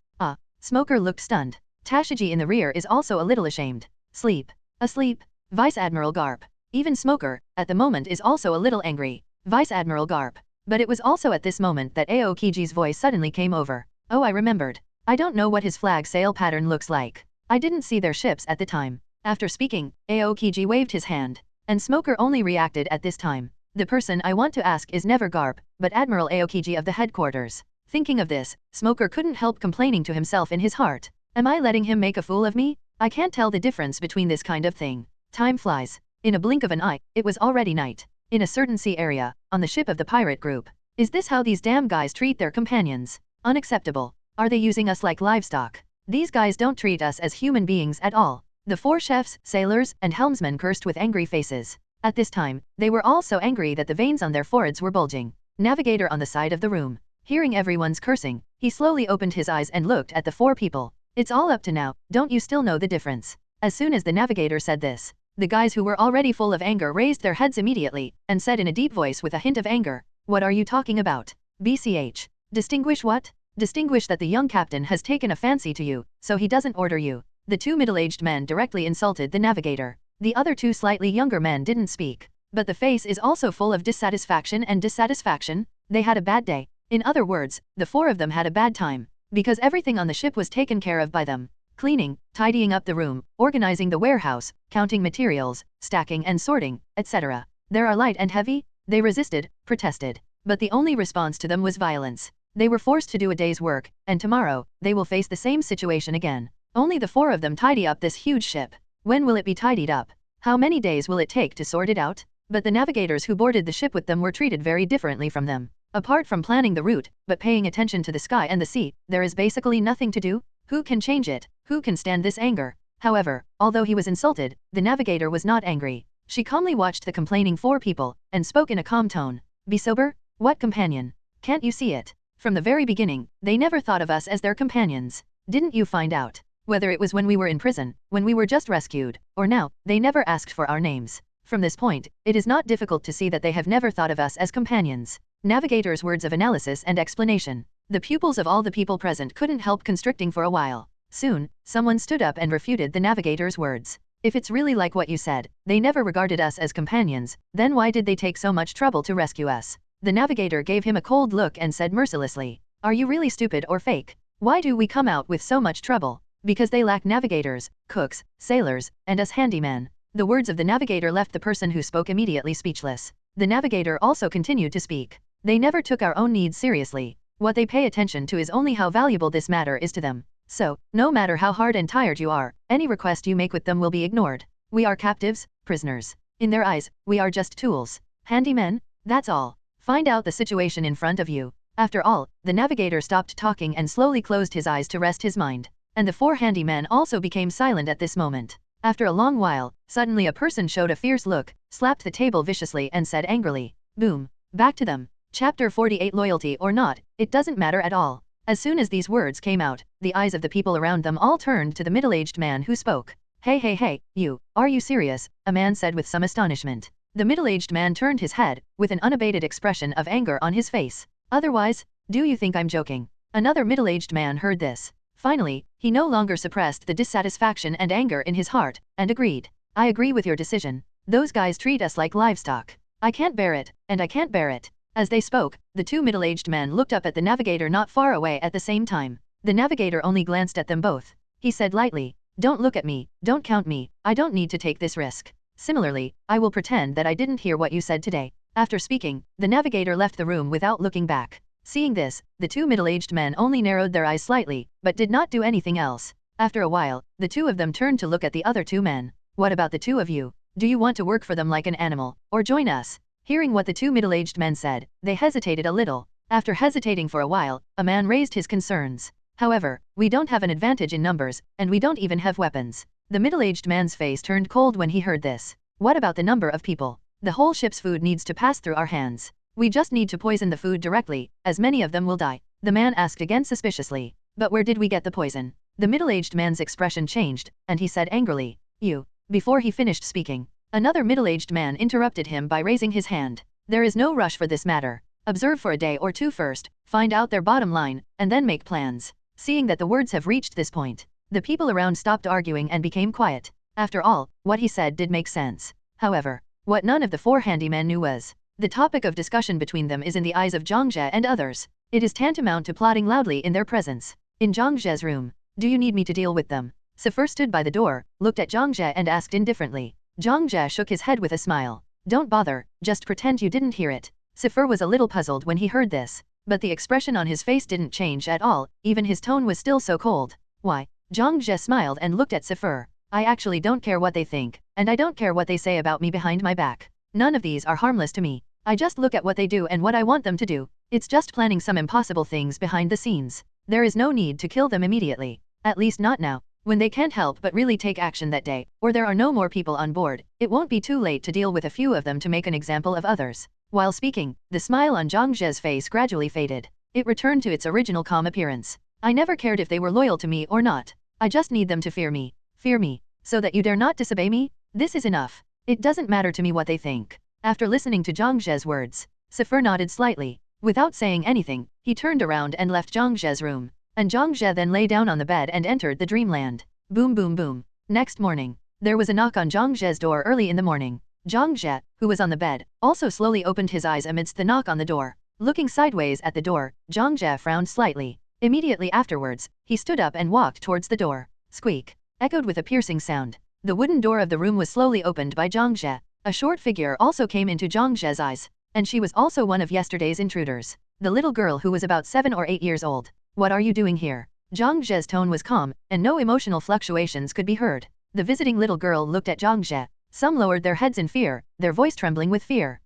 Smoker looked stunned. Tashiji in the rear is also a little ashamed. Asleep? Vice Admiral Garp. Even Smoker, at the moment, is also a little angry. Vice Admiral Garp. But it was also at this moment that Aokiji's voice suddenly came over. "Oh, I remembered. I don't know what his flag sail pattern looks like. I didn't see their ships at the time." After speaking, Aokiji waved his hand. And Smoker only reacted at this time. "The person I want to ask is never Garp, but Admiral Aokiji of the headquarters." Thinking of this, Smoker couldn't help complaining to himself in his heart. "Am I letting him make a fool of me? I can't tell the difference between this kind of thing. Time flies." In a blink of an eye, it was already night. In a certain sea area, on the ship of the pirate group. Is this how these damn guys treat their companions? Unacceptable. Are they using us like livestock? These guys don't treat us as human beings at all. The 4 chefs, sailors, and helmsmen cursed with angry faces. At this time, they were all so angry that the veins on their foreheads were bulging. Navigator on the side of the room. Hearing everyone's cursing, he slowly opened his eyes and looked at the 4 people. "It's all up to now, don't you still know the difference?" As soon as the navigator said this, the guys who were already full of anger raised their heads immediately, and said in a deep voice with a hint of anger, "What are you talking about? BCH. Distinguish what? Distinguish that the young captain has taken a fancy to you, so he doesn't order you." The 2 middle-aged men directly insulted the navigator. The other 2 slightly younger men didn't speak. But the face is also full of dissatisfaction and dissatisfaction. They had a bad day. In other words, the 4 of them had a bad time. Because everything on the ship was taken care of by them. Cleaning, tidying up the room, organizing the warehouse, counting materials, stacking and sorting, etc. There are light and heavy. They resisted, protested. but the only response to them was violence. They were forced to do a day's work, and tomorrow, they will face the same situation again. Only the 4 of them tidy up this huge ship. When will it be tidied up? How many days will it take to sort it out? But the navigators who boarded the ship with them were treated very differently from them. Apart from planning the route, but paying attention to the sky and the sea, there is basically nothing to do. Who can change it? Who can stand this anger? However, although he was insulted, the navigator was not angry. She calmly watched the complaining 4 people, and spoke in a calm tone. Be sober? What companion? Can't you see it? From the very beginning, they never thought of us as their companions. Didn't you find out? Whether it was when we were in prison, when we were just rescued, or now, they never asked for our names. From this point, it is not difficult to see that they have never thought of us as companions. Navigator's words of analysis and explanation. The pupils of all the people present couldn't help constricting for a while. Soon, someone stood up and refuted the navigator's words. If it's really like what you said, they never regarded us as companions, then why did they take so much trouble to rescue us? The navigator gave him a cold look and said mercilessly, "Are you really stupid or fake? Why do we come out with so much trouble? Because they lack navigators, cooks, sailors, and us handymen." The words of the navigator left the person who spoke immediately speechless. The navigator also continued to speak. They never took our own needs seriously. What they pay attention to is only how valuable this matter is to them. So, no matter how hard and tired you are, any request you make with them will be ignored. We are captives, prisoners. In their eyes, we are just tools. Handymen? That's all. Find out the situation in front of you. After all, the navigator stopped talking and slowly closed his eyes to rest his mind. And the 4 handymen also became silent at this moment. After a long while, suddenly a person showed a fierce look, slapped the table viciously and said angrily, "Boom! Back to them." Chapter 48. Loyalty or not, it doesn't matter at all. As soon as these words came out, the eyes of the people around them all turned to the middle-aged man who spoke. Hey, you, are you serious?" a man said with some astonishment. The middle-aged man turned his head, with an unabated expression of anger on his face. "Otherwise, do you think I'm joking?" Another middle-aged man heard this. Finally, he no longer suppressed the dissatisfaction and anger in his heart, and agreed. "I agree with your decision. Those guys treat us like livestock. I can't bear it, and I can't bear it." As they spoke, the 2 middle-aged men looked up at the navigator not far away at the same time. The navigator only glanced at them both. He said lightly, "Don't look at me, don't count me, I don't need to take this risk. Similarly, I will pretend that I didn't hear what you said today." After speaking, the navigator left the room without looking back. Seeing this, the 2 middle-aged men only narrowed their eyes slightly, but did not do anything else. After a while, the 2 of them turned to look at the other 2 men. "What about the 2 of you? Do you want to work for them like an animal, or join us?" Hearing what the 2 middle-aged men said, they hesitated a little. After hesitating for a while, a man raised his concerns. "However, we don't have an advantage in numbers, and we don't even have weapons." The middle-aged man's face turned cold when he heard this. "What about the number of people? The whole ship's food needs to pass through our hands. We just need to poison the food directly, as many of them will die." The man asked again suspiciously. "But where did we get the poison?" The middle-aged man's expression changed, and he said angrily, "You." Before he finished speaking, another middle-aged man interrupted him by raising his hand. "There is no rush for this matter. Observe for a day or 2 first, find out their bottom line, and then make plans." Seeing that the words have reached this point, the people around stopped arguing and became quiet. After all, what he said did make sense. However, what none of the 4 handymen knew was, the topic of discussion between them is in the eyes of Zhangzhe and others. It is tantamount to plotting loudly in their presence. In Zhangzhe's room, "Do you need me to deal with them?" Sifur stood by the door, looked at Zhangzhe and asked indifferently. Zhangzhe shook his head with a smile. "Don't bother, just pretend you didn't hear it." Sifur was a little puzzled when he heard this, but the expression on his face didn't change at all, even his tone was still so cold. "Why?" Zhangzhe smiled and looked at Sifur. "I actually don't care what they think, and I don't care what they say about me behind my back. None of these are harmless to me. I just look at what they do and what I want them to do. It's just planning some impossible things behind the scenes. There is no need to kill them immediately. At least not now. When they can't help but really take action that day, or there are no more people on board, it won't be too late to deal with a few of them to make an example of others." While speaking, the smile on Zhangzhe's face gradually faded. It returned to its original calm appearance. "I never cared if they were loyal to me or not. I just need them to fear me. Fear me, so that you dare not disobey me? This is enough. It doesn't matter to me what they think." After listening to Zhangzhe's words, Sifur nodded slightly. Without saying anything, he turned around and left Zhangzhe's room. And Zhangzhe then lay down on the bed and entered the dreamland. Boom boom boom. Next morning, there was a knock on Zhangzhe's door early in the morning. Zhangzhe, who was on the bed, also slowly opened his eyes amidst the knock on the door. Looking sideways at the door, Zhangzhe frowned slightly. Immediately afterwards, he stood up and walked towards the door. Squeak! Echoed with a piercing sound. The wooden door of the room was slowly opened by Zhangzhe. A short figure also came into Zhangzhe's eyes. and she was also one of yesterday's intruders. The little girl who was about 7 or 8 years old. What are you doing here? Zhang Zhe's tone was calm, and no emotional fluctuations could be heard. The visiting little girl looked at Zhang Zhe. Some lowered their heads in fear, their voice trembling with fear.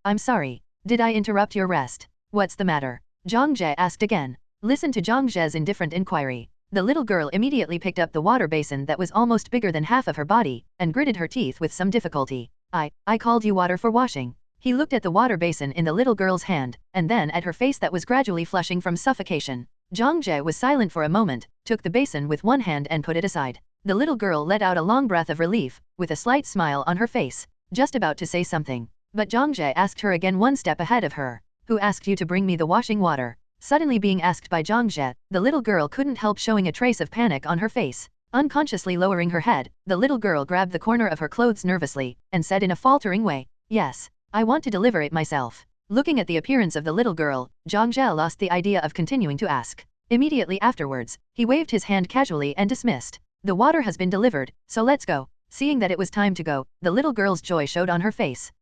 I'm sorry. Did I interrupt your rest? What's the matter? Zhang Zhe asked again. Listen to Zhang Zhe's indifferent inquiry. The little girl immediately picked up the water basin that was almost bigger than half of her body, and gritted her teeth with some difficulty. I called you water for washing. He looked at the water basin in the little girl's hand, and then at her face that was gradually flushing from suffocation. Zhang Zhe was silent for a moment, took the basin with one hand and put it aside. The little girl let out a long breath of relief, with a slight smile on her face, just about to say something. But Zhang Zhe asked her again one step ahead of her. Who asked you to bring me the washing water? Suddenly being asked by Zhang Zhe, the little girl couldn't help showing a trace of panic on her face. Unconsciously lowering her head, the little girl grabbed the corner of her clothes nervously, and said in a faltering way, Yes, I want to deliver it myself. Looking at the appearance of the little girl, Zhang Zhe lost the idea of continuing to ask. Immediately afterwards, he waved his hand casually and dismissed. The water has been delivered, so let's go. Seeing that it was time to go, the little girl's joy showed on her face.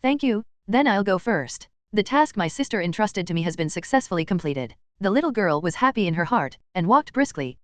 Thank you, then I'll go first. The task my sister entrusted to me has been successfully completed. The little girl was happy in her heart, and walked briskly,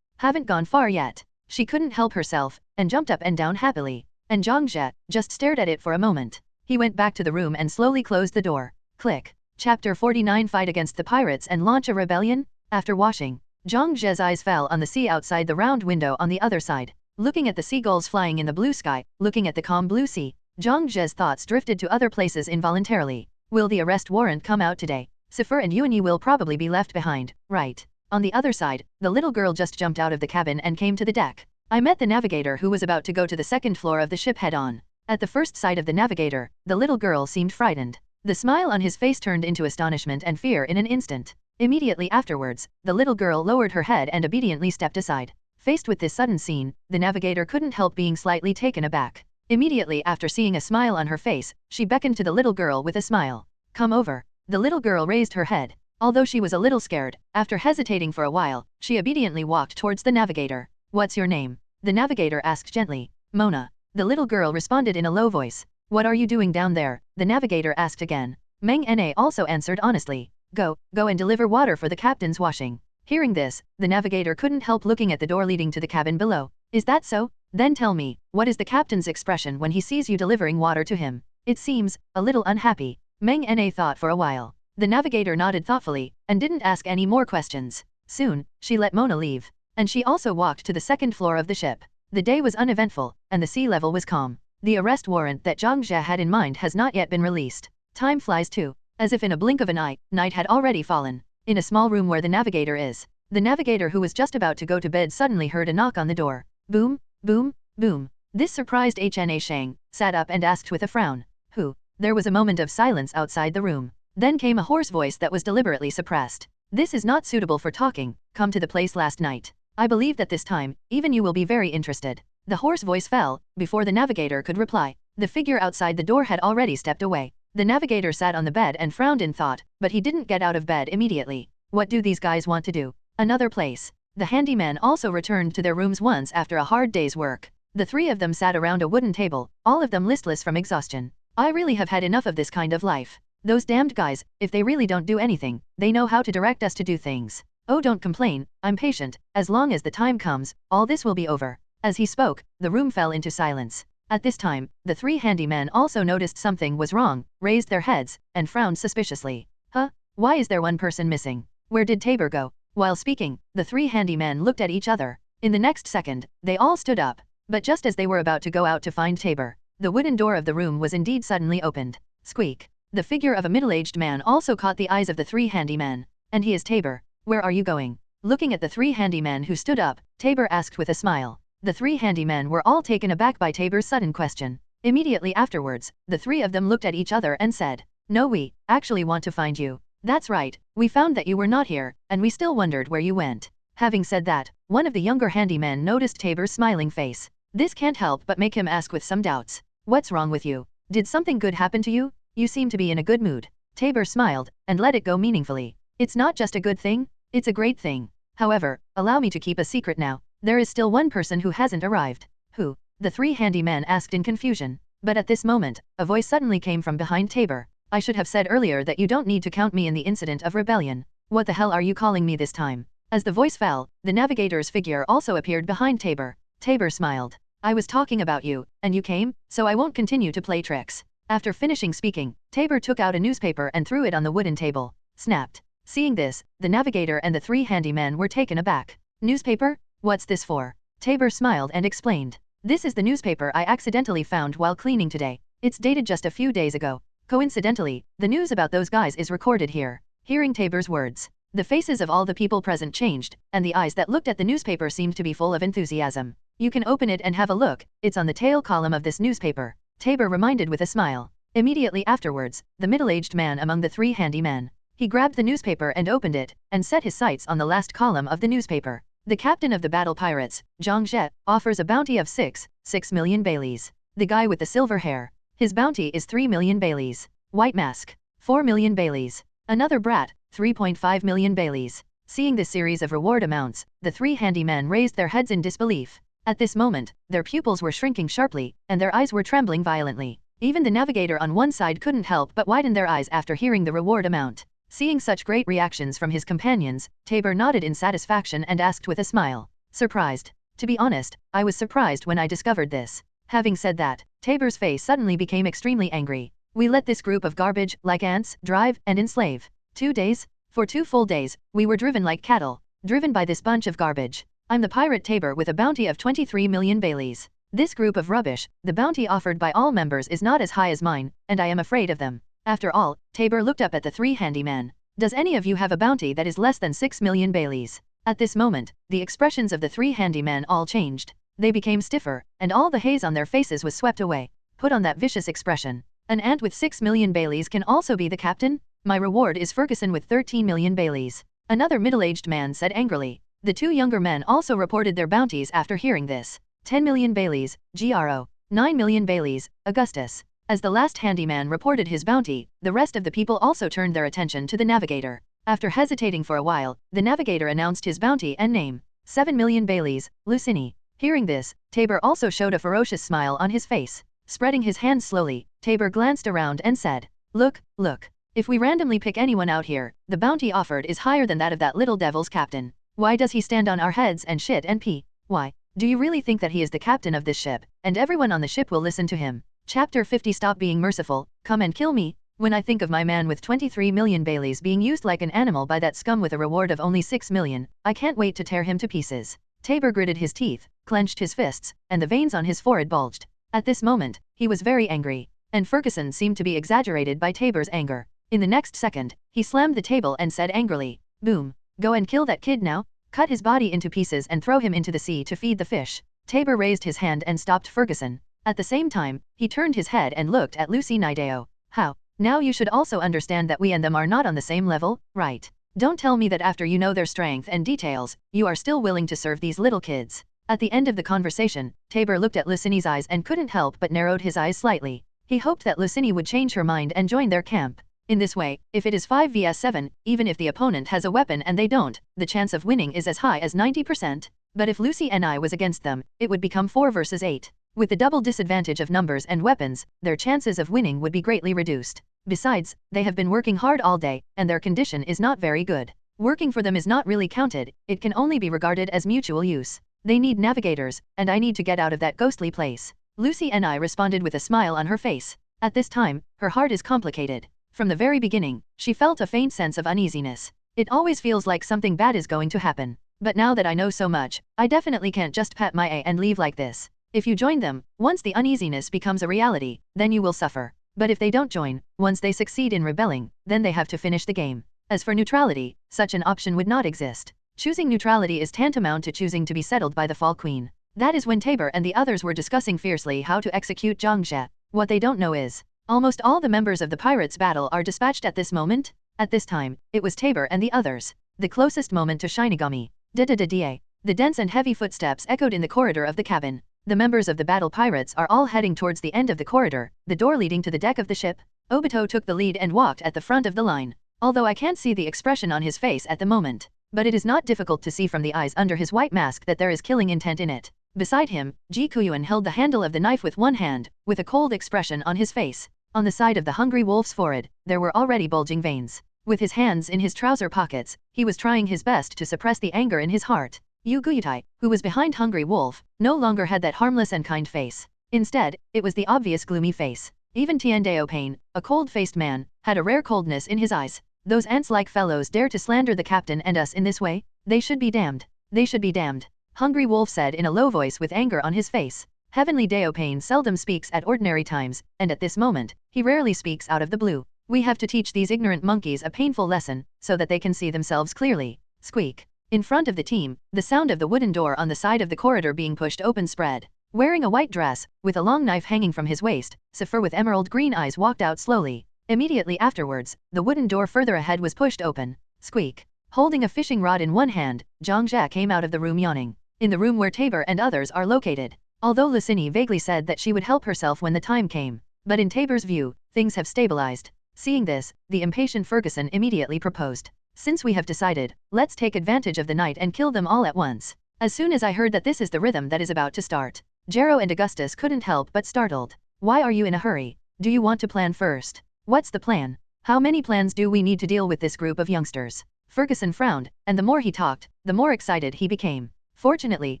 haven't gone far yet. She couldn't help herself, and jumped up and down happily. And Zhang Zhe just stared at it for a moment. He went back to the room and slowly closed the door. Click. Chapter 49 Fight against the pirates and launch a rebellion? After washing, Zhang Zhe's eyes fell on the sea outside the round window on the other side. Looking at the seagulls flying in the blue sky, looking at the calm blue sea, Zhang Zhe's thoughts drifted to other places involuntarily. Will the arrest warrant come out today? Sifer and Yuanyi will probably be left behind, right? On the other side, the little girl just jumped out of the cabin and came to the deck. I met the navigator who was about to go to the second floor of the ship head-on. At the first sight of the navigator, the little girl seemed frightened. The smile on his face turned into astonishment and fear in an instant. Immediately afterwards, the little girl lowered her head and obediently stepped aside. Faced with this sudden scene, the navigator couldn't help being slightly taken aback. Immediately after seeing a smile on her face, she beckoned to the little girl with a smile. Come over. The little girl raised her head. Although she was a little scared, after hesitating for a while, she obediently walked towards the navigator. What's your name? The navigator asked gently. Mona. The little girl responded in a low voice. What are you doing down there? The navigator asked again. Meng Na also answered honestly. Go and deliver water for the captain's washing. Hearing this, the navigator couldn't help looking at the door leading to the cabin below. Is that so? Then tell me, what is the captain's expression when he sees you delivering water to him? It seems a little unhappy. Meng Na thought for a while. The navigator nodded thoughtfully, and didn't ask any more questions. Soon, she let Mona leave. And she also walked to the second floor of the ship. The day was uneventful, and the sea level was calm. The arrest warrant that Zhang Zhe had in mind has not yet been released. Time flies too. As if in a blink of an eye, night had already fallen. In a small room where the navigator is. The navigator who was just about to go to bed suddenly heard a knock on the door. Boom, boom, boom. This surprised Hna Shang, sat up and asked with a frown. Who? There was a moment of silence outside the room. Then came a hoarse voice that was deliberately suppressed. This is not suitable for talking, come to the place last night. I believe that this time, even you will be very interested. The hoarse voice fell, before the navigator could reply. The figure outside the door had already stepped away. The navigator sat on the bed and frowned in thought, but he didn't get out of bed immediately. What do these guys want to do? Another place. The handyman also returned to their rooms once after a hard day's work. The three of them sat around a wooden table, all of them listless from exhaustion. I really have had enough of this kind of life. Those damned guys, if they really don't do anything, they know how to direct us to do things. Oh, don't complain, I'm patient, as long as the time comes, all this will be over. As he spoke, the room fell into silence. At this time, the three handymen also noticed something was wrong, raised their heads, and frowned suspiciously. Huh? Why is there one person missing? Where did Tabor go? While speaking, the three handymen looked at each other. In the next second, they all stood up. But just as they were about to go out to find Tabor, the wooden door of the room was indeed suddenly opened. Squeak. The figure of a middle-aged man also caught the eyes of the three handymen. And he is Tabor. Where are you going? Looking at the three handymen who stood up, Tabor asked with a smile. The three handymen were all taken aback by Tabor's sudden question. Immediately afterwards, the three of them looked at each other and said, No, we actually want to find you. That's right, we found that you were not here, and we still wondered where you went. Having said that, one of the younger handymen noticed Tabor's smiling face. This can't help but make him ask with some doubts. What's wrong with you? Did something good happen to you? You seem to be in a good mood. Tabor smiled, and let it go meaningfully. It's not just a good thing, it's a great thing. However, allow me to keep a secret now. There is still one person who hasn't arrived. Who? The three handymen asked in confusion. But at this moment, a voice suddenly came from behind Tabor. I should have said earlier that you don't need to count me in the incident of rebellion. What the hell are you calling me this time? As the voice fell, the navigator's figure also appeared behind Tabor. Tabor smiled. I was talking about you, and you came, so I won't continue to play tricks. After finishing speaking, Tabor took out a newspaper and threw it on the wooden table. Snapped. Seeing this, the navigator and the three handymen were taken aback. Newspaper? What's this for? Tabor smiled and explained. This is the newspaper I accidentally found while cleaning today. It's dated just a few days ago. Coincidentally, the news about those guys is recorded here. Hearing Tabor's words, the faces of all the people present changed, and the eyes that looked at the newspaper seemed to be full of enthusiasm. You can open it and have a look, it's on the tail column of this newspaper, Tabor reminded with a smile. Immediately afterwards, the middle-aged man among the three handymen. He grabbed the newspaper and opened it, and set his sights on the last column of the newspaper. The captain of the battle pirates, Zhang Jie, offers a bounty of 6 million Baileys. The guy with the silver hair. His bounty is 3 million Baileys. White Mask. 4 million Baileys. Another brat, 3.5 million Baileys. Seeing this series of reward amounts, the three handymen raised their heads in disbelief. At this moment, their pupils were shrinking sharply, and their eyes were trembling violently. Even the navigator on one side couldn't help but widen their eyes after hearing the reward amount. Seeing such great reactions from his companions, Tabor nodded in satisfaction and asked with a smile. Surprised. To be honest, I was surprised when I discovered this. Having said that, Tabor's face suddenly became extremely angry. We let this group of garbage, like ants, drive and enslave. 2 days? For 2 full days, we were driven like cattle. Driven by this bunch of garbage. I'm the pirate Tabor with a bounty of 23 million Baileys. This group of rubbish, the bounty offered by all members is not as high as mine, and I am afraid of them. After all, Tabor looked up at the three handymen. Does any of you have a bounty that is less than 6 million Baileys? At this moment, the expressions of the three handymen all changed. They became stiffer, and all the haze on their faces was swept away. Put on that vicious expression. An ant with 6 million Baileys can also be the captain? My reward is Ferguson with 13 million Baileys. Another middle-aged man said angrily. The 2 younger men also reported their bounties after hearing this. 10 million Baileys, Gro. 9 million Baileys, Augustus. As the last handyman reported his bounty, the rest of the people also turned their attention to the navigator. After hesitating for a while, the navigator announced his bounty and name. 7 million Baileys, Lucini. Hearing this, Tabor also showed a ferocious smile on his face. Spreading his hands slowly, Tabor glanced around and said, Look, look. If we randomly pick anyone out here, the bounty offered is higher than that of that little devil's captain. Why does he stand on our heads and shit and pee? Why? Do you really think that he is the captain of this ship, and everyone on the ship will listen to him? Chapter 50 Stop being merciful, come and kill me. When I think of my man with 23 million Baileys being used like an animal by that scum with a reward of only 6 million, I can't wait to tear him to pieces. Tabor gritted his teeth, clenched his fists, and the veins on his forehead bulged. At this moment, he was very angry, and Ferguson seemed to be exaggerated by Tabor's anger. In the next second, he slammed the table and said angrily, Boom, go and kill that kid now, cut his body into pieces and throw him into the sea to feed the fish. Tabor raised his hand and stopped Ferguson. At the same time, he turned his head and looked at Lucy Nideo. How? Now you should also understand that we and them are not on the same level, right? Don't tell me that after you know their strength and details, you are still willing to serve these little kids. At the end of the conversation, Tabor looked at Lucini's eyes and couldn't help but narrowed his eyes slightly. He hoped that Lucini would change her mind and join their camp. In this way, if it is 5 vs 7, even if the opponent has a weapon and they don't, the chance of winning is as high as 90%. But if Lucy and I was against them, it would become 4 versus 8. With the double disadvantage of numbers and weapons, their chances of winning would be greatly reduced. Besides, they have been working hard all day, and their condition is not very good. Working for them is not really counted, it can only be regarded as mutual use. They need navigators, and I need to get out of that ghostly place. Lucy and I responded with a smile on her face. At this time, her heart is complicated. From the very beginning, she felt a faint sense of uneasiness. It always feels like something bad is going to happen. But now that I know so much, I definitely can't just pat my A and leave like this. If you join them, once the uneasiness becomes a reality, then you will suffer. But if they don't join, once they succeed in rebelling, then they have to finish the game. As for neutrality, such an option would not exist. Choosing neutrality is tantamount to choosing to be settled by the Fall Queen. That is when Tabor and the others were discussing fiercely how to execute Zhang Jie. What they don't know is, almost all the members of the pirates' battle are dispatched at this moment. At this time, it was Tabor and the others. The closest moment to Shinigami. Da-da-da-da. The dense and heavy footsteps echoed in the corridor of the cabin. The members of the battle pirates are all heading towards the end of the corridor, the door leading to the deck of the ship. Obito took the lead and walked at the front of the line. Although I can't see the expression on his face at the moment, but it is not difficult to see from the eyes under his white mask that there is killing intent in it. Beside him, Ji Kuyuan held the handle of the knife with one hand, with a cold expression on his face. On the side of the hungry wolf's forehead, there were already bulging veins. With his hands in his trouser pockets, he was trying his best to suppress the anger in his heart. Yu Guyutai, who was behind Hungry Wolf, no longer had that harmless and kind face. Instead, it was the obvious gloomy face. Even Tian Daopain, a cold-faced man, had a rare coldness in his eyes. Those ants-like fellows dare to slander the captain and us in this way? They should be damned. They should be damned. Hungry Wolf said in a low voice with anger on his face. Heavenly Daopain seldom speaks at ordinary times, and at this moment, he rarely speaks out of the blue. We have to teach these ignorant monkeys a painful lesson, so that they can see themselves clearly. Squeak. In front of the team, the sound of the wooden door on the side of the corridor being pushed open spread. Wearing a white dress, with a long knife hanging from his waist, Sifur with emerald green eyes walked out slowly. Immediately afterwards, the wooden door further ahead was pushed open. Squeak. Holding a fishing rod in one hand, Zhang Jia came out of the room yawning. In the room where Tabor and others are located. Although Lucini vaguely said that she would help herself when the time came. But in Tabor's view, things have stabilized. Seeing this, the impatient Ferguson immediately proposed. Since we have decided, let's take advantage of the night and kill them all at once. As soon as I heard that this is the rhythm that is about to start, Jero and Augustus couldn't help but startled. Why are you in a hurry? Do you want to plan first? What's the plan? How many plans do we need to deal with this group of youngsters? Ferguson frowned, and the more he talked, the more excited he became. Fortunately,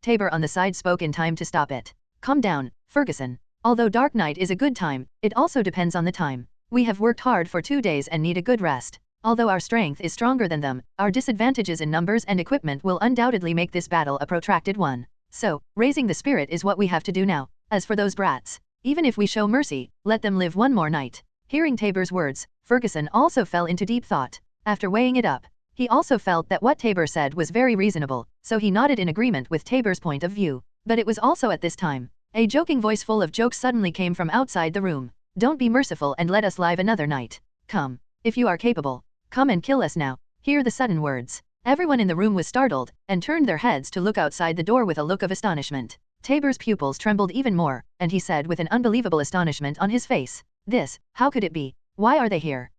Tabor on the side spoke in time to stop it. Calm down, Ferguson. Although dark night is a good time, it also depends on the time. We have worked hard for 2 days and need a good rest. Although our strength is stronger than them, our disadvantages in numbers and equipment will undoubtedly make this battle a protracted one. So, raising the spirit is what we have to do now. As for those brats, even if we show mercy, let them live one more night. Hearing Tabor's words, Ferguson also fell into deep thought. After weighing it up, he also felt that what Tabor said was very reasonable, so he nodded in agreement with Tabor's point of view. But it was also at this time. A joking voice full of jokes suddenly came from outside the room. Don't be merciful and let us live another night. Come. If you are capable. Come and kill us now. Hear the sudden words. Everyone in the room was startled, and turned their heads to look outside the door with a look of astonishment. Tabor's pupils trembled even more, and he said with an unbelievable astonishment on his face. This, how could it be? Why are they here?